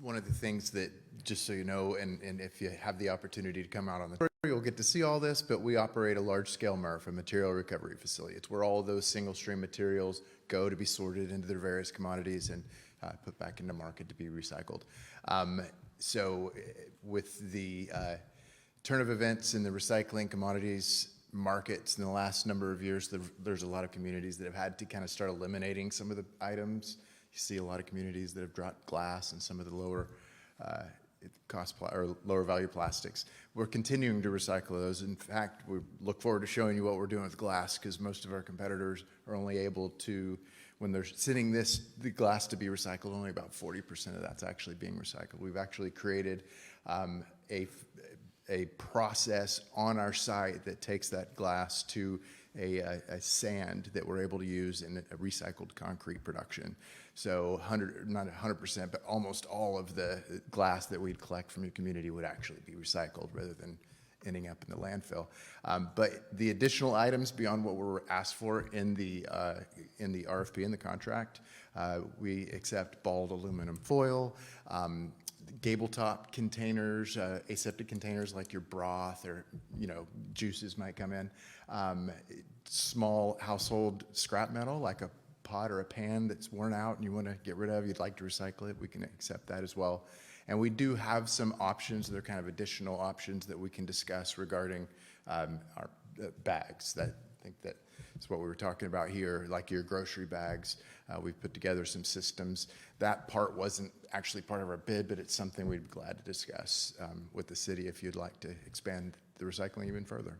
one of the things that, just so you know, and if you have the opportunity to come out on the tour, you'll get to see all this, but we operate a large-scale MRF, a material recovery facility. It's where all of those single-stream materials go to be sorted into their various commodities and put back into market to be recycled. So with the turn of events in the recycling commodities markets in the last number of years, there's a lot of communities that have had to kind of start eliminating some of the items. You see a lot of communities that have dropped glass and some of the lower lower value plastics. We're continuing to recycle those. In fact, we look forward to showing you what we're doing with glass, because most of our competitors are only able to, when they're sending the glass to be recycled, only about 40% of that's actually being recycled. We've actually created a process on our site that takes that glass to a sand that we're able to use in a recycled concrete production. So not 100%, but almost all of the glass that we'd collect from your community would actually be recycled rather than ending up in the landfill. But the additional items beyond what we're asked for in the RFP, in the contract, we accept balled aluminum foil, gable top containers, aseptic containers like your broth or, juices might come in, small household scrap metal like a pot or a pan that's worn out and you want to get rid of, you'd like to recycle it, we can accept that as well. And we do have some options, they're kind of additional options that we can discuss regarding our bags. I think that is what we were talking about here, like your grocery bags. We've put together some systems. That part wasn't actually part of our bid, but it's something we'd be glad to discuss with the city if you'd like to expand the recycling even further.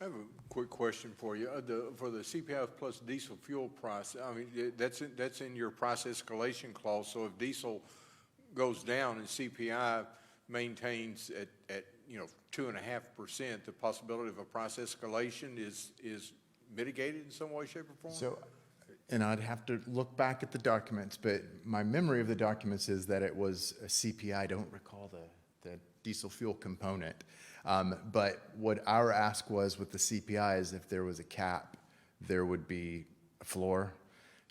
I have a quick question for you. For the CPI plus diesel fuel price, I mean, that's in your price escalation clause. So if diesel goes down and CPI maintains at 2.5%, the possibility of a price escalation is mitigated in some way, shape, or form? So, and I'd have to look back at the documents, but my memory of the documents is that it was a CPI. I don't recall the diesel fuel component. But what our ask was with the CPI is if there was a cap, there would be a floor.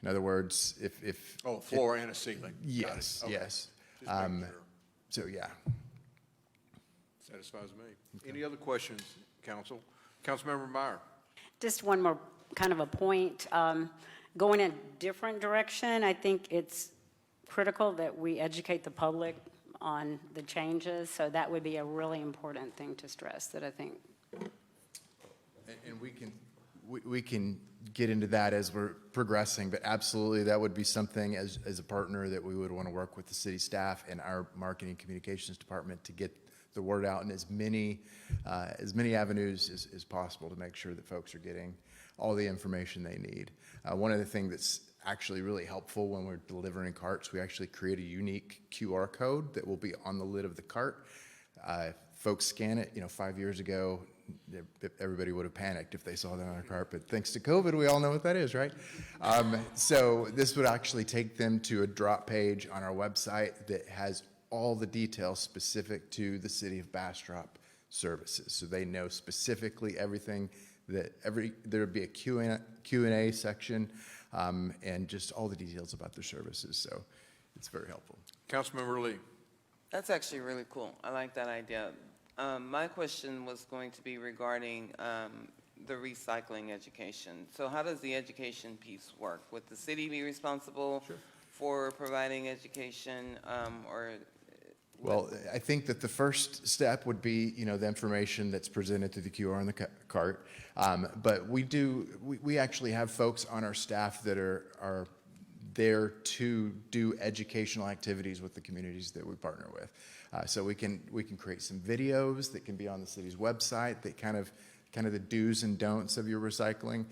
In other words, if a floor and a ceiling. Yes, okay. yes. Sure. So, yeah. Satisfies me. Okay. Any other questions, Council? Councilmember Meyer. Just one more kind of a point. Going in a different direction, I think it's critical that we educate the public on the changes. So that would be a really important thing to stress that I think. And we can get into that as we're progressing, but absolutely that would be something as a partner that we would want to work with the city staff and our marketing communications department to get the word out in as many avenues as possible to make sure that folks are getting all the information they need. One of the things that's actually really helpful when we're delivering carts, we actually create a unique QR code that will be on the lid of the cart. Folks scan it. 5 years ago, everybody would have panicked if they saw that on our cart, but thanks to COVID, we all know what that is, right? So this would actually take them to a drop page on our website that has all the details specific to the city of Bastrop services. So they know specifically everything there would be a Q&A section and just all the details about their services. So it's very helpful. Councilmember Lee. That's actually really cool. I like that idea. My question was going to be regarding the recycling education. So how does the education piece work? Would the city be responsible for providing education, or Well, I think that the first step would be, the information that's presented through the QR on the cart. But we actually have folks on our staff that are there to do educational activities with the communities that we partner with. So we can create some videos that can be on the city's website that kind of the do's and don'ts of your recycling.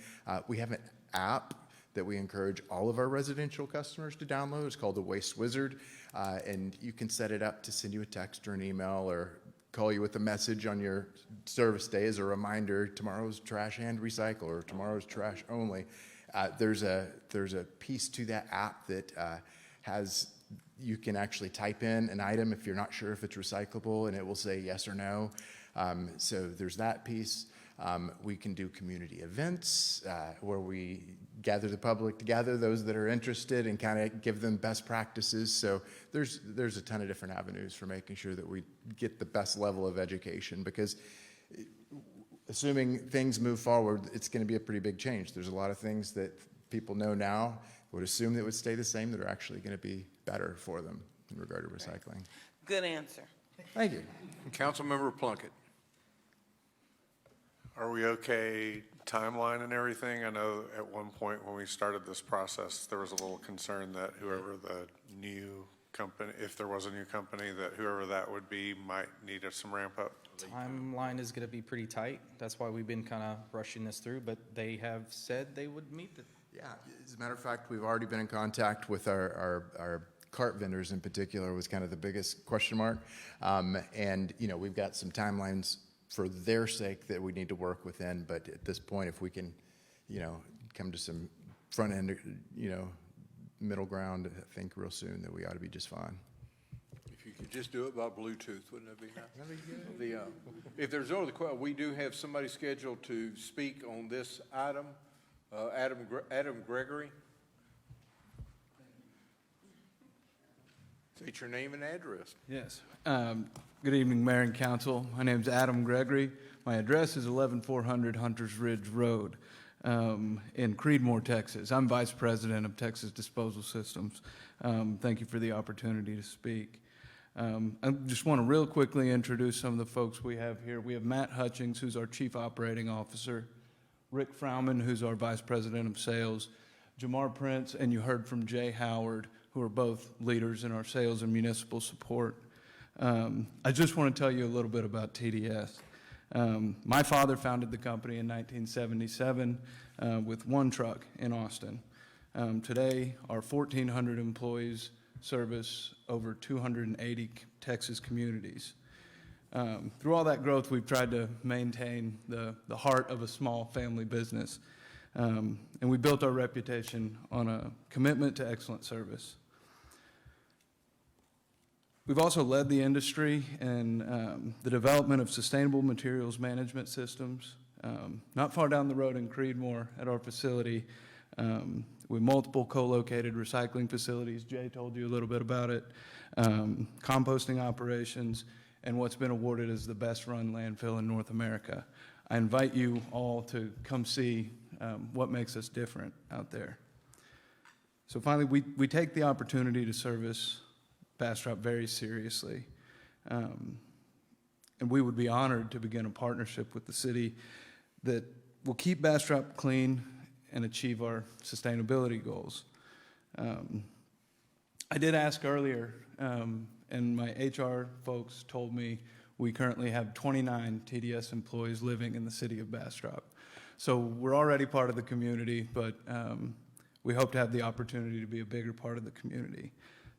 We have an app that we encourage all of our residential customers to download. It's called the Waste Wizard. And you can set it up to send you a text or an email or call you with a message on your service day as a reminder, tomorrow's trash and recycle or tomorrow's trash only. There's a piece to that app that you can actually type in an item if you're not sure if it's recyclable, and it will say yes or no. So there's that piece. We can do community events where we gather the public together, those that are interested, and kind of give them best practices. So there's a ton of different avenues for making sure that we get the best level of education, because assuming things move forward, it's going to be a pretty big change. There's a lot of things that people know now, would assume that would stay the same, that are actually going to be better for them in regard to recycling. Good answer. Thank you. Councilmember Plunkett. Are we okay timeline and everything? I know at one point when we started this process, there was a little concern that whoever the new company, if there was a new company, that whoever that would be might need some ramp up. Timeline is going to be pretty tight. That's why we've been kind of rushing this through, but they have said they would meet the. Yeah, as a matter of fact, we've already been in contact with our cart vendors in particular, was kind of the biggest question mark. And, we've got some timelines for their sake that we need to work within. But at this point, if we can, come to some front end, middle ground, I think real soon that we ought to be just fine. If you could just do it by Bluetooth, wouldn't that be nice? That'd be good. If there's no other question, we do have somebody scheduled to speak on this item. Adam Gregory. State your name and address. Yes. Good evening, Mayor and Council. My name is Adam Gregory. My address is 11400 Hunters Ridge Road in Creedmoor, Texas. I'm Vice President of Texas Disposal Systems. Thank you for the opportunity to speak. I just want to real quickly introduce some of the folks we have here. We have Matt Hutchings, who's our Chief Operating Officer, Rick Frauman, who's our Vice President of Sales, Jamar Prince, and you heard from Jay Howard, who are both leaders in our sales and municipal support. I just want to tell you a little bit about TDS. My father founded the company in 1977 with one truck in Austin. Today, our 1,400 employees service over 280 Texas communities. Through all that growth, we've tried to maintain the heart of a small family business. And we built our reputation on a commitment to excellent service. We've also led the industry in the development of sustainable materials management systems. Not far down the road in Creedmoor at our facility, with multiple co-located recycling facilities. Jay told you a little bit about it. Composting operations, and what's been awarded as the best run landfill in North America. I invite you all to come see what makes us different out there. So finally, we take the opportunity to service Bastrop very seriously. And we would be honored to begin a partnership with the city that will keep Bastrop clean and achieve our sustainability goals. I did ask earlier, and my HR folks told me we currently have 29 TDS employees living in the city of Bastrop. So we're already part of the community, but we hope to have the opportunity to be a bigger part of the community.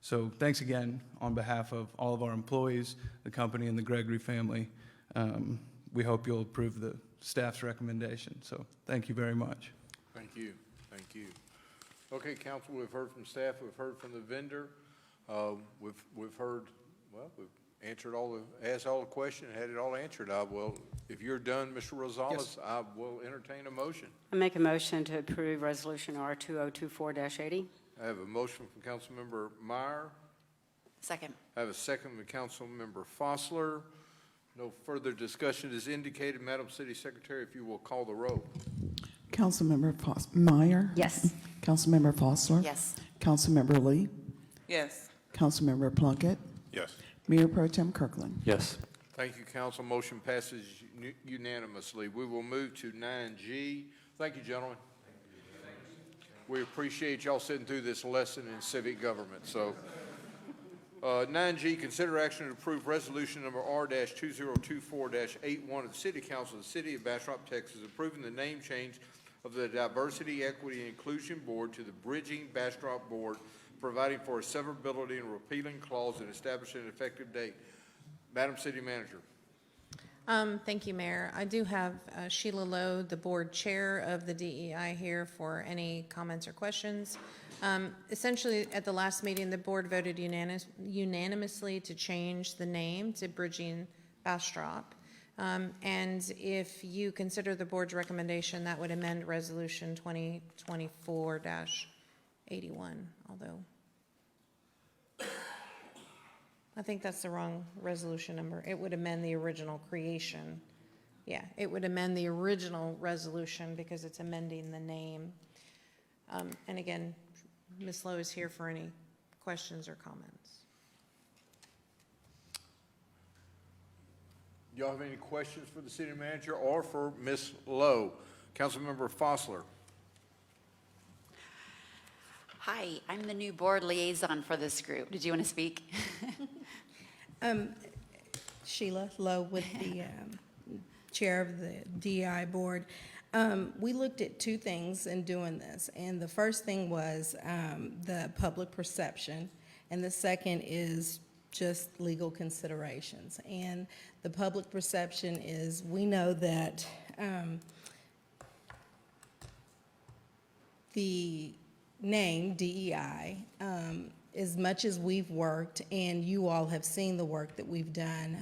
So thanks again on behalf of all of our employees, the company, and the Gregory family. We hope you'll approve the staff's recommendation. So thank you very much. Thank you. Thank you. Okay, council, we've heard from staff, we've heard from the vendor. We've heard, well, we've answered asked all the questions, had it all answered. If you're done, Mr. Rosales, yes. I will entertain a motion. I make a motion to approve Resolution R2024-80. I have a motion from Councilmember Meyer. Second. I have a second from Councilmember Fossler. No further discussion is indicated. Madam City Secretary, if you will call the roll. Councilmember Meyer? Yes. Councilmember Fossler? Yes. Councilmember Lee? Yes. Councilmember Plunkett? Yes. Mayor Pro Tem Kirkland. Yes. Thank you, council. Motion passes unanimously. We will move to 9G. Thank you, gentlemen. We appreciate y'all sitting through this lesson in civic government. So, 9G, consider action to approve resolution number R-2024-81 of the City Council of the City of Bastrop, Texas, approving the name change of the Diversity, Equity, and Inclusion Board to the Bridging Bastrop Board, providing for a severability and repealing clause and establishing an effective date. Madam City Manager. Thank you, Mayor. I do have Sheila Lowe, the board chair of the DEI, here for any comments or questions. Essentially, at the last meeting, the board voted unanimously to change the name to Bridging Bastrop. And if you consider the board's recommendation, that would amend Resolution 2024-81, although I think that's the wrong resolution number. It would amend the original creation. Yeah, it would amend the original resolution because it's amending the name. And again, Ms. Lowe is here for any questions or comments. Y'all have any questions for the city manager or for Ms. Lowe? Councilmember Fossler. Hi, I'm the new board liaison for this group. Did you want to speak? Sheila Lowe with the chair of the DEI board. We looked at two things in doing this, and the first thing was the public perception, and the second is just legal considerations. And the public perception is we know that the name DEI, as much as we've worked and you all have seen the work that we've done,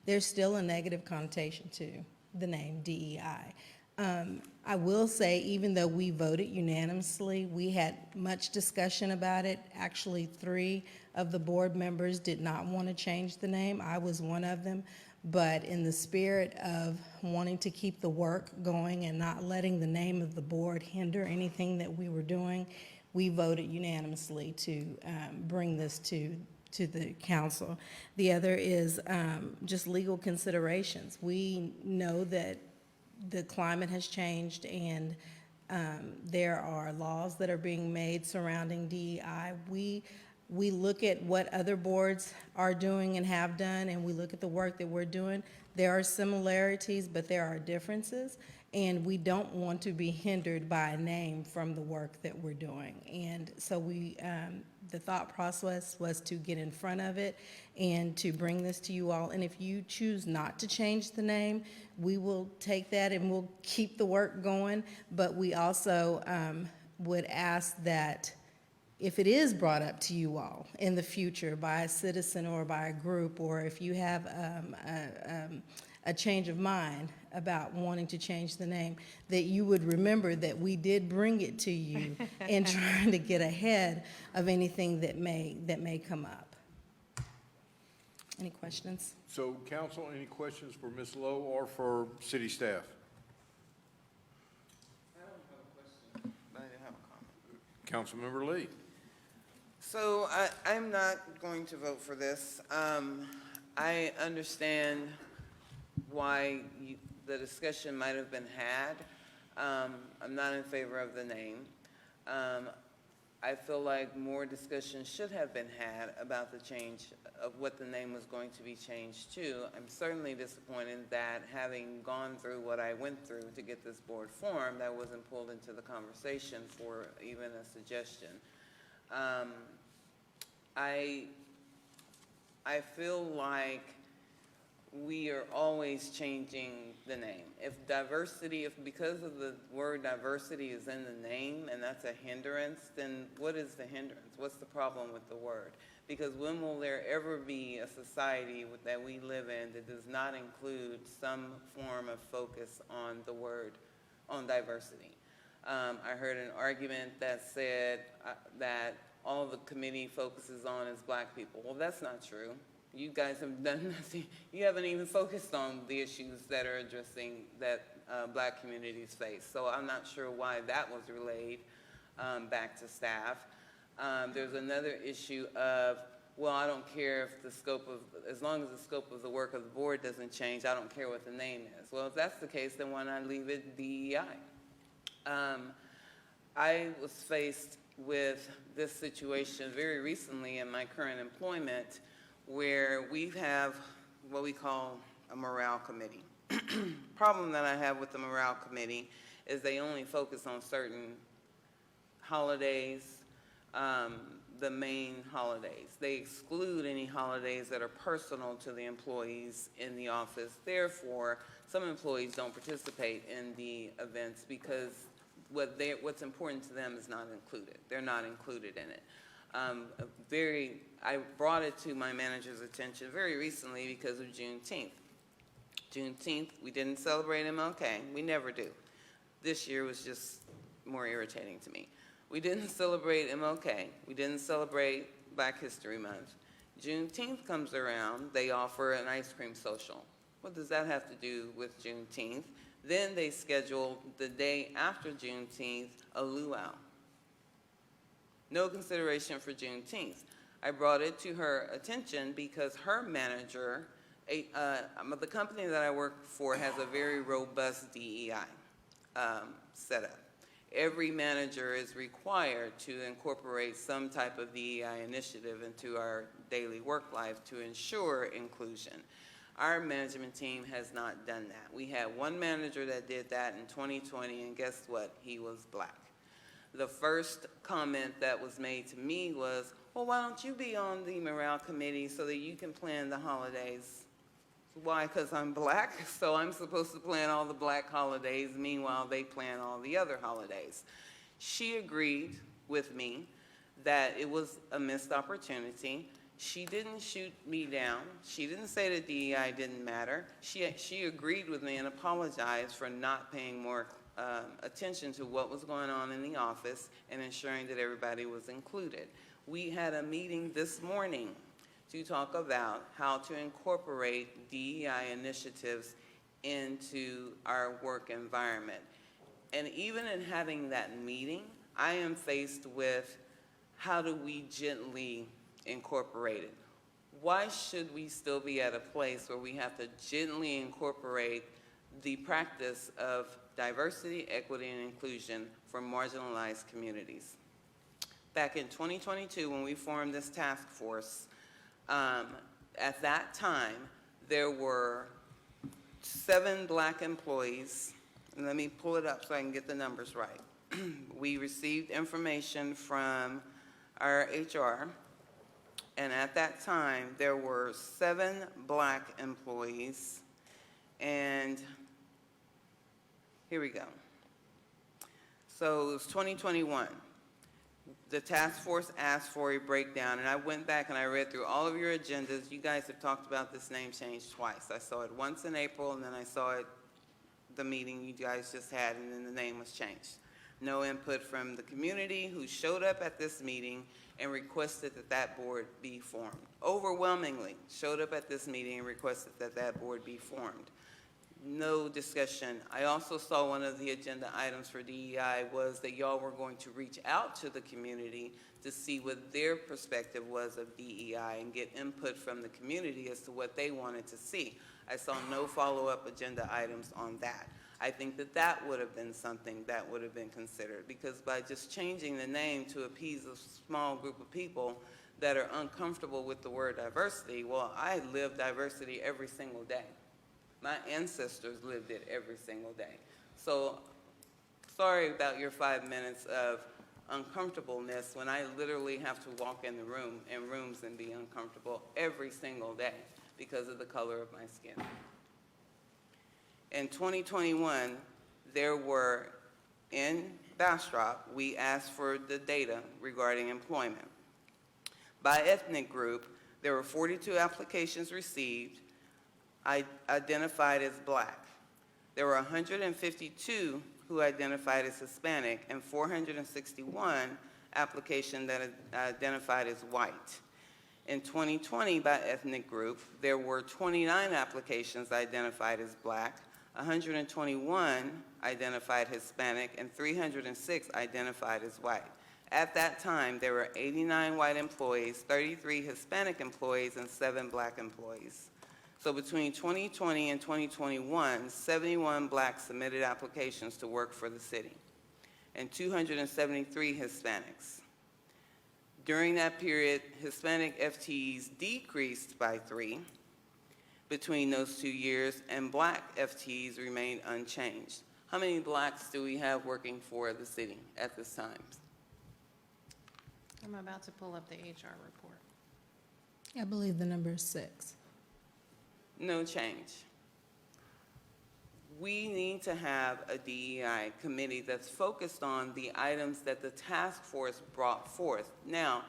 there's still a negative connotation to the name DEI. I will say, even though we voted unanimously, we had much discussion about it. Actually, 3 of the board members did not want to change the name. I was one of them. But in the spirit of wanting to keep the work going and not letting the name of the board hinder anything that we were doing, we voted unanimously to bring this to the council. The other is just legal considerations. We know that the climate has changed and there are laws that are being made surrounding DEI. We look at what other boards are doing and have done, and we look at the work that we're doing. There are similarities, but there are differences, and we don't want to be hindered by a name from the work that we're doing. And so the thought process was to get in front of it and to bring this to you all. And if you choose not to change the name, we will take that and we'll keep the work going. But we also would ask that if it is brought up to you all in the future by a citizen or by a group, or if you have a change of mind about wanting to change the name, that you would remember that we did bring it to you and trying to get ahead of anything that may come up. Any questions? So, council, any questions for Ms. Lowe or for city staff? I don't have a question, but I do have a comment. Councilmember Lee. So I'm not going to vote for this. I understand why the discussion might have been had. I'm not in favor of the name. I feel like more discussion should have been had about the change of what the name was going to be changed to. I'm certainly disappointed that having gone through what I went through to get this board formed, that wasn't pulled into the conversation for even a suggestion. I feel like we are always changing the name. Because of the word diversity is in the name and that's a hindrance, then what is the hindrance? What's the problem with the word? Because when will there ever be a society that we live in that does not include some form of focus on the word, on diversity? I heard an argument that said that all the committee focuses on is black people. Well, that's not true. You guys have done nothing. You haven't even focused on the issues that are addressing that black communities face. So I'm not sure why that was relayed back to staff. There's another issue of well, I don't care if the scope of, as long as the scope of the work of the board doesn't change, I don't care what the name is. Well, if that's the case, then why not leave it DEI? I was faced with this situation very recently in my current employment, where we have what we call a morale committee. Problem that I have with the morale committee is they only focus on certain holidays, the main holidays. They exclude any holidays that are personal to the employees in the office. Therefore, some employees don't participate in the events because what's important to them is not included. They're not included in it. I brought it to my manager's attention very recently because of Juneteenth. Juneteenth, we didn't celebrate MLK. We never do. This year was just more irritating to me. We didn't celebrate MLK. We didn't celebrate Black History Month. Juneteenth comes around, they offer an ice cream social. What does that have to do with Juneteenth? Then they schedule the day after Juneteenth a luau. No consideration for Juneteenth. I brought it to her attention because her manager, the company that I work for has a very robust DEI setup. Every manager is required to incorporate some type of DEI initiative into our daily work life to ensure inclusion. Our management team has not done that. We had one manager that did that in 2020, and guess what? He was Black. The first comment that was made to me was, well, why don't you be on the morale committee so that you can plan the holidays? Why? Because I'm Black, so I'm supposed to plan all the Black holidays. Meanwhile, they plan all the other holidays. She agreed with me that it was a missed opportunity. She didn't shoot me down. She didn't say that DEI didn't matter. She agreed with me and apologized for not paying more attention to what was going on in the office and ensuring that everybody was included. We had a meeting this morning to talk about how to incorporate DEI initiatives into our work environment. And even in having that meeting, I am faced with how do we gently incorporate it? Why should we still be at a place where we have to gently incorporate the practice of diversity, equity, and inclusion for marginalized communities? Back in 2022, when we formed this task force, at that time, there were 7 Black employees, and let me pull it up so I can get the numbers right. We received information from our HR, and at that time, there were 7 Black employees, and here we go. So it was 2021. The task force asked for a breakdown, and I went back and I read through all of your agendas. You guys have talked about this name change twice. I saw it once in April, and then I saw it the meeting you guys just had, and then the name was changed. No input from the community who showed up at this meeting and requested that that board be formed. Overwhelmingly showed up at this meeting and requested that that board be formed. No discussion. I also saw one of the agenda items for DEI was that y'all were going to reach out to the community to see what their perspective was of DEI and get input from the community as to what they wanted to see. I saw no follow-up agenda items on that. I think that that would have been something that would have been considered, because by just changing the name to appease a small group of people that are uncomfortable with the word diversity, well, I live diversity every single day. My ancestors lived it every single day. So sorry about your 5 minutes of uncomfortableness when I literally have to walk in the rooms and be uncomfortable every single day because of the color of my skin. In 2021, there were, in Bastrop, we asked for the data regarding employment. By ethnic group, there were 42 applications received, identified as Black. There were 152 who identified as Hispanic and 461 applications that identified as white. In 2020, by ethnic group, there were 29 applications identified as Black, 121 identified Hispanic, and 306 identified as white. At that time, there were 89 white employees, 33 Hispanic employees, and 7 black employees. So between 2020 and 2021, 71 blacks submitted applications to work for the city, and 273 Hispanics. During that period, Hispanic FTEs decreased by 3 between those 2 years, and black FTEs remained unchanged. How many blacks do we have working for the city at this time? I'm about to pull up the HR report. I believe the number is 6. No change. We need to have a DEI committee that's focused on the items that the task force brought forth. Now,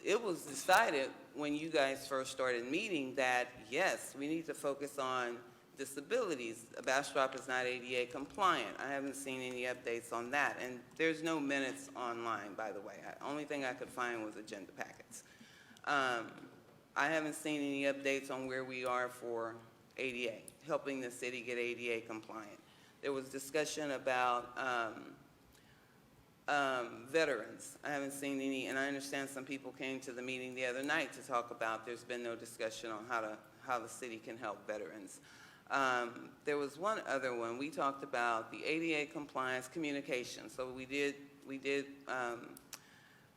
it was decided when you guys first started meeting that, yes, we need to focus on disabilities. Bastrop is not ADA compliant. I haven't seen any updates on that. And there's no minutes online, by the way. The only thing I could find was agenda packets. I haven't seen any updates on where we are for ADA, helping the city get ADA compliant. There was discussion about veterans. I haven't seen any, and I understand some people came to the meeting the other night to talk about there's been no discussion on how the city can help veterans. There was one other one. We talked about the ADA compliance communication. So we did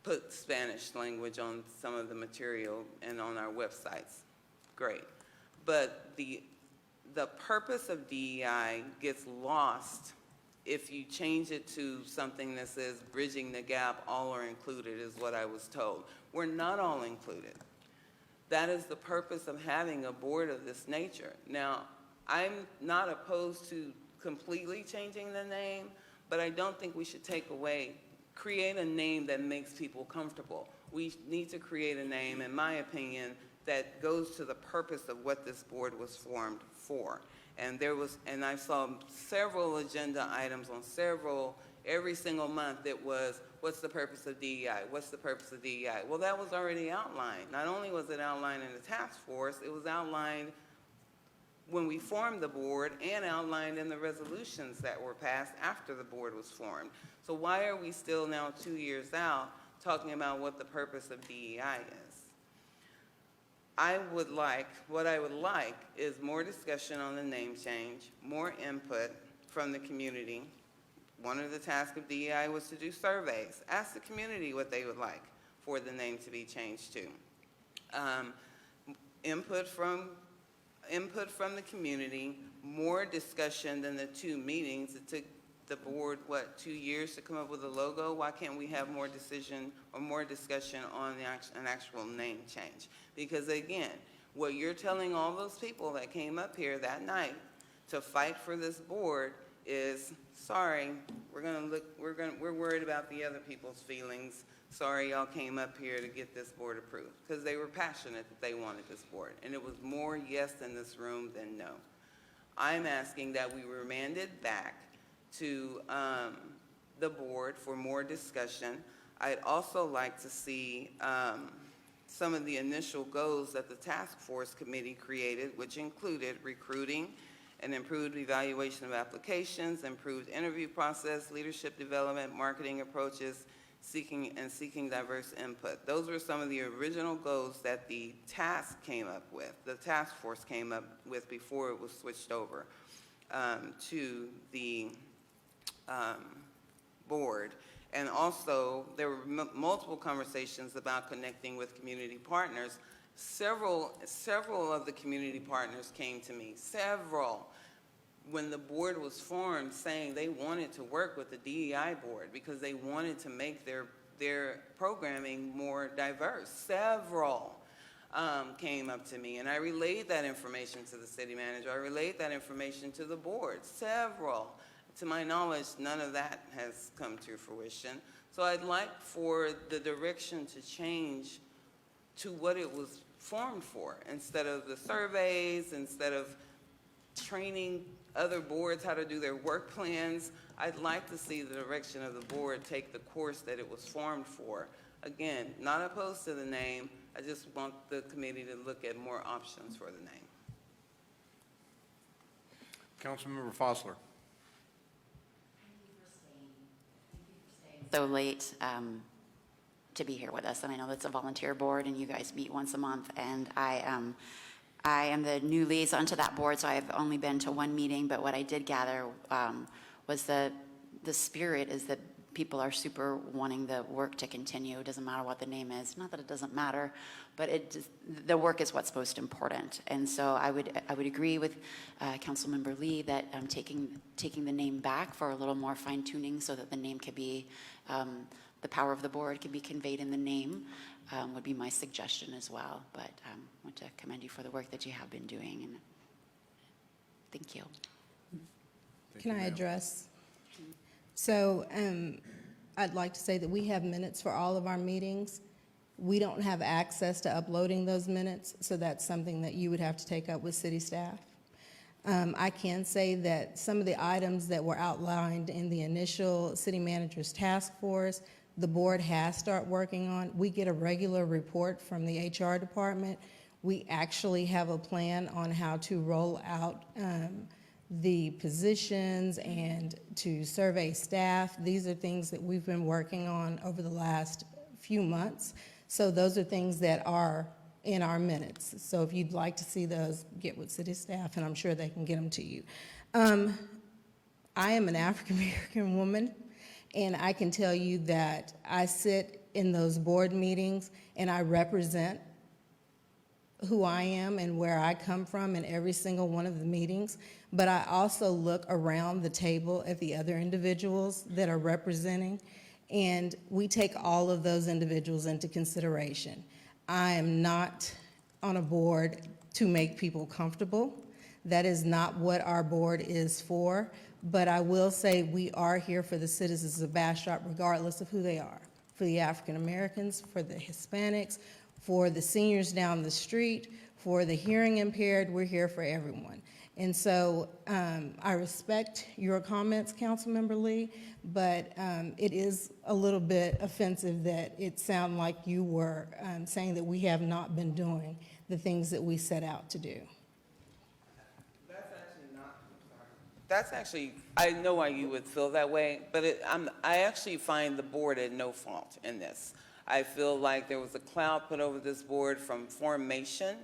put Spanish language on some of the material and on our websites. Great. But the purpose of DEI gets lost if you change it to something that says bridging the gap, all are included, is what I was told. We're not all included. That is the purpose of having a board of this nature. Now, I'm not opposed to completely changing the name, but I don't think we should create a name that makes people comfortable. We need to create a name, in my opinion, that goes to the purpose of what this board was formed for. And I saw several agenda items on every single month that was, what's the purpose of DEI? What's the purpose of DEI? Well, that was already outlined. Not only was it outlined in the task force, it was outlined when we formed the board and outlined in the resolutions that were passed after the board was formed. So why are we still now 2 years out talking about what the purpose of DEI is? What I would like is more discussion on the name change, more input from the community. One of the tasks of DEI was to do surveys. Ask the community what they would like for the name to be changed to. Input from the community, more discussion than the 2 meetings. It took the board, 2 years to come up with a logo? Why can't we have more decision or more discussion on an actual name change? Because again, what you're telling all those people that came up here that night to fight for this board is, sorry, we're worried about the other people's feelings. Sorry y'all came up here to get this board approved. Because they were passionate that they wanted this board. And it was more yes in this room than no. I'm asking that we remand it back to the board for more discussion. I'd also like to see some of the initial goals that the task force committee created, which included recruiting, an improved evaluation of applications, improved interview process, leadership development, marketing approaches, seeking diverse input. Those were some of the original goals that the task force came up with before it was switched over to the board. And also, there were multiple conversations about connecting with community partners. Several of the community partners came to me, when the board was formed, saying they wanted to work with the DEI board because they wanted to make their programming more diverse. Several came up to me, and I relayed that information to the city manager. I relayed that information to the board. Several. To my knowledge, none of that has come to fruition. So I'd like for the direction to change to what it was formed for. Instead of the surveys, instead of training other boards how to do their work plans, I'd like to see the direction of the board take the course that it was formed for. Again, not opposed to the name. I just want the committee to look at more options for the name. Councilmember Fossler. so late to be here with us. And I know that's a volunteer board, and you guys meet once a month. And I am the new liaison to that board, so I've only been to one meeting. But what I did gather was the spirit is that people are super wanting the work to continue. It doesn't matter what the name is. Not that it doesn't matter, but the work is what's most important. And so I would agree with Councilmember Lee that taking the name back for a little more fine tuning so that the name could be, the power of the board can be conveyed in the name would be my suggestion as well. But I want to commend you for the work that you have been doing, and thank you. Can I address? So I'd like to say that we have minutes for all of our meetings. We don't have access to uploading those minutes, so that's something that you would have to take up with city staff. I can say that some of the items that were outlined in the initial city manager's task force, the board has started working on. We get a regular report from the HR department. We actually have a plan on how to roll out the positions and to survey staff. These are things that we've been working on over the last few months. So those are things that are in our minutes. So if you'd like to see those, get with city staff, and I'm sure they can get them to you. I am an African-American woman, and I can tell you that I sit in those board meetings and I represent who I am and where I come from in every single one of the meetings, but I also look around the table at the other individuals that are representing, and we take all of those individuals into consideration. I am not on a board to make people comfortable. That is not what our board is for, but I will say we are here for the citizens of Bastrop regardless of who they are, for the African Americans, for the Hispanics, for the seniors down the street, for the hearing impaired. We're here for everyone. And so I respect your comments, Councilmember Lee, but it is a little bit offensive that it sounded like you were saying that we have not been doing the things that we set out to do. That's actually, I know why you would feel that way, but I actually find the board at no fault in this. I feel like there was a cloud put over this board from formation,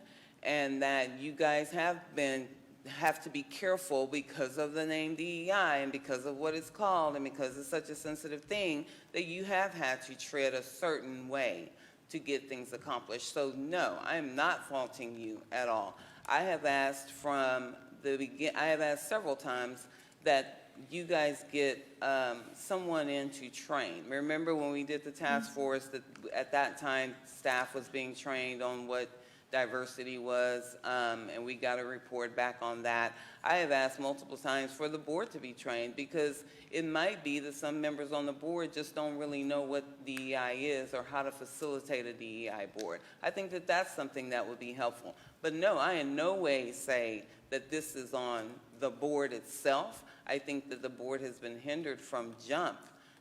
and that you guys have to be careful because of the name DEI and because of what it's called and because it's such a sensitive thing that you have had to tread a certain way to get things accomplished. So no, I am not faulting you at all. I have asked from the beginning, I have asked several times that you guys get someone in to train. Remember when we did the task force that at that time staff was being trained on what diversity was, and we got a report back on that. I have asked multiple times for the board to be trained because it might be that some members on the board just don't really know what DEI is or how to facilitate a DEI board. I think that that's something that would be helpful. But no, I in no way say that this is on the board itself. I think that the board has been hindered from jump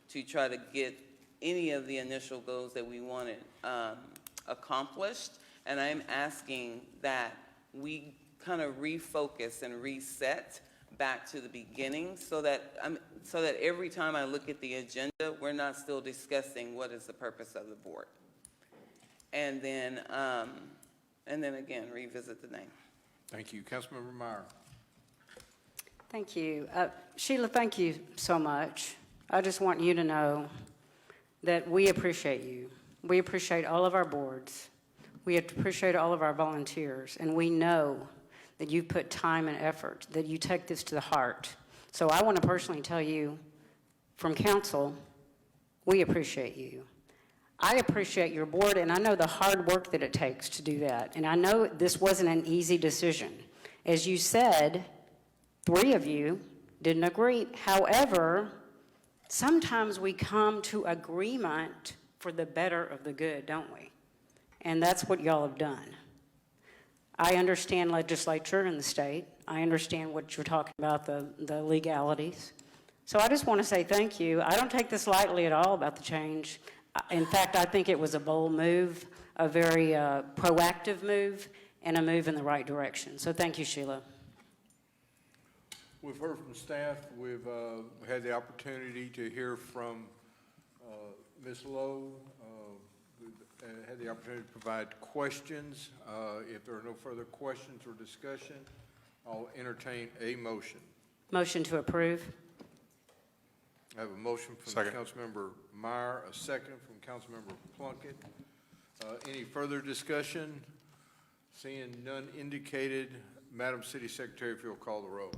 to try to get any of the initial goals that we wanted accomplished. And I'm asking that we kind of refocus and reset back to the beginning so that every time I look at the agenda, we're not still discussing what is the purpose of the board. And then again, revisit the name. Thank you. Councilmember Meyer. Thank you. Sheila, thank you so much. I just want you to know that we appreciate you. We appreciate all of our boards. We appreciate all of our volunteers, and we know that you put time and effort, that you take this to the heart. So I want to personally tell you, from council, we appreciate you. I appreciate your board, and I know the hard work that it takes to do that. And I know this wasn't an easy decision. As you said, 3 of you didn't agree. However, sometimes we come to agreement for the better of the good, don't we? And that's what y'all have done. I understand legislature in the state. I understand what you're talking about, the legalities. So I just want to say thank you. I don't take this lightly at all about the change. In fact, I think it was a bold move, a very proactive move, and a move in the right direction. So thank you, Sheila. We've heard from staff. We've had the opportunity to hear from Ms. Lowe had the opportunity to provide questions. If there are no further questions or discussion, I'll entertain a motion. Motion to approve. I have a motion from Councilmember Meyer, a second from Councilmember Plunkett. Any further discussion? Seeing none indicated, Madam City Secretary, if you'll call the roll.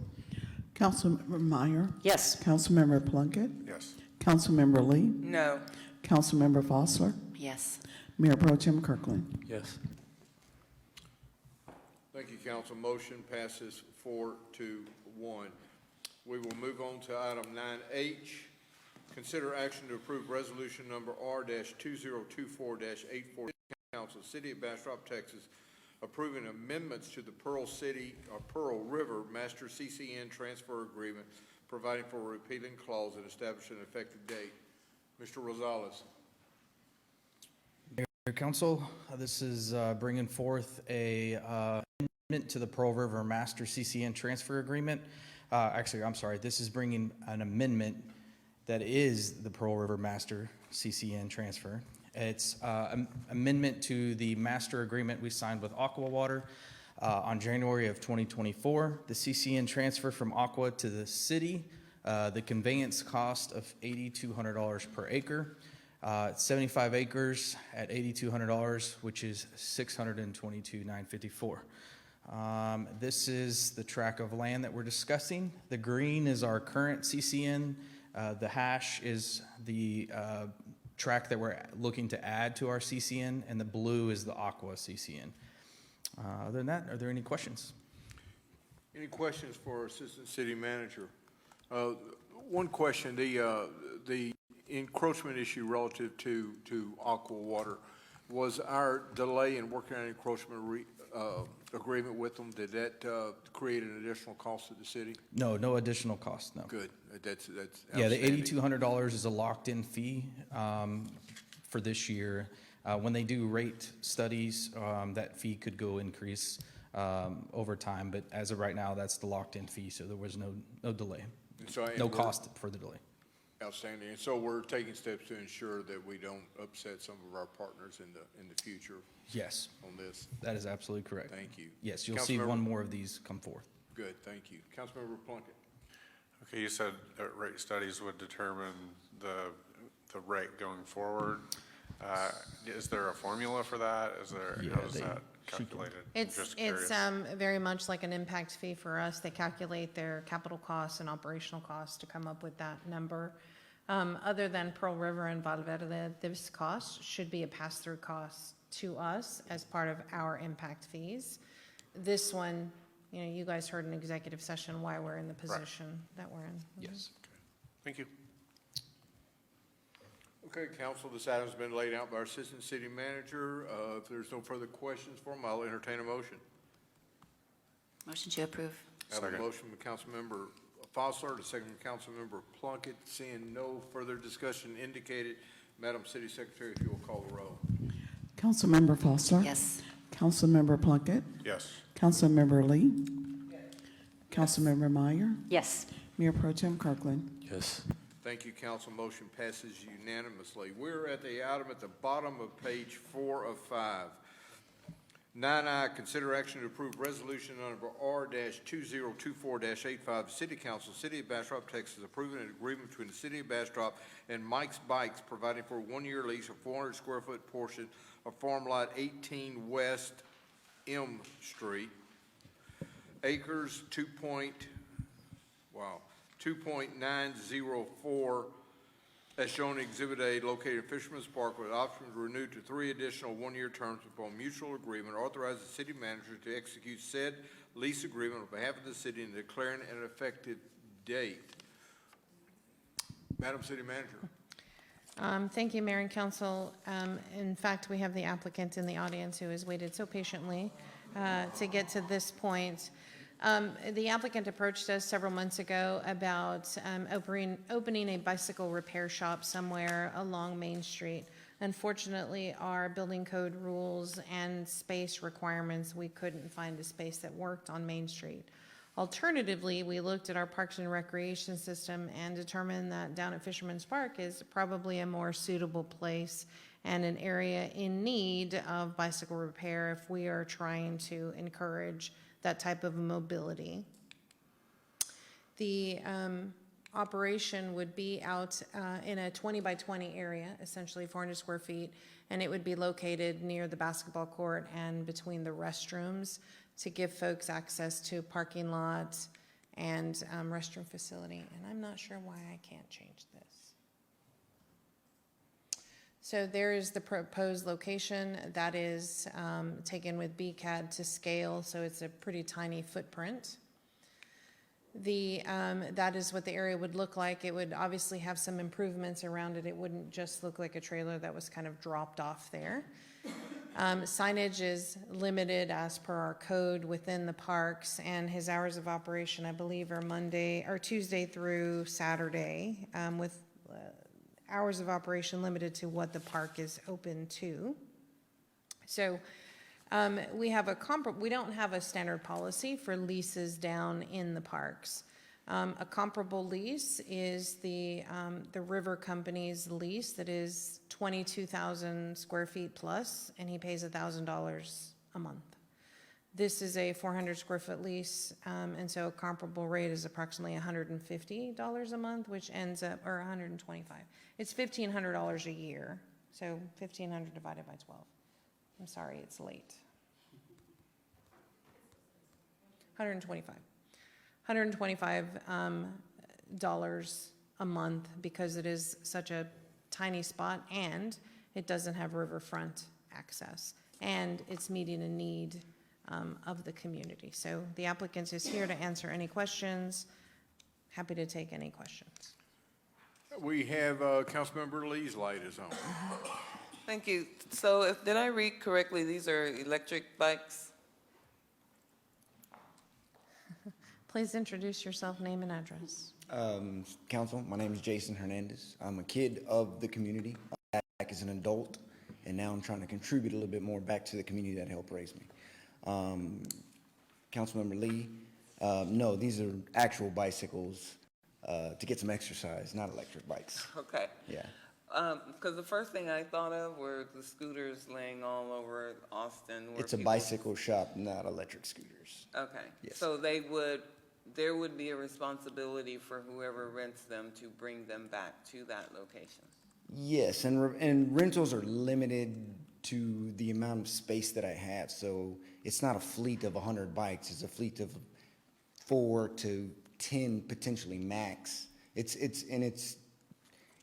Councilmember Meyer. Yes. Councilmember Plunkett. Yes. Councilmember Lee. No. Councilmember Foster. Yes. Mayor Pro Tem Kirkland. Yes. Thank you, Council. Motion passes 4-1. We will move on to item 9H. Consider action to approve resolution number R-2024-84. Council, City of Bastrop, Texas, approving amendments to the Pearl River Master CCN Transfer Agreement, providing for a repealing clause and establishing an effective date. Mr. Rosales. Mayor, Council, this is bringing forth a amendment to the Pearl River Master CCN Transfer Agreement. Actually, I'm sorry, this is bringing an amendment that is the Pearl River Master CCN Transfer. It's an amendment to the master agreement we signed with Aqua Water on January of 2024. The CCN transfer from Aqua to the city, the conveyance cost of $8,200 per acre. 75 acres at $8,200, which is $622,954. This is the tract of land that we're discussing. The green is our current CCN. The hash is the tract that we're looking to add to our CCN, and the blue is the Aqua CCN. Other than that, are there any questions? Any questions for Assistant City Manager? One question, the encroachment issue relative to Aqua Water, was our delay in working on an encroachment agreement with them, did that create an additional cost to the city? No, no additional cost, no. Good, that's Yeah, the outstanding. $8,200 is a locked-in fee for this year. When they do rate studies, that fee could go increase over time, but as of right now, that's the locked-in fee, so there was no delay. No cost for the delay. Outstanding. And so we're taking steps to ensure that we don't upset some of our partners in the future. Yes. On this. That is absolutely correct. Thank you. Yes, you'll see one more of these come forth. Good, thank you. Councilmember Plunkett. Okay, you said that rate studies would determine the rate going forward. Is there a formula for that? How is that calculated? It's very much like an impact fee for us. They calculate their capital costs and operational costs to come up with that number. Other than Pearl River and Valverde, this cost should be a pass-through cost to us as part of our impact fees. This one, you guys heard in executive session why we're in the position that we're in. Yes. Okay. Thank you. Okay, council, this item's been laid out by our Assistant City Manager. If there's no further questions for him, I'll entertain a motion. Motion to approve. I have a motion from Councilmember Foster, a second from Councilmember Plunkett. Seeing no further discussion indicated, Madam City Secretary, if you will call the roll. Councilmember Foster. Yes. Councilmember Plunkett. Yes. Councilmember Lee. Yes. Councilmember Meyer. Yes. Mayor Pro Tem Kirkland. Yes. Thank you, council. Motion passes unanimously. We're at the item at the bottom of page 4 of 5. 9I, consider action to approve resolution number R-2024-85, City Council, City of Bastrop, Texas, approving an agreement between the City of Bastrop and Mike's Bikes, providing for a one-year lease of 400 square foot portion of Farm Lot 18 West M Street, acres 2.904, as shown in Exhibit A, located in Fisherman's Park, with options renewed to 3 additional one-year terms upon mutual agreement. Authorize the city manager to execute said lease agreement on behalf of the city and declaring an effective date. Madam City Manager. Thank you, Mayor and Council. In fact, we have the applicant in the audience who has waited so patiently to get to this point. The applicant approached us several months ago about opening a bicycle repair shop somewhere along Main Street. Unfortunately, our building code rules and space requirements, we couldn't find a space that worked on Main Street. Alternatively, we looked at our Parks and Recreation system and determined that down at Fisherman's Park is probably a more suitable place and an area in need of bicycle repair if we are trying to encourage that type of mobility. The operation would be out in a 20 by 20 area, essentially 400 square feet, and it would be located near the basketball court and between the restrooms to give folks access to parking lots and restroom facility. And I'm not sure why I can't change this. So there is the proposed location that is taken with BCAD to scale, so it's a pretty tiny footprint. That is what the area would look like. It would obviously have some improvements around it. It wouldn't just look like a trailer that was kind of dropped off there. Signage is limited as per our code within the parks, and his hours of operation, I believe, are Tuesday through Saturday, with hours of operation limited to what the park is open to. So we don't have a standard policy for leases down in the parks. A comparable lease is the River Company's lease that is 22,000 square feet plus, and he pays $1,000 a month. This is a 400 square foot lease, and so a comparable rate is approximately $150 a month, which ends up, or $125. It's $1,500 a year, so 1,500 divided by 12. I'm sorry, it's late. 125. $125 a month because it is such a tiny spot and it doesn't have riverfront access and it's meeting a need of the community. So the applicant is here to answer any questions. Happy to take any questions. We have Councilmember Lee's light is on. Thank you. So did I read correctly, these are electric bikes? Please introduce yourself, name and address. Council, my name is Jason Hernandez. I'm a kid of the community. I'm back as an adult, and now I'm trying to contribute a little bit more back to the community that helped raise me. Councilmember Lee, no, these are actual bicycles to get some exercise, not electric bikes. Okay. Yeah. Because the first thing I thought of were the scooters laying all over Austin. It's a bicycle shop, not electric scooters. Okay. Yes. So there would be a responsibility for whoever rents them to bring them back to that location. Yes, and rentals are limited to the amount of space that I have. So it's not a fleet of 100 bikes. It's a fleet of 4 to 10 potentially max.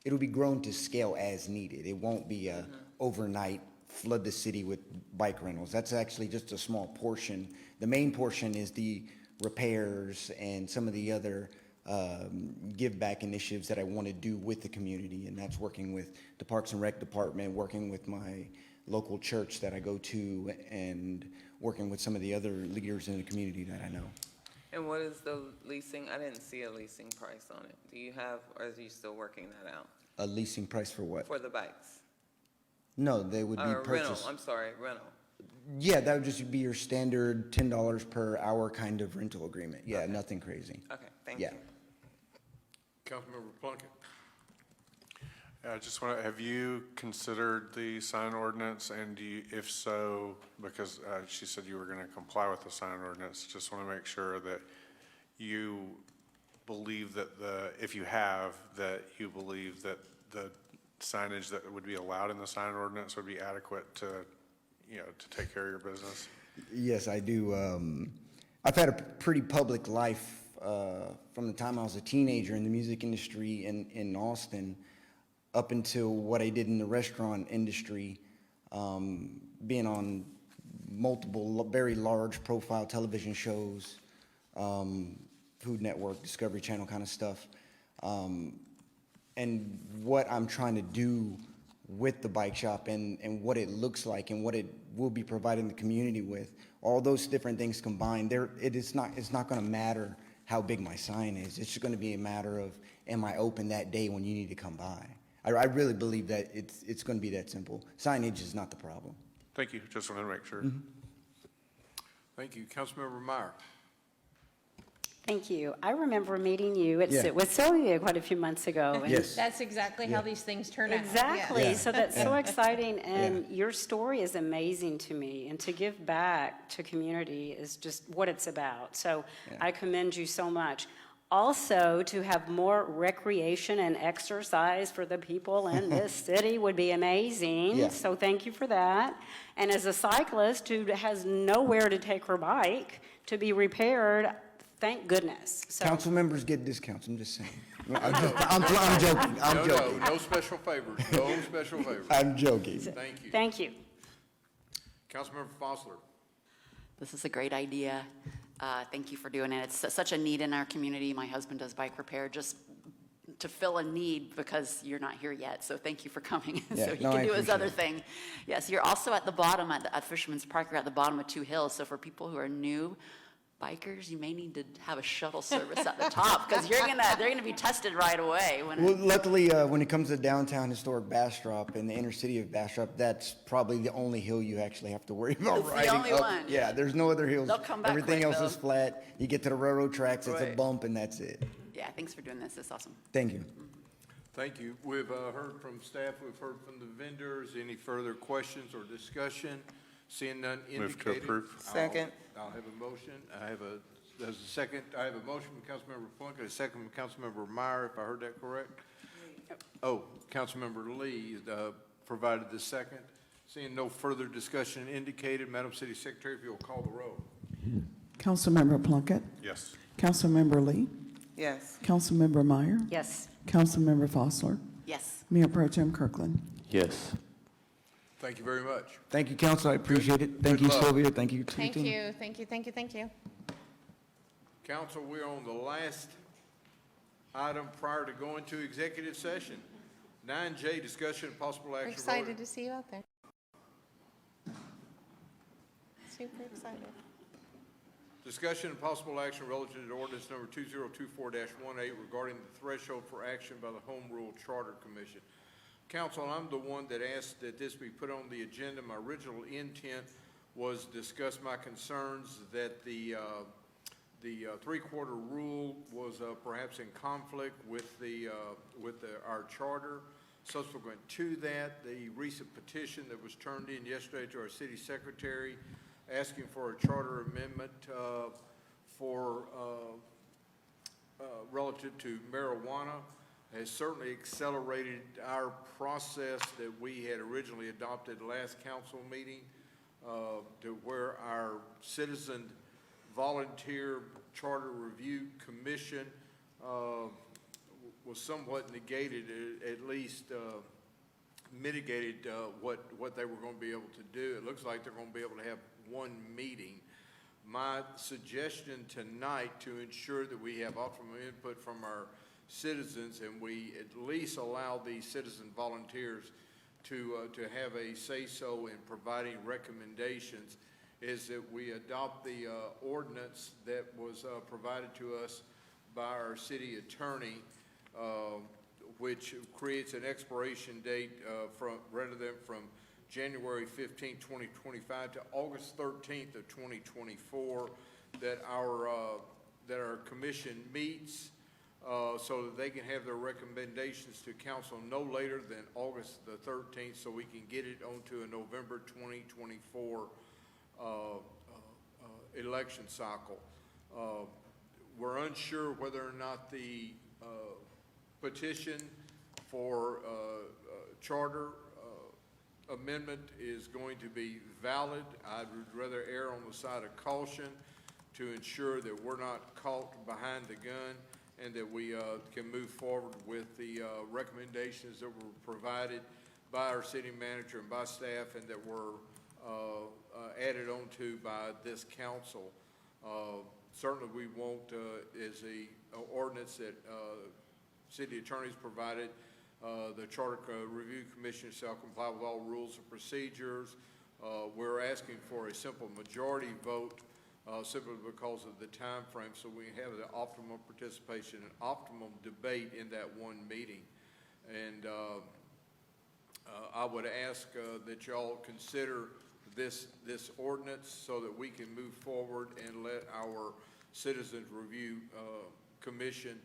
It'll be grown to scale as needed. It won't be a overnight flood the city with bike rentals. That's actually just a small portion. The main portion is the repairs and some of the other give back initiatives that I want to do with the community, and that's working with the Parks and Rec Department, working with my local church that I go to, and working with some of the other leaders in the community that I know. And what is the leasing? I didn't see a leasing price on it. Do you have, or are you still working that out? A leasing price for what? For the bikes? No, they would be Rental, purchased. I'm sorry, rental. Yeah, that would just be your standard $10 per hour kind of rental agreement. Yeah, nothing crazy. Okay, thank you. Yeah. Councilmember Plunkett. I just want to, have you considered the sign ordinance, and do you, if so, because she said you were going to comply with the sign ordinance, just want to make sure that you believe that if you have, that you believe that the signage that would be allowed in the sign ordinance would be adequate to, to take care of your business? Yes, I do. I've had a pretty public life from the time I was a teenager in the music industry in Austin up until what I did in the restaurant industry, being on multiple very large profile television shows, Food Network, Discovery Channel kind of stuff. And what I'm trying to do with the bike shop and what it looks like and what it will be providing the community with, all those different things combined, it's not going to matter how big my sign is. It's just going to be a matter of, am I open that day when you need to come by? I really believe that it's going to be that simple. Signage is not the problem. Thank you. Just wanted to make sure. Mm-hmm. Thank you. Councilmember Meyer. Thank you. I remember meeting you at Yeah. Sit with Sylvia quite a few months ago. and- Yes. That's exactly how these things turn out. Exactly. Yeah. So that's so exciting. And Yeah. your story is amazing to me. And to give back to community is just what it's about. So I commend you so much. Also, to have more recreation and exercise for the people in this city would be amazing. Yeah. So thank you for that. And as a cyclist who has nowhere to take her bike to be repaired, thank goodness. So Council members get discounts, I'm just saying. I'm joking, I'm joking. No special favors, no special favors. I'm joking. Thank you. thank you. Councilmember Fosler. This is a great idea. Thank you for doing it. It's such a need in our community. My husband does bike repair just to fill a need because you're not here yet. So thank you for coming Yeah, so he no, can I do his appreciate other it. thing. Yes, you're also at the bottom at Fisherman's Park. You're at the bottom of 2 hills. So for people who are new bikers, you may need to have a shuttle service at the top because they're gonna be tested right away. Well, luckily, when it comes to downtown historic Bastrop and the inner city of Bastrop, that's probably the only hill you actually have to worry about It's the riding only up. one. Yeah, there's no other hills. They'll come back Everything quick, else is though. flat. You get to the railroad tracks, it's a Right. bump, and that's it. Yeah, thanks for doing this. It's awesome. Thank you. Thank you. We've heard from staff, we've heard from the vendors. Any further questions or discussion? Seeing none indicated. Move to approve. Second. I'll have a motion. There's a second. I have a motion from Councilmember Plunkett, a second from Councilmember Meyer, if I heard that correct. Oh, Councilmember Lee provided the second. Seeing no further discussion indicated, Madam City Secretary, if you'll call the roll. Councilmember Plunkett, Yes. Councilmember Lee, Yes. Councilmember Meyer, Yes. Councilmember Fosler, Yes. Mayor Pro Tem Kirkland. Yes. Thank you very much. Thank you, council, I appreciate it. Thank you, Good luck. Sylvia, thank you to the Thank team. you, thank you, thank you, thank you. Council, we're on the last item prior to going to executive session. 9J, discussion and possible We're action. excited to see you out there. Super excited. Discussion and possible action relative to ordinance number 2024-18 regarding the threshold for action by the Home Rule Charter Commission. Council, I'm the one that asked that this be put on the agenda. My original intent was discuss my concerns that the three-quarter rule was perhaps in conflict with our charter. Subsequent to that, the recent petition that was turned in yesterday to our city secretary asking for a charter amendment relative to marijuana has certainly accelerated our process that we had originally adopted last council meeting to where our citizen volunteer charter review commission was somewhat negated, at least mitigated what they were going to be able to do. It looks like they're going to be able to have one meeting. My suggestion tonight, to ensure that we have optimal input from our citizens and we at least allow these citizen volunteers to have a say-so in providing recommendations, is that we adopt the ordinance that was provided to us by our city attorney, which creates an expiration date rather than from January 15, 2025 to August 13th of 2024, that our commission meets so that they can have their recommendations to council no later than August the 13th, so we can get it onto a November 2024 election cycle. We're unsure whether or not the petition for charter amendment is going to be valid. I would rather err on the side of caution to ensure that we're not caught behind the gun and that we can move forward with the recommendations that were provided by our city manager and by staff and that were added onto by this council. Certainly we won't, as the ordinance that city attorneys provided, the Charter Review Commission shall comply with all rules and procedures. We're asking for a simple majority vote simply because of the time frame, so we have the optimum participation and optimum debate in that one meeting. And I would ask that y'all consider this ordinance so that we can move forward and let our Citizens Review Commission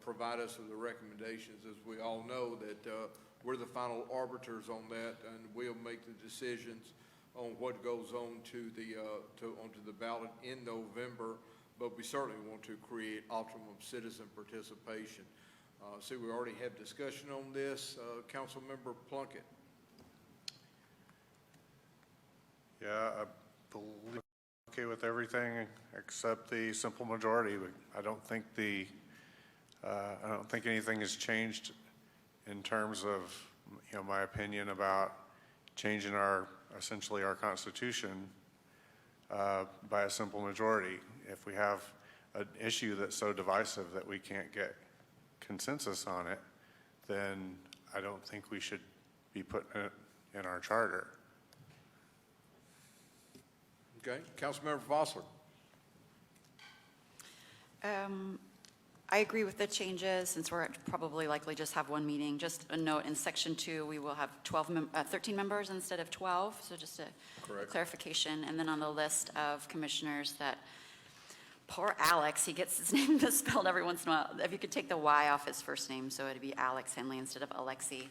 provide us with the recommendations. As we all know that we're the final arbiters on that, and we'll make the decisions on what goes on to onto the ballot in November. But we certainly want to create optimum citizen participation. See, we already have discussion on this. Councilmember Plunkett. Yeah, I believe okay with everything except the simple majority. I don't think anything has changed in terms of, my opinion about changing essentially our Constitution by a simple majority. If we have an issue that's so divisive that we can't get consensus on it, then I don't think we should be putting it in our charter. Okay, Councilmember Vossler. I agree with the changes, since we're probably likely just have one meeting. Just a note, in section 2, we will have 13 members instead of 12, so just a clarification. And then on the list of commissioners, that poor Alex, he gets his name misspelled every once in a while. If you could take the Y off his first name, so it'd be Alex Henley instead of Alexi.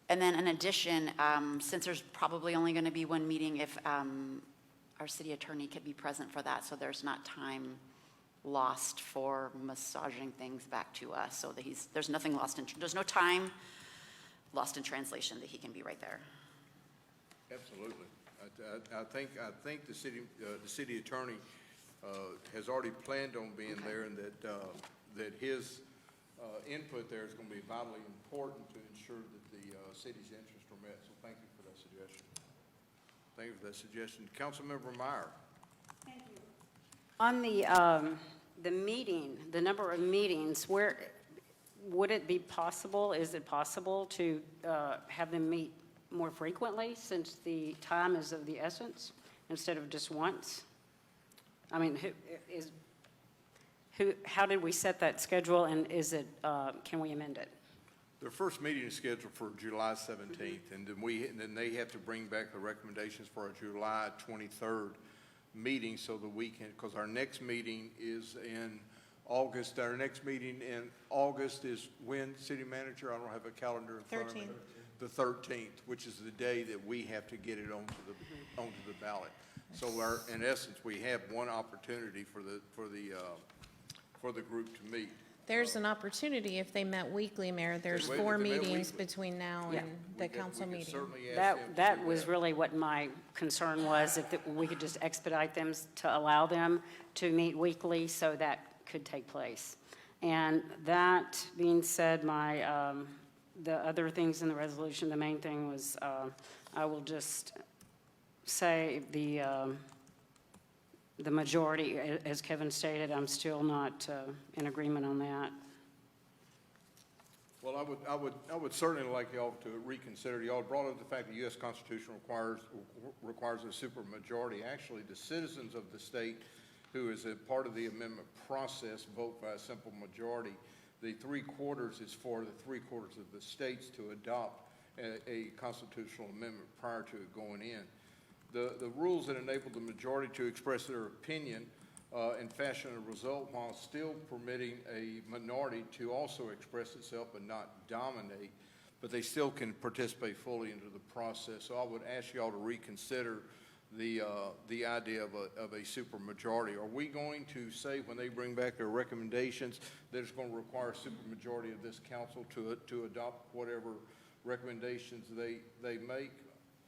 And then in addition, since there's probably only going to be one meeting, if our city attorney could be present for that, so there's not time lost for massaging things back to us, so that there's nothing lost there's no time lost in translation, that he can be right there. Absolutely. I think the city attorney has already planned on being there, and that his input there is going to be vitally important to ensure that the city's interests are met. So thank you for that suggestion. Thank you for that suggestion. Councilmember Meyer. Thank you. On the meeting, the number of meetings, where would it be possible? Is it possible to have them meet more frequently, since the time is of the essence, instead of just once? I mean, how did we set that schedule, and is it? Can we amend it? Their first meeting is scheduled for July 17th, and then they have to bring back the recommendations for our July 23rd meeting, so that we can, because our next meeting is in August. Our next meeting in August is when, City Manager? I don't have a calendar in front of me. The 13th, which is the day that we have to get it onto the ballot. So in essence, we have one opportunity for the group to meet. There's an opportunity if they met weekly, Mayor. There's 4 meetings between now and the council meeting. That was really what my concern was, if we could just expedite them to allow them to meet weekly, so that could take place. And that being said, the other things in the resolution, the main thing was, I will just say the majority, as Kevin stated, I'm still not in agreement on that. Well, I would certainly like y'all to reconsider. Y'all brought up the fact the U.S. Constitution requires a supermajority. Actually, the citizens of the state, who is a part of the amendment process, vote by a simple majority. The 3/4 is for the 3/4 of the states to adopt a constitutional amendment prior to it going in. The rules that enable the majority to express their opinion and fashion a result, while still permitting a minority to also express itself and not dominate, but they still can participate fully into the process. So I would ask y'all to reconsider the idea of a supermajority. Are we going to say, when they bring back their recommendations, that it's going to require a supermajority of this council to adopt whatever recommendations they make?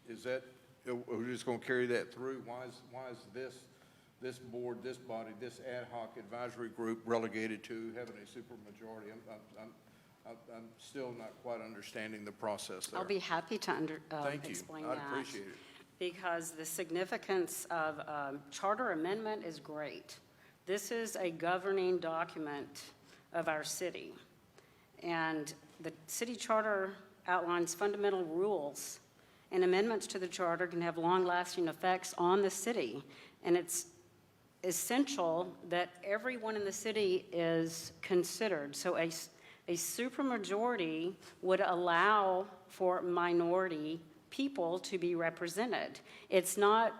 Is that, we're just going to carry that through? Why is this board, this body, this ad hoc advisory group relegated to having a supermajority? I'm still not quite understanding the process there. I'll be happy to Thank you. explain I'd that. appreciate it. Because the significance of charter amendment is great. This is a governing document of our city. And the city charter outlines fundamental rules, and amendments to the charter can have long-lasting effects on the city. And it's essential that everyone in the city is considered. So a supermajority would allow for minority people to be represented. It's not,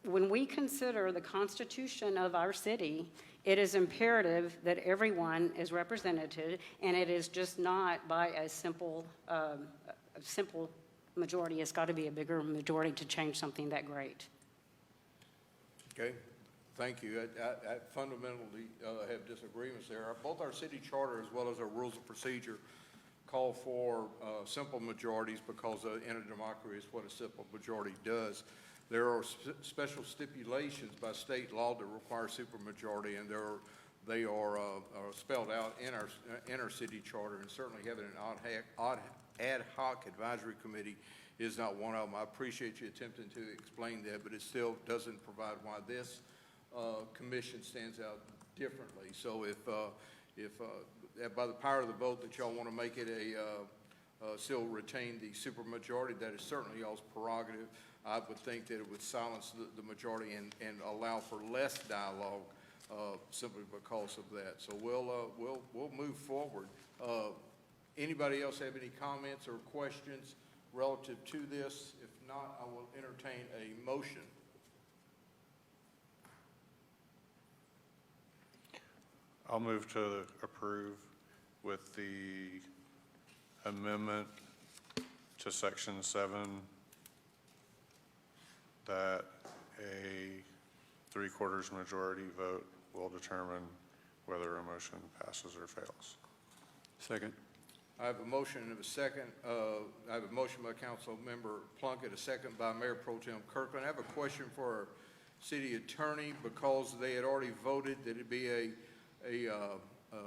when we consider the constitution of our city, it is imperative that everyone is represented, and it is just not by a simple majority. It's got to be a bigger majority to change something that great. Okay, thank you. I fundamentally have disagreements there. Both our city charter as well as our rules of procedure call for simple majorities because in a democracy is what a simple majority does. There are special stipulations by state law that require supermajority, and they are spelled out in our city charter, and certainly having an ad hoc advisory committee is not one of them. I appreciate you attempting to explain that, but it still doesn't provide why this commission stands out differently. So if by the power of the vote that y'all want to make it still retain the supermajority, that is certainly y'all's prerogative. I would think that it would silence the majority and allow for less dialogue simply because of that. So we'll move forward. Anybody else have any comments or questions relative to this? If not, I will entertain a motion. I'll move to approve with the amendment to Section 7 that a 3/4 majority vote will determine whether a motion passes or fails. Second. I have a motion and a second. I have a motion by Council Member Plunkett, a second by Mayor Pro Tem Kirkland. I have a question for our city attorney because they had already voted that it be a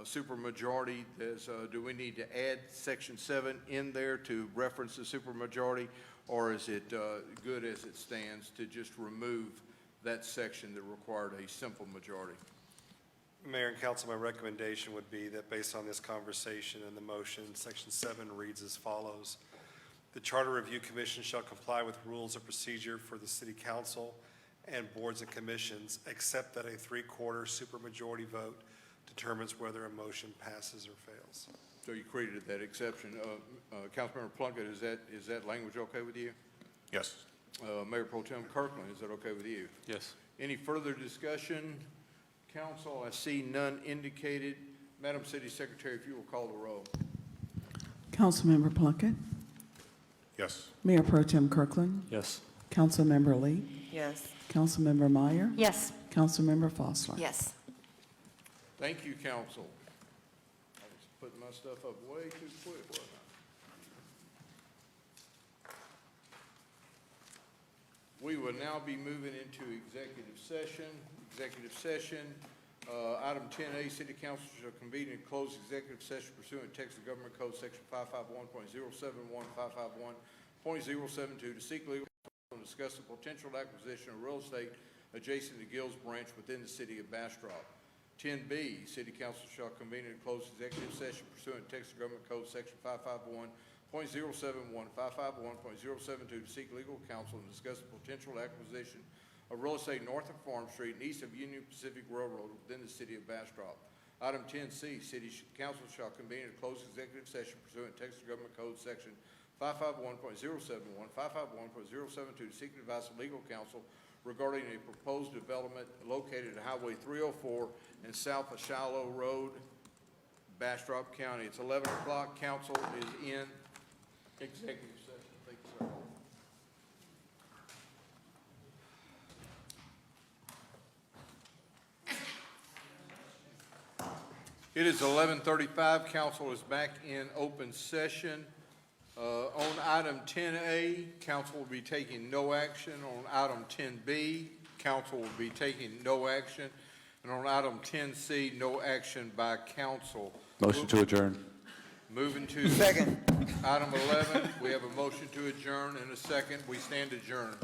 supermajority. Do we need to add Section 7 in there to reference the supermajority, or is it good as it stands to just remove that section that required a simple majority? Mayor and council, my recommendation would be that based on this conversation and the motion, Section 7 reads as follows. The Charter Review Commission shall comply with rules of procedure for the city council and boards and commissions, except that a 3/4 supermajority vote determines whether a motion passes or fails. So you created that exception. Councilmember Plunkett, is that language okay with you? Yes. Mayor Pro Tem Kirkland, is that okay with you? Yes. Any further discussion? Council, I see none indicated. Madam City Secretary, if you will call the roll. Councilmember Plunkett, Yes. Mayor Pro Tem Kirkland, Yes. Councilmember Lee, Yes. Councilmember Meyer, Yes. Councilmember Foster. Yes. Thank you, council. I was putting my stuff up way too quick, wasn't I? We will now be moving into executive session. Item 10A, City Council shall convene and close executive session pursuant to Texas Government Code Section 551.071, 551.072 to seek legal counsel and discuss the potential acquisition of real estate adjacent to Gills Branch within the city of Bastrop. 10B, City Council shall convene and close executive session pursuant to Texas Government Code Section 551.071, 551.072 to seek legal counsel and discuss the potential acquisition of real estate north of Farm Street and east of Union Pacific Railroad within the city of Bastrop. Item 10C, City Council shall convene and close executive session pursuant to Texas Government Code Section 551.071, 551.072 to seek advice of legal counsel regarding a proposed development located at Highway 304 and south of Shiloh Road, Bastrop County. It's 11 o'clock. Council is in executive session. Thank you, sir. It is 11:35. Council is back in open session. On item 10A, council will be taking no action. On item 10B, council will be taking no action. And on item 10C, no action by council. Motion to adjourn. Moving to item 11, we have a motion to adjourn and a second. We stand adjourned.